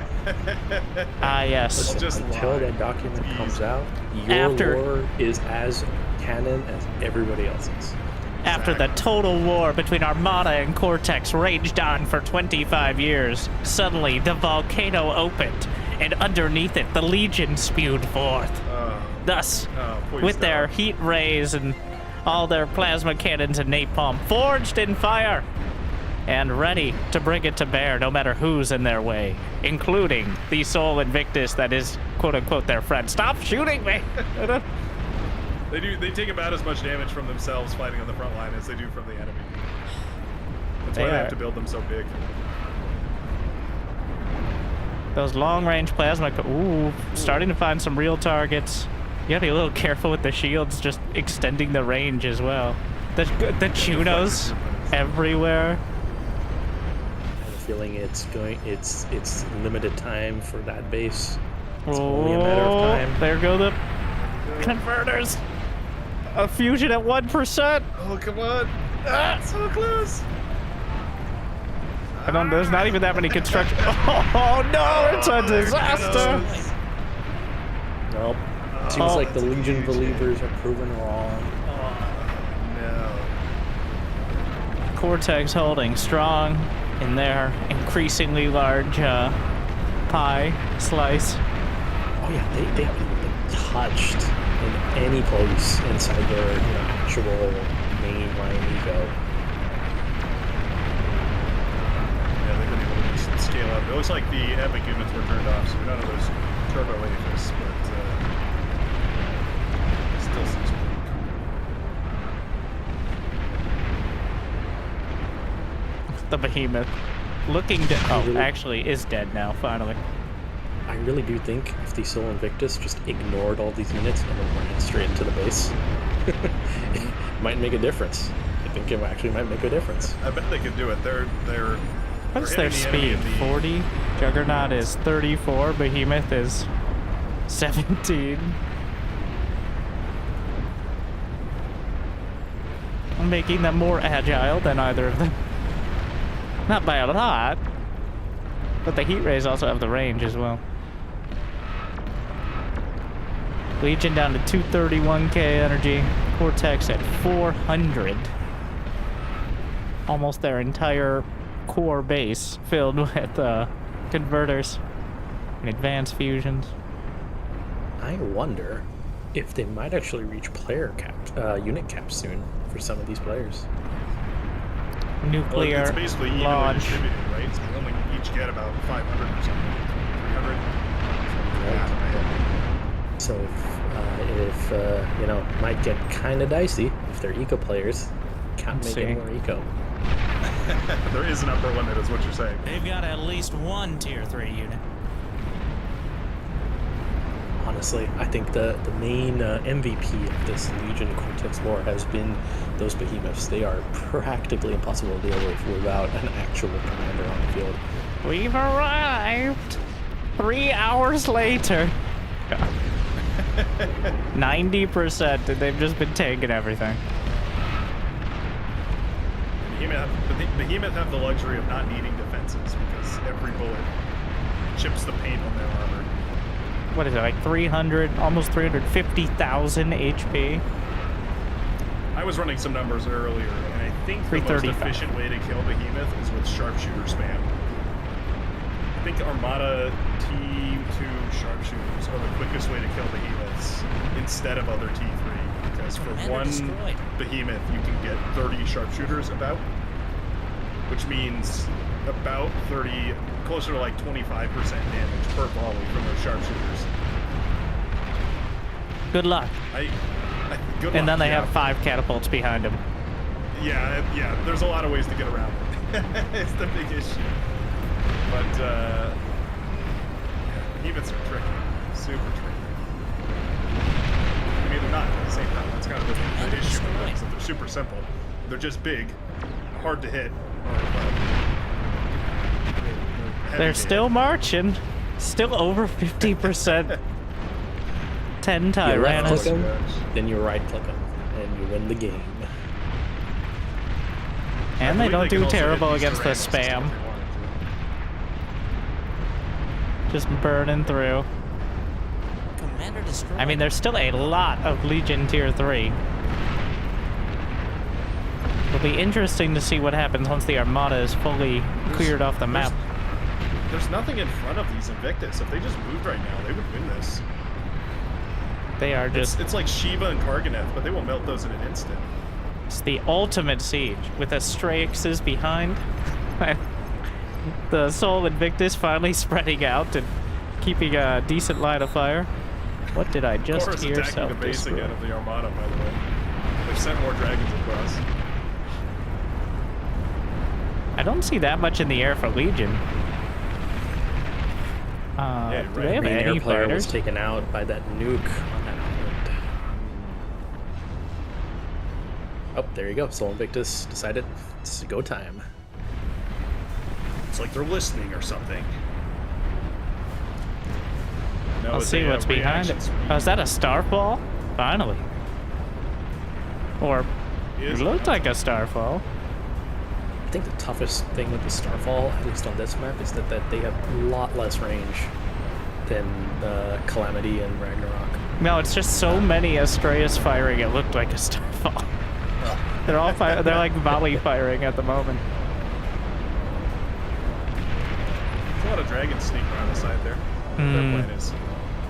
Ah, yes.
Until that document comes out, your lore is as canon as everybody else's.
After the total war between Armada and Cortex raged on for 25 years, suddenly the volcano opened, and underneath it the Legion spewed forth. Thus, with their heat rays and all their plasma cannons and napalm forged in fire, and ready to bring it to bear no matter who's in their way, including the Sol Invictus that is quote-unquote their friend. Stop shooting me!
They take about as much damage from themselves fighting on the front line as they do from the enemy. That's why they have to build them so big.
Those long-range plasma. Ooh, starting to find some real targets. You gotta be a little careful with the shields, just extending the range as well. The Chunos everywhere.
I have a feeling it's limited time for that base. It's only a matter of time.
There go the converters. A fusion at 1%.
Oh, come on. Ah, so close.
I don't, there's not even that many construction. Oh no, it's a disaster.
Nope. Seems like the Legion believers are proven wrong.
No.
Cortex holding strong in their increasingly large pie slice.
Oh yeah, they haven't been touched in any place inside their actual mainline eco.
Yeah, they've been able to just scale up. It looks like the epic units were turned off, so none of those turbo ages, but it still seems pretty cool.
The behemoth looking dead. Oh, actually is dead now, finally.
I really do think if the Sol Invictus just ignored all these units and then ran straight into the base, it might make a difference. I think it actually might make a difference.
I bet they could do it. They're
What's their speed? 40? Juggernaut is 34. Behemoth is 17. I'm making them more agile than either of them. Not by a lot. But the heat rays also have the range as well. Legion down to 231k energy. Cortex at 400. Almost their entire core base filled with converters and advanced fusions.
I wonder if they might actually reach player cap, unit caps soon for some of these players.
Well,
Nuclear
it's basically evenly
launch.
distributed, right? So they only each get about 500 or something, 300.
So if you know, might get kind of dicey if they're eco players. Can't
Let's
make
see.
it more eco.
There is an upper limit, is what you're saying.
They've got at least one tier 3 unit.
Honestly, I think the main MVP of this Legion Cortex war has been those behemoths. They are practically impossible to deal with without an actual commander on the field.
We've arrived 3 hours later. 90%, and they've just been taking everything.
Behemoth have the luxury of not needing defenses because every bullet chips the paint on their armor.
What is it, like 300, almost 350,000 HP?
I was running some numbers earlier, and I think the most
335.
efficient way to kill Behemoth is with sharpshooter spam. I think Armada T2 sharpshooters are the quickest way to kill Behemoths instead of other T3, because for
Commander
one
destroyed.
Behemoth you can get 30 sharpshooters about, which means about 30, closer to like 25% damage per volley from those sharpshooters.
Good luck.
Good
And then
luck,
they
yeah.
have 5 catapults behind them.
Yeah, there's a lot of ways to get around it. It's the big issue. But, yeah, Behemoths are tricky. Super tricky. I mean, they're not at the same time. That's kind of the issue with them, is that they're super simple. They're just big, hard to hit.
They're still marching. Still over 50%. 10
You left click
Tyrannos.
them, then you right click them, and you win the game.
And they don't
can
do
also hit
terrible
these
against the
Tyrannos if they
spam.
wanted
Just burning through.
Commander destroyed.
I mean, there's still a lot of Legion Tier 3. It'll be interesting to see what happens once the Armada is fully cleared off the map.
There's nothing in front of these Invictus. If they just moved right now, they would win this.
They are just...
It's like Shiva and Karganeth, but they will melt those in an instant.
It's the ultimate siege with Astraxes behind. The Soul Invictus finally spreading out and keeping a decent line of fire. What did I just
Chorus
hear?
attacking the base
Self-destruct.
again of the Armada, by the way. They've sent more dragons across.
I don't see that much in the air for Legion.
Yeah,
Do
right.
they have
Main
any
air player was
fighters?
taken out by that nuke on that island. Oh, there you go. Soul Invictus decided it's go time.
It's like they're listening or something. No,
I'll
it's
see
a,
what's behind it.
reaction speed.
Oh, is that a starfall? Finally. Or it
Is
looked like a starfall.
I think the toughest thing with the Starfall, at least on this map, is that they have a lot less range than Calamity and Ragnarok.
No, it's just so many Astraeus firing. It looked like a starfall. They're all they're like volley firing at the moment.
There's a lot of dragons sneaking around the side there. Their plan is.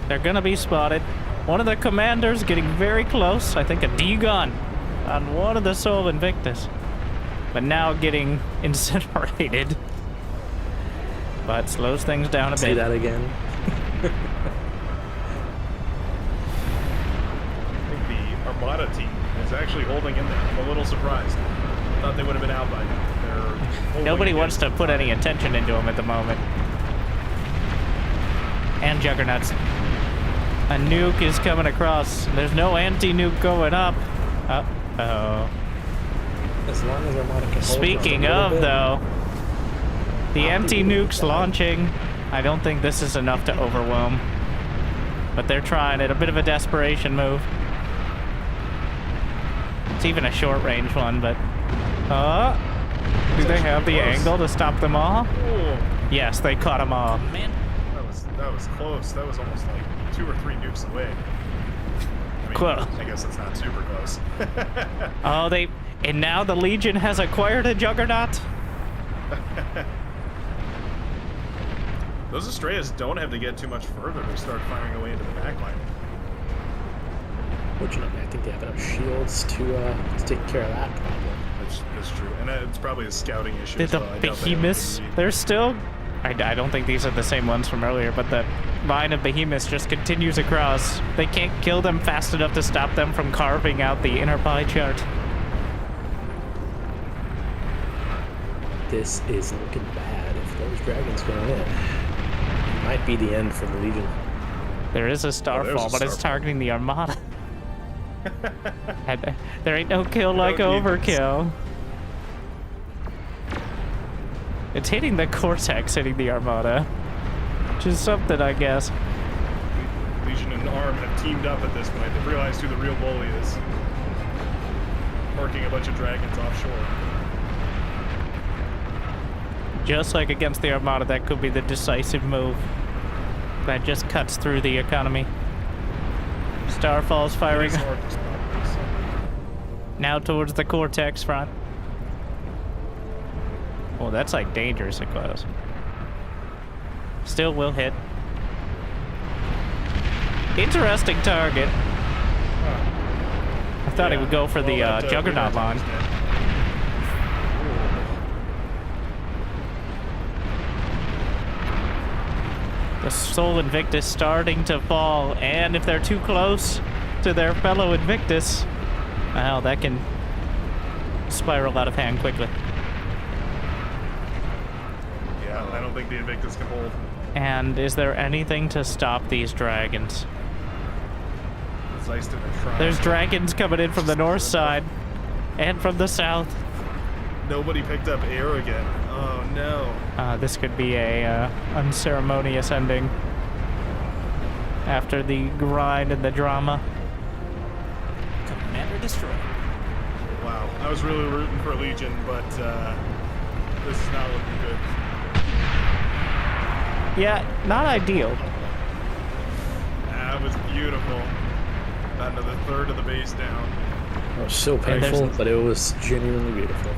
They're gonna be spotted. One of the commanders getting very close. I think a D-gun on one of the Soul Invictus. But now getting incinerated. But slows things down a
Say
bit.
that again.
I think the Armada team is actually holding in there. I'm a little surprised. I thought they would have been out by now. They're holding
Nobody wants
against
to put any attention into them at the moment. And Juggernauts. A nuke is coming across. There's no anti-nuke going up. Uh-oh.
As long as Armada can hold
Speaking
for a little
of,
bit.
though, the anti-nuke's launching. I don't think this is enough to overwhelm. But they're trying it. A bit of a desperation move. It's even a short-range one, but... do they have the
close.
angle to stop them all?
Oh,
Yes, they caught them all.
Man,
that was close. That was almost like 2 or 3 nukes away. I mean,
Close.
I guess that's not super close.
Oh, and now the Legion has acquired a Juggernaut?
Those Astraeus don't have to get too much further to start firing away into the backline.
Fortunately, I think they have enough shields to take care of that problem.
That's true, and it's probably a scouting issue.
Did
as
the
well. I doubt they have
behemoths?
the read.
They're still. I don't think these are the same ones from earlier, but the line of behemoths just continues across. They can't kill them fast enough to stop them from carving out the inner pie chart.
This is looking bad. If those dragons go in, it might be the end for the Legion.
There is a
there's a
starfall, but it's
starfall.
targeting the armada. And there ain't no kill like
don't need this.
overkill. It's hitting the cortex, hitting the armada, which is something, I guess.
Legion and ARM have teamed up at this point. They've realized who the real bully is. Parking a bunch of dragons offshore.
Just like against the armada, that could be the decisive move that just cuts through the economy. Starfall's firing
It is hard to stop this.
now towards the cortex front. Oh, that's like dangerously close. Still will hit. Interesting target. I thought he would go for the Juggernaut line. The Soul Invictus starting to fall, and if they're too close to their fellow Invictus, well, that can spiral out of hand quickly.
Yeah, I don't think the Invictus can hold.
And is there anything to stop these dragons?
Zeist in their shrine.
There's dragons coming in from the north side and from the south.
Nobody picked up air again. Oh no.
This could be a unceremonious ending after the grind and the drama.
Commander destroyed.
Wow. I was really rooting for Legion, but this is not looking good.
Yeah, not ideal.
That was beautiful. About another third of the base down.
It was so
And there's-
painful, but it was genuinely beautiful.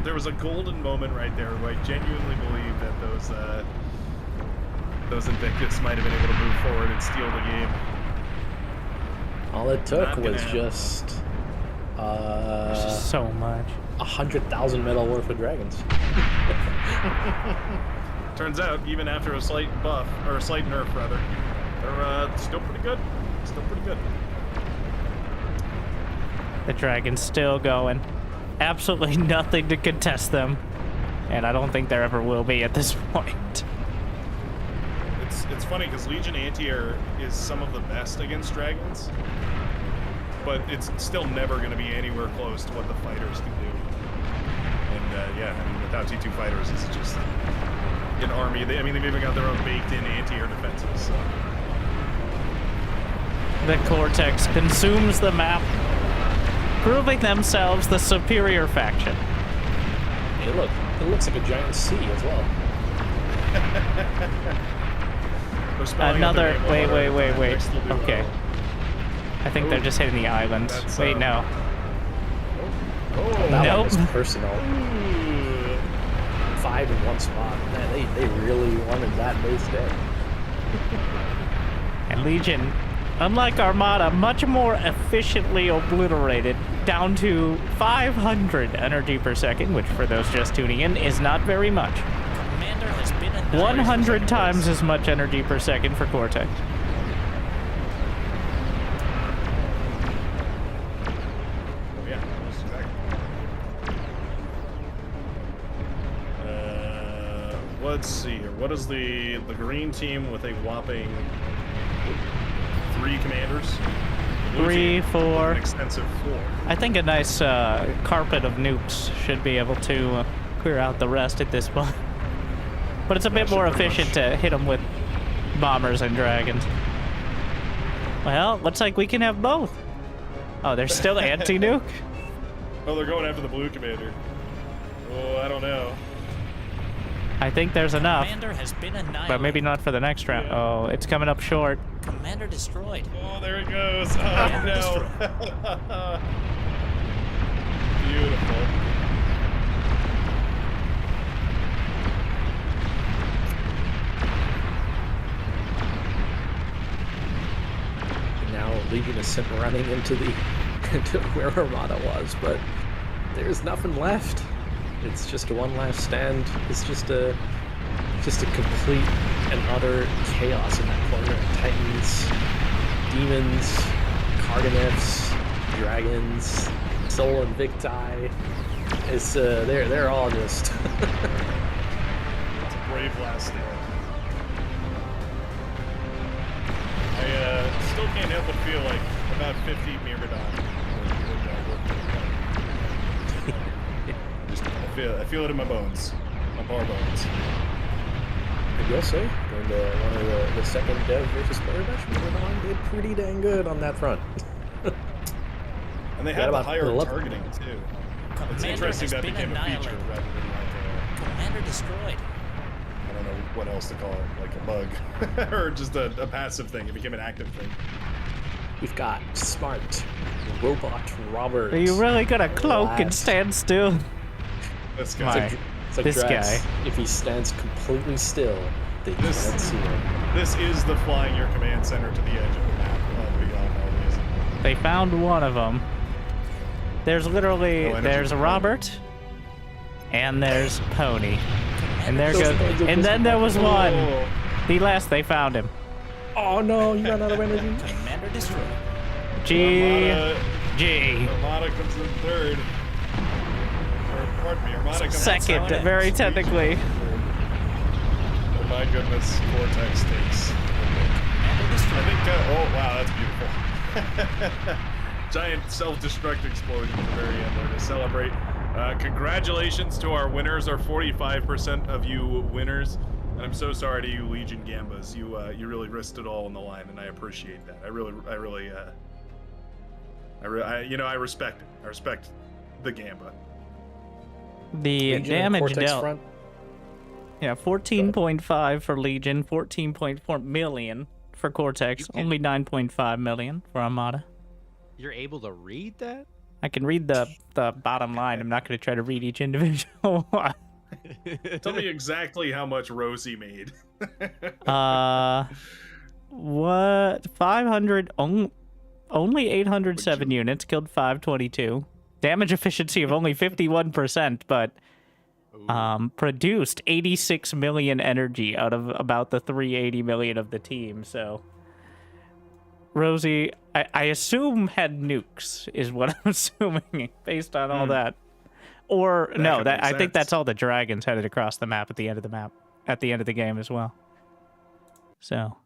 There was a golden moment right there where I genuinely believe that those Invictus might have been able to move forward and steal the game.
All it took
Not gonna
was
happen.
just
So much.
100,000 metal worth of dragons.
Turns out, even after a slight buff, or a slight nerf rather, they're still pretty good. Still pretty good.
The dragon's still going. Absolutely nothing to contest them. And I don't think there ever will be at this point.
It's funny because Legion anti-air is some of the best against dragons, but it's still never going to be anywhere close to what the fighters can do. And yeah, I mean, without T2 fighters, it's just an army. They've even got their own baked-in anti-air defenses. So.
The Cortex consumes the map, proving themselves the superior faction.
Hey, look, it looks like a giant sea as well.
They're spelling out
Another.
their name one
Wait.
letter at a time. Next they'll do
Okay.
O.
I think they're just hitting the islands.
That's,
Wait, no.
Oh,
That
Nope.
one was personal. 5 in one spot. Man, they really wanted that base dead.
And Legion, unlike Armada, much more efficiently obliterated, down to 500 energy per second, which for those just tuning in is not very much.
Commander has been annihilated.
100 times as much energy per second for Cortex.
Yeah, almost exactly. Let's see here. What is the green team with a whopping 3 commanders? The blue
3,
team with
4.
An extensive 4.
I think a nice carpet of nukes should be able to clear out the rest at this point. But it's a bit
should
more
pretty
efficient
much-
to hit them with bombers and dragons. Well, looks like we can have both. Oh, there's still anti-nuke?
Oh, they're going after the blue commander. Oh, I don't know.
I think there's enough,
Commander has been annihilated.
but maybe not for the next round.
Yeah.
Oh, it's coming up short.
Commander destroyed.
Oh, there it goes. Oh,
Commander
no. Beautiful.
And now Legion is sent running into into where Armada was, but there's nothing left. It's just a one last stand. It's just a complete and utter chaos in that corner. Titans, demons, Carganeths, dragons, Soul Invicti. It's they're all just
It's a brave last stand. I still can't help but feel like about 50 Myrmidon. I feel it in my bones, my bar bones.
I will say, during one of the second dev versus player match, Myrmidon did pretty dang good on that front.
And they had the higher
11.
targeting too. It's
Commander
interesting
has
that
been
became a feature
annihilated.
rather than like
Commander destroyed.
I don't know what else to call it, like a bug or just a passive thing. It became an active thing.
We've got Smart, Robot Robert.
Are you really gonna cloak and
Last.
stand still?
This
My-
guy.
It's like
This
Drax.
guy.
If he stands completely still, they
This-
can't see him.
This is the flying your command center to the edge of the map beyond all reason.
They found one of them. There's literally
No energy
there's
for
Robert, and there's Pony, and there
Those
goes.
angels
And then there was one.
Oh,
The last they found him.
Oh no, you ran out of energy.
Commander destroyed.
G
Armada,
G.
Armada comes in third. Or, pardon me, Armada comes
Second,
how it
very
ends.
technically.
Oh my goodness, Vortex takes.
Commander
I
destroyed.
think, oh wow, that's beautiful. Giant self-destruct explosion at the very end there to celebrate. Congratulations to our winners, our 45% of you winners. And I'm so sorry to you, Legion Gambas. You really risked it all on the line, and I appreciate that. I respect it. I respect the Gamba.
The
Legion and
damage
Cortex
dealt.
front.
Yeah, 14.5 for Legion, 14.4 million for Cortex,
You can-
only 9.5 million for Armada.
You're able to read that?
I can read the bottom line. I'm not going to try to read each individual one.
Tell me exactly how much Rosie made.
What? 500, only 807 units, killed 522. Damage efficiency of only 51%, but produced 86 million energy out of about the 380 million of the team, so... Rosie, I assume had nukes, is what I'm assuming, based on all that. Or,
That
no,
could
that
make
I think that's
sense.
all the dragons headed across the map at the end of the game as well. So,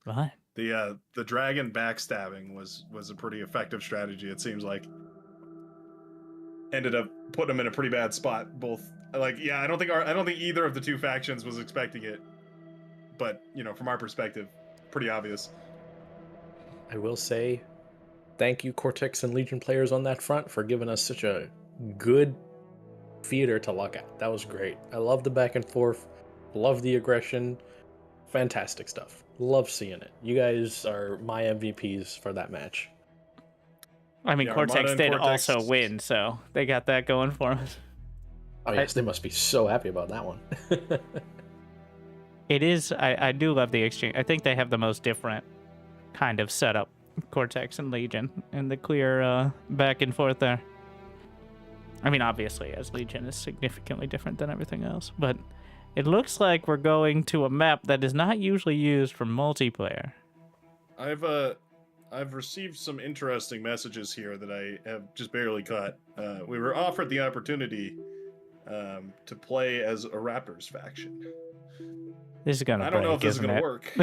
what?
The dragon backstabbing was a pretty effective strategy. It seems like ended up putting them in a pretty bad spot. Both like I don't think either of the two factions was expecting it, but from our perspective, pretty obvious.
I will say, thank you, Cortex and Legion players on that front, for giving us such a good theater to look at. That was great. I love the back and forth. Love the aggression. Fantastic stuff. Love seeing it. You guys are my MVPs for that match.
I mean,
Yeah, Armada
Cortex
and
did
Cortex-
also win, so they got that going for us.
Oh yes, they must be so happy about that one.
It is, I do love the exchange. I think they have the most different kind of setup, Cortex and Legion, and the clear back and forth there. I mean, obviously, as Legion is significantly different than everything else, but it looks like we're going to a map that is not usually used for multiplayer.
I've received some interesting messages here that I have just barely caught. We were offered the opportunity to play as a Raptors faction.
This is gonna
I
break,
don't know if this is
isn't
gonna
it?
work.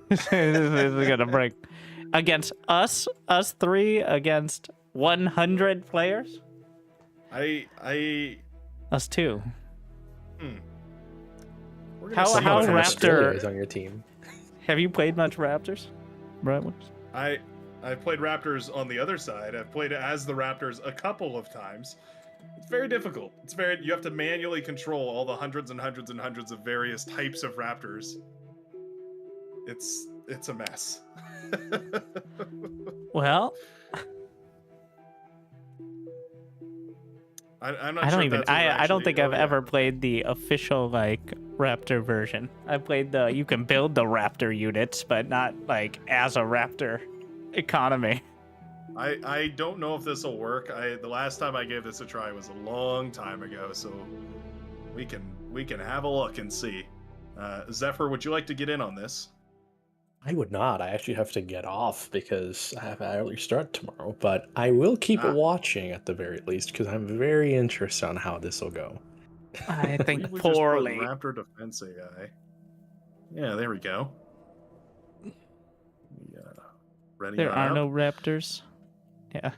This is gonna break. Against us three, against 100 players?
I
Us two.
we're gonna
How-
see
how
what
Raptor-
Australia is on your team.
Have you played much Raptors? Right.
I've played Raptors on the other side. I've played as the Raptors a couple of times. It's very difficult. You have to manually control all the hundreds and hundreds and hundreds of various types of Raptors. It's a mess.
Well,
I'm not
I
sure
don't
if
even.
that's what we're
I don't think I've
actually-
ever played the official Raptor version. I played the you can build the Raptor units, but not as a Raptor economy.
I don't know if this will work. The last time I gave this a try was a long time ago, so we can have a look and see. Zephyr, would you like to get in on this?
I would not. I actually have to get off because I have an early start tomorrow. But I will keep watching at the very least because I'm very interested on how this will go.
I think
We just put
poorly.
Raptor Defense AI. Yeah, there we go. Yeah, ready
There
on
are
up.
no raptors. Yeah.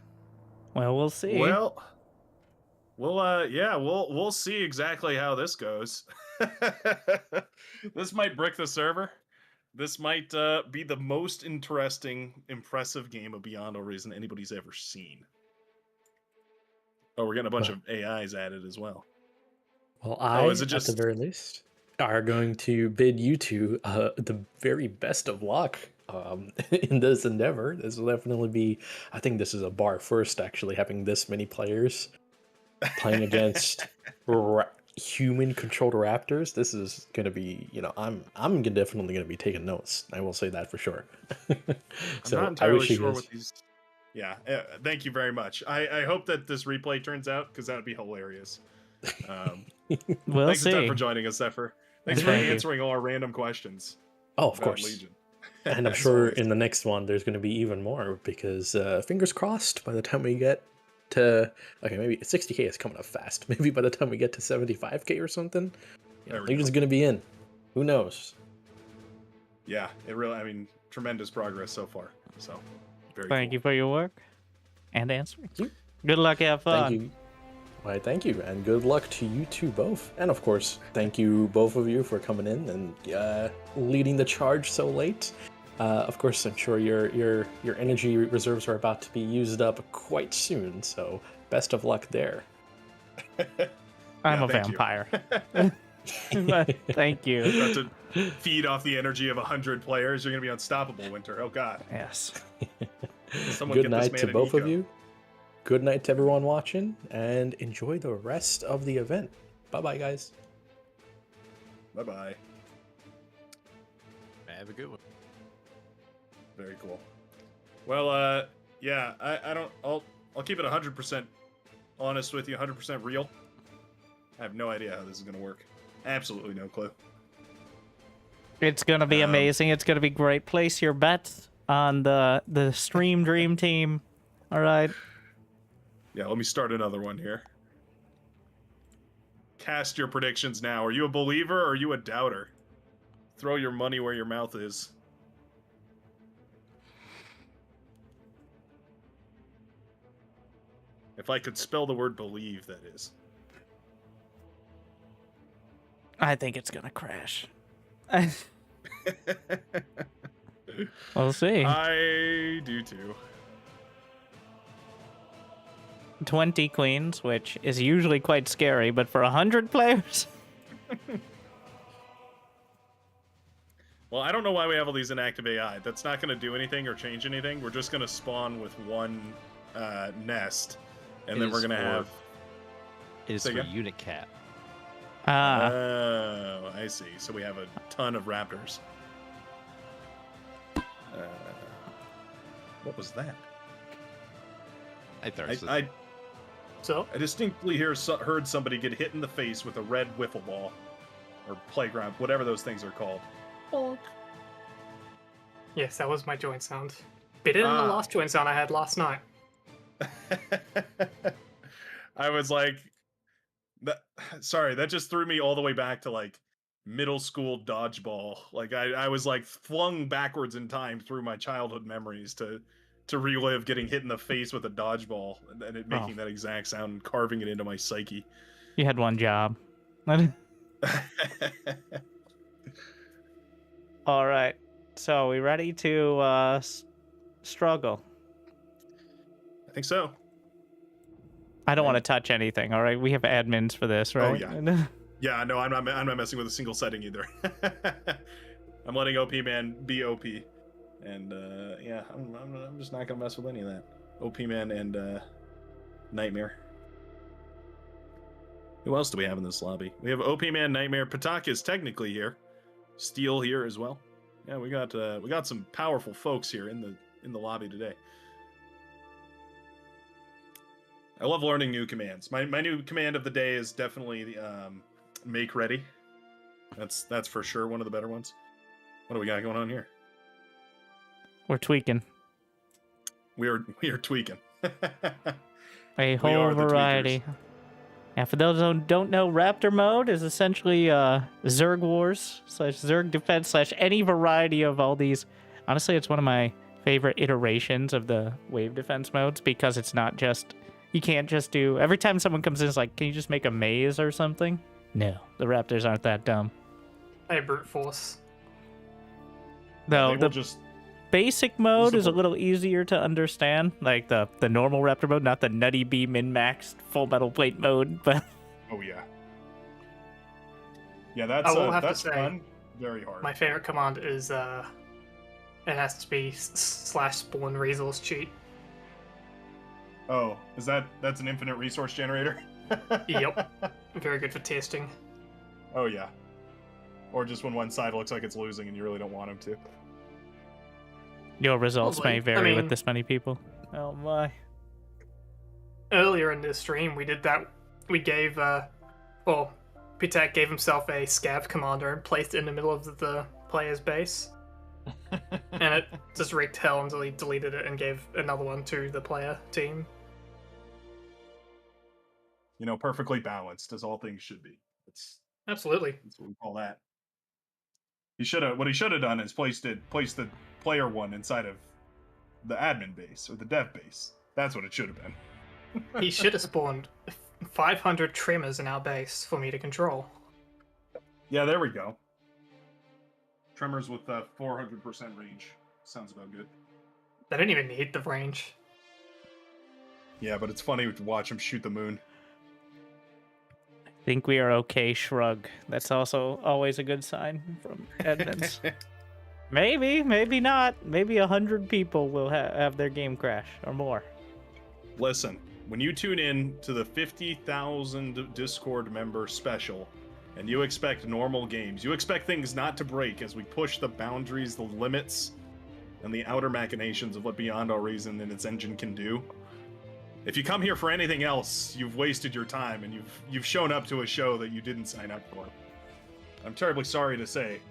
Well, we'll see.
Well, we'll see exactly how this goes. This might brick the server. This might be the most interesting, impressive game of Beyond All Reason anybody's ever seen. Oh, we're getting a bunch of AIs added as well.
Well, I,
is it just
at the very least, are going to bid you two the very best of luck in this endeavor. This will definitely be, I think this is a bar first, actually, having this many players playing against human-controlled raptors. This is going to be, I'm definitely going to be taking notes. I will say that for sure.
I'm not entirely sure what these... Yeah, thank you very much. I hope that this replay turns out, because that would be hilarious.
We'll
thanks
see.
a ton for joining us, Zephyr. Thanks for answering all our random questions.
Oh, of course.
Legion.
And I'm sure in the next one there's going to be even more because fingers crossed by the time we get to maybe 60k is coming up fast. Maybe by the time we get to 75k or something, Legion's going to be in. Who knows?
Yeah, tremendous progress so far. So,
Thank you for your work and answering. Good luck, have fun.
Thank you. Why, thank you, and good luck to you two both. And of course, thank you both of you for coming in and leading the charge so late. Of course, I'm sure your energy reserves are about to be used up quite soon, so best of luck there.
I'm a vampire. Thank you.
About to feed off the energy of 100 players. You're going to be unstoppable, Winter. Oh, God.
Yes.
Good night to both of you. Good night to everyone watching, and enjoy the rest of the event. Bye-bye, guys.
Bye-bye.
Have a good one.
Very cool. Well, yeah, I'll keep it 100% honest with you, 100% real. I have no idea how this is going to work. Absolutely no clue.
It's going to be amazing. It's going to be great. Place your bets on the Stream Dream team. All right.
Yeah, let me start another one here. Cast your predictions now. Are you a believer or are you a doubter? Throw your money where your mouth is. If I could spell the word believe, that is.
I think it's going to crash. We'll see.
I do too.
20 queens, which is usually quite scary, but for 100 players?
Well, I don't know why we have all these inactive AI. That's not going to do anything or change anything. We're just going to spawn with one nest, and then we're going to have...
It is for unit cap.
Oh, I see. So we have a ton of raptors. What was that? I distinctly heard somebody get hit in the face with a red wiffle ball. Or playground, whatever those things are called. Bonk.
Yes, that was my joint sound. Better than the last joint sound I had last night.
I was like... Sorry, that just threw me all the way back to, like, middle school dodgeball. Like, I was, like, flung backwards in time through my childhood memories to relive getting hit in the face with a dodgeball and it making that exact sound and carving it into my psyche.
You had one job. All right. So, we ready to struggle?
I think so.
I don't want to touch anything, all right? We have admins for this, right?
Oh, yeah. Yeah, no, I'm not messing with a single setting either. I'm letting OP Man be OP. And, yeah, I'm just not going to mess with any of that. OP Man and Nightmare. Who else do we have in this lobby? We have OP Man, Nightmare. Patak is technically here. Steel here as well. Yeah, we got some powerful folks here in in the lobby today. I love learning new commands. My new command of the day is definitely the make ready. That's for sure one of the better ones. What do we got going on here?
We're tweaking.
We are tweaking.
A whole variety. Yeah, for those who don't know, Raptor mode is essentially Zerg Wars / Zerg Defense / any variety of all these. Honestly, it's one of my favorite iterations of the Wave Defense modes because it's not just... You can't just do... Every time someone comes in, it's like, can you just make a maze or something? No, the Raptors aren't that dumb.
Hey, brute force.
Though
They will just...
basic mode is a little easier to understand, like the normal Raptor mode, not the nutty bee min-maxed full metal plate mode, but...
Oh, yeah. Yeah, that's
say,
fun. Very hard.
My favorite command is, it has to be /spawn resource cheat.
Oh, that's an infinite resource generator?
Yep. Very good for testing.
Oh, yeah. Or just when one side looks like it's losing and you really don't want them to.
Your results
Probably.
may vary with this many people. Oh my.
Earlier in this stream, we did that. We gave, Pitek gave himself a scav commander and placed it in the middle of the player's base. And it just wreaked hell until he deleted it and gave another one to the player team.
You know, perfectly balanced, as all things should be.
Absolutely.
That's what we call that. What he should have done is placed the player one inside of the admin base or the dev base. That's what it should have been.
He should have spawned 500 tremors in our base for me to control.
Yeah, there we go. Tremors with 400% range. Sounds about good.
They didn't even need the range.
Yeah, but it's funny to watch him shoot the moon.
Think we are okay, shrug. That's also always a good sign from admins. Maybe not. Maybe 100 people will have their game crash or more.
Listen, when you tune in to the 50,000 Discord member special and you expect normal games, you expect things not to break as we push the boundaries, the limits, and the outer machinations of what Beyond All Reason and its engine can do. If you come here for anything else, you've wasted your time and you've shown up to a show that you didn't sign up for. I'm terribly sorry to say,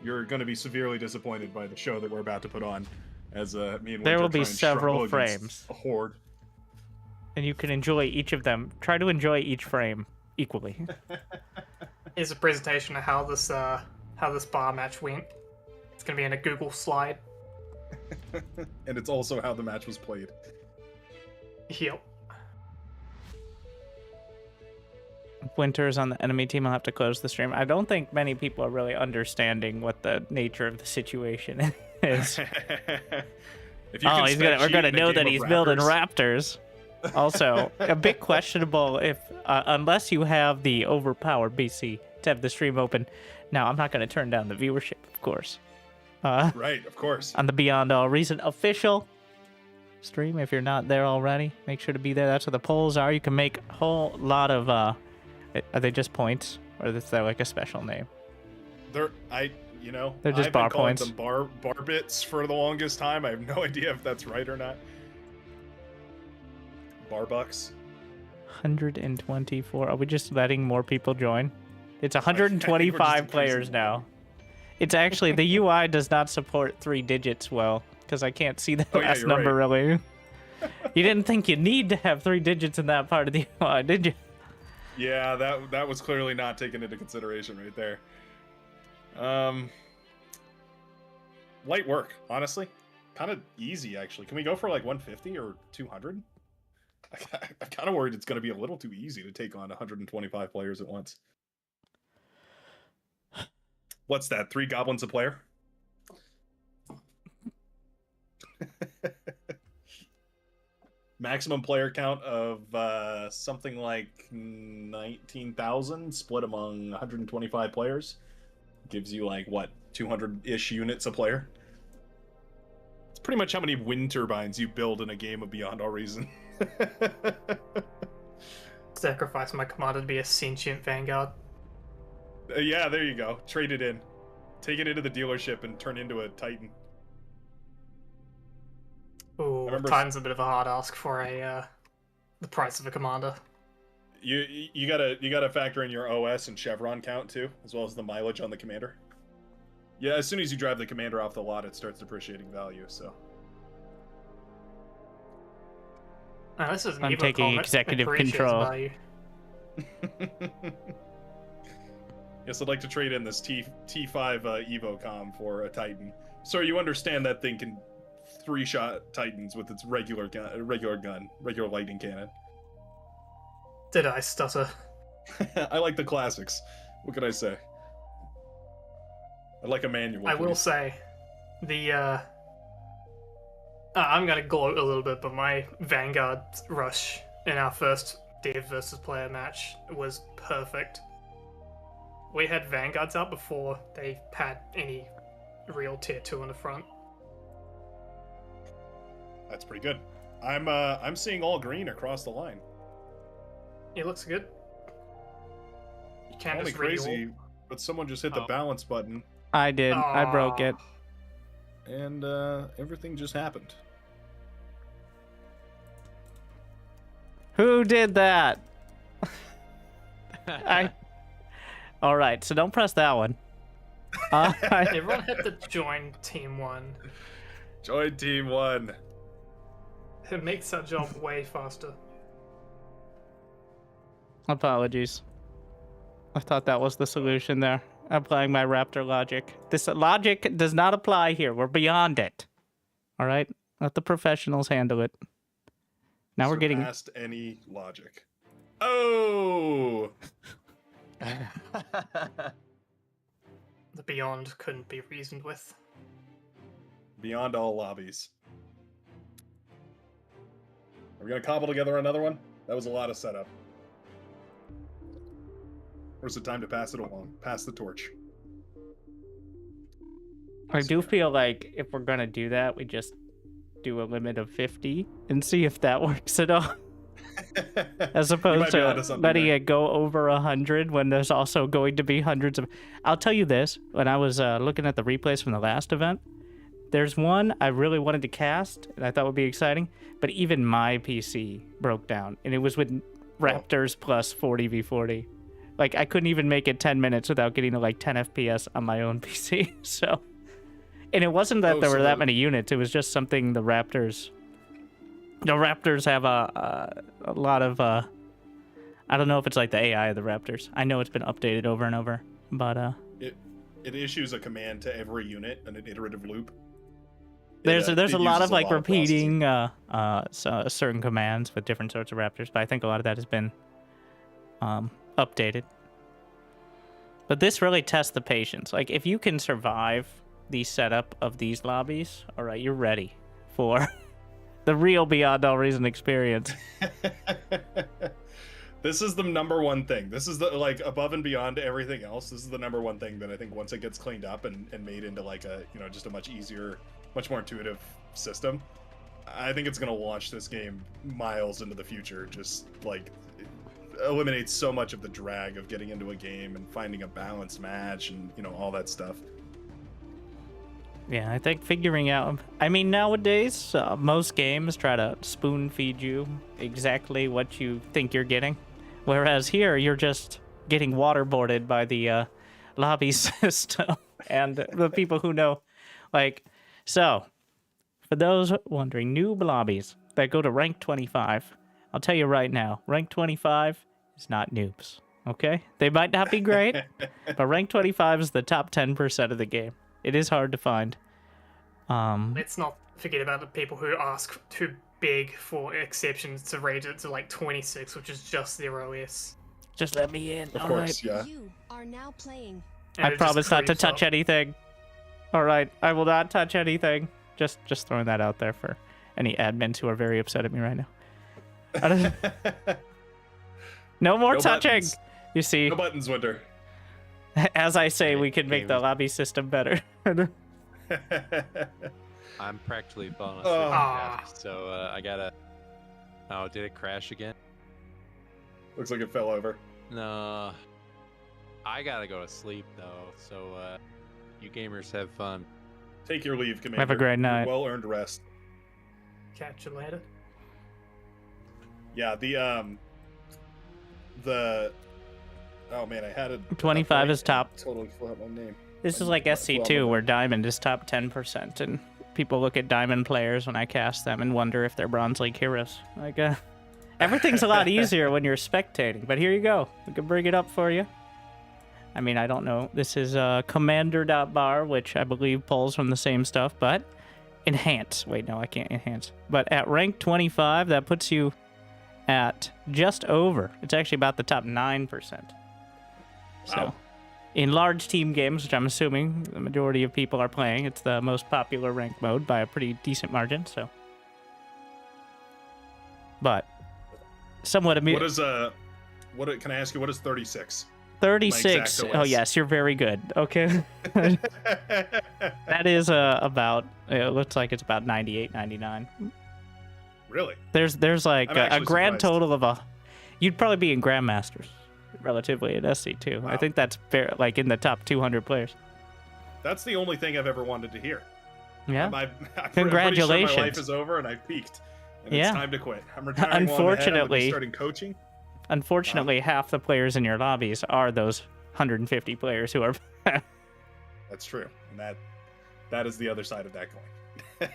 you're going to be severely disappointed by the show that we're about to put on. As me and Winter
there will be
try and struggle
several
against
frames,
a horde,
and you can enjoy each of them. Try to enjoy each frame equally.
Here's a presentation of how this bar match went. It's gonna be in a Google slide.
and it's also how the match was played.
Yep.
Winter's on the enemy team. I'll have to close the stream. I don't think many people are really understanding what the nature of the situation is.
If you can
we're gonna know that he's building
Raptors.
Raptors. Also, a bit questionable if unless you have the overpowered BC to have the stream open. Now, I'm not going to turn down the viewership, of course.
Right, of course.
On the Beyond All Reason official stream, if you're not there already, make sure to be there. That's where the polls are. You can make a whole lot of. Are they just points, or is that like a special name?
They're
just
I've
bar
been calling
points.
them bar bits for the longest time. I have no idea if that's right or not. Bar bucks.
124. Are we just letting more people join? It's 125 players now. It's actually, the UI does not support 3 digits well, because I can't see the last number really. You didn't think you need to have 3 digits in that part of the UI, did you?
Yeah, that was clearly not taken into consideration right there. Light work, honestly. Kind of easy, actually. Can we go for like 150 or 200? I'm kind of worried it's going to be a little too easy to take on 125 players at once. What's that? 3 goblins a player? Maximum player count of something like 19,000 split among 125 players. Gives you like, what, 200-ish units a player? It's pretty much how many wind turbines you build in a game of Beyond All Reason.
Sacrifice my commander to be a sentient vanguard.
Yeah, there you go. Trade it in. Take it into the dealership and turn into a Titan.
Ooh,
remember-
Titan's a bit of a hard ask for the price of a commander.
You gotta factor in your OS and Chevron count too, as well as the mileage on the commander. Yeah, as soon as you drive the commander off the lot, it starts depreciating value. So
Now, this is an
I'm
Evo
taking
Comet.
executive
Appreciates
control.
value.
yes, I'd like to trade in this T5 Evo Com for a Titan. So you understand that thing can 3-shot Titans with its regular lightning cannon.
Did I stutter?
I like the classics. What can I say? I'd like a manual.
I will
please.
say, I'm gonna gloat a little bit, but my Vanguard rush in our first Div versus player match was perfect. We had Vanguards out before they had any real tier 2 on the front.
That's pretty good. I'm seeing all green across the line.
It looks good. You can't
Only
just read
crazy, but someone just hit the
Oh.
balance button,
I did. I broke it.
and everything just happened.
Who did that? All right, so don't press that one.
Everyone had to join Team 1.
Join Team 1.
It makes that job way faster.
Apologies. I thought that was the solution there. Applying my Raptor logic. This logic does not apply here. We're beyond it. All right? Let the professionals handle it. Now we're getting...
Surpassed any logic. Oh!
The Beyond couldn't be reasoned with.
Beyond all lobbies. Are we gonna cobble together another one? That was a lot of setup. Where's the time to pass it along? Pass the torch.
I do feel like if we're going to do that, we just do a limit of 50 and see if that works at all. As opposed
be onto
to
something
letting
there.
it go over 100 when there's also going to be hundreds of... I'll tell you this, when I was looking at the replays from the last event, there's one I really wanted to cast, and I thought would be exciting, but even my PC broke down, and it was with Raptors plus 40v40. Like, I couldn't even make it 10 minutes without getting to, like, 10 FPS on my own PC, so... And it wasn't that there were that many units, it was just something the Raptors... The Raptors have a lot of, I don't know if it's like the AI of the Raptors. I know it's been updated over and over, but,
It issues a command to every unit in an iterative loop.
There's
It
a lot
uses
of like
processing.
repeating certain commands with different sorts of Raptors, but I think a lot of that has been updated. But this really tests the patience. Like, if you can survive the setup of these lobbies, all right, you're ready for the real Beyond All Reason experience.
This is the number one thing. This is the, like, above and beyond everything else, this is the number one thing that I think once it gets cleaned up and made into like a, you know, just a much easier, much more intuitive system, I think it's going to launch this game miles into the future. Just like it eliminates so much of the drag of getting into a game and finding a balanced match and, you know, all that stuff.
Yeah, I think figuring out... I mean, nowadays, most games try to spoon-feed you exactly what you think you're getting. Whereas here, you're just getting waterboarded by the lobby system and the people who know. Like, so, for those wondering, noob lobbies that go to rank 25, I'll tell you right now, rank 25 is not noobs, okay? They might not be great, but rank 25 is the top 10% of the game. It is hard to find.
Let's not forget about the people who ask too big for exceptions to rate it to like 26, which is just their OS.
Just let me in.
Of
All
course,
right.
yeah.
You are now playing.
And
I
it just
promise not to
creeps
touch
up.
anything. All right, I will not touch anything. Just throwing that out there for any admins who are very upset at me right now. I don't- no more
No
touching.
buttons.
You see,
No buttons, Winter.
as I say, we
Okay,
can make the
we-
lobby system better.
I'm practically falling
Oh.
asleep,
Ah.
so I gotta. Oh, did it crash again?
Looks like it fell over.
No, I gotta go to sleep though. So you gamers have fun.
Take your leave, Commander.
Have a great night.
Well earned rest.
Catch you later.
Yeah, oh man, I had it.
25 is top.
Totally forgot my name.
This is like SC2 where Diamond is top 10%, and people look at Diamond players when I cast them and wonder if they're Bronze League heroes. Like, everything's a lot easier when you're spectating, but here you go. We can bring it up for you. I mean, I don't know. This is commander.bar, which I believe pulls from the same stuff, but enhance. Wait, no, I can't enhance. But at rank 25, that puts you at just over. It's actually about the top 9%. So,
Wow.
in large team games, which I'm assuming the majority of people are playing, it's the most popular rank mode by a pretty decent margin, so. But, somewhat
What is can I ask you, what is 36?
36.
My exact
Oh,
OS.
yes, you're very good. Okay. That is about, it looks like it's about 98, 99.
Really?
There's like
I'm
a
actually
grand
surprised.
total of you'd probably be in Grandmasters, relatively, at SC2. I
Wow.
think that's fair, like in the top 200 players.
That's the only thing I've ever wanted to hear.
Yeah.
I'm pretty sure my
Congratulations.
life is over and I've peaked. And
Yeah.
it's time to quit. I'm retiring while I'm ahead. I'm gonna
Unfortunately-
be starting coaching.
Unfortunately, half the players in your lobbies are those 150 players who are.
That's true. And that is the other side of that coin.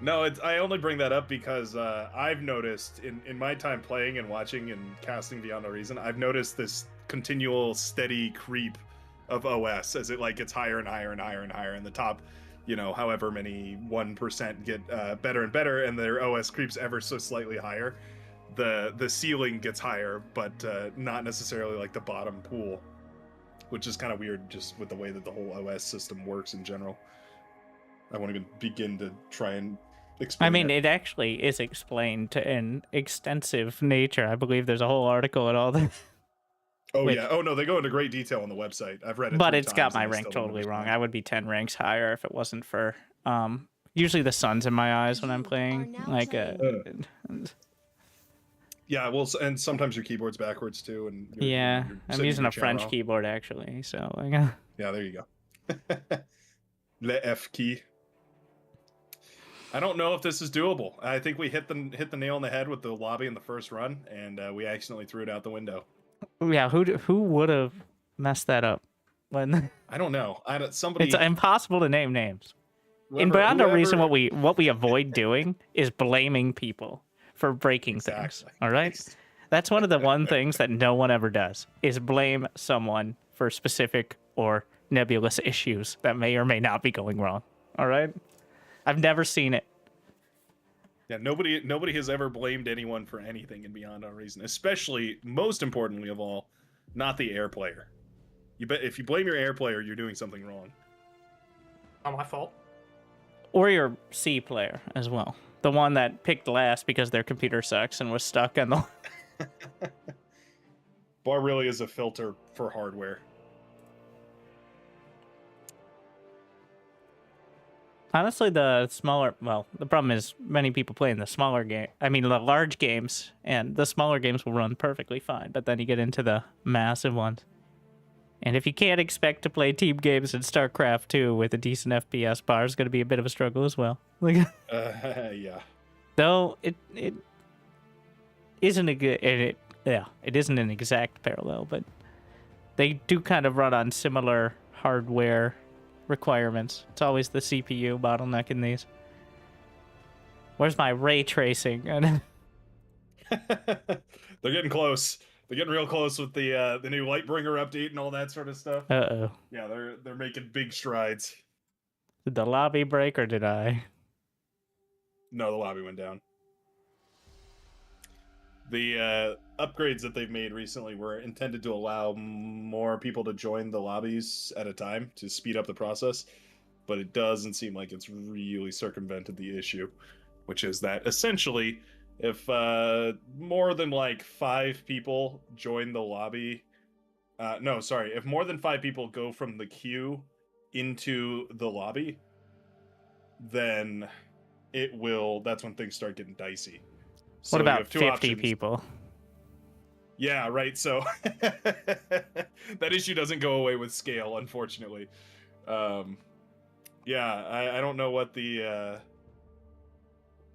No, I only bring that up because I've noticed in my time playing and watching and casting Beyond No Reason, I've noticed this continual steady creep of OS as it like gets higher and higher and higher and higher, and the top, however many 1% get better and better, and their OS creeps ever so slightly higher. The ceiling gets higher, but not necessarily like the bottom pool, which is kind of weird just with the way that the whole OS system works in general. I won't even begin to try and explain
I mean, it actually is explained in extensive nature. I believe there's a whole article and all that.
Oh
which-
yeah. Oh no, they go into great detail on the website. I've read it.
But
3
it's got
times
my
and I
rank
still don't
totally wrong.
understand.
I would be 10 ranks higher if it wasn't for usually the sun's in my eyes when I'm playing. Like
Yeah, well, and sometimes your keyboard's backwards too, and
yeah,
you're
I'm
setting
using
your
a
chat
French
wrong.
keyboard actually, so like
Yeah, there you go. Le F key. I don't know if this is doable. I think we hit the nail on the head with the lobby in the first run, and we accidentally threw it out the window.
yeah, who would have messed that up? When
I don't know. Somebody.
it's impossible to name names. In Beyond No Reason, what we avoid doing is blaming people for breaking things.
Exactly.
All right, that's one of the one things that no one ever does is blame someone for specific or nebulous issues that may or may not be going wrong. All right, I've never seen it.
Yeah, nobody has ever blamed anyone for anything in Beyond No Reason, especially, most importantly of all, not the air player. If you blame your air player, you're doing something wrong.
Not my fault.
Or your C player as well. The one that picked last because their computer sucks and was stuck on the.
Bar really is a filter for hardware.
Honestly, the problem is many people play in the smaller game. I mean, the large games, and the smaller games will run perfectly fine. But then you get into the massive ones. And if you can't expect to play team games in StarCraft 2 with a decent FPS bar, it's going to be a bit of a struggle as well. Like,
Yeah.
though it isn't a good, it isn't an exact parallel, but they do kind of run on similar hardware requirements. It's always the CPU bottleneck in these. Where's my ray tracing?
They're getting close. They're getting real close with the new Lightbringer update and all that sort of stuff.
Uh-oh.
Yeah, they're making big strides.
Did the lobby break or did I?
No, the lobby went down. The upgrades that they've made recently were intended to allow more people to join the lobbies at a time to speed up the process, but it doesn't seem like it's really circumvented the issue, which is that essentially if more than like 5 people join the lobby, if more than 5 people go from the queue into the lobby, then that's when things start getting dicey. So
What
you
about
have 2
50
options.
people?
Yeah, right. So that issue doesn't go away with scale, unfortunately. Yeah, I don't know what the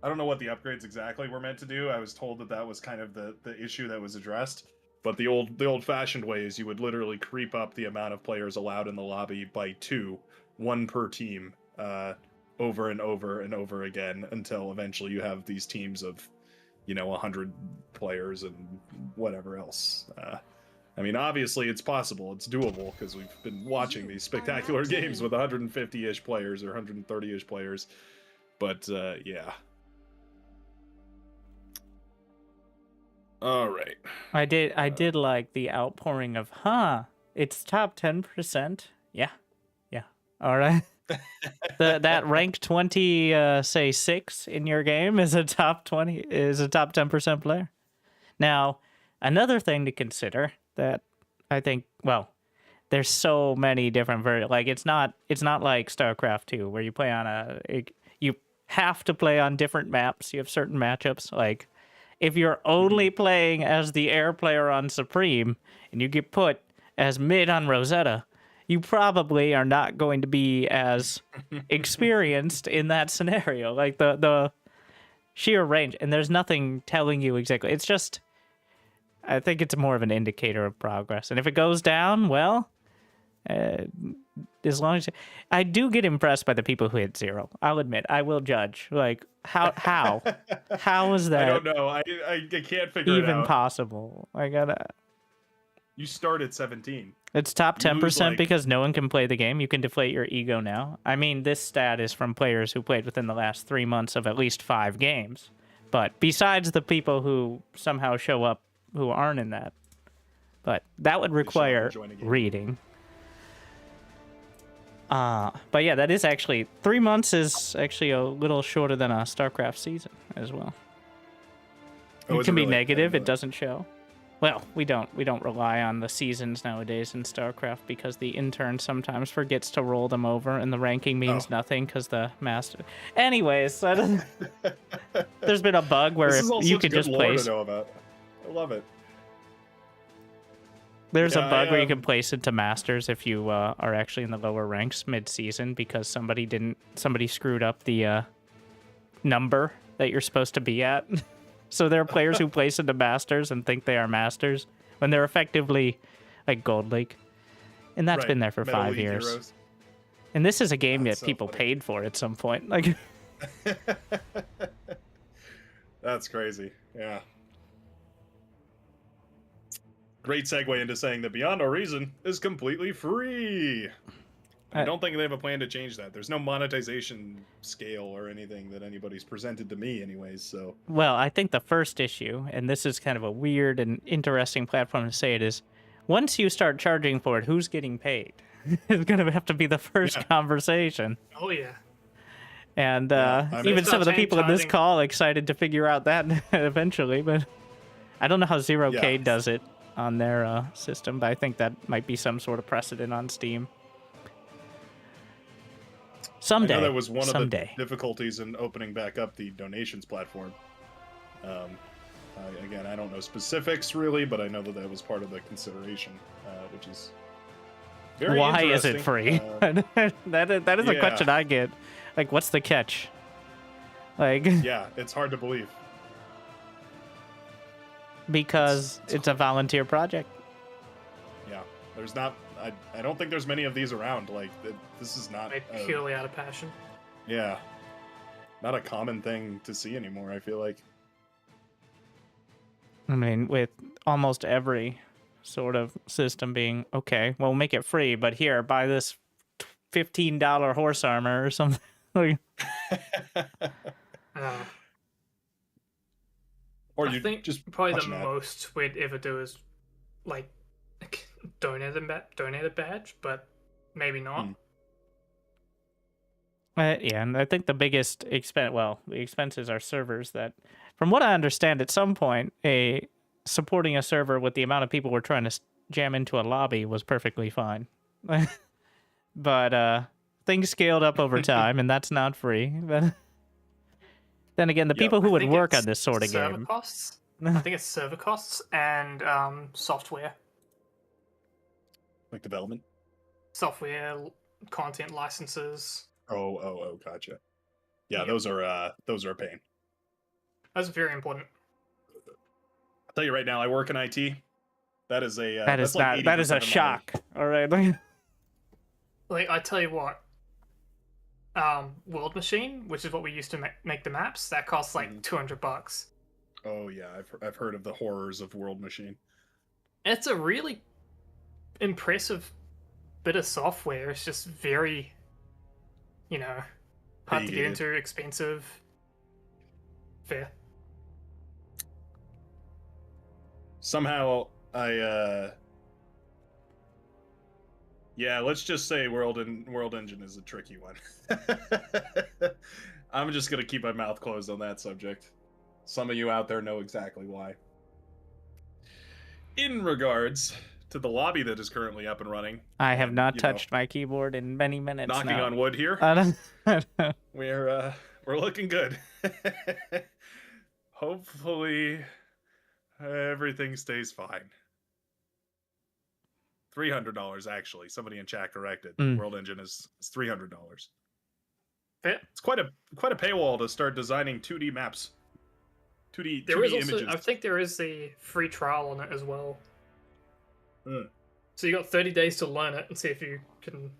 I don't know what the upgrades exactly were meant to do. I was told that that was kind of the issue that was addressed. But the old-fashioned way is you would literally creep up the amount of players allowed in the lobby by 2, 1 per team, over and over and over again until eventually you have these teams of, 100 players and whatever else. I mean, obviously it's possible, it's doable, because we've been watching these spectacular games with 150-ish players or 130-ish players. But yeah. All right.
I did like the outpouring of, it's top 10%. Yeah. All right. That rank 20, say 6 in your game is a top 10% player. Now, another thing to consider that I think, well, there's so many different like it's not like StarCraft 2 where you play on you have to play on different maps. You have certain matchups. Like if you're only playing as the air player on Supreme and you get put as mid on Rosetta, you probably are not going to be as experienced in that scenario. Like the sheer range, and there's nothing telling you exactly. It's just, I think it's more of an indicator of progress. And if it goes down, well, as long as I do get impressed by the people who hit 0. I'll admit, I will judge. Like how is that?
I don't know. I can't figure it out.
Even possible. I gotta.
You start at 17.
It's top 10%
like...
because no one can play the game. You can deflate your ego now. I mean, this stat is from players who played within the last 3 months of at least 5 games. But besides the people who somehow show up who aren't in that. But that would require reading. But yeah, that is actually 3 months is actually a little shorter than a StarCraft season as well. It can be negative. It doesn't show. Well, we don't rely on the seasons nowadays in StarCraft because the intern sometimes forgets to roll them over, and the ranking means nothing because the master. Anyways, there's been a bug where if you could just place.
To know about. I love it.
There's a bug where you can place into masters if you are actually in the lower ranks mid-season because somebody screwed up the number that you're supposed to be at. So there are players who place into masters and think they are masters when they're effectively like Gold League. And that's been there for Metal 5 years. Heroes. And this is a game that people paid for at some point. Like
That's crazy. Yeah. Great segue into saying that Beyond Our Reason is completely free. I don't think they have a plan to change that. There's no monetization scale or anything that anybody's presented to me anyways, so...
Well, I think the first issue, and this is kind of a weird and interesting platform to say it, is once you start charging for it, who's getting paid? It's going to have to be the first conversation.
Oh, yeah.
And even some of the people in this call excited to figure out that eventually, but I don't know how 0K does it on their system, but I think that might be some sort of precedent on Steam. Someday.
I know that was one of the difficulties in opening back up the donations platform. Again, I don't know specifics really, but I know that was part of the consideration, which is very
Why
interesting.
is it free? That is a question I get. Like, what's the catch? Like,
yeah, it's hard to believe.
Because it's a volunteer project.
Yeah, there's not. I don't think there's many of these around. Like, this is not
purely out of passion.
Yeah, not a common thing to see anymore. I feel like.
I mean, with almost every sort of system being okay, we'll make it free, but here, buy this $15 horse armor or something.
Or I think just probably the most we'd ever do is like donate a badge, but maybe not.
Yeah, and I think the biggest the expenses are servers that, from what I understand, at some point, supporting a server with the amount of people we're trying to jam into a lobby was perfectly fine. But things scaled up over time, and that's not free. But then again, the people who would work on this sort of game...
Costs. I think it's server costs and software.
Like development?
Software, content licenses.
Oh, gotcha. Yeah,
Yeah.
those are a pain.
That's very important.
I'll tell you right now, I work in IT. That is a
That is
that's like
not. That is a
80% of my-
shock. All right.
Like, I tell you what, World Machine, which is what we used to make the maps, that costs like $200.
Oh yeah, I've heard of the horrors of World Machine.
It's a really impressive bit of software. It's just very, hard to get
Gated.
into, expensive. Fair.
Somehow yeah, let's just say World Engine is a tricky one. I'm just gonna keep my mouth closed on that subject. Some of you out there know exactly why. In regards to the lobby that is currently up and running,
I have
and,
not touched my keyboard in many minutes
knocking
now.
on wood here.
I don't.
We're looking good. Hopefully everything stays fine. $300 actually. Somebody in chat corrected. World Engine is $300.
Fair.
It's quite a paywall to start designing 2D maps. 2D
There is
images.
also, I think there is a free trial on it as well.
Hmm.
So you got 30 days to learn it and see if you can,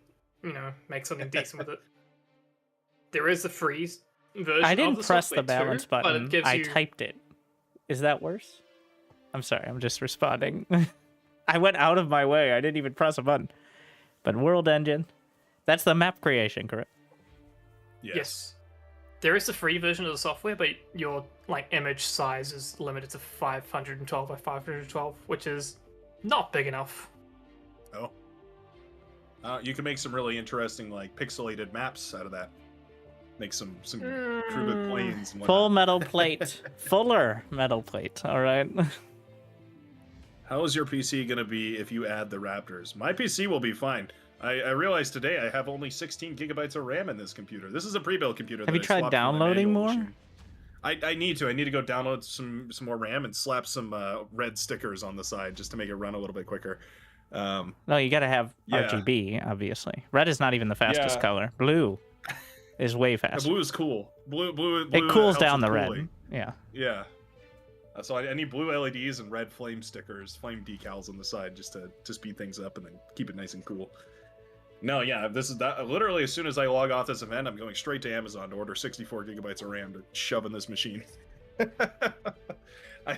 make something decent with it. There is the free version.
I
of
didn't
the
press the
software
balance
too, but
button.
it gives
I
you...
typed it. Is that worse? I'm sorry. I'm just responding. I went out of my way. I didn't even press a button. But World Engine, that's the map creation, correct?
Yes. There is a free version of the software, but your image size is limited to 512 by 512, which is not big enough.
Oh. You can make some really interesting pixelated maps out of that. Make some crude planes and
Full
whatnot.
metal plate. Fuller metal plate. All right.
How is your PC going to be if you add the Raptors? My PC will be fine. I realized today I have only 16 gigabytes of RAM in this computer. This is a pre-built computer.
Have you tried
swapped for my
downloading
manual
more?
machine. I need to. I need to go download some more RAM and slap some red stickers on the side just to make it run a little bit quicker.
No, you got to have
yeah.
RGB, obviously. Red is not even the fastest
Yeah.
color. Blue is way
The
faster.
blue is cool. Blue
It cools
helps
down
with
the red.
cooling.
Yeah.
Yeah. So I need blue LEDs and red flame stickers, flame decals on the side just to speed things up and then keep it nice and cool. No, yeah, this is that. Literally, as soon as I log off this event, I'm going straight to Amazon to order 64 gigabytes of RAM to shove in this machine. I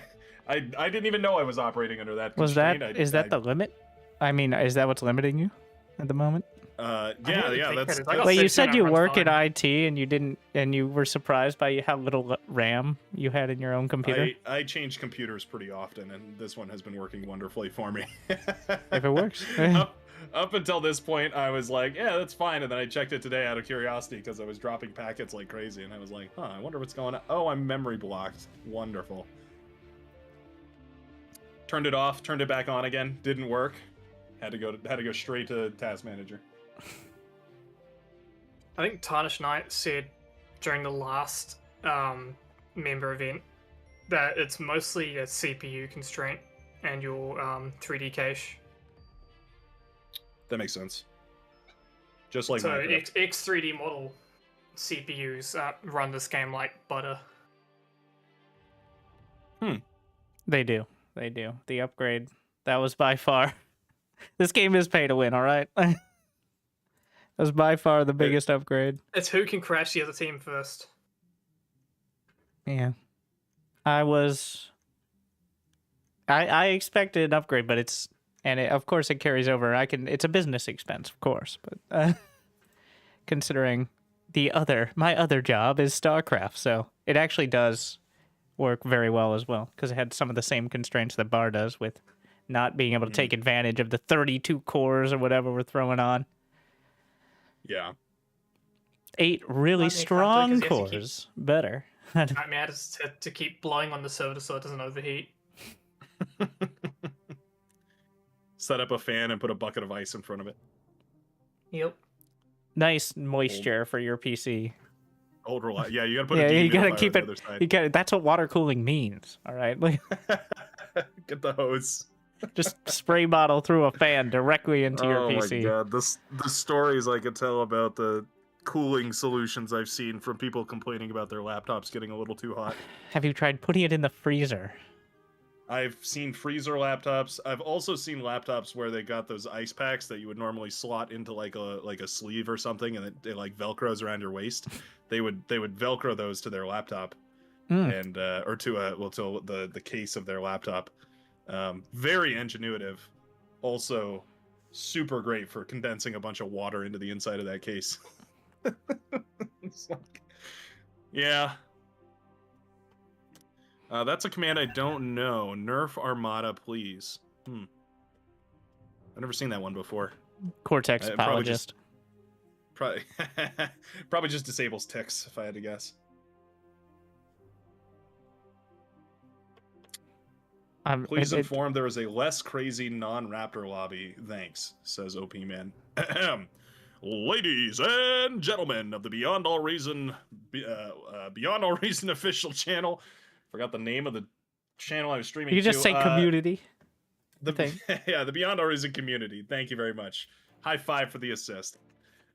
didn't even know I was operating under that constraint.
Is that the limit? I mean, is that what's limiting you at the moment?
Yeah,
think
that's.
that is. I got
Wait, you
16
said
and
you
it
work
runs
at
fine.
IT and you didn't, and you were surprised by how little RAM you had in your own computer.
I change computers pretty often, and this one has been working wonderfully for me.
If it works.
Up until this point, I was like, yeah, that's fine. And then I checked it today out of curiosity because I was dropping packets like crazy. And I was like, huh, I wonder what's going on. Oh, I'm memory blocked. Wonderful. Turned it off, turned it back on again. Didn't work. Had to go straight to Task Manager.
I think Tarnish Knight said during the last member event that it's mostly a CPU constraint and your 3D cache.
That makes sense. Just like
So
Minecraft.
X3D model CPUs run this game like butter.
They do. They do. The upgrade, that was by far. This game is pay to win, all right? That was by far the biggest upgrade.
It's who can crash the other team first.
Yeah. I expected an upgrade, but of course it carries over. It's a business expense, of course, but considering my other job is StarCraft, so it actually does work very well as well, because it had some of the same constraints that Bar does with not being able to take advantage of the 32 cores or whatever we're throwing on.
Yeah.
8 really
Might make
strong
conflict 'cause you have to
cores. Better.
Nightmare is to keep blowing on the soda so it doesn't overheat.
Set up a fan and put a bucket of ice in front of it.
Yep.
Nice moisture for your PC.
Yeah, you gotta put
Yeah,
a
you gotta
dehumidifier
keep
on
it.
the other side.
That's what water cooling means. All right,
Get the hose.
just spray bottle through a fan directly into your
Oh
PC.
my god, the stories I could tell about the cooling solutions I've seen from people complaining about their laptops getting a little too hot.
Have you tried putting it in the freezer?
I've seen freezer laptops. I've also seen laptops where they got those ice packs that you would normally slot into like a sleeve or something, and it like velcros around your waist. They would velcro those to their laptop, and or to the case of their laptop. Very ingenuitive. Also, super great for condensing a bunch of water into the inside of that case. It's like, yeah. That's a command I don't know. Nerf Armada, please. I've never seen that one before.
Cortex apologist.
Probably just disables ticks, if I had to guess. Please inform there is a less crazy non-Raptor lobby. Thanks, says OP Man. Ladies and gentlemen of the Beyond All Reason official channel. Forgot the name of the channel I was streaming.
You just say community.
The Beyond All Reason community. Thank you very much. High five for the assist.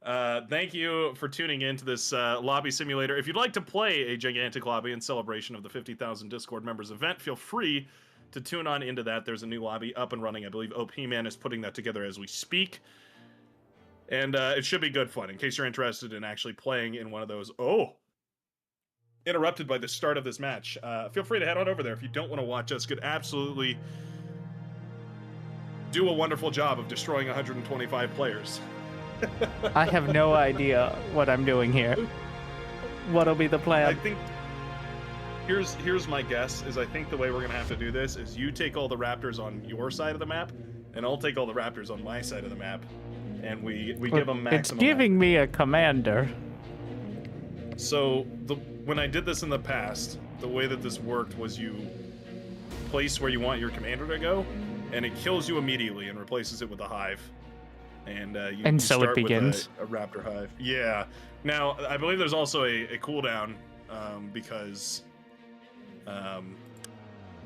Thank you for tuning in to this lobby simulator. If you'd like to play a gigantic lobby in celebration of the 50,000 Discord members event, feel free to tune on into that. There's a new lobby up and running. I believe OP Man is putting that together as we speak. And it should be good fun in case you're interested in actually playing in one of those. Oh! Interrupted by the start of this match. Feel free to head on over there if you don't want to watch us. Could absolutely do a wonderful job of destroying 125 players.
I have no idea what I'm doing here. What'll be the plan?
I think here's my guess is I think the way we're gonna have to do this is you take all the Raptors on your side of the map, and I'll take all the Raptors on my side of the map, and we give them maximum.
It's giving me a commander.
So when I did this in the past, the way that this worked was you place where you want your commander to go, and it kills you immediately and replaces it with a hive. And you
so
start
it begins.
with a Raptor hive. Yeah. Now I believe there's also a cooldown because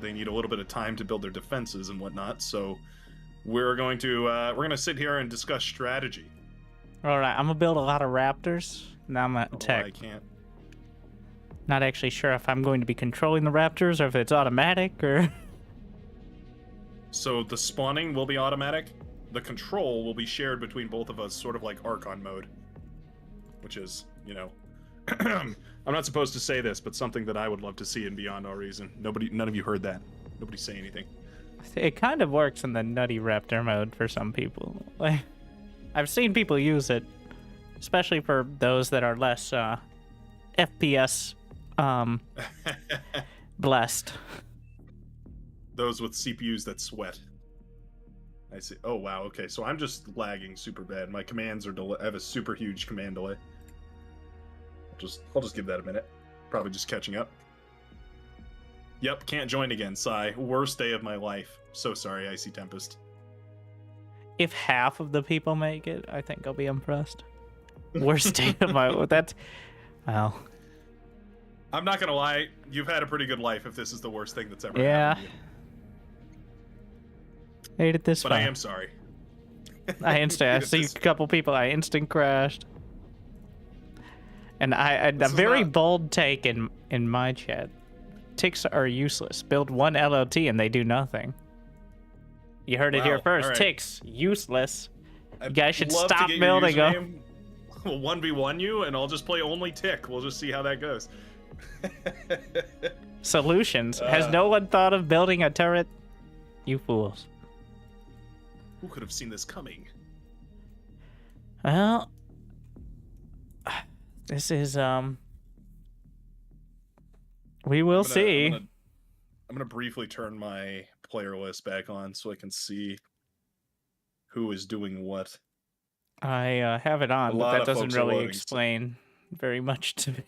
they need a little bit of time to build their defenses and whatnot. So we're going to sit here and discuss strategy.
All right, I'm gonna build a lot of Raptors. Now I'm gonna attack.
I can't.
Not actually sure if I'm going to be controlling the Raptors or if it's automatic or.
So the spawning will be automatic. The control will be shared between both of us, sort of like Archon mode, which is, you know, I'm not supposed to say this, but something that I would love to see in Beyond All Reason. None of you heard that. Nobody say anything.
It kind of works in the Nutty Raptor mode for some people. Like, I've seen people use it, especially for those that are less FPS blessed.
Those with CPUs that sweat. I see. Oh wow. Okay, so I'm just lagging super bad. My commands are I have a super huge command delay. I'll just give that a minute. Probably just catching up. Yep, can't join again. Sigh. Worst day of my life. So sorry, Icy Tempest.
If half of the people make it, I think I'll be impressed. Worst day of my that's well.
I'm not gonna lie, you've had a pretty good life if this is the worst thing that's ever
happened
to you.
Made it this
far.
far.
But I am sorry.
I see a couple people. I instant crashed. And a very bold take in my chat. Ticks are useless. Build one LLT and they do nothing. You heard it here first. Right. Ticks useless. You guys should stop building them.
We'll 1v1 you, and I'll just play only Tick. We'll just see how that goes.
Solutions. Has no one thought of building a turret? You fools.
Who could have seen this coming?
Well, this is we will see.
I'm gonna briefly turn my player list back on so I can see who is doing what.
I have it on, but that doesn't really explain very much to me.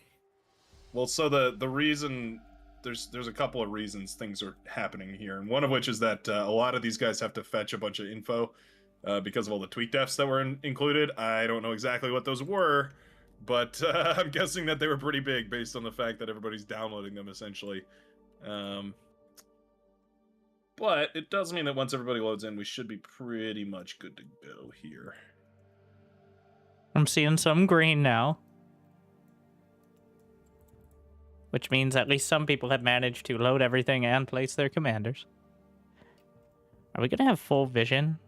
Well, so the reason there's a couple of reasons things are happening here, and one of which is that a lot of these guys have to fetch a bunch of info because of all the tweak defs that were included. I don't know exactly what those were, but I'm guessing that they were pretty big based on the fact that everybody's downloading them essentially. But it does mean that once everybody loads in, we should be pretty much good to go here.
I'm seeing some green now. which means at least some people have managed to load everything and place their commanders. Are we gonna have full vision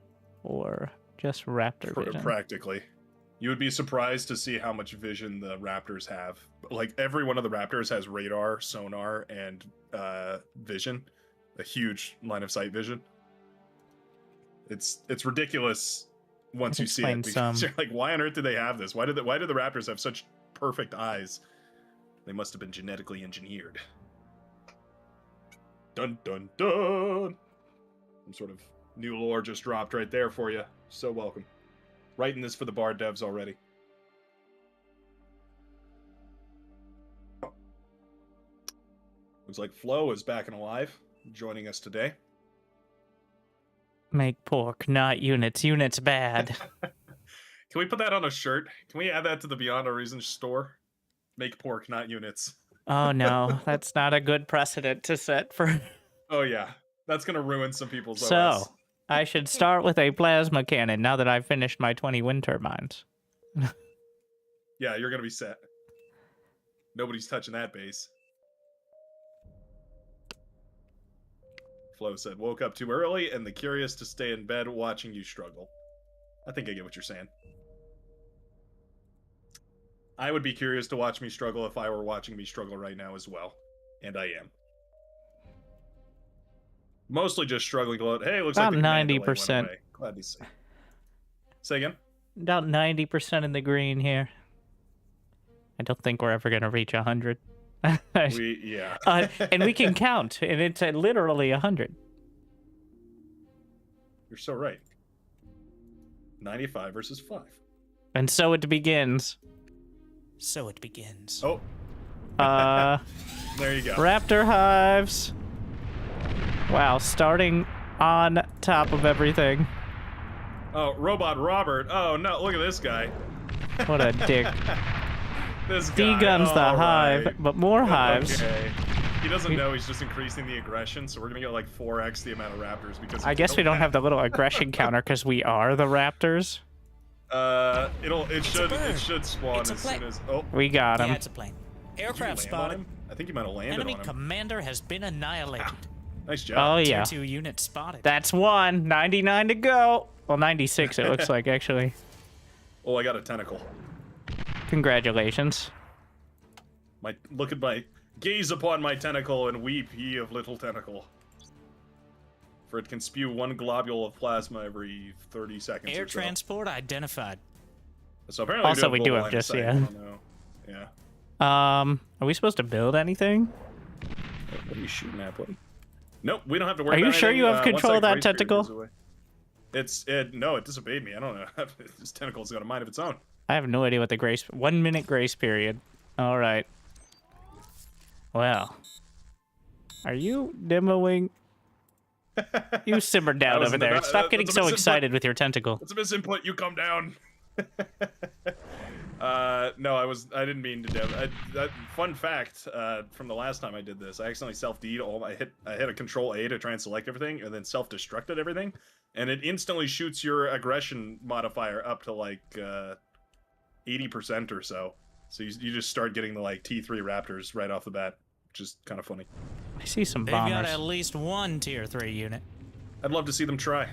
or just Raptor vision?
Practically. You would be surprised to see how much vision the Raptors have. Like, every one of the Raptors has radar, sonar, and vision. A huge line of sight vision. It's ridiculous once you see it. Because you're like, why on earth do they have this? Why do the Raptors have such perfect eyes? They must have been genetically engineered. Dun dun dun! Some sort of new lore just dropped right there for you. So welcome. Writing this for the bar devs already. Looks like Flo is back and alive, joining us today.
Make pork, not units. Units bad.
Can we put that on a shirt? Can we add that to the Beyond Our Reason store? Make pork, not units.
Oh no, that's not a good precedent to set for...
Oh yeah, that's gonna ruin some people's OS.
So, I should start with a plasma cannon now that I've finished my 20 wind turbines.
Yeah, you're gonna be set. Nobody's touching that base. Flo said, woke up too early and the curious to stay in bed watching you struggle. I think I get what you're saying. I would be curious to watch me struggle if I were watching me struggle right now as well. And I am. Mostly just struggling to load. Hey, looks
about
like the
90%.
went away. Glad to see. Say again?
About 90% in the green here. I don't think we're ever going to reach 100.
Yeah.
And we can count, and it's literally 100.
You're so right. 95 versus 5.
And so it begins.
So it begins.
Oh. There you go.
Raptor hives. Wow, starting on top of everything.
Oh, Robot Robert. Oh, no, look at this guy.
What a dick.
This guy.
D-guns the hive,
right.
but more hives.
Okay. He doesn't know he's just increasing the aggression, so we're gonna get like 4x the amount of Raptors because
I guess we don't have the little aggression counter because we are the Raptors.
It should spawn as soon as
We got him.
Yeah, it's a plane. Aircraft spotted.
I think you might have landed
Enemy
on him.
commander has been annihilated.
Nice job.
Oh yeah.
Tier 2 unit spotted.
That's one. 99 to go. Well, 96 it looks like actually.
Oh, I got a tentacle.
Congratulations.
Look at my gaze upon my tentacle and weep, ye of little tentacle. For it can spew one globule of plasma every 30 seconds.
Air
or so.
transport identified.
So apparently
Also, we do
global
have
line of
just
sight.
yeah.
I don't know. Yeah.
Are we supposed to build anything?
What are you shooting at, buddy? Nope, we don't have to worry
Are you
about
sure
anything,
you have
once
control of that
grace period
tentacle?
goes away. No, it disobeyed me. I don't know. This tentacle's got a mind of its own.
I have no idea what the 1 minute grace period. All right. Well, are you demoing? You simmer down over there. Stop getting so excited with your tentacle.
It's a misinput. You come down. No, I didn't mean to demo. Fun fact from the last time I did this, I accidentally self-D'd I hit a Control A to try and select everything, and then self-destructed everything, and it instantly shoots your aggression modifier up to like 80% or so. So you just start getting the like T3 Raptors right off the bat, which is kind of funny.
I see some
They've got
bombers.
at least one tier 3 unit.
I'd love to see them try.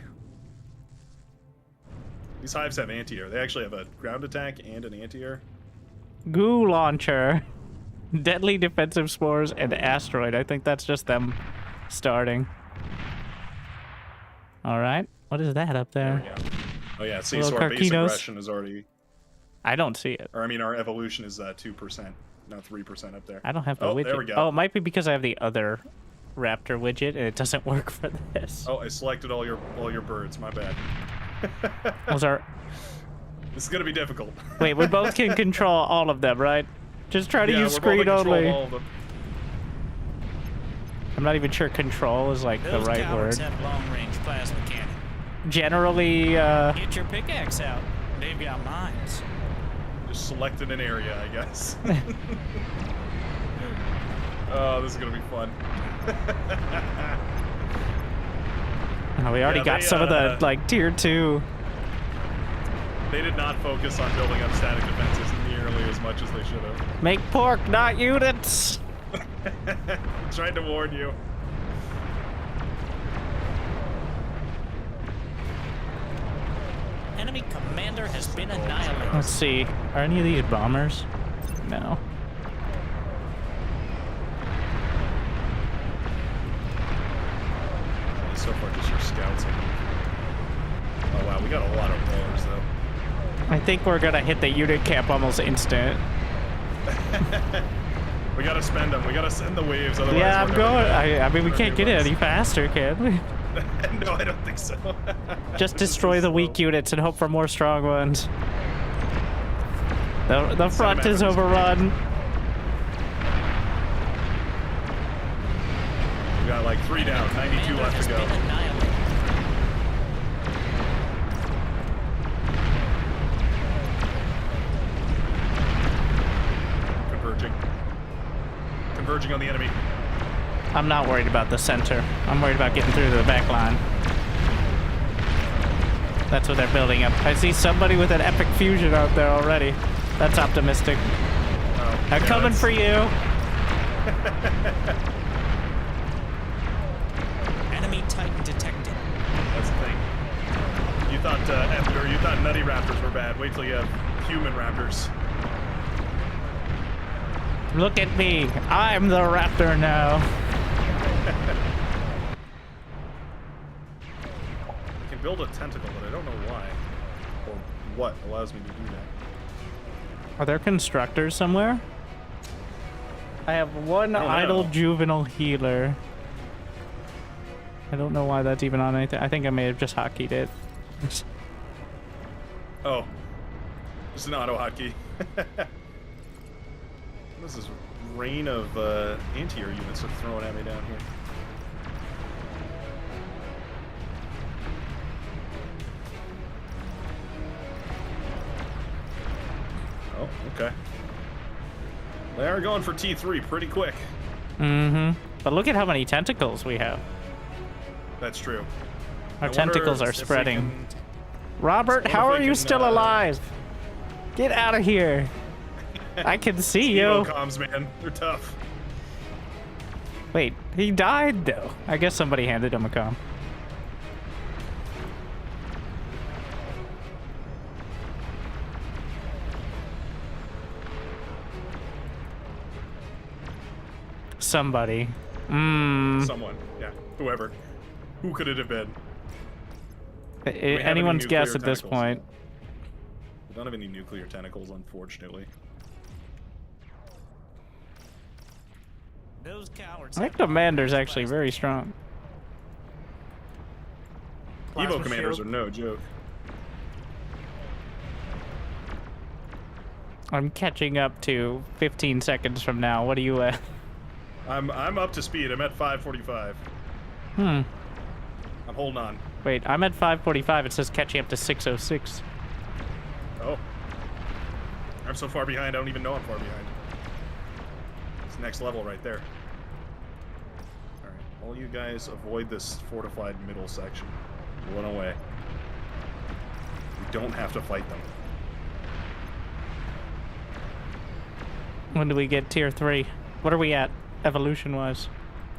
These hives have anti-air. They actually have a ground attack and an anti-air.
Goo launcher, deadly defensive spores, and asteroid. I think that's just them starting. All right, what is that up there?
There we go. Oh yeah, see,
Little
so our base
Carquinos.
aggression is already,
I don't see it.
or I mean, our evolution is 2%, not 3% up there.
I don't have the
Oh,
widget.
there we go.
Oh, it might be because I have the other Raptor widget, and it doesn't work for this.
Oh, I selected all your birds. My bad.
Those are.
This is gonna be difficult.
Wait, we both can control all of them, right? Just try to
Yeah,
use
we're both
screen
in control of
only.
all of them.
I'm not even sure control is like the
Those
right
cowards
word.
have long-range plasma cannon.
Generally,
Get your pickaxe out. They've got mines.
Just selected an area, I guess. Oh, this is gonna be fun.
we already
Yeah,
got
they,
some of the like tier 2.
They did not focus on building up static defenses nearly as much as they should have.
Make pork, not units.
Tried to warn you.
Enemy commander has been annihilated.
Let's see. Are any of these bombers? No.
So far, just your scouts. Oh wow, we got a lot of rollers though.
I think we're gonna hit the unit cap almost instant.
We gotta spend them. We gotta send the waves. Otherwise,
Yeah, I'm
we're
going.
gonna-
I mean, we
we're
can't get
gonna
it any faster, can we?
No, I don't think so.
Just
This is
destroy the
slow.
weak units and hope for more strong ones. The front
Cinematic
is
is
overrun.
We got like 3 down, 92
Commander
left
has
to go.
been annihilated.
Converging on the enemy.
I'm not worried about the center. I'm worried about getting through to the back line. That's what they're building up. I see somebody with an epic fusion out there already. That's optimistic.
Oh,
I'm
yeah,
coming
that's-
for you.
Enemy Titan detected.
That's the thing. You thought nutty raptors were bad. Wait till you have human raptors.
Look at me. I'm the raptor now.
I can build a tentacle, but I don't know why. Or what allows me to do that.
Are there constructors somewhere? I have one
I don't
idle
know.
juvenile healer. I don't know why that's even on anything. I think I may have just hotkeyed it.
Oh. Just an auto hotkey. This is rain of anti-air units are throwing at me down here. Oh, okay. They are going for T3 pretty quick.
Mm-hmm. But look at how many tentacles we have.
That's true.
Our
I wonder
tentacles are
if we
spreading.
can-
Robert,
I wonder
how
if
are
we
you
can,
still alive? Get out of here. I can see you.
Evo-comms, man. They're tough.
Wait, he died though. I guess somebody handed him a comm. Somebody.
Someone. Yeah. Whoever. Who could it have been? have any
Anyone's guess
nuclear
at this
tentacles?
point.
We don't have any nuclear tentacles, unfortunately.
Those cowards.
I think Commander's actually very strong.
Plasma
Evo commanders
shield.
are no joke.
I'm catching up to 15 seconds from now. What are you at?
I'm up to speed. I'm at 545. I'm holding on.
Wait, I'm at 545. It says catching up to 606.
Oh. I'm so far behind, I don't even know I'm far behind. It's next level right there. Alright, all you guys avoid this fortified middle section. Run away. We don't have to fight them.
When do we get tier 3? What are we at, evolution-wise?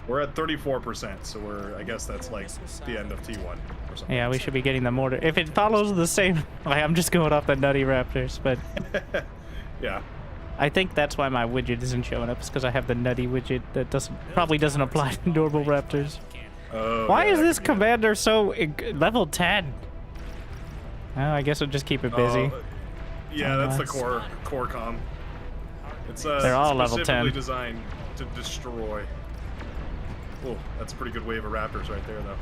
We're at 34%, so I guess that's like the end of T1 or something.
Yeah, we should be getting the mortar. If it follows the same... Like, I'm just going off the nutty raptors, but
Yeah.
I think that's why my widget isn't showing up. It's because I have the nutty widget that probably doesn't apply to normal raptors.
Oh,
Why
yeah,
is
that
this
could be it.
commander so... level 10? Oh, I guess we'll just keep it busy.
Yeah, that's the
nice.
core comm. It's
They're all level
specifically
10.
designed to destroy. Oh, that's a pretty good wave of raptors right there, though.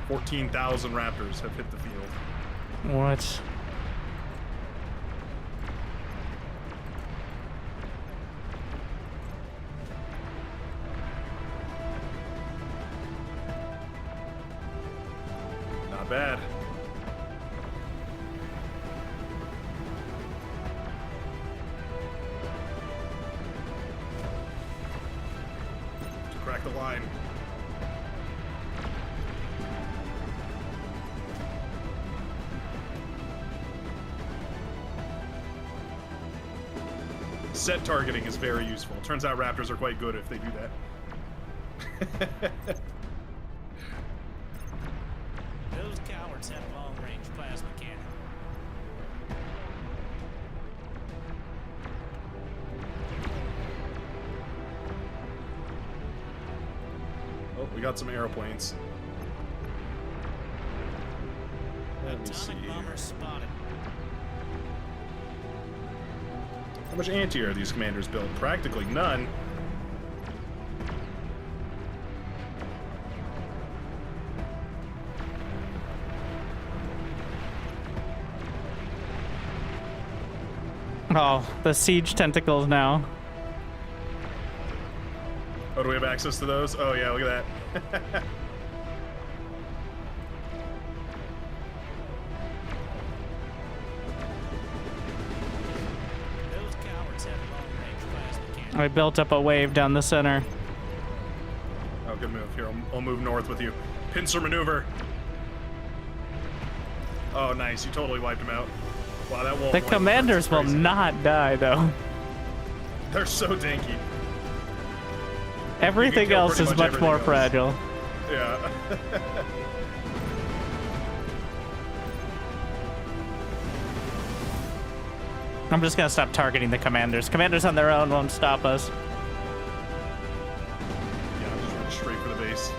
14,000 raptors have hit the field.
What?
Not bad. To crack the line. Set targeting is very useful. Turns out Raptors are quite good if they do that.
Those cowards have long-range plasma cannon.
Oh, we got some airplanes. Let me see.
Atomic bomber spotted.
How much anti-air are these commanders built? Practically none.
Oh, the siege tentacles now.
Oh, do we have access to those? Oh yeah, look at that.
Those cowards have long-range plasma cannon.
I built up a wave down the center.
Oh, good move. Here, I'll move north with you. Pincer maneuver. Oh, nice. You totally wiped him out. Wow, that wall.
The commanders will not die, though.
They're so dinky.
Everything
kill
else
pretty
is
much
much more
everything else.
fragile.
Yeah.
I'm just gonna stop targeting the commanders. Commanders on their own won't stop us.
Yeah, I'm just running straight for the base.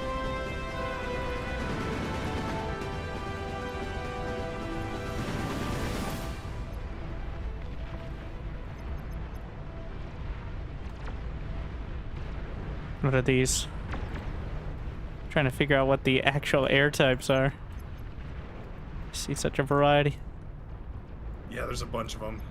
What are these? Trying to figure out what the actual air types are. See such a variety.
Yeah, there's a bunch of them.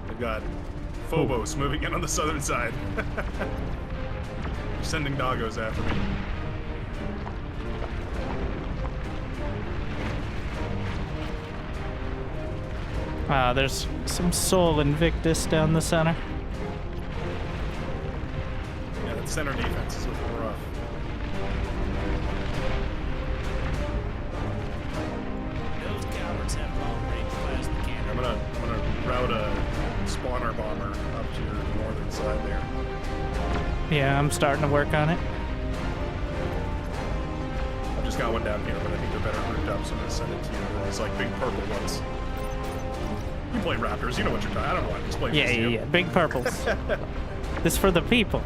We've got Phobos moving in on the southern side. Sending doggos after me.
There's some Sol Invictus down the center.
Yeah, that center defense is looking rough.
Those cowards have long-range plasma cannon.
I'm gonna route a spawner bomber up to your northern side there.
Yeah, I'm starting to work on it.
I've just got one down here, but I think they're better grouped up, so I'm gonna send it to you. These like big purple ones. You play Raptors, you know what you're talking. I don't know why I'm just playing this to you.
Yeah. Big purples. This for the people.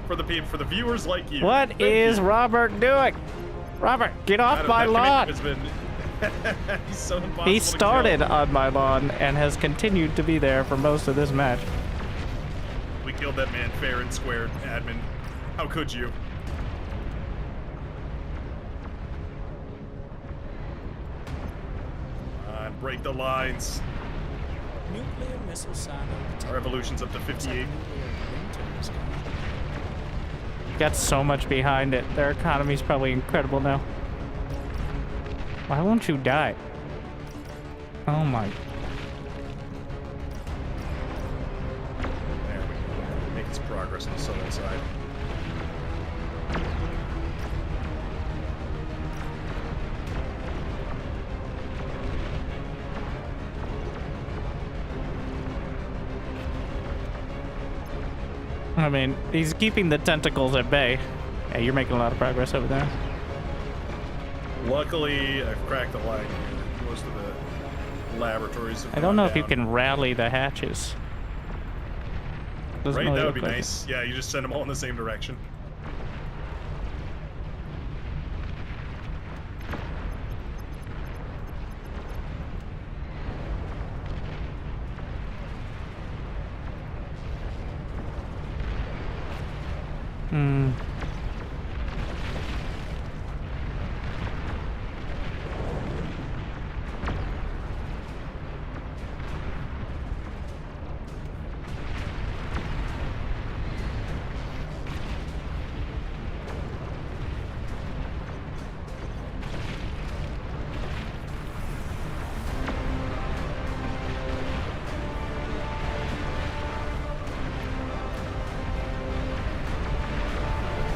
For the people, for the viewers like you.
What
Thank
is
you.
Robert doing? Robert, get off
Adam,
my
that
lawn!
commitment has been he's so impossible
He
to kill.
started on my lawn and has continued to be there for most of this match.
We killed that man fair and square, admin. How could you? Break the lines.
Nuclear missile silo.
Our evolution's up to 58.
Got so much behind it. Their economy's probably incredible now. Why won't you die? Oh my.
There we go. Making some progress on the southern side.
I mean, he's keeping the tentacles at bay. Yeah, you're making a lot of progress over there.
Luckily, I've cracked the line here. Most of the laboratories have
I don't know
gone
if you
down.
can rally the hatches. Doesn't
Right,
really
that would
look
be
like it.
nice. Yeah, you just send them all in the same direction.
Hmm.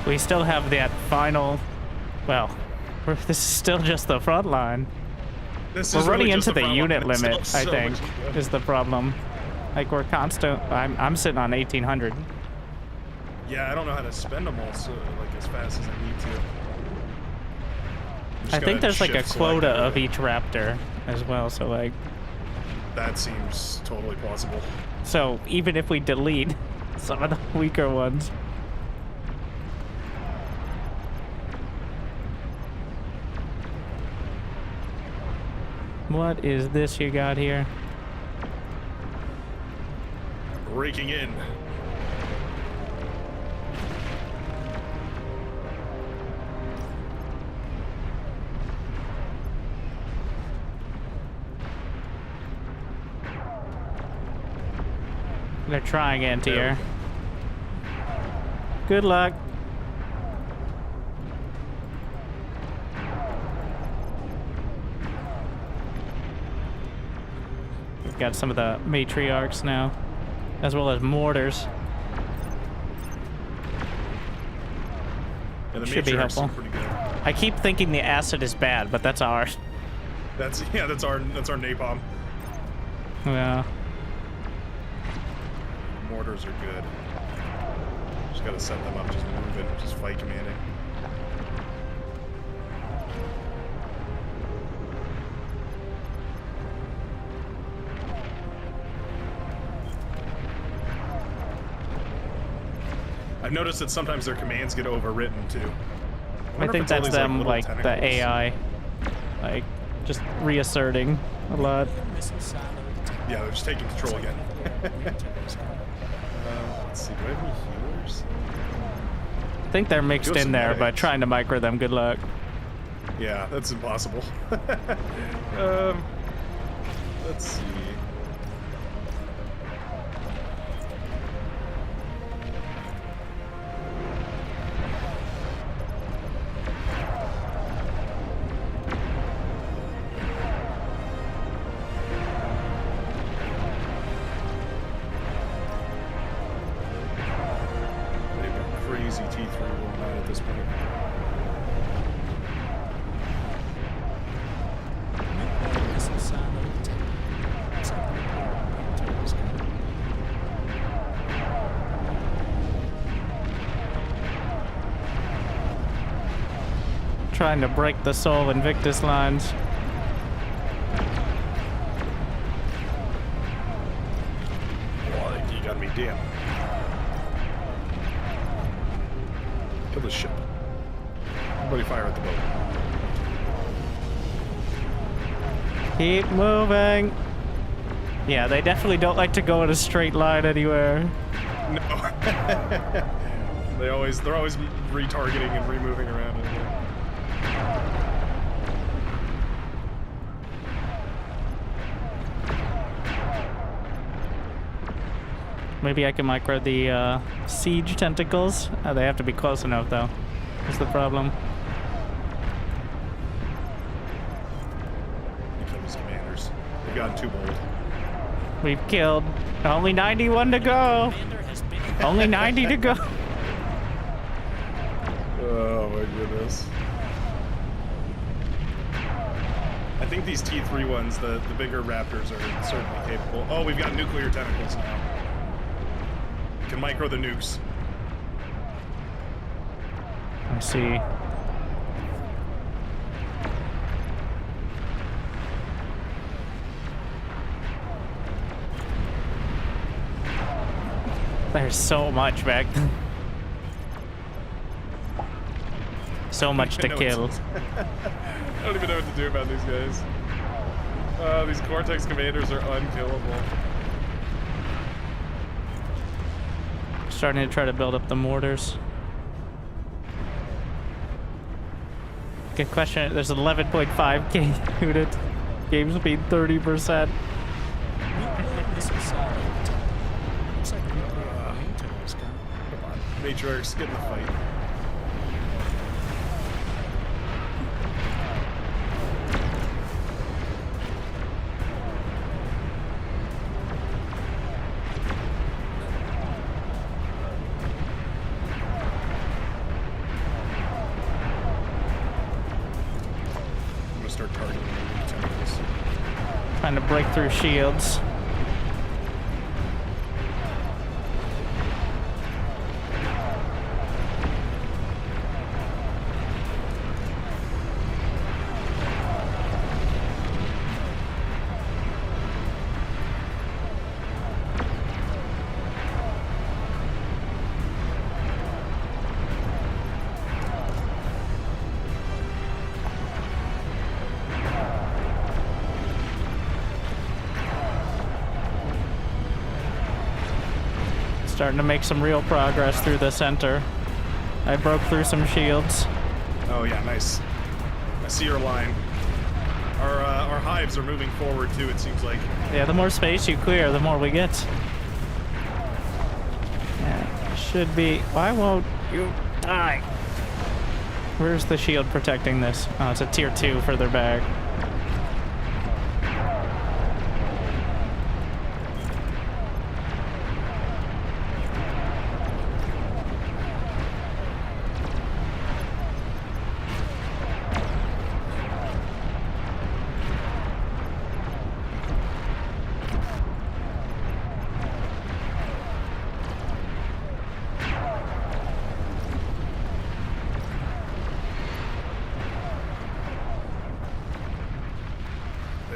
We still have that final. Well, this is still just the front line.
This
We're
is
running
really just
into the
front
unit
line. It's
limit,
still
I
so
think,
much to go.
is the problem. Like, we're constant. I'm sitting on 1800.
Yeah, I don't know how to spend them all so like as fast as I need to.
I think there's like a quota of each Raptor as well, so like.
That seems totally plausible.
So even if we delete some of the weaker ones. What is this you got here?
Raking in.
They're trying anti-air. Good luck. We've got some of the matriarchs now, as well as mortars.
Yeah, the
Should be
matriarchs
helpful.
are pretty good.
I keep thinking the acid is bad, but that's ours.
That's our napalm.
Yeah.
Mortars are good. Just gotta set them up, just move it, just fight commanding. I've noticed that sometimes their commands get overwritten too.
I think that's them, like the AI, like just reasserting a lot.
Yeah, they're just taking control again. Let's see, do I have any healers?
I think they're mixed
Do have
in
some
there, but
medics.
trying to micro them, good luck.
Yeah, that's impossible. Let's see. They've got crazy T3 rolling out at this point.
Trying to break the Soul Invictus lines.
Oh, you got me, damn. Kill the ship. Everybody fire at the boat.
Keep moving. Yeah, they definitely don't like to go in a straight line anywhere.
No. they're always retargeting and removing around.
Maybe I can micro the siege tentacles. They have to be close enough, though. That's the problem.
They kill these commanders. They've gotten too bold.
We've killed only 91 to go. Only 90 to go.
Oh my goodness. I think these T3 ones, the bigger Raptors, are certainly capable. Oh, we've got nuclear tentacles now. Can micro the nukes.
I see. There's so much back. So much to
I know
kill.
I don't even know what to do about these guys. These Cortex commanders are unkillable.
Starting to try to build up the mortars. Good question. There's 11.5k unit. Game speed 30%.
Come on, Matriarchs, get in the fight.
Trying to break through shields. Starting to make some real progress through the center. I broke through some shields.
Oh yeah, nice. I see your line. Our hives are moving forward too, it seems like.
Yeah, the more space you clear, the more we get. Yeah, should be. Why won't you die? Where's the shield protecting this? Oh, it's a tier 2 further back.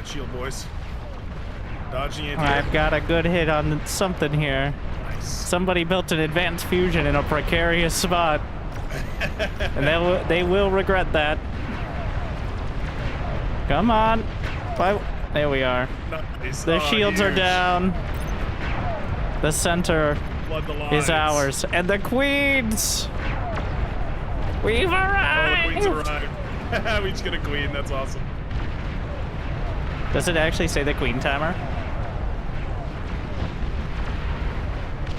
Shield boys. Dodging it.
I've got a good hit on something here.
Nice.
Somebody built an advanced fusion in a precarious spot. And they will regret that. Come on. There we are.
Nice.
The shields are
huge.
down. The center
Flood the
is
lines.
ours. And the queens! We've
Oh, the
arrived!
queens arrived. We just get a queen. That's awesome.
Does it actually say the queen timer?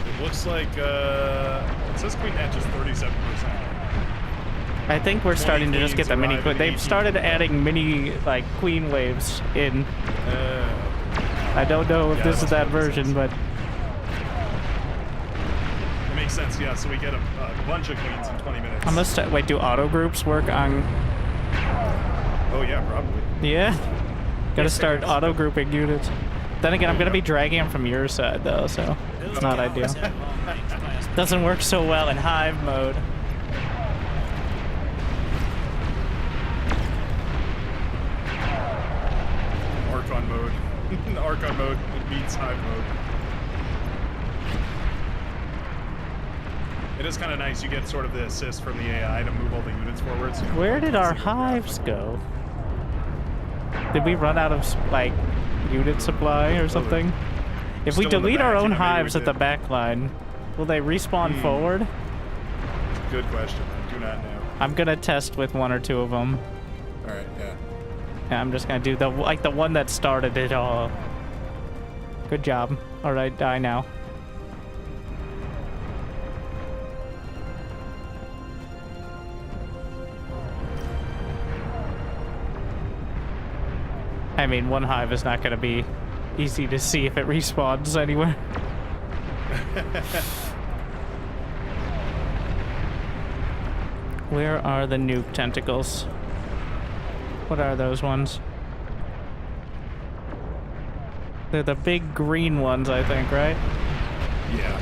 It looks like it says queen hatch is 37%.
I think we're starting to just get the mini
arrive
queen.
at
They've
18.
started adding mini, like, queen waves in. I don't know if
Yeah,
this is
that's
that
what it
version,
says.
but
It makes sense, yeah. So we get a bunch of queens in 20 minutes.
I must wait. Do auto groups work on?
Oh yeah, probably.
Yeah. Gotta start auto grouping units. Then again, I'm gonna be dragging them from your side though, so it's not ideal. Doesn't work so well in hive mode.
Archon mode. Archon mode beats hive mode. It is kind of nice. You get sort of the assist from the AI to move all the units forward. So
Where did our hives go? Did we run out of, like, unit supply or something? If we
Still in the
delete our
back,
own
yeah, maybe we
hives at the
did.
back line, will they respawn forward?
Good question. I do not know.
I'm gonna test with 1 or 2 of them.
All right, yeah.
Yeah, I'm just gonna do the one that started it all. Good job. All right, die now. I mean, one hive is not gonna be easy to see if it respawns anywhere. Where are the nuke tentacles? What are those ones? They're the big green ones, I think, right?
Yeah.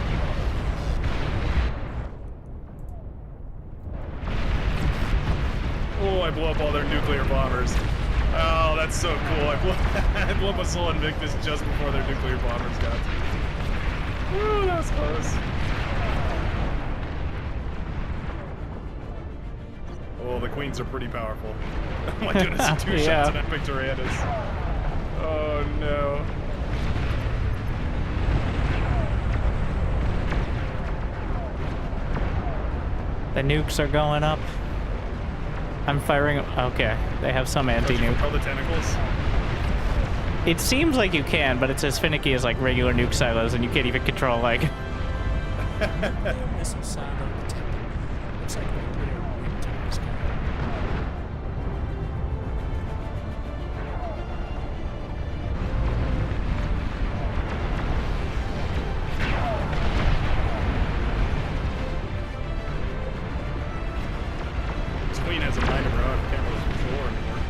Oh, I blew up all their nuclear bombers. Oh, that's so cool. I blew up a Soul Invictus just before their nuclear bombers got to me. Ooh, that was close. Oh, the queens are pretty powerful. Oh my goodness, 2
Yeah.
shots at Epic Tyrannus. Oh no.
The nukes are going up. I'm firing. Okay, they have some anti-nuke.
Oh, the tentacles?
It seems like you can, but it's as finicky as like regular nuke silos, and you can't even control like.
Missile silo detected. Looks like nuclear winter is coming.
This queen has a mind of her own. Can't really control her anymore.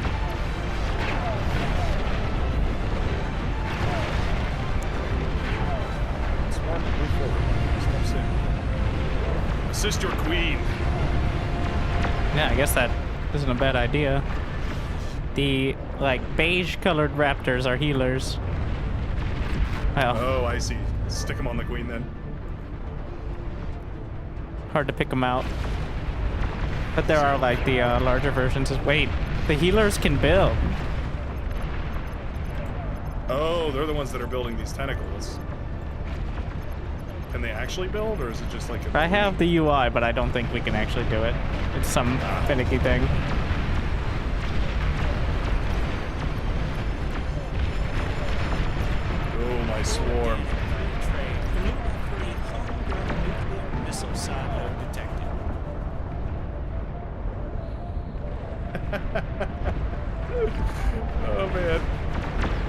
assist your queen.
Yeah, I guess that isn't a bad idea. The, like, beige-colored raptors are healers. Well,
Oh, I see. Stick him on the queen then.
hard to pick them out. But there are, like, the larger versions. Wait, the healers can build.
Oh, they're the ones that are building these tentacles. Can they actually build, or is it just like a...
I have the UI, but I don't think we can actually do it. It's some finicky thing.
Oh, my swarm.
Missile silo detected.
Oh, man.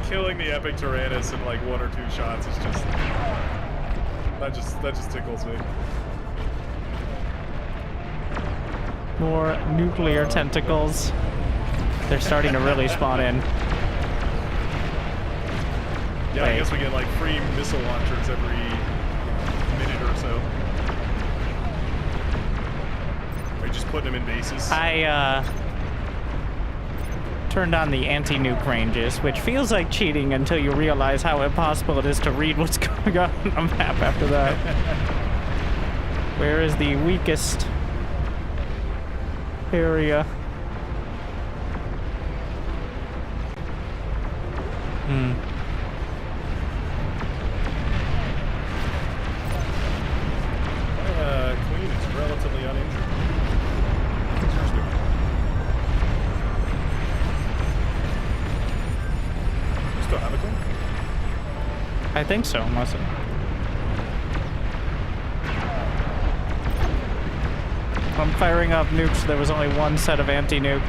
Killing the epic Tyrannus in like 1 or 2 shots is just... That just tickles me.
More nuclear tentacles. They're starting to really spawn in.
Yeah, I guess we get like free missile launchers every minute or so. Are you just putting them in bases?
I turned on the anti-nuke ranges, which feels like cheating until you realize how impossible it is to read what's going on the map after that. Where is the weakest area?
Queen is relatively uninjured. What's yours doing? You still have a queen?
I think so, must have. I'm firing up nukes. There was only one set of anti-nuke.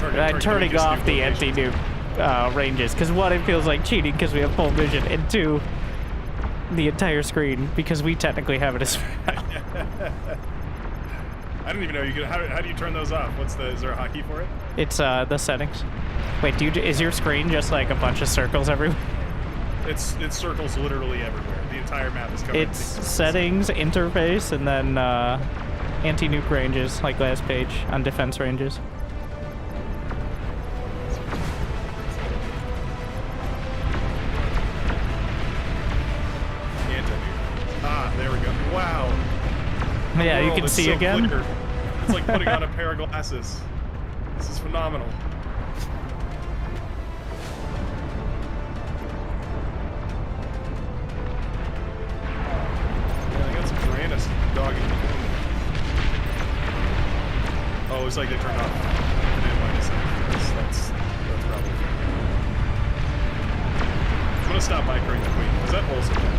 I'm turning off the anti-nuke ranges, because one, it feels like cheating because we have full vision, and two, the entire screen, because we technically have it as well.
I didn't even know you could. How do you turn those off? Is there a hotkey for it?
It's the settings. Wait, is your screen just like a bunch of circles everywhere?
It's circles literally everywhere. The entire map is covered.
It's settings, interface, and then anti-nuke ranges, like last page, on defense ranges.
Ah, there we go. Wow.
Yeah,
The
you
world
can
is
see
so
again.
clear. It's like putting on a pair of glasses. This is phenomenal. Yeah, they got some Tyrannus dogging the queen. Oh, it's like they turned off. They didn't like us. That's probably. I'm gonna stop microing the queen. Is that also bad?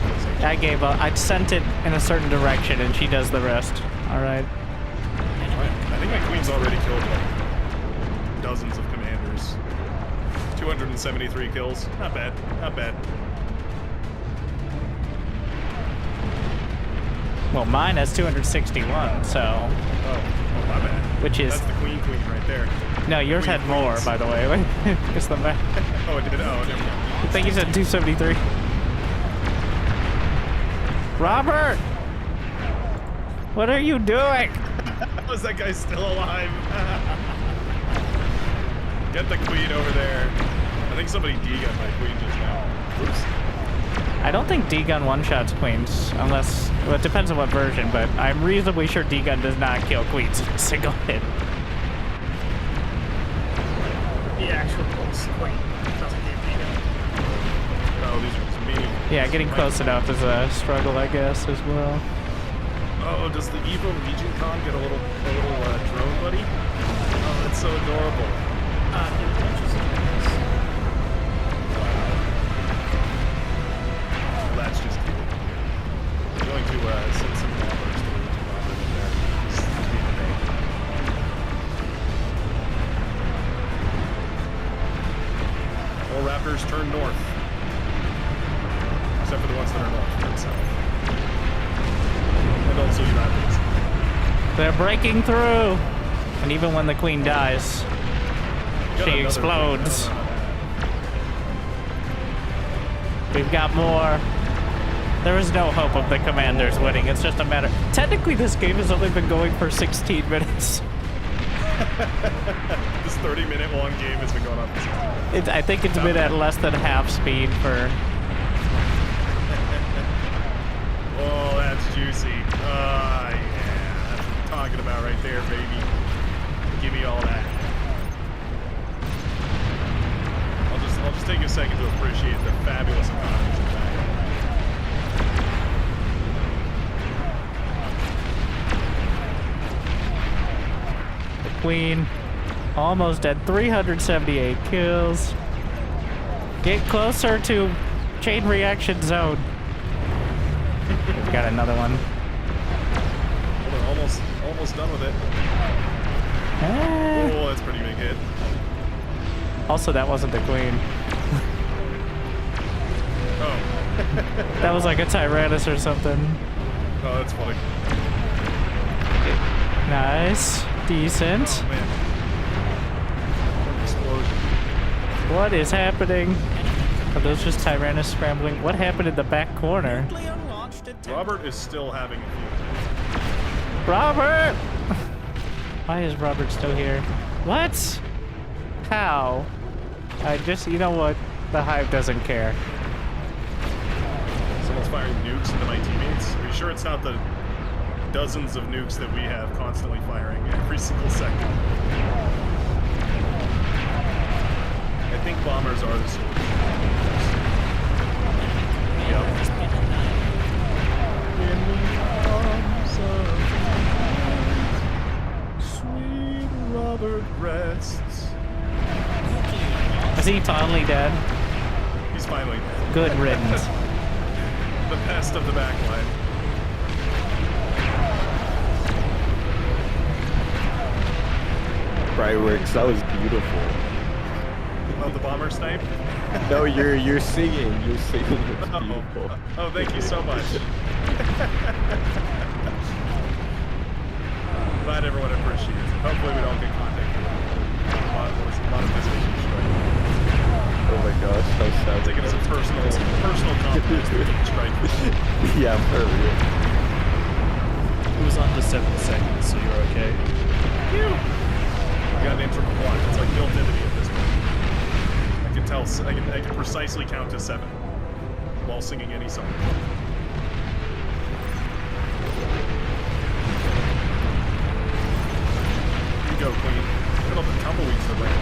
I gave up. I sent it in a certain direction, and she does the rest. All right.
I think my queen's already killed like dozens of commanders. 273 kills. Not bad. Not bad.
Well, mine has 261, so...
Oh, my bad.
Which is...
That's the queen right there.
No, yours
Queen
had more,
queens.
by the way. It's the map.
Oh, it did? Oh, never mind.
I think you said 273. Robert! What are you doing?
How is that guy still alive? Get the queen over there. I think somebody D-gunned my queen just now. Oops.
I don't think D-Gun one-shots queens, unless... Well, it depends on what version, but I'm reasonably sure D-Gun does not kill queens in a single hit.
The actual pulse queen doesn't give me
Oh, these are just medium.
Yeah, getting close enough is a struggle, I guess, as well.
Oh, does the evil Legion Con get a little drone buddy? Oh, that's so adorable. That's just cute. I'm going to send some bombers to Robert in there. Just being a pain. All Raptors turn north. Except for the ones that are north, turn south. And also you Raptors.
They're breaking through! And even when the queen dies,
Got
she
another
explodes.
thing.
We've got more. There is no hope of the Commanders winning. It's just a matter. Technically, this game has only been going for 16 minutes.
This 30-minute long game has been going on for 16 minutes.
I think it's been at less than half speed for.
Oh, that's juicy. Yeah, that's what I'm talking about right there, baby. Give me all that. I'll just take a second to appreciate the fabulous economies of that.
The Queen almost at 378 kills. Get closer to chain reaction zone. We've got another one.
Well, they're almost done with it.
Ah.
Oh, that's a pretty big hit.
Also, that wasn't the Queen.
Oh.
That was like a Tyrannus or something.
Oh, that's funny.
Nice. Decent.
Oh, man. What an explosion.
What is happening? Are those just Tyrannus scrambling? What happened in the back corner?
Robert is still having a few.
Robert! Why is Robert still here? What? How? You know what? The Hive doesn't care.
Someone's firing nukes into my teammates. Are you sure it's not the dozens of nukes that we have constantly firing every single second? I think bombers are the solution. Yep. In the arms of sweet Robert rests.
Is he finally dead?
He's finally dead.
Good riddance.
The pest of the backline.
Fireworks, that was beautiful.
Oh, the bomber snipe?
No, you're singing. You're singing. It's
Oh.
beautiful.
Oh, thank you so much. Glad everyone appreciates it. Hopefully we don't get contacted. Monetization strike.
Oh my gosh, how sad.
Take it as a personal compliment to the strike.
Yeah, for real.
It was under 7 seconds, so you're okay.
You got an integral clock. It's like built into me at this point. I can tell. I can precisely count to 7 while singing any song. You go, Queen. Look at all the tumbleweeds that ran.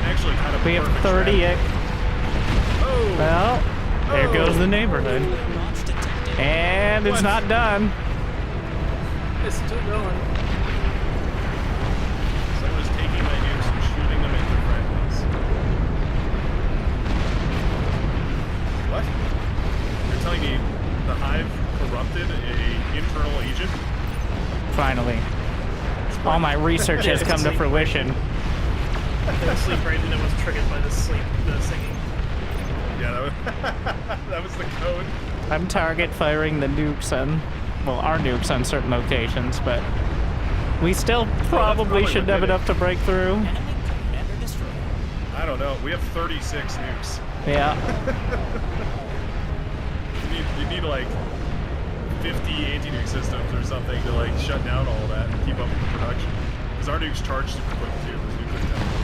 Actually, kind of.
We have 30.
Oh.
Well, there goes the neighborhood. And it's
What?
not done.
It's still going.
Someone is taking my nukes and shooting them into friendlies. What? You're telling me the Hive corrupted a internal agent?
Finally. All my research has come to fruition.
The sleep rate and it was triggered by the singing.
Yeah, that was the code.
I'm target firing the nukes on, well, our nukes on certain locations, but we still probably should have enough to break through.
I don't know. We have 36 nukes.
Yeah.
You need like 50 anti-nuke systems or something to like shut down all that and keep up with the production. Because our nukes charge super quick too. Those nuclear towers.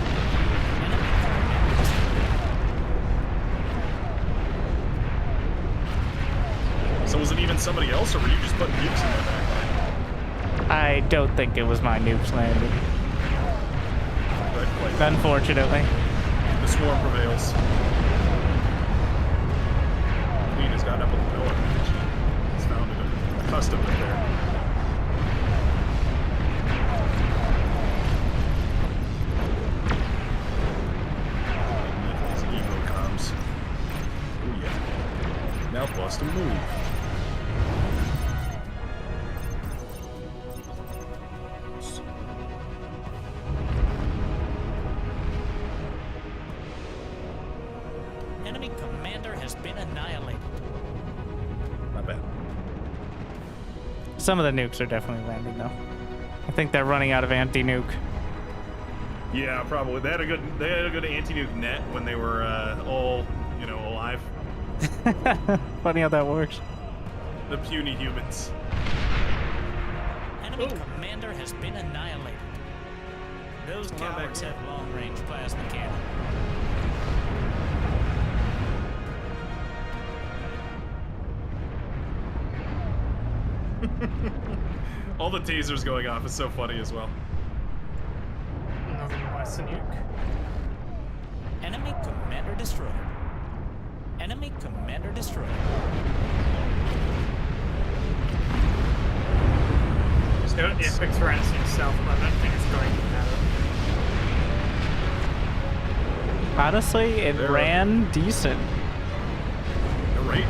So was it even somebody else, or were you just putting nukes in that backline?
I don't think it was my nukes landing.
But like,
Unfortunately.
the swarm prevails. Queen has gotten up with the pillar. She's found it accustomed up there. His ego comes. Oh yeah. Now bust a move.
Enemy commander has been annihilated.
Not bad.
Some of the nukes are definitely landing, though. I think they're running out of anti-nuke.
Yeah, probably. They had a good anti-nuke net when they were all, alive.
Funny how that works.
The puny humans.
Enemy commander has been annihilated. Those cowards have long-range plasma cannon.
All the tasers going off is so funny as well.
Nothing less than nuke.
Enemy commander destroyed. Enemy commander destroyed.
Just do it. Yeah, fix Tyrannus yourself, but I don't think it's going to matter.
Honestly, it ran decent.
You're right.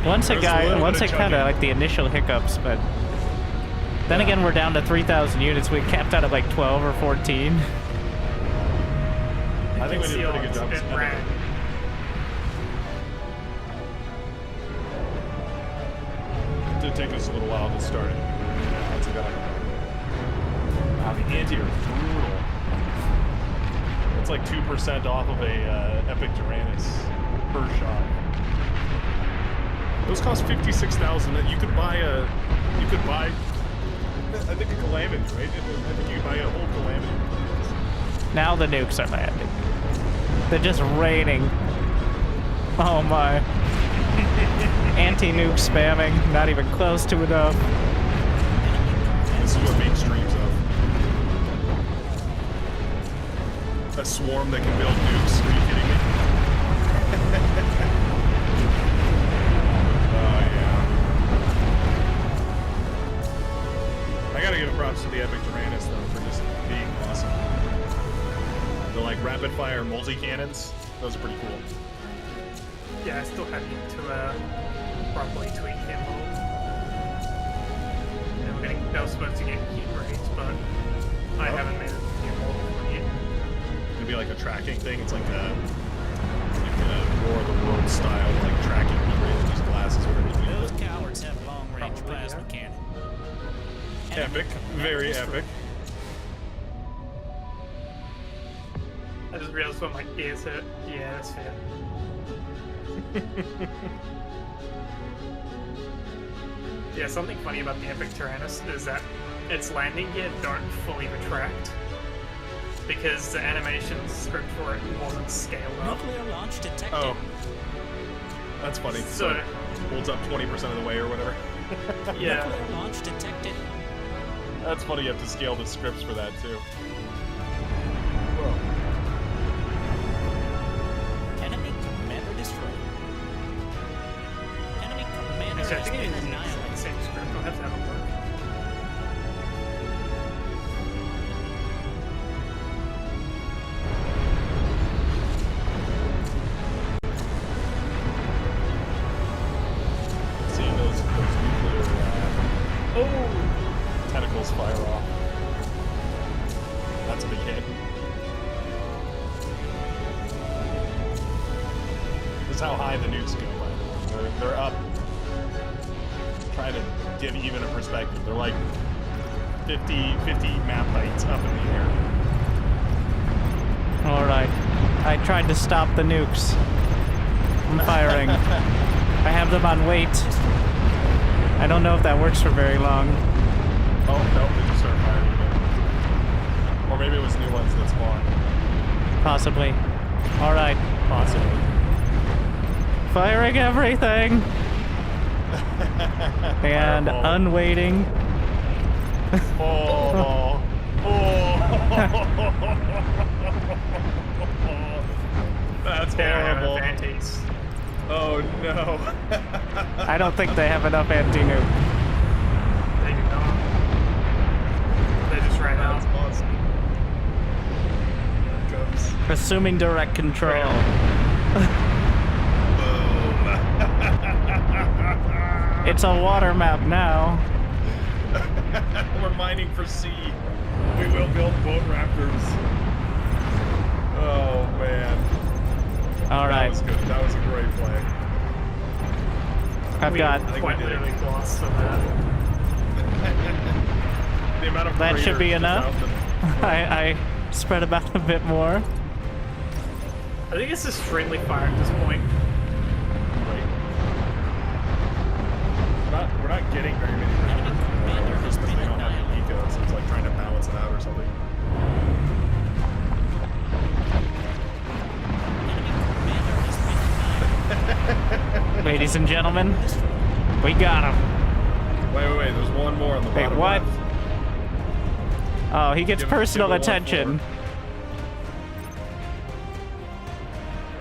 Once it kind of
chugging.
like the initial hiccups, but then again, we're down to 3,000 units. We capped out at like 12 or 14.
I think we did a pretty good job.
It ran.
It did take us a little while to start it. That's a good. Wow, the anti are brutal. It's like 2% off of a Epic Tyrannus per shot. Those cost 56,000. You could buy I think a Calamity, right? I think you could buy a whole Calamity.
Now the nukes are landing. They're just raining. Oh my. Anti-nuke spamming, not even close to enough.
This is what Main streams of. A swarm that can build nukes. Are you kidding me? Oh yeah. I gotta give props to the Epic Tyrannus though for just being awesome. The like rapid fire multi cannons, those are pretty cool.
Yeah, I still have yet to properly tweak him. And I was supposed to get heat rates, but I haven't made a new model for it yet.
It'd be like a tracking thing. It's like a War of the World style, like tracking heat rate with these glasses or whatever.
Those cowards have long-range plasma cannon.
Epic, very epic.
I just realized when my ears hurt. Yeah, that's fair. Yeah, something funny about the Epic Tyrannus is that its landing gear don't fully retract because the animation script for it wasn't scaled up.
Nuclear launch detected.
Oh, that's funny. So it holds up 20% of the way or whatever.
Yeah.
Nuclear launch detected.
That's funny. You have to scale the scripts for that too. Whoa.
Enemy commander destroyed. Enemy commander
Actually, I
has
think
been
it is
annihilated.
the same script. I'll have to have a look.
Seeing those nuclear tentacles fire off. That's a big hit. This is how high the nukes go. By the way. They're up. Trying to give even a perspective. They're like 50 map heights up in the air.
Alright. I tried to stop the nukes from firing. I have them on wait. I don't know if that works for very long.
Oh, no, they just started firing again. Or maybe it was new ones that spawned.
Possibly. Alright.
Possibly.
Firing everything! And
Fireball.
unwaiting.
Oh. That's horrible.
Advantage.
Oh no.
I don't think they have enough anti-nuke.
They do not. They just ran out.
That's awesome. Here it comes.
Assuming direct control. It's a water map now.
We're mining for sea. We will build boat Raptors. Oh man.
Alright.
That was good. That was a great play.
I've got...
I think we
Quite
did it.
literally glossed on that.
The amount of
That should be
craters
enough.
just out
I spread about a bit more.
I think it's just friendly fire at this point.
Right. we're not getting very many Raptors because they don't have the eco, so it's like trying to balance it out or something.
Ladies and gentlemen, we got him.
Wait. There's one more on the
Wait,
bottom
what?
left.
Oh, he gets
Give
personal
him one
attention.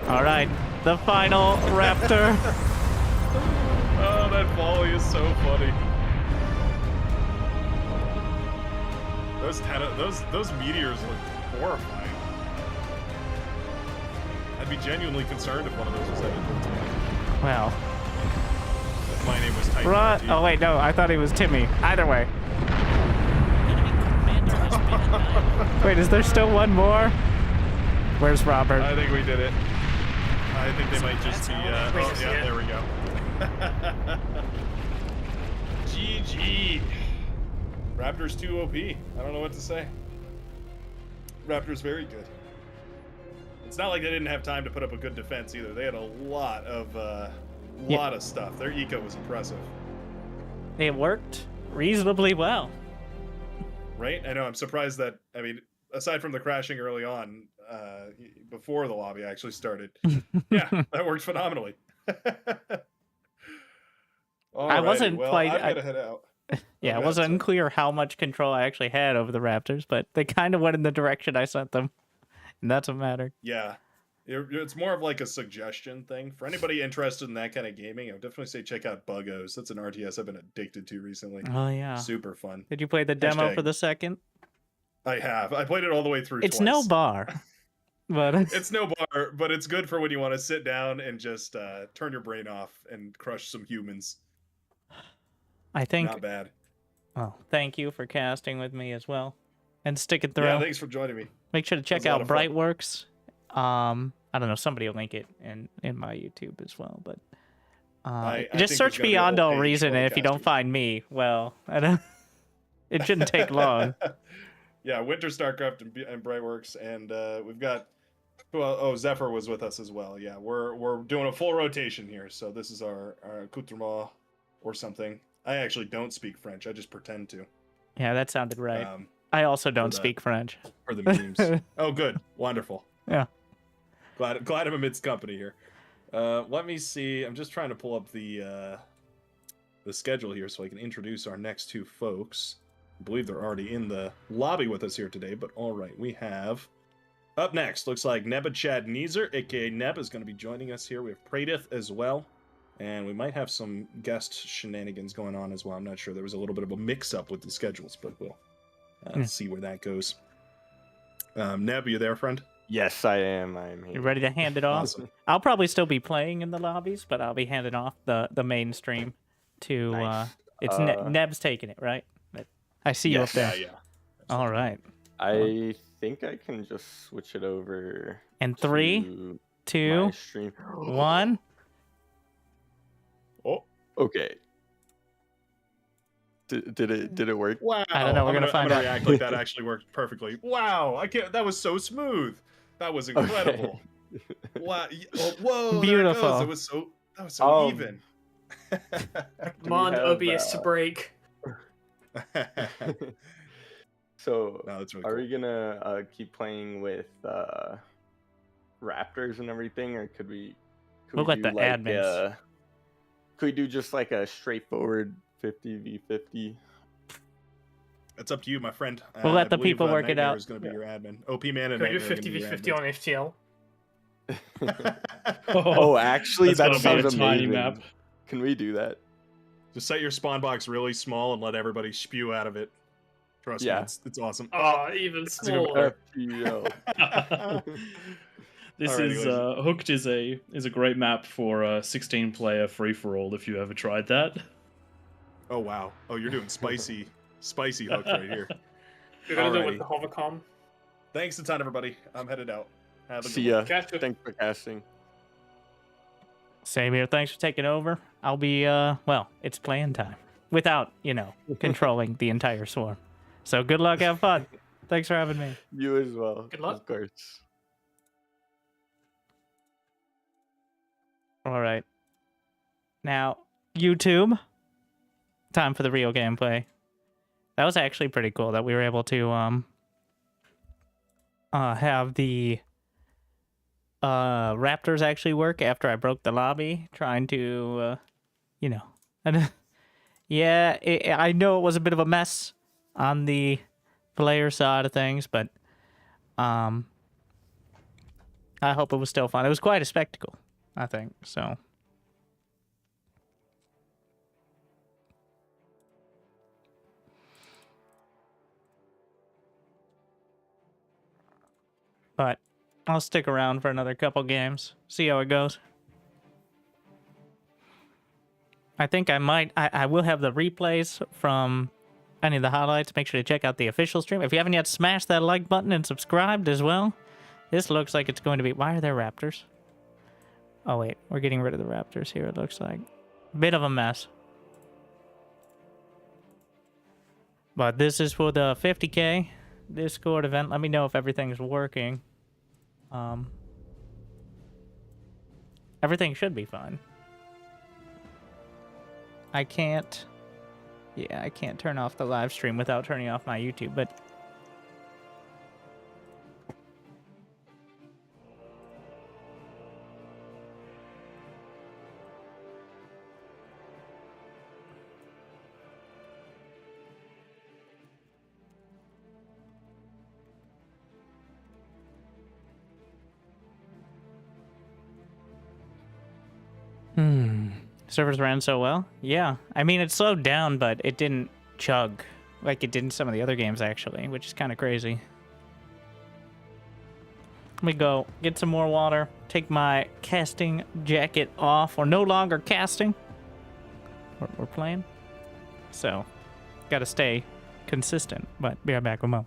All right, the final Raptor.
Oh, that volley is so funny. Those meteors look horrifying. I'd be genuinely concerned if one of those was headed towards me.
Well,
If my name was Titan.
right.
RT.
Oh wait, no, I thought he was Timmy. Either way. Wait, is there still one more? Where's Robert?
I think we did it. I think they might just be. Oh yeah, there we go. GG. Raptors 2 OP. I don't know what to say. Raptors very good. It's not like they didn't have time to put up a good defense either. They had a lot of stuff. Their eco was impressive.
It worked reasonably well.
Right? I know. I'm surprised that. I mean, aside from the crashing early on, before the lobby actually started, yeah, that worked phenomenally.
I wasn't
well,
quite.
I gotta head out.
Yeah,
Okay,
it wasn't
sorry.
unclear how much control I actually had over the Raptors, but they kind of went in the direction I sent them, and that's what mattered.
Yeah. It's more of like a suggestion thing. For anybody interested in that kind of gaming, I would definitely say check out Buggos. That's an RTS I've been addicted to recently.
Oh yeah.
Super fun.
Did you play the demo
Hashtag-
for the second?
I have. I played it all the way through
It's
twice.
no bar, but
It's no bar, but it's good for when you want to sit down and just turn your brain off and crush some humans.
I think.
Not bad.
Well, thank you for casting with me as well, and sticking through.
Yeah, thanks for joining me.
Make sure to check
was a lot
out
of fun.
Brightworks. I don't know. Somebody will link it in my YouTube as well, but
I
just
think
search
there's gonna be a
Beyond
whole
All
page
Reason,
full
and
of
if you don't
casting.
find me, well, I don't. It shouldn't take long.
Yeah, Winterstarcraft and Brightworks, and we've got. Well, Zephyr was with us as well. Yeah, we're doing a full rotation here, so this is our accoutrement or something. I actually don't speak French. I just pretend to.
Yeah, that sounded right.
Um,
I also don't
the-
speak French.
for the memes. Oh, good, wonderful.
Yeah.
Glad I'm amidst company here. Let me see. I'm just trying to pull up the schedule here so I can introduce our next two folks. I believe they're already in the lobby with us here today, but all right, we have up next. Looks like Nebachad Neezer, aka Neb, is going to be joining us here. We have Pradith as well, and we might have some guest shenanigans going on as well. I'm not sure. There was a little bit of a mix-up with the schedules, but we'll see where that goes. Neb, are you there, friend?
Yes, I am. I'm here.
You ready to hand it off?
Awesome.
I'll probably still be playing in the lobbies, but I'll be handing off the main stream to.
Nice.
It's Neb's taking it, right? I see you up
Yes.
there.
Yeah.
All right.
I think I can just switch it over.
And 3,
to
2,
my stream.
1.
Oh.
Okay. Did it work?
Wow!
I don't know, we're
I'm
gonna find
I'm
out.
React like that actually worked perfectly. Wow! I can't. That was so smooth. That was incredible. Wow! Oh, whoa! There it
Beautiful.
goes. That was so even.
Come on,
have,
OBS to break.
So,
No, that's really
are
cool.
we gonna keep playing with Raptors and everything, or could we?
We'll let the admins.
Could we do just like a straightforward 50v50?
It's up to you, my friend.
We'll let
I
the
believe,
people work it
Nightmare
out.
Is going to be your admin. OP man and
Can we do
Nightmare are gonna be your
50v50 on FTL?
Oh, actually,
That's
that
gonna be a
sounds
tiny
amazing.
map.
Can we do that?
Just set your spawn box really small and let everybody spew out of it. Trust me,
Yeah.
it's awesome.
Oh, even
even
smaller.
FTL.
This
Alrighty,
is
ladies.
Hooked is a great map for 16-player free for all. If you ever tried that,
Oh wow! Oh, you're doing spicy hook right here.
We're gonna do it with
Alrighty.
the hovercom.
Thanks a ton, everybody. I'm headed out. Have a
See
good one.
ya.
Catch you.
Thanks for casting.
Same here. Thanks for taking over. I'll be well, it's playing time without, controlling the entire swarm. So good luck, have fun. Thanks for having me.
You as well.
Good luck.
Of course.
All right. Now, YouTube, time for the real gameplay. That was actually pretty cool that we were able to have the Raptors actually work after I broke the lobby, trying to, you know, and yeah, I know it was a bit of a mess on the player side of things, but I hope it was still fun. It was quite a spectacle, I think, so. But I'll stick around for another couple games, see how it goes. I think I will have the replays from any of the highlights. Make sure to check out the official stream. If you haven't yet, smash that like button and subscribed as well. This looks like it's going to be... Why are there Raptors? Oh, wait. We're getting rid of the Raptors here, it looks like. Bit of a mess. But this is for the 50K Discord event. Let me know if everything's working. Everything should be fine. I can't... Yeah, I can't turn off the live stream without turning off my YouTube, but... Servers ran so well? Yeah. I mean, it slowed down, but it didn't chug like it did in some of the other games, actually, which is kind of crazy. Let me go get some more water, take my casting jacket off. We're no longer casting. We're playing. So, gotta stay consistent, but be right back with more.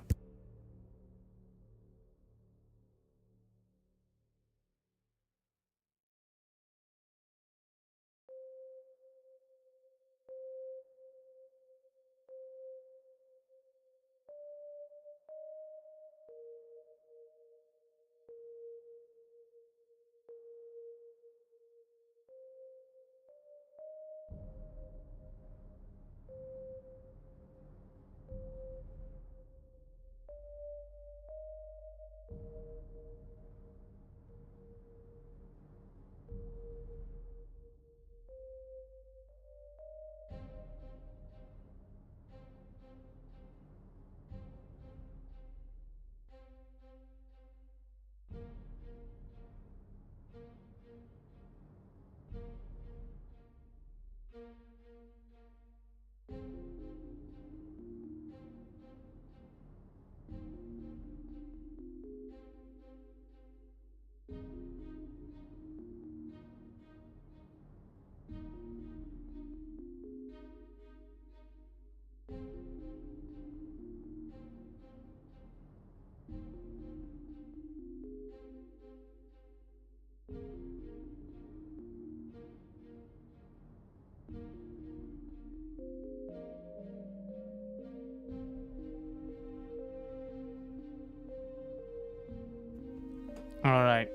All right.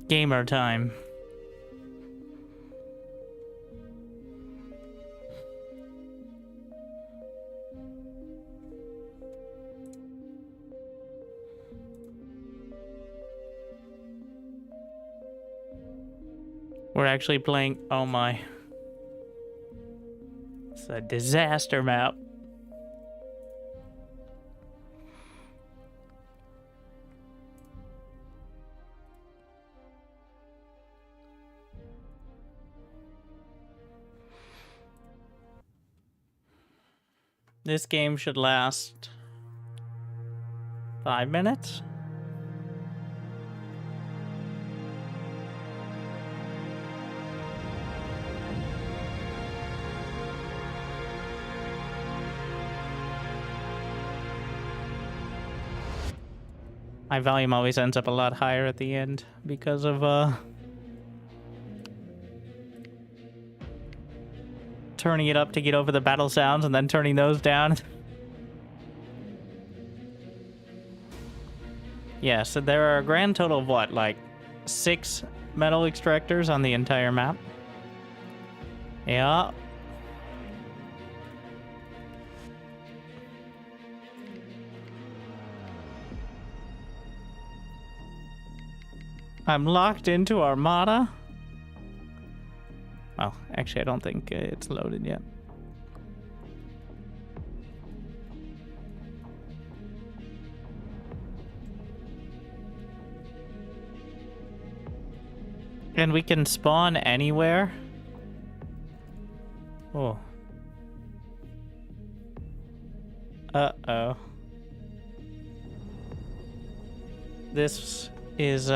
Gamer time. We're actually playing... Oh my. It's a disaster map. This game should last 5 minutes. My volume always ends up a lot higher at the end because of turning it up to get over the battle sounds and then turning those down. Yeah, so there are a grand total of what, like 6 metal extractors on the entire map? Yeah. I'm locked into Armada. Well, actually, I don't think it's loaded yet. And we can spawn anywhere. Oh. Uh-oh. This is,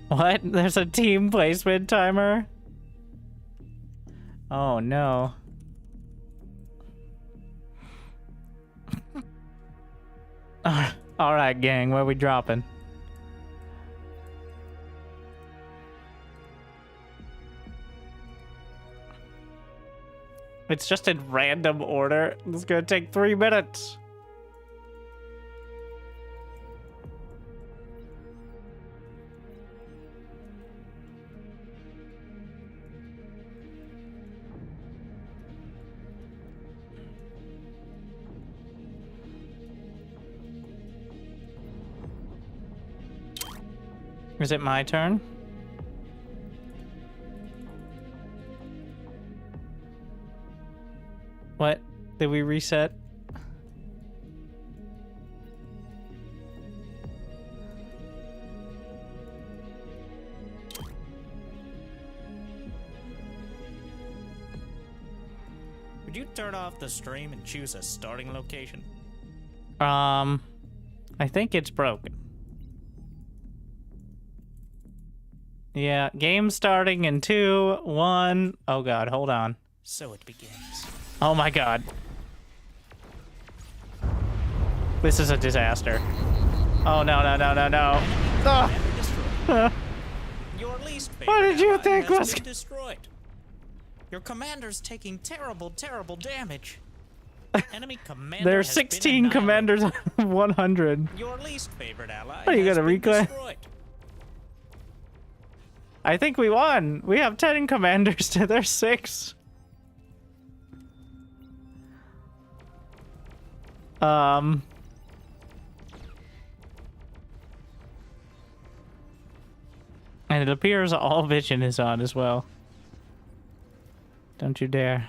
What? There's a team placement timer? Oh, no. Alright, gang, where we dropping? It's just in random order. It's gonna take 3 minutes. Is it my turn? What? Did we reset?
Would you turn off the stream and choose a starting location?
I think it's broken. Yeah, game starting in 2, 1. Oh god, hold on.
So it begins.
Oh my god. This is a disaster. Oh no, no, no, no, no. Oh.
Your least favorite
What did you
ally
think
has
was-
been destroyed. Your commander's taking terrible, terrible damage. Enemy commander
There are
has been
16
annihilated.
commanders on 100.
Your least favorite ally
What, you
has
gonna
been
reclaim?
destroyed.
I think we won. We have 10 commanders to their 6. And it appears all vision is on as well. Don't you dare.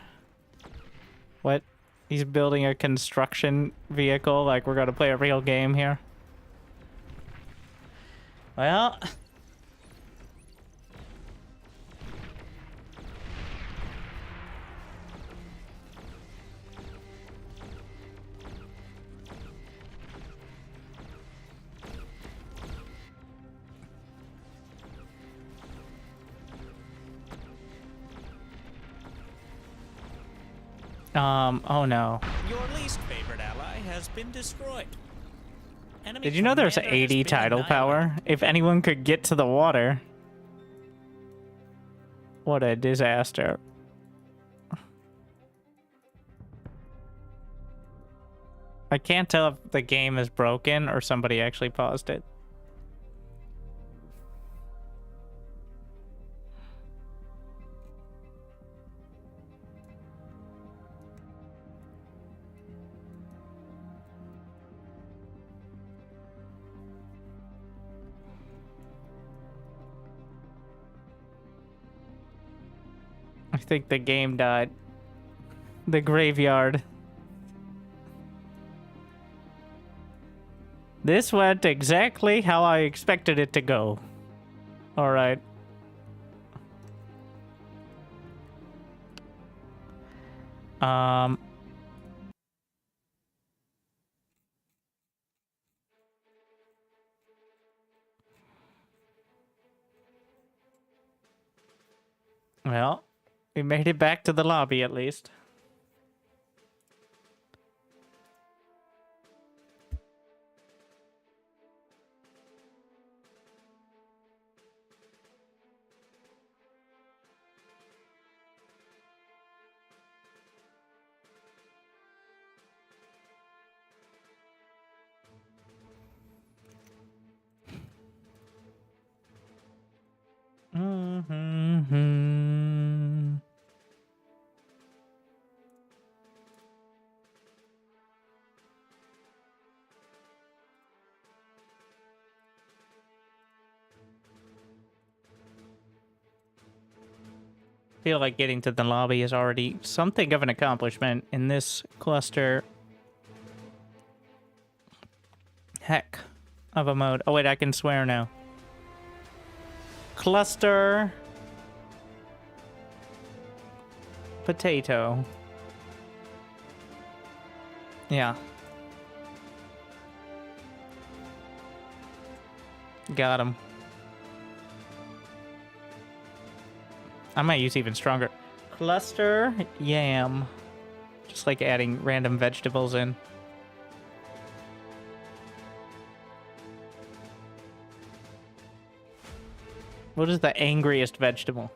What? He's building a construction vehicle like we're gonna play a real game here. Well... oh no.
Your least favorite ally has been destroyed. Enemy
Did you know there's
commander has
80
been
tidal power?
annihilated.
If anyone could get to the water. What a disaster. I can't tell if the game is broken or somebody actually paused it. I think the game died. The graveyard. This went exactly how I expected it to go. Alright. Well, we made it back to the lobby at least. feel like getting to the lobby is already something of an accomplishment in this cluster. Heck of a mode. Oh, wait, I can swear now. Cluster. Potato. Yeah. Got him. I might use even stronger. Cluster yam. Just like adding random vegetables in. What is the angriest vegetable?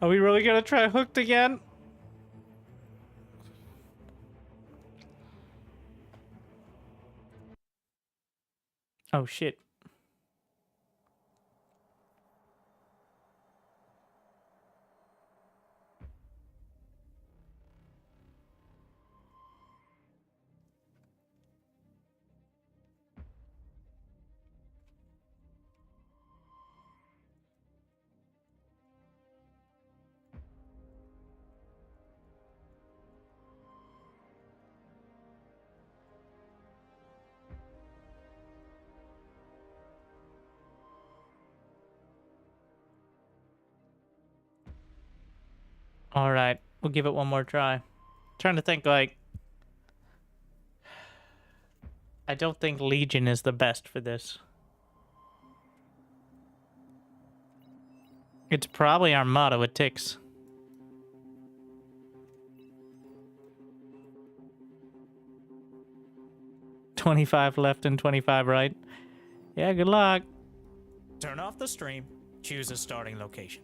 Are we really gonna try hooked again? Oh shit. All right, we'll give it one more try. Trying to think, like, I don't think Legion is the best for this. It's probably Armada with ticks. $25 left and 25 right. Yeah, good luck.
Turn off the stream. Choose a starting location.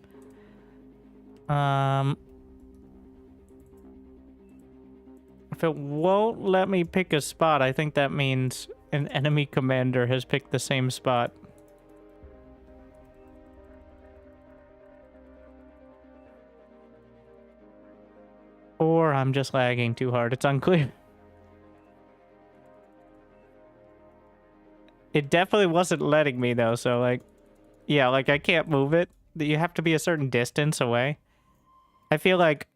If it won't let me pick a spot, I think that means an enemy commander has picked the same spot. Or I'm just lagging too hard. It's unclear. It definitely wasn't letting me, though, so, like... Yeah, like, I can't move it. You have to be a certain distance away. I feel like...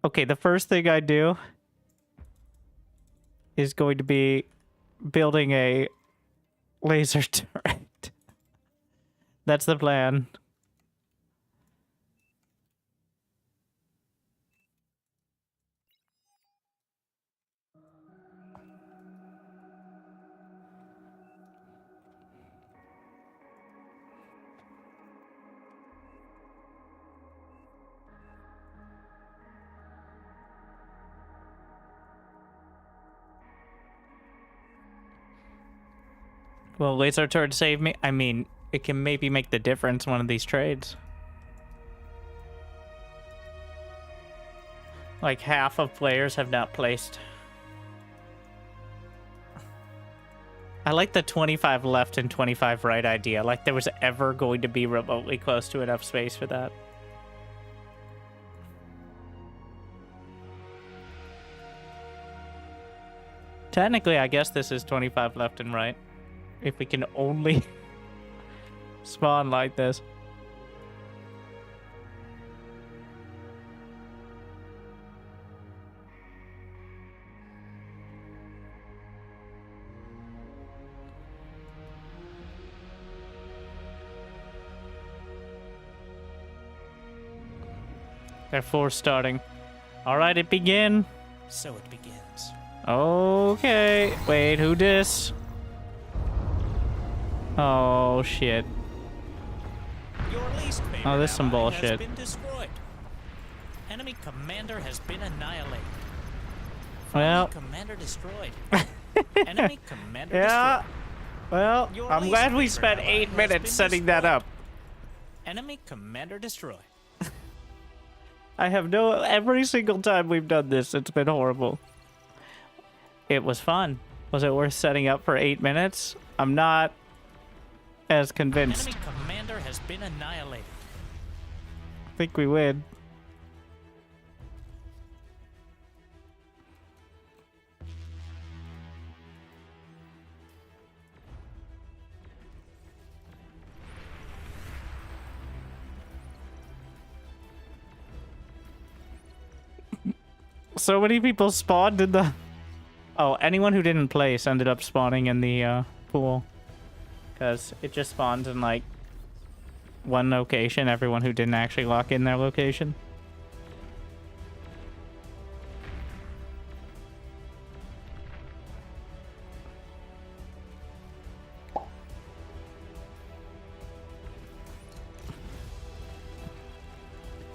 Okay, the first thing I do... is going to be building a laser turret. That's the plan. Well, laser turret save me. I mean, it can maybe make the difference one of these trades. Like half of players have not placed. I like the 25 left and 25 right idea. Like there was ever going to be remotely close to enough space for that. Technically, I guess this is 25 left and right. If we can only spawn like this. They're force starting. All right, it begin.
So it begins.
Okay. Wait, who dis? Oh, shit.
Your least favorite
Oh, this is some
ally
bullshit.
has been destroyed. Enemy commander has been annihilated.
Well.
Friendly commander destroyed. Enemy commander
Yeah.
destroyed.
Well,
Your
I'm
least
glad we
favorite
spent
ally
8
has
minutes
been
setting that
destroyed.
up.
Enemy commander destroyed.
I have no... Every single time we've done this, it's been horrible. It was fun. Was it worth setting up for 8 minutes? I'm not as convinced.
Enemy commander has been annihilated.
I think we win. So many people spawned in the... Oh, anyone who didn't place ended up spawning in the pool. Because it just spawns in, like, one location, everyone who didn't actually lock in their location.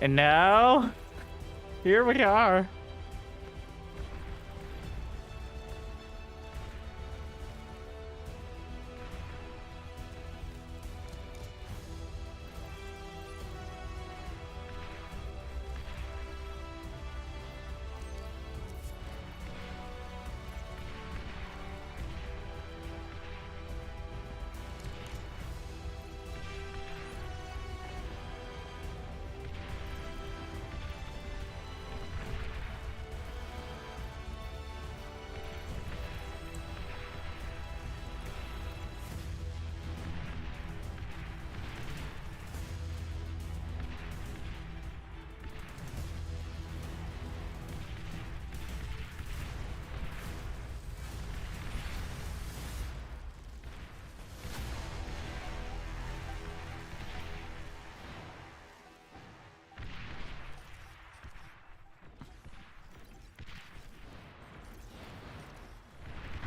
And now, here we are.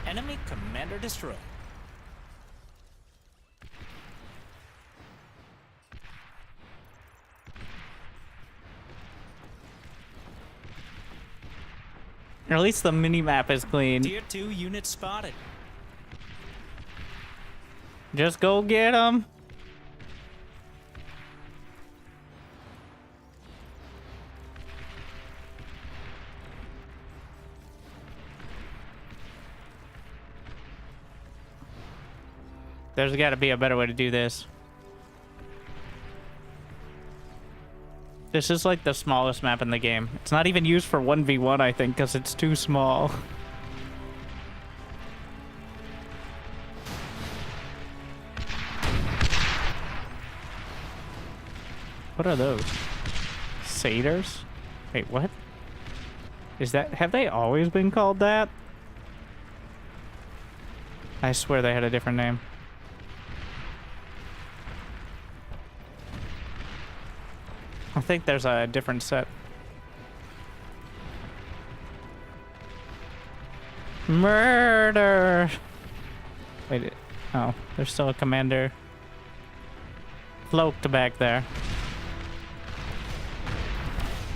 Enemy commander destroyed.
Or at least the mini-map is clean.
Tier 2 unit spotted.
Just go get them. There's got to be a better way to do this. This is like the smallest map in the game. It's not even used for 1v1, I think, because it's too small. What are those? Satyrs? Wait, what? Is that... Have they always been called that? I swear they had a different name. I think there's a different set. Murder! Wait, oh, there's still a commander cloaked back there.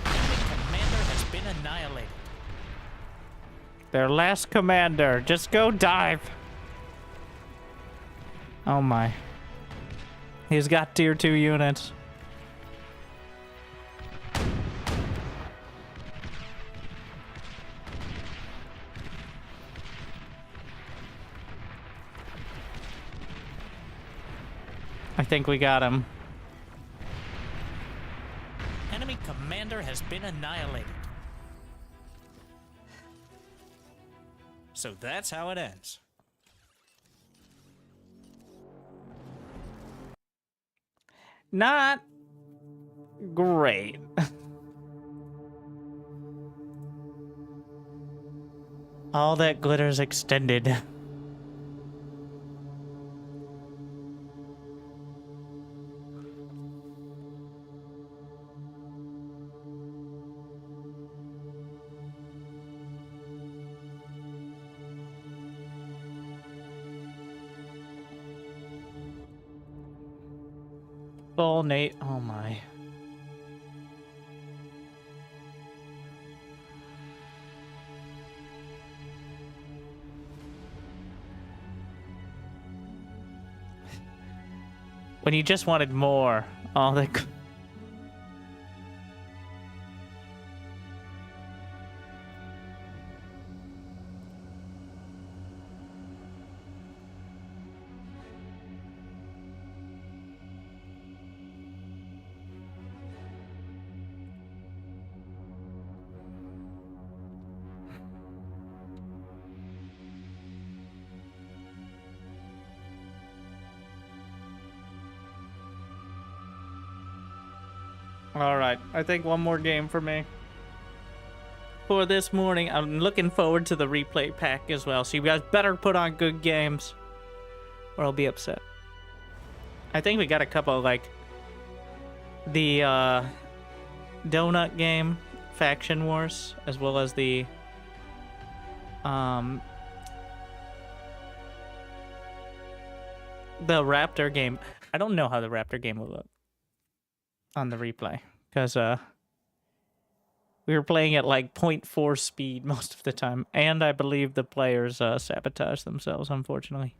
Commander has been annihilated.
Their last commander. Just go dive. Oh my. He's got tier 2 units. I think we got him.
Enemy commander has been annihilated. So that's how it ends.
Not great. All that glitter's extended. Full Nate. Oh my. When you just wanted more. All the... All right, I think one more game for me. For this morning, I'm looking forward to the replay pack as well. So you guys better put on good games, or I'll be upset. I think we got a couple, like the Donut game, Faction Wars, as well as the Raptor game. I don't know how the Raptor game will look on the replay, because we were playing at like 0.4 speed most of the time, and I believe the players sabotaged themselves, unfortunately.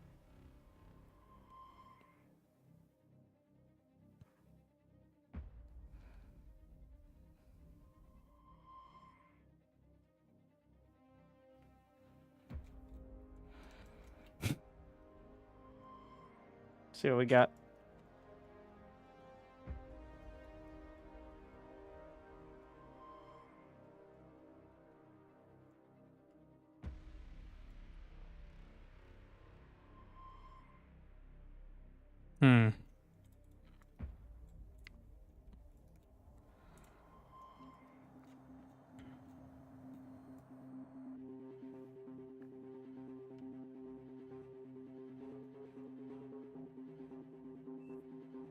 See what we got.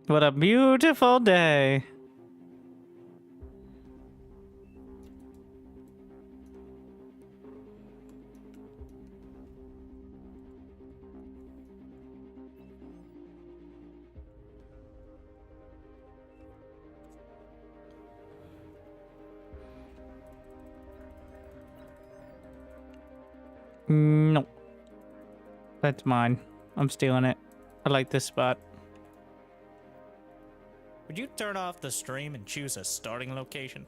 What a beautiful day. No. That's mine. I'm stealing it. I like this spot.
Would you turn off the stream and choose a starting location?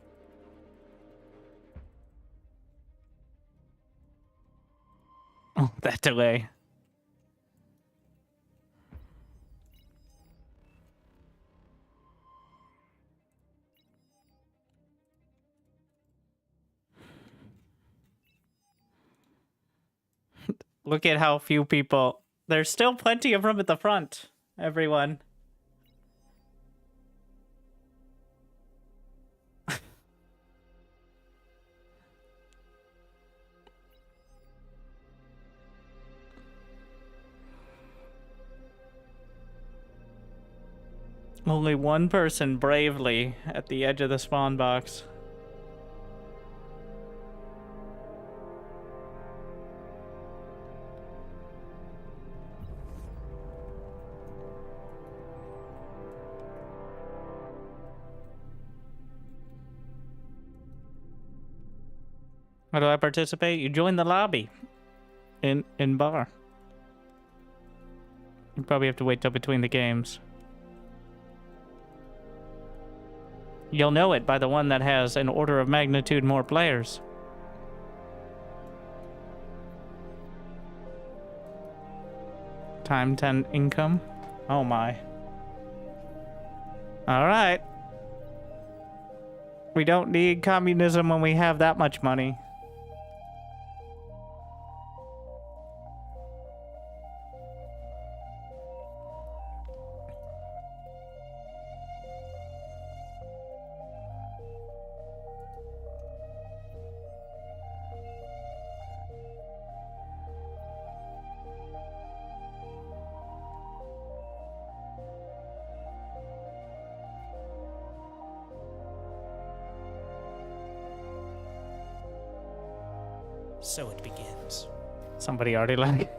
Oh, that delay. Look at how few people. There's still plenty of room at the front, everyone. Only one person bravely at the edge of the spawn box. How do I participate? You join the lobby in bar. You probably have to wait till between the games. You'll know it by the one that has an order of magnitude more players. Time 10 income. Oh my. All right. We don't need communism when we have that much money.
So it begins.
Somebody already like.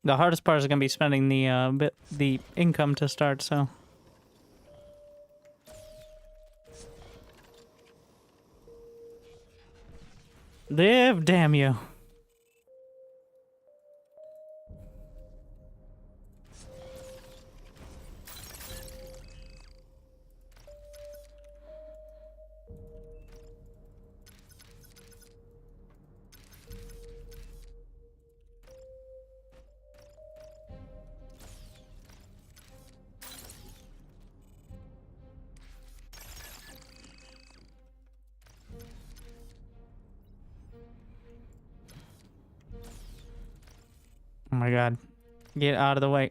The hardest part is going to be spending the income to start, so. Live, damn you. Oh my god. Get out of the way.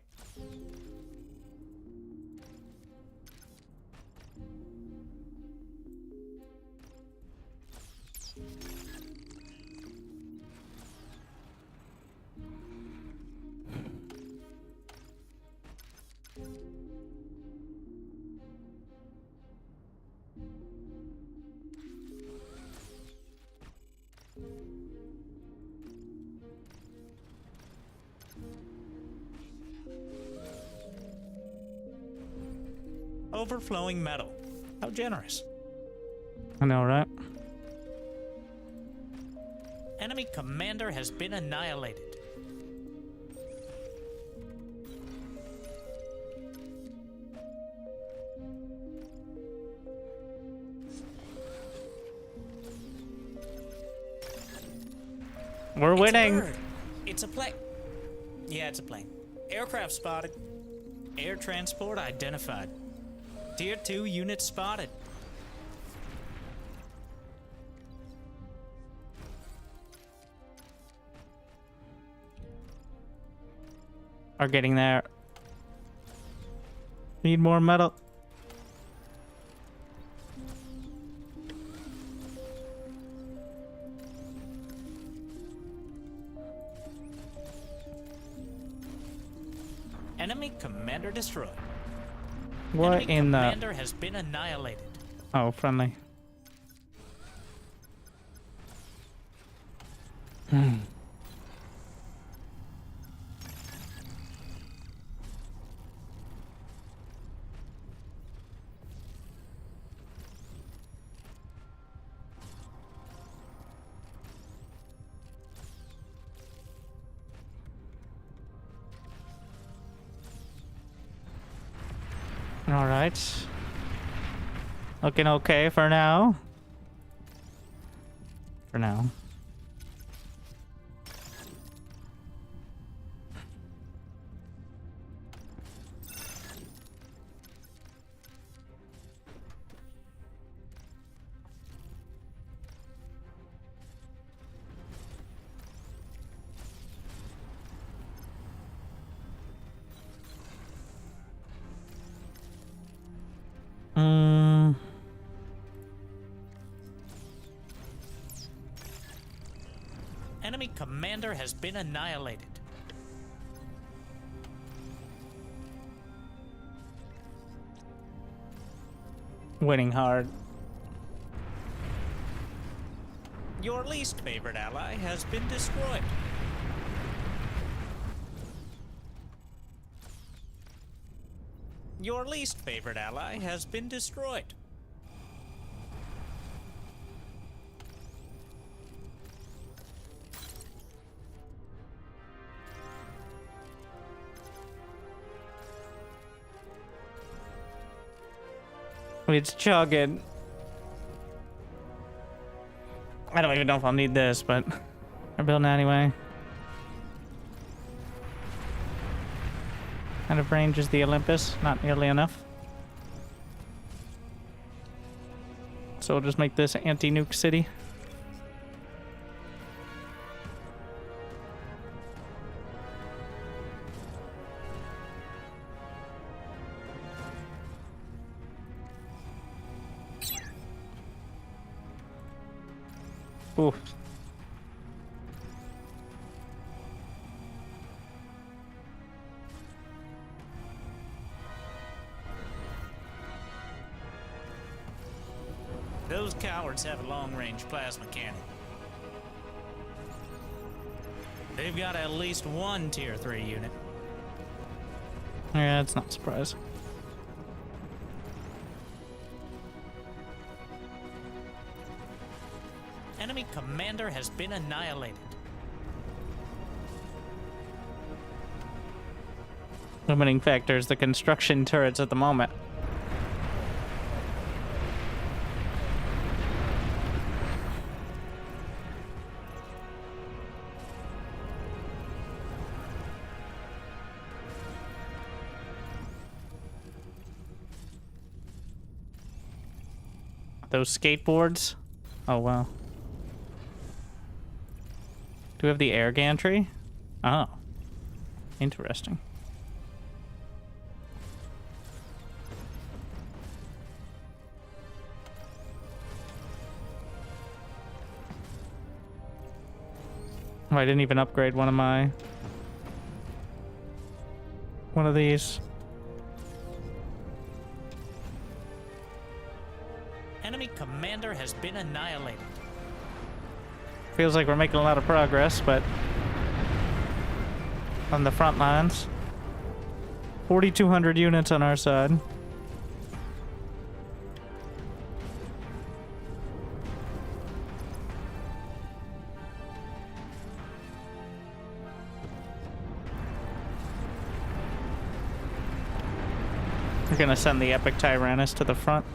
Overflowing metal. How generous.
I know, right?
Enemy commander has been annihilated.
We're
It's a
winning.
bird. It's a plane. Yeah, it's a plane. Aircraft spotted. Air transport identified. Tier 2 unit spotted.
Are getting there. Need more metal.
Enemy commander destroyed.
What
Enemy
in the...
commander has been annihilated.
Oh, friendly. All right. Looking okay for now. For now.
Enemy commander has been annihilated.
Winning hard.
Your least favorite ally has been destroyed. Your least favorite ally has been destroyed.
It's chugging. I don't even know if I'll need this, but we're building anyway. Out of range is the Olympus, not nearly enough. So we'll just make this anti-nuke city. Ooh.
Those cowards have a long-range plasma cannon. They've got at least one Tier 3 unit.
Yeah, it's not surprising.
Enemy Enemy commander has been annihilated.
Limiting factor is the construction turrets at the moment. Those skateboards? Oh, wow. Do we have the air gantry? Oh. Interesting. Oh, I didn't even upgrade one of these.
Enemy commander has been annihilated.
Feels like we're making a lot of progress, but on the front lines. 4,200 units on our side. We're gonna send the Epic Tyrannus to the front.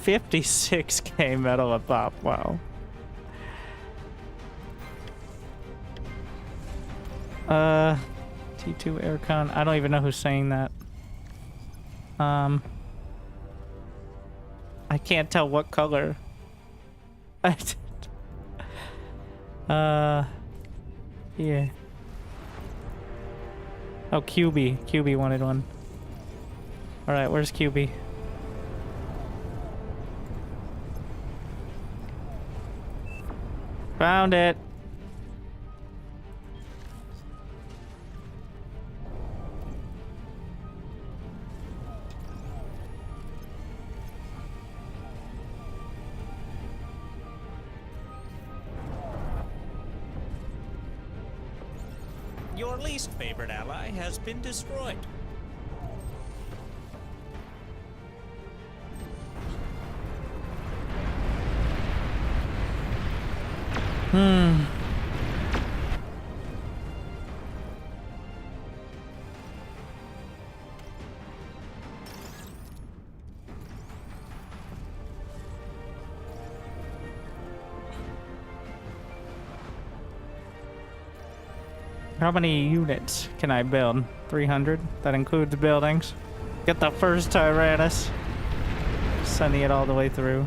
56k metal a pop, wow. T2 Aircon. I don't even know who's saying that. I can't tell what color. Yeah. Oh, QB. QB wanted one. Alright, where's QB? Found it.
Your least favorite ally has been destroyed.
How many units can I build? 300? That includes buildings. Get the first Tyrannus. Sending it all the way through.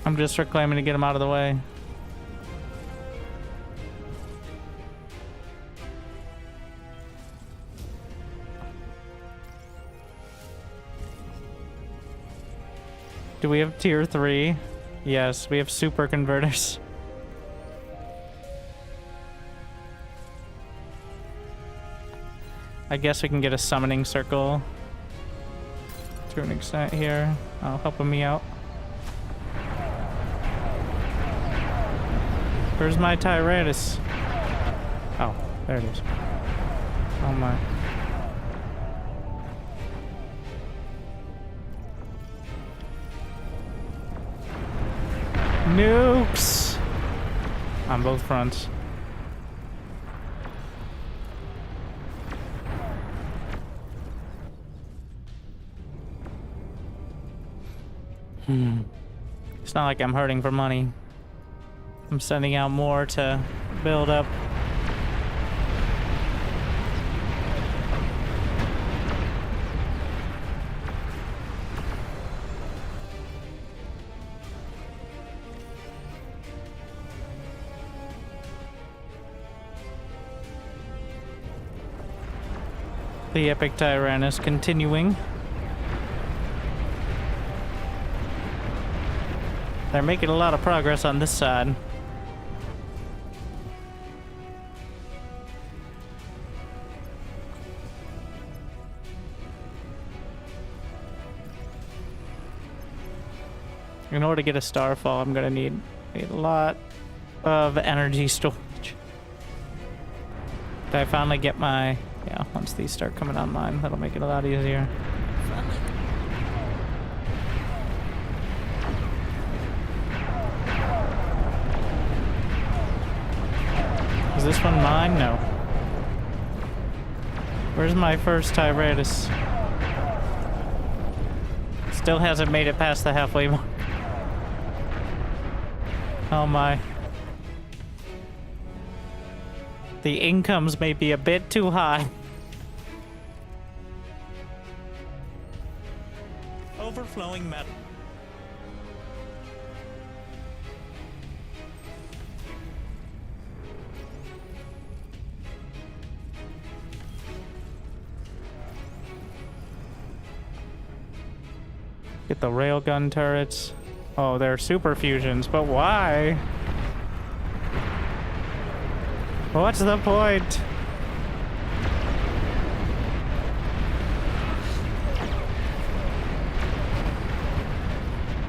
I'm just reclaiming to get him out of the way. Do we have tier 3? Yes, we have super converters. I guess we can get a summoning circle to an extent here. I'll helping me out. Where's my Tyrannus? Oh, there it is. Oh my. Nukes! On both fronts. It's not like I'm hurting for money. I'm sending out more to build up. The epic Tyrannus continuing. They're making a lot of progress on this side. In order to get a Starfall, I'm gonna need a lot of energy storage. Did I finally get my... Yeah, once these start coming online, that'll make it a lot easier. Is this one mine? No. Where's my first Tyrannus? Still hasn't made it past the halfway mark. Oh my. The incomes may be a bit too high.
Overflowing metal.
Get the railgun turrets. Oh, they're super fusions, but why? What's the point?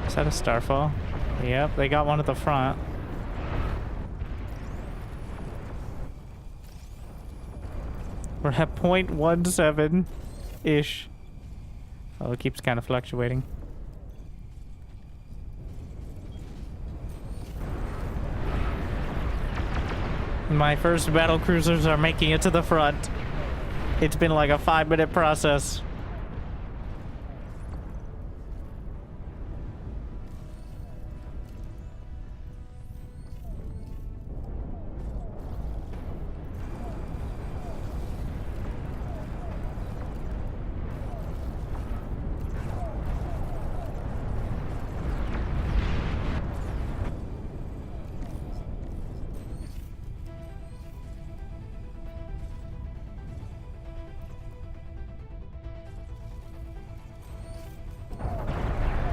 Is that a Starfall? Yep, they got one at the front. We're at 0.17-ish. Oh, it keeps kind of fluctuating. My first battle cruisers are making it to the front. It's been like a 5-minute process.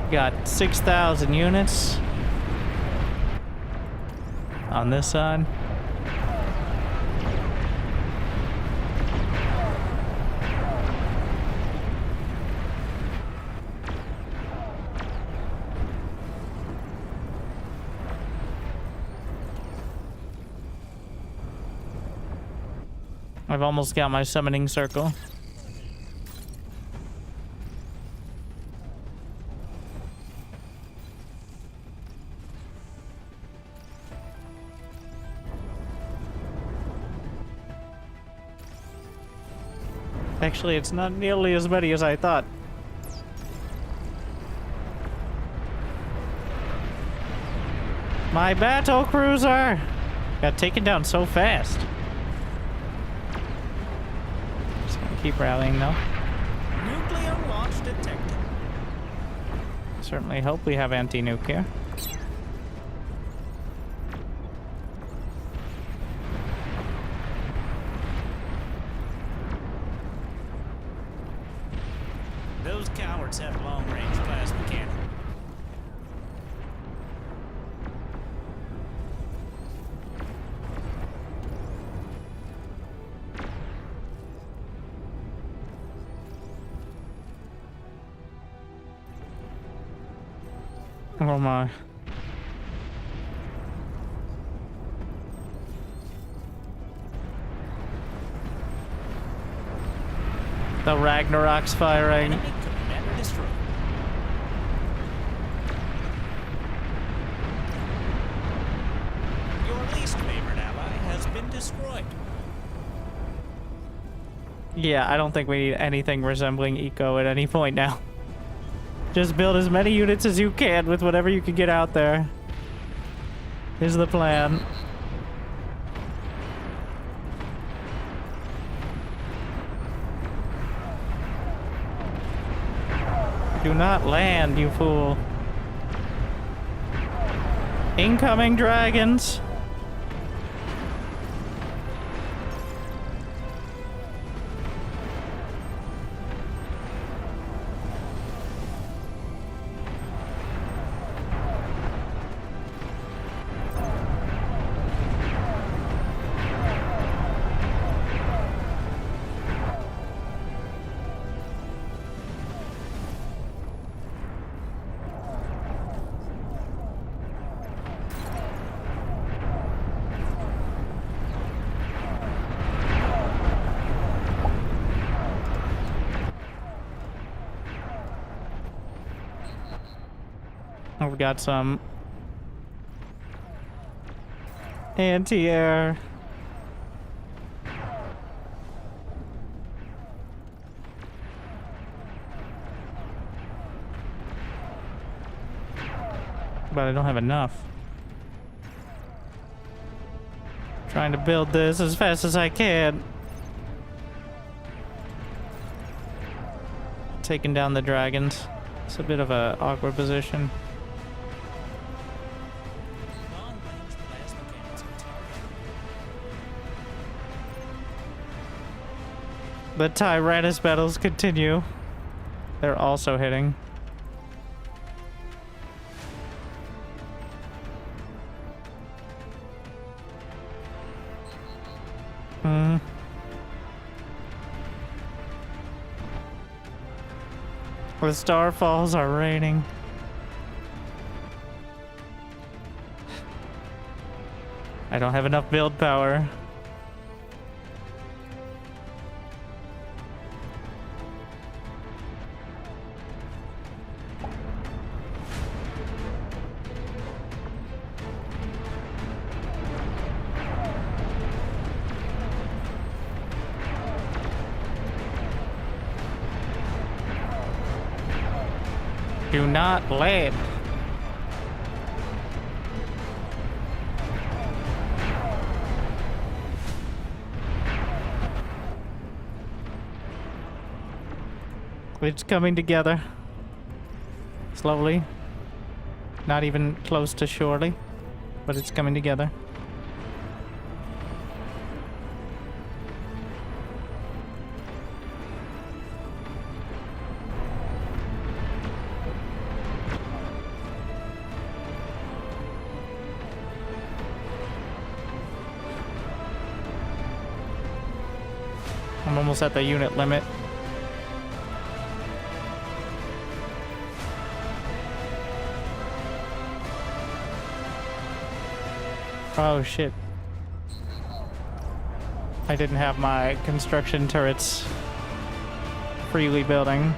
Got 6,000 units on this side. I've almost got my summoning circle. Actually, it's not nearly as many as I thought. My battle cruiser got taken down so fast. Just gonna keep rallying though.
Nuclear launch detected.
Certainly hope we have anti-nuke here.
Those cowards have long-range plasma cannon.
Oh my. The Ragnarok's firing.
Enemy commander destroyed. Your least favorite ally has been destroyed.
Yeah, I don't think we need anything resembling eco at any point now. Just build as many units as you can with whatever you can get out there. Is the plan. Do not land, you fool. Incoming dragons. We've got some anti-air. But I don't have enough. Trying to build this as fast as I can. Taking down the dragons. It's a bit of a awkward position.
Long-range plasma cannons are targeted.
The Tyrannus battles continue. They're also hitting. The starfalls are raining. I don't have enough build power. Do not land. It's coming together. Slowly. Not even close to surely, but it's coming together. I'm almost at the unit limit. Oh shit. I didn't have my construction turrets freely building.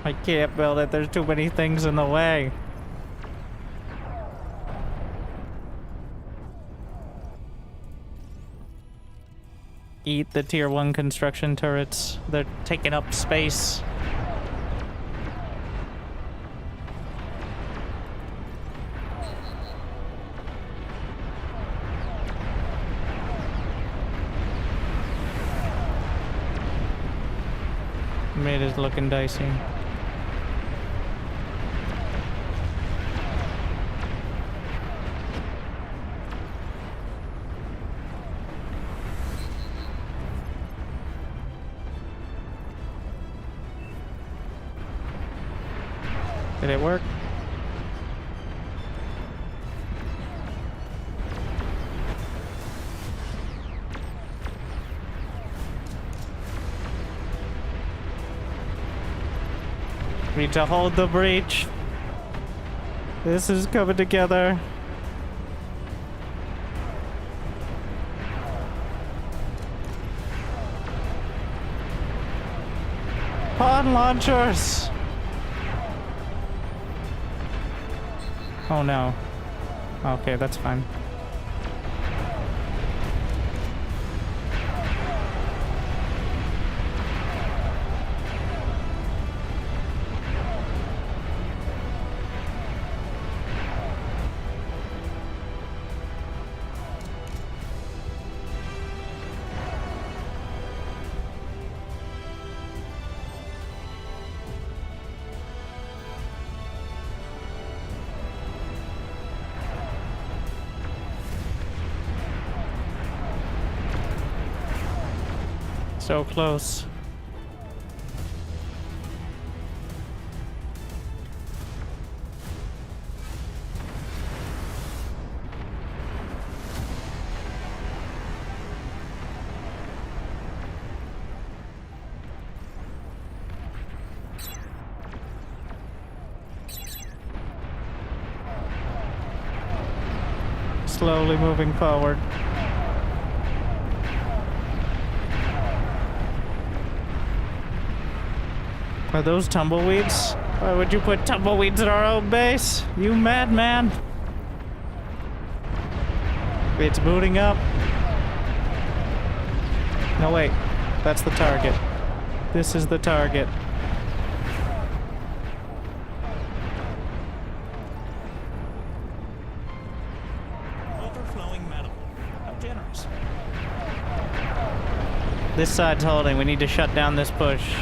I can't build it, there's too many things in the way. Eat the tier 1 construction turrets. They're taking up space. Mid is looking dicey. Did it work? Need to hold the breach. This is coming together. Pawn launchers! Oh no. Okay, that's fine. So close. Slowly moving forward. Are those tumbleweeds? Why would you put tumbleweeds in our own base? You madman! It's booting up. No, wait. That's the target. This is the target.
Overflowing metal. How generous.
This side's holding. We need to shut down this push.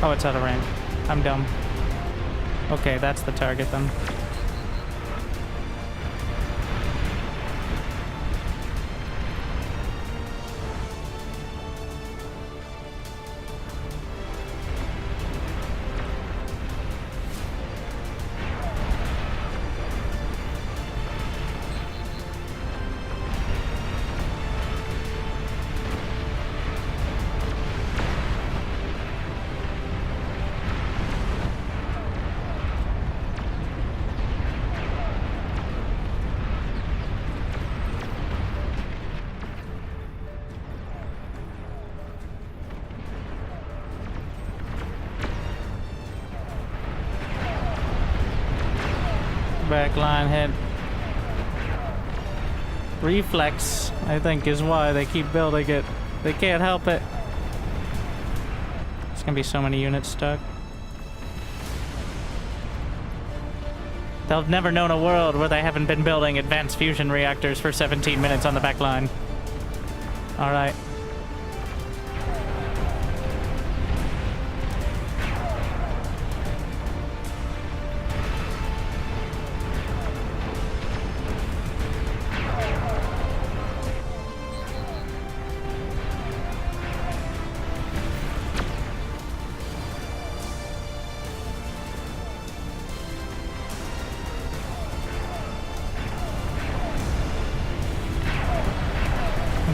Oh, it's out of range. I'm dumb. Okay, that's the target then. Backline hit. Reflex, I think, is why they keep building it. They can't help it. There's gonna be so many units stuck. They've never known a world where they haven't been building advanced fusion reactors for 17 minutes on the back line. Alright.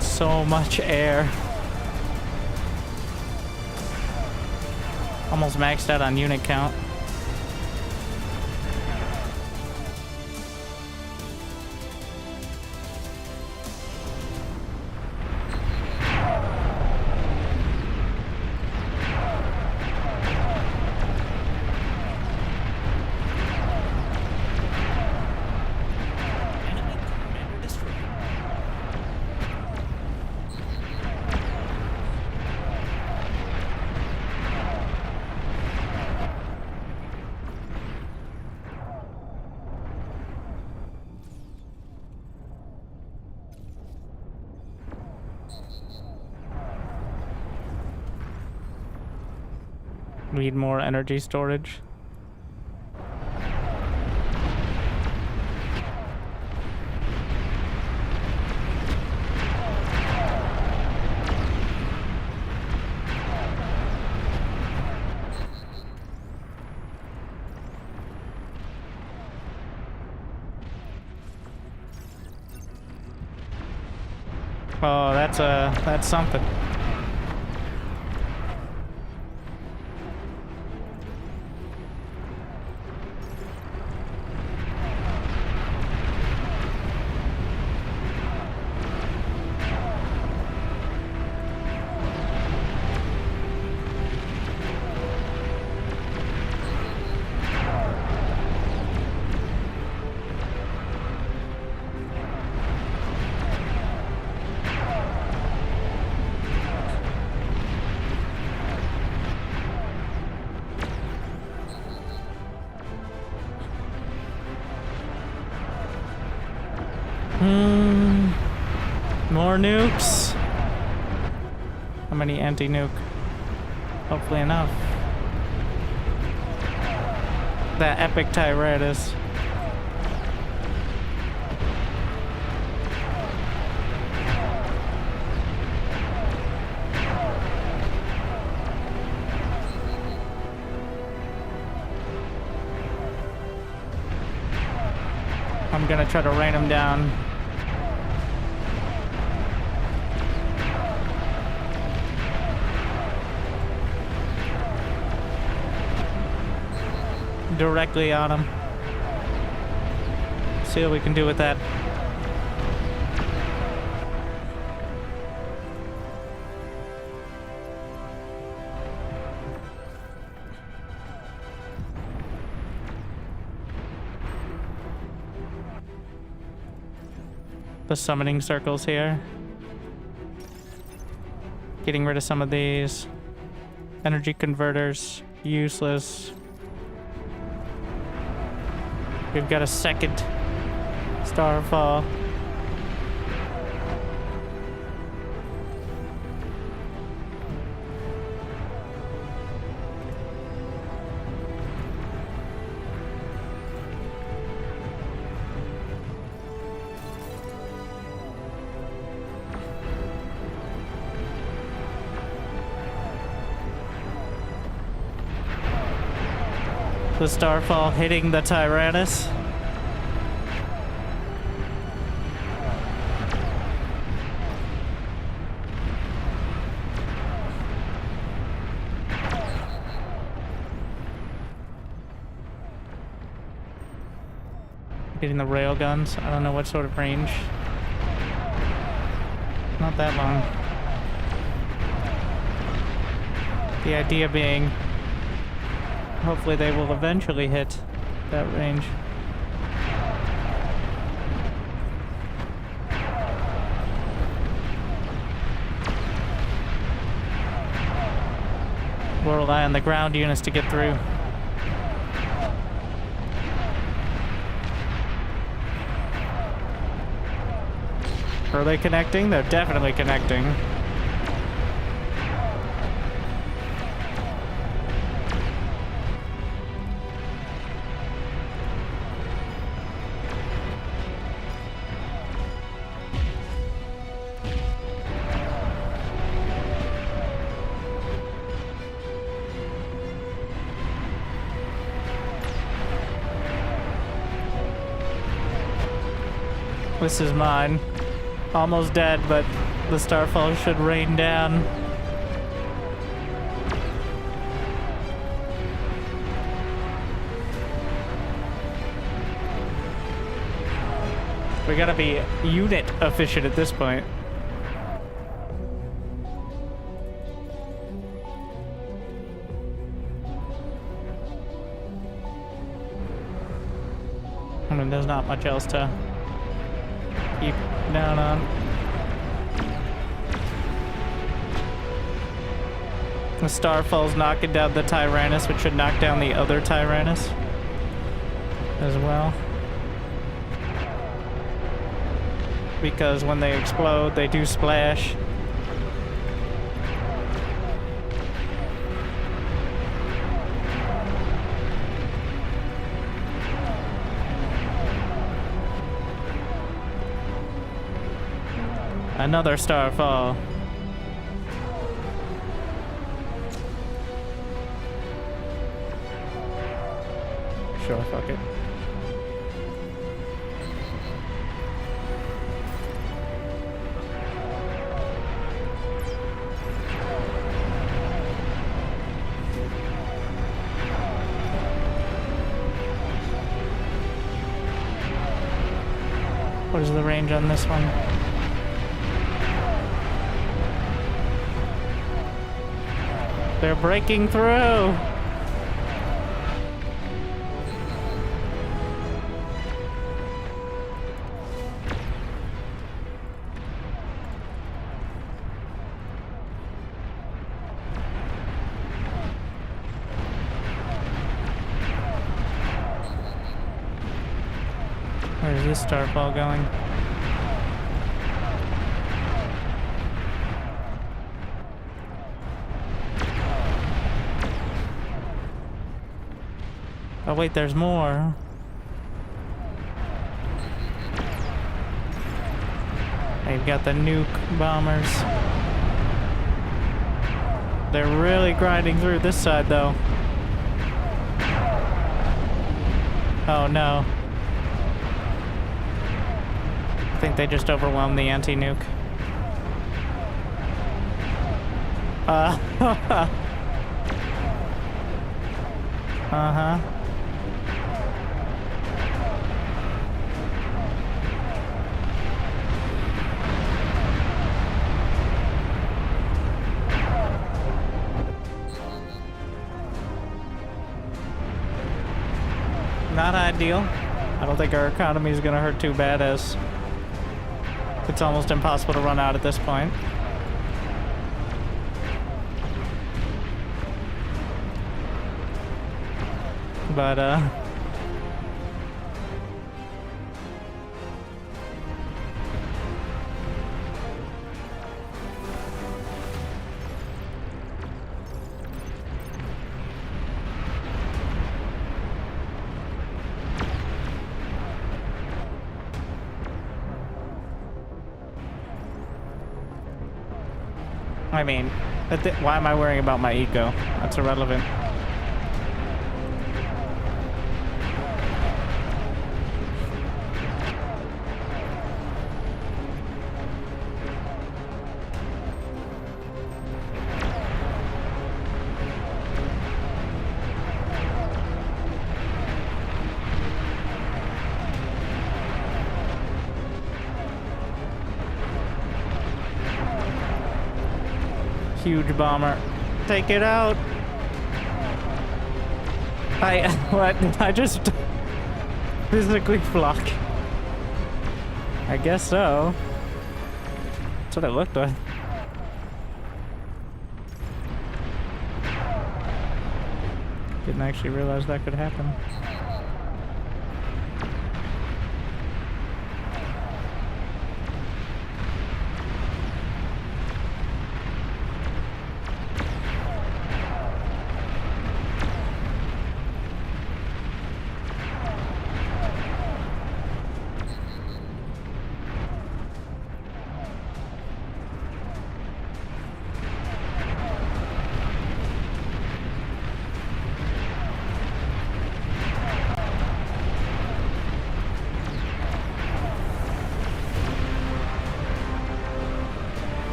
So much air. Almost maxed out on unit count. Need more energy storage. Oh, that's something. more nukes. How many anti-nuke? Hopefully enough. That epic Tyrannus. I'm gonna try to rain him down. Directly on him. See what we can do with that. The summoning circles here. Getting rid of some of these. Energy converters. Useless. We've got a second Starfall. The Starfall hitting the Tyrannus. Hitting the rail guns. I don't know what sort of range. Not that long. The idea being, hopefully they will eventually hit that range. We'll rely on the ground units to get through. Are they connecting? They're definitely connecting. This is mine. Almost dead, but the Starfall should rain down. We gotta be unit efficient at this point. I mean, there's not much else to keep down on. The Starfall's knocking down the Tyrannus, which should knock down the other Tyrannus as well. Because when they explode, they do splash. Another Starfall. Sure, fuck it. What is the range on this one? They're breaking through! Where's this Starfall going? Oh wait, there's more. They've got the nuke bombers. They're really grinding through this side though. Oh no. I think they just overwhelmed the anti-nuke. Uh-huh. Not ideal. I don't think our economy is going to hurt too bad, as it's almost impossible to run out at this point. But, I mean, why am I worrying about my eco? That's irrelevant. Huge bomber. Take it out. What? I just physically flock. I guess so. That's what it looked like. Didn't actually realize that could happen.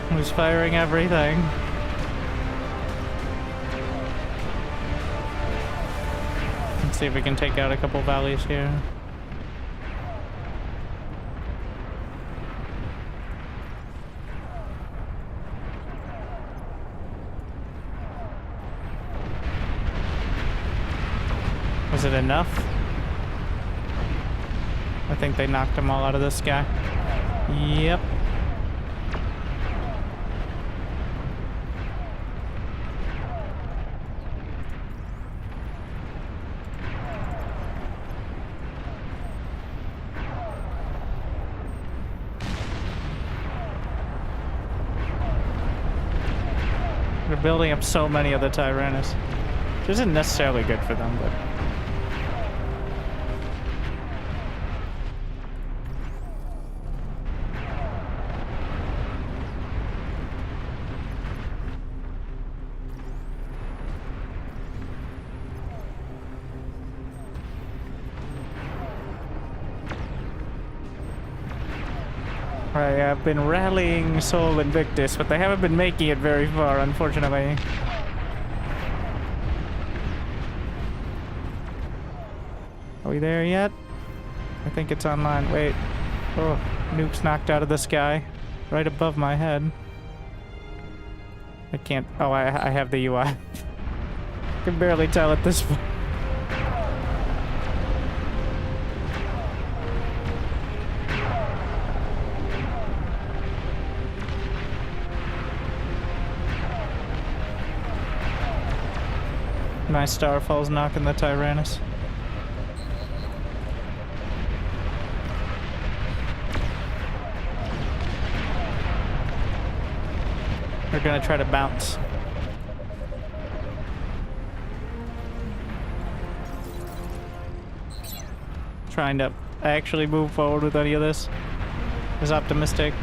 Who's firing everything? Let's see if we can take out a couple valleys here. Was it enough? I think they knocked them all out of the sky. Yep. They're building up so many of the Tyrannus. Which isn't necessarily good for them, but... I've been rallying Sol Invictus, but they haven't been making it very far, unfortunately. Are we there yet? I think it's online. Wait. Oh, nuke's knocked out of the sky. Right above my head. I can't... Oh, I have the UI. I can barely tell at this point. My Starfall's knocking the Tyrannus. They're gonna try to bounce. trying to actually move forward with any of this is optimistic.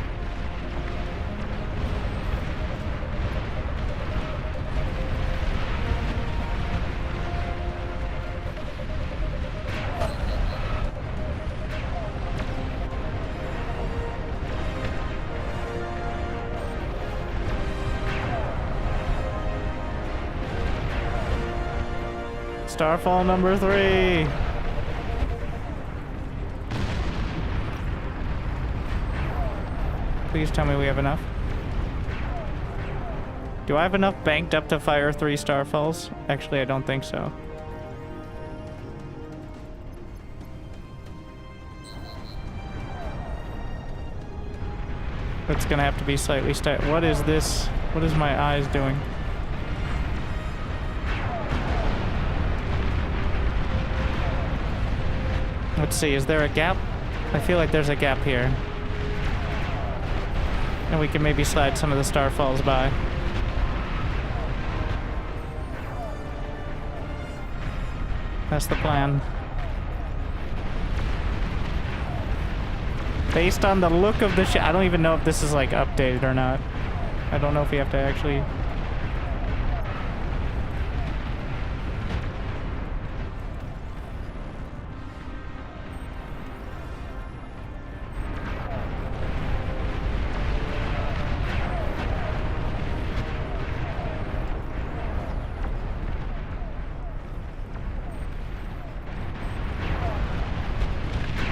Starfall number 3. Please tell me we have enough. Do I have enough banked up to fire 3 Starfalls? Actually, I don't think so. It's gonna have to be slightly What is this? What is my eyes doing? Let's see, is there a gap? I feel like there's a gap here. And we can maybe slide some of the Starfalls by. That's the plan. Based on the look of the ship, I don't even know if this is like updated or not. I don't know if we have to actually...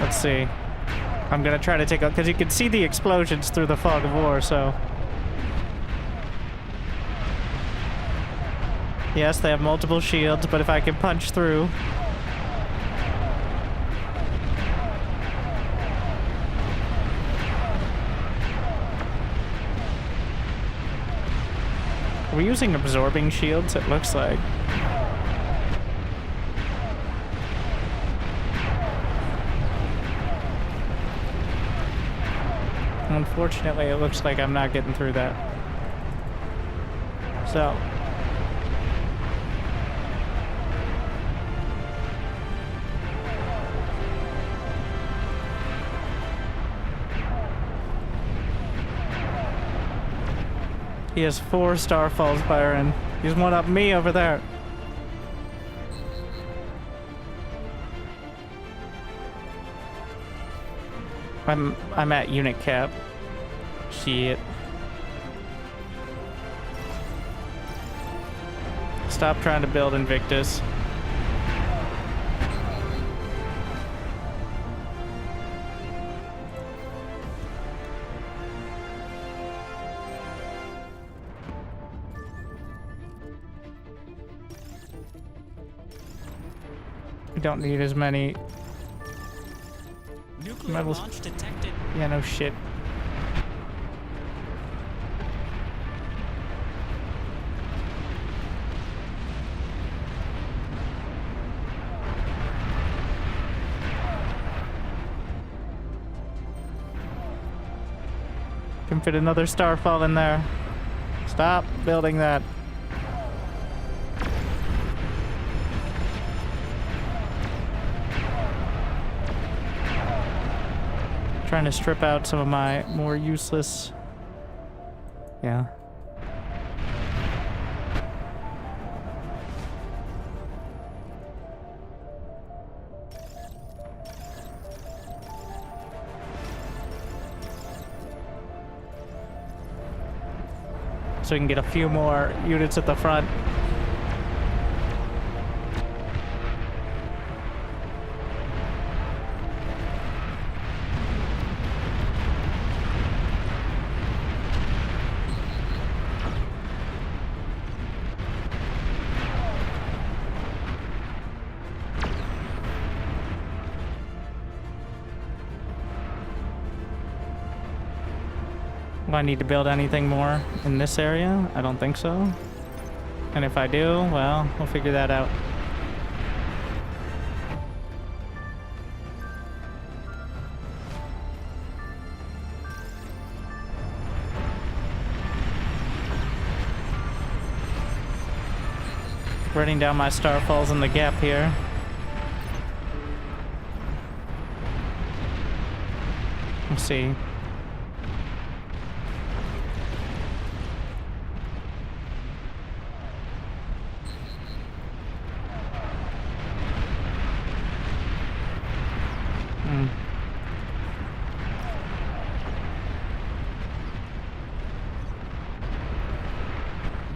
Let's see. I'm gonna try to take out, because you can see the explosions through the fog of war, so... Yes, they have multiple shields, but if I can punch through... Are we using absorbing shields, it looks like? Unfortunately, it looks like I'm not getting through that. So. He has 4 Starfalls firing. He's one up me over there. I'm at unit cap. Shit. Stop trying to build Invictus. We don't need as many
Nuclear
metals.
launch detected.
Yeah, no shit. Can fit another Starfall in there. Stop building that. Trying to strip out some of my more useless... Yeah. So we can get a few more units at the front. Do I need to build anything more in this area? I don't think so. And if I do, well, we'll figure that out. Running down my Starfalls in the gap here. Let's see.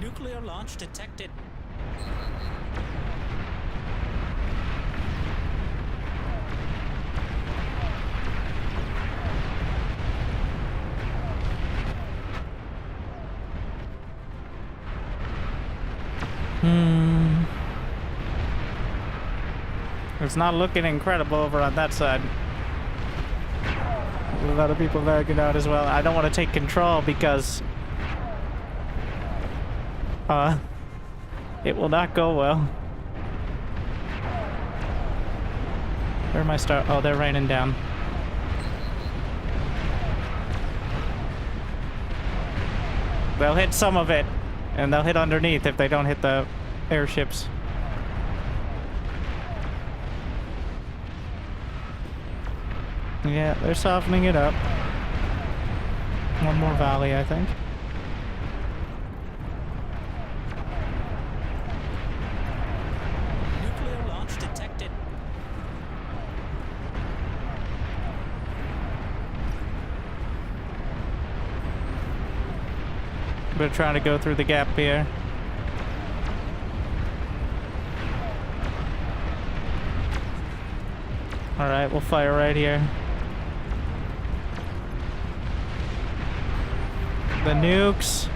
Nuclear launch detected.
It's not looking incredible over on that side. A lot of people backing out as well. I don't want to take control because it will not go well. Where am I start? Oh, they're raining down. They'll hit some of it, and they'll hit underneath if they don't hit the airships. Yeah, they're softening it up. One more volley, I think.
Nuclear launch detected.
We're trying to go through the gap here. Alright, we'll fire right here. The nukes.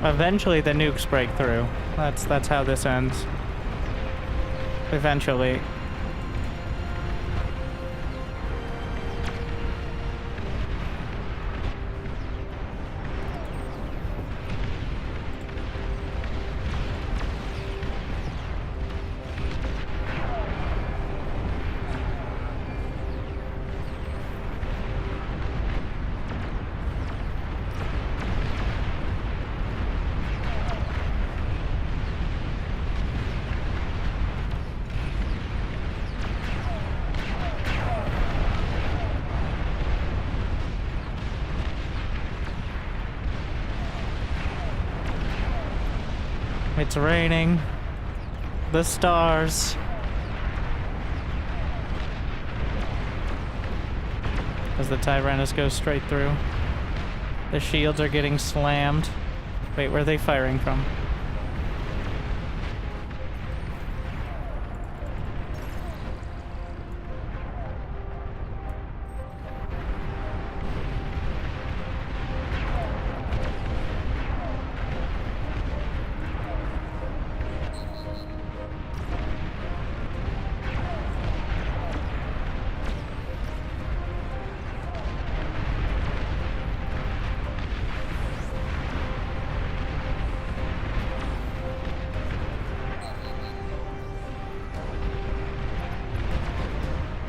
Eventually the nukes break through. That's how this ends. Eventually. It's raining. The stars. As the Tyrannus goes straight through. The shields are getting slammed. Wait, where are they firing from?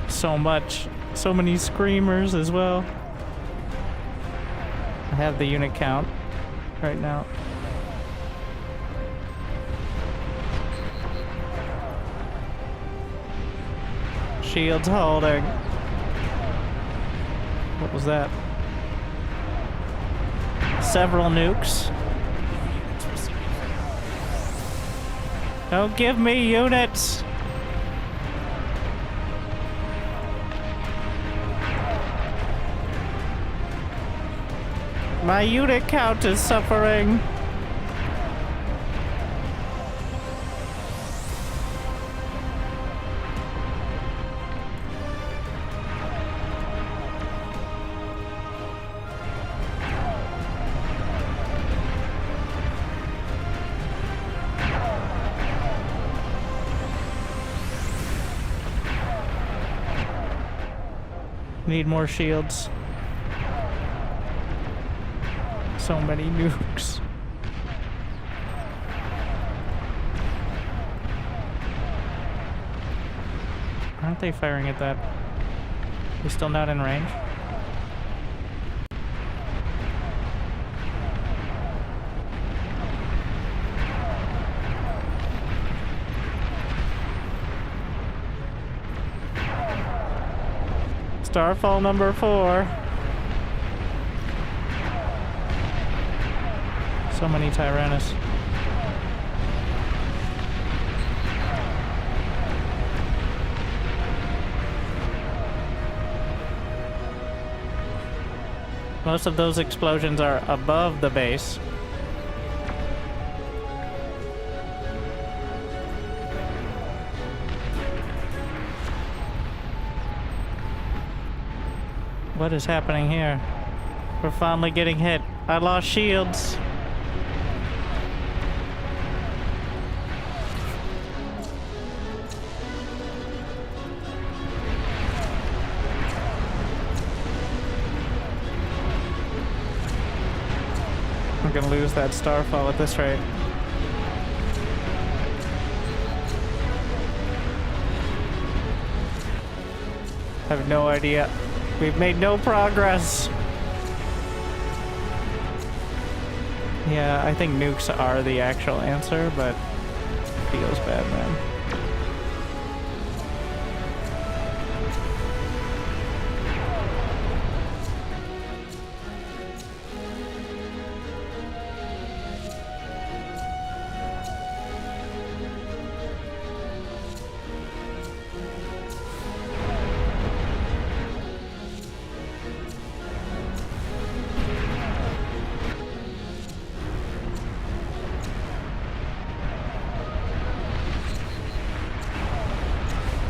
So much. So many screamers as well. I have the unit count right now. Shields holding. What was that? Several nukes. Don't give me units! My unit count is suffering. Need more shields. So many nukes. Aren't they firing at that? He's still not in range. Starfall number 4. So many Tyrannus. Most of those explosions are above the base. What is happening here? We're finally getting hit. I lost shields. I'm gonna lose that Starfall at this rate. I have no idea. We've made no progress. Yeah, I think nukes are the actual answer, but it feels bad, man.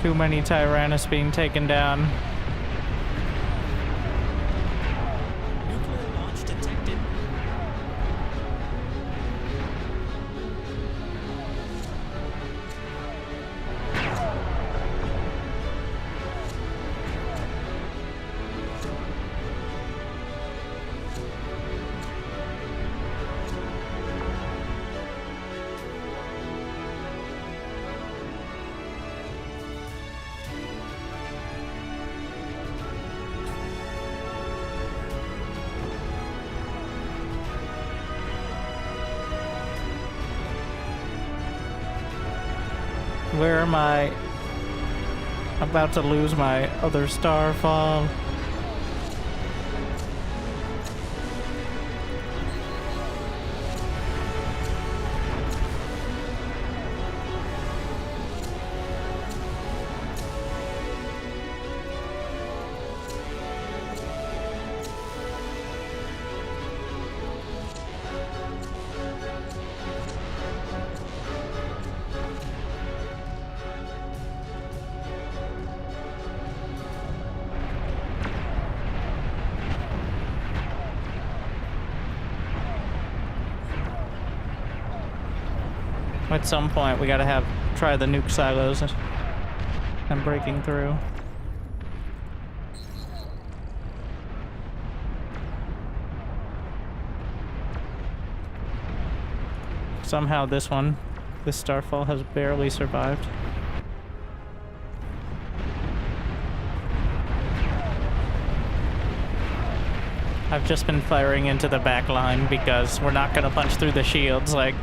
Too many Tyrannus being taken down.
Nuclear launch detected.
Where am I? I'm about to lose my other Starfall. At some point, we gotta try the nuke silos and breaking through. Somehow this Starfall has barely survived. I've just been firing into the back line because we're not gonna punch through the shields, like.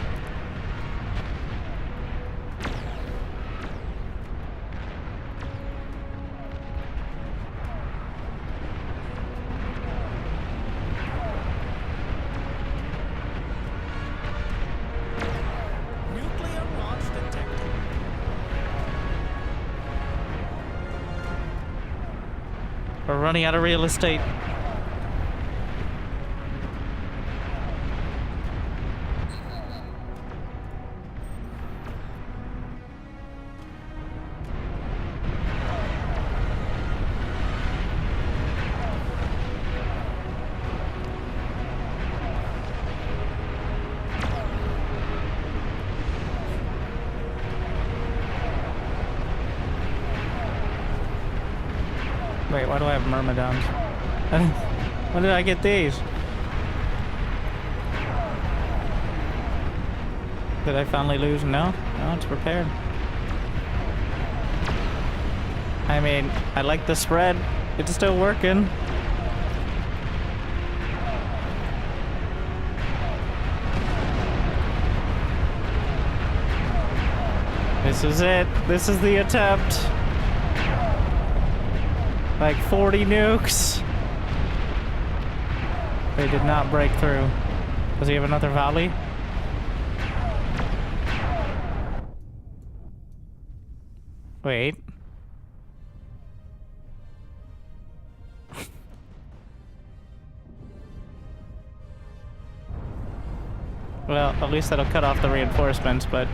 We're running out of real estate. Wait, why do I have Myrmidons? When did I get these? Did I finally lose? No? No, it's prepared. I mean, I like the spread. It's still working. This is it. This is the attempt. Like 40 nukes. They did not break through. Does he have another volley? Wait. Well, at least that'll cut off the reinforcements, but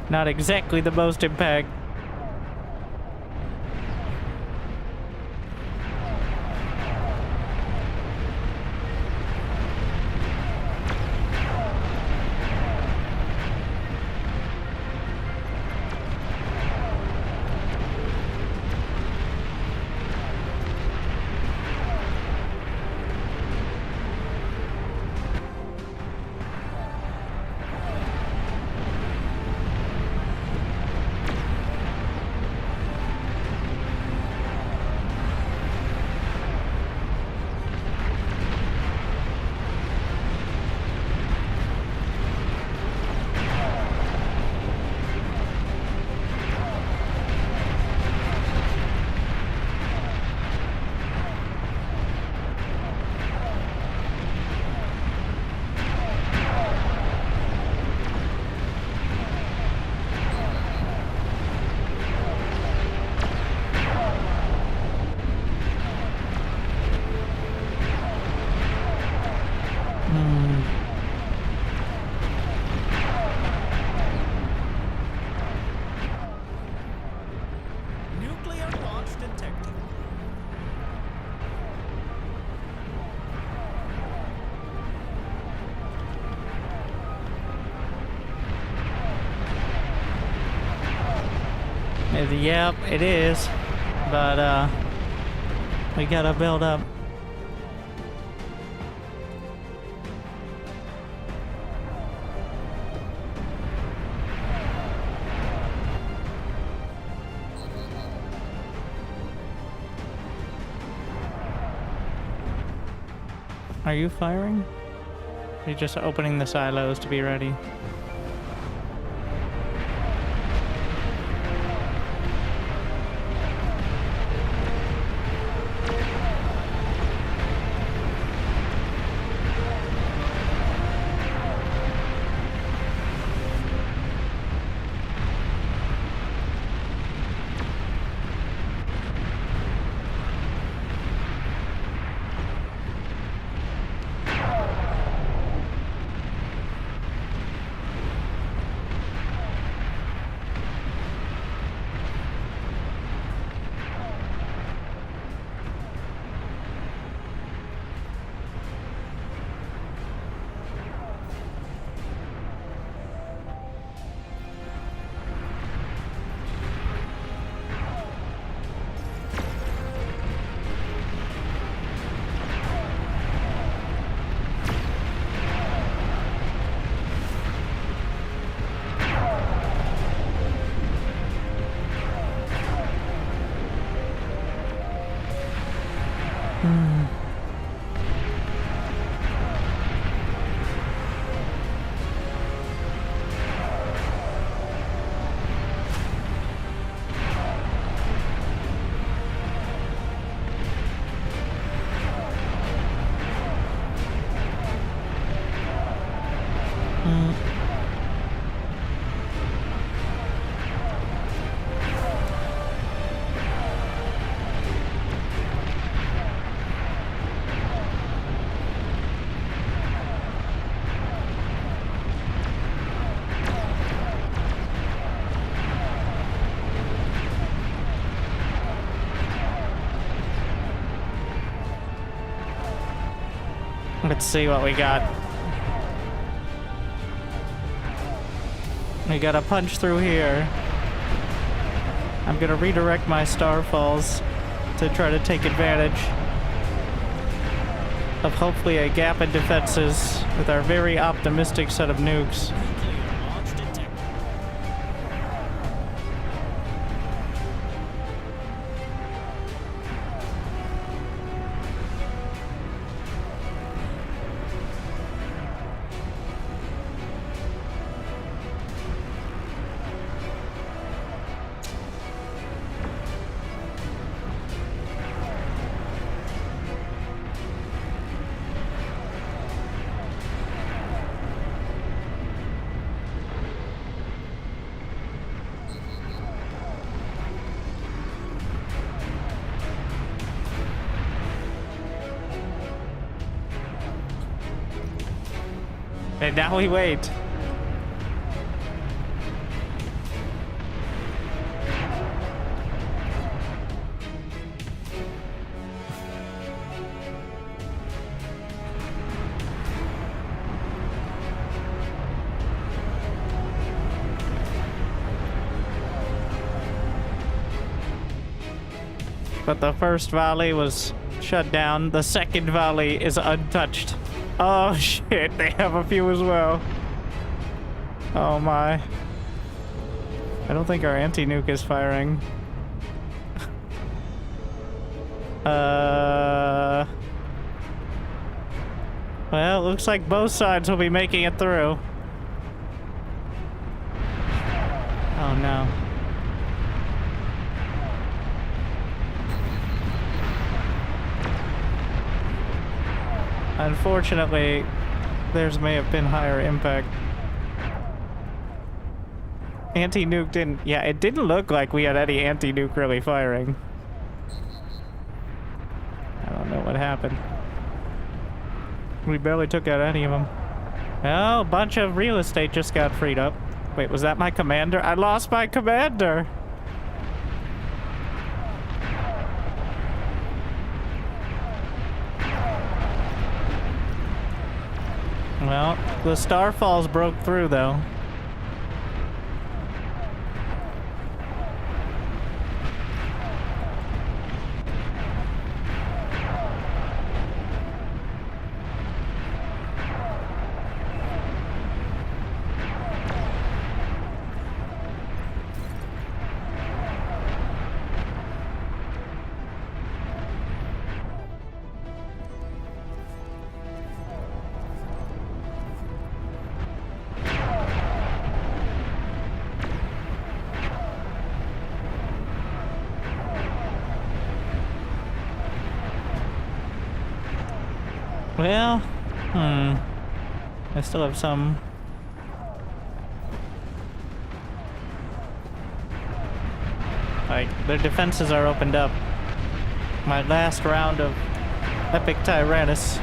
not exactly the most impact.
Nuclear launch detected.
Yep, it is. But, we gotta build up. Are you firing? Are you just opening the silos to be ready? Let's see what we got. We gotta punch through here. I'm gonna redirect my Starfalls to try to take advantage of hopefully a gap in defenses with our very optimistic set of nukes.
Nuclear launch detected.
And now we wait. But the first volley was shut down. The second volley is untouched. Oh shit, they have a few as well. Oh my. I don't think our anti-nuke is firing. Well, it looks like both sides will be making it through. Oh no. Unfortunately, theirs may have been higher impact. Anti-nuke didn't... Yeah, it didn't look like we had any anti-nuke really firing. I don't know what happened. We barely took out any of them. Oh, a bunch of real estate just got freed up. Wait, was that my commander? I lost my commander! Well, the Starfalls broke through, though. Well, I still have some. Like, their defenses are opened up. My last round of Epic Tyrannus.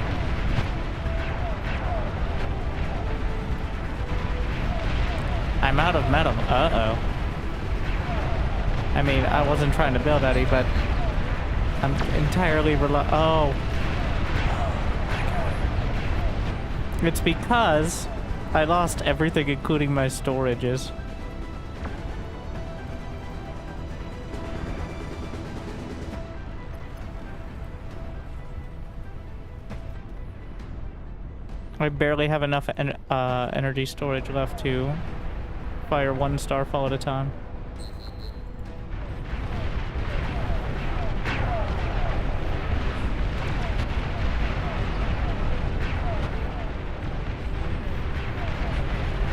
I'm out of metal. Uh-oh. I mean, I wasn't trying to build any, but I'm entirely oh. It's because I lost everything, including my storages. I barely have enough energy storage left to fire one Starfall at a time.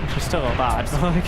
Which is still a lot, like...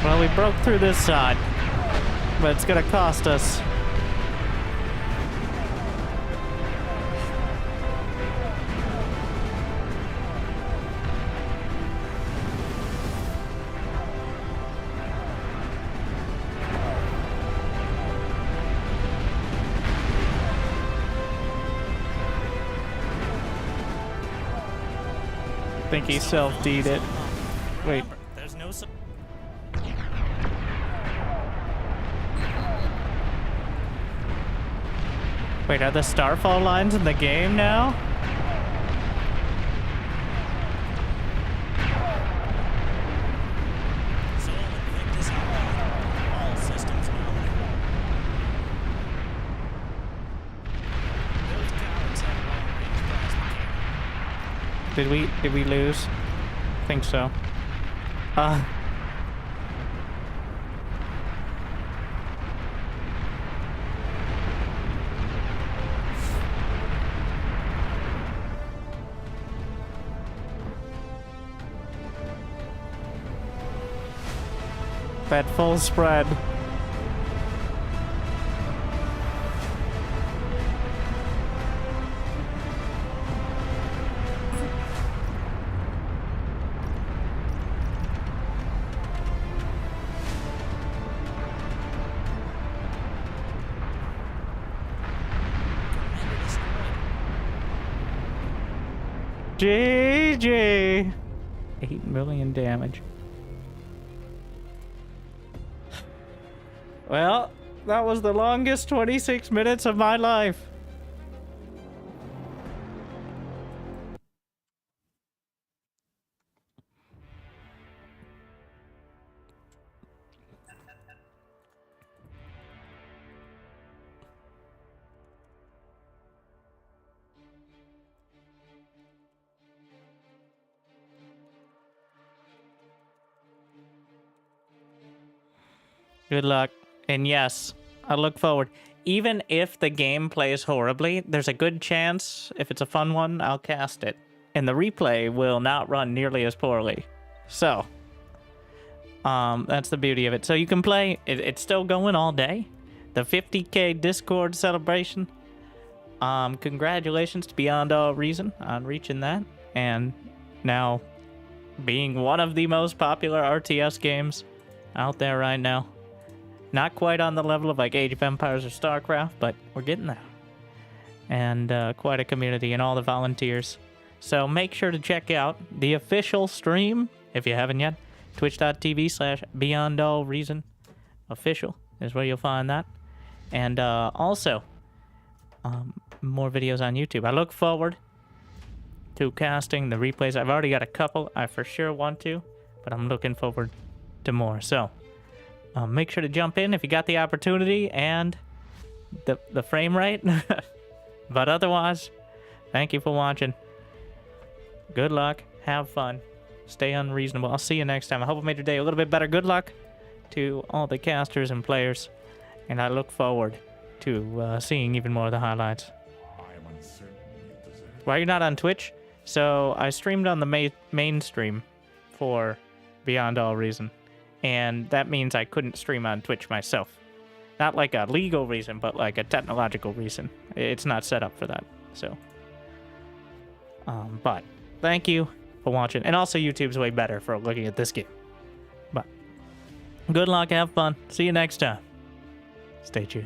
Well, we broke through this side, but it's gonna cost us. I think he self-D'd it. Wait.
There's no...
Wait, are the Starfall lines in the game now?
All systems nominal. Those cowards have long-range plasma cannon.
Did we lose? I think so. That full spread. GG. 8 million damage. Well, that was the longest 26 minutes of my life. Good luck. And yes, I look forward. Even if the game plays horribly, there's a good chance, if it's a fun one, I'll cast it. And the replay will not run nearly as poorly. So, that's the beauty of it. So you can play, it's still going all day. The 50K Discord celebration. Congratulations to Beyond All Reason on reaching that. And now being one of the most popular RTS games out there right now. Not quite on the level of like Age of Empires or StarCraft, but we're getting there. And quite a community and all the volunteers. So make sure to check out the official stream, if you haven't yet. Twitch.tv/BeyondAllReason official is where you'll find that. And also, more videos on YouTube. I look forward to casting the replays. I've already got a couple I for sure want to, but I'm looking forward to more. So, make sure to jump in if you got the opportunity and the frame rate. But otherwise, thank you for watching. Good luck. Have fun. Stay unreasonable. I'll see you next time. I hope I made your day a little bit better. Good luck to all the casters and players. And I look forward to seeing even more of the highlights. Why you're not on Twitch? So I streamed on the main stream for Beyond All Reason. And that means I couldn't stream on Twitch myself. Not like a legal reason, but like a technological reason. It's not set up for that. So, but thank you for watching. And also YouTube's way better for looking at this game. But good luck, have fun. See you next time. Stay chill.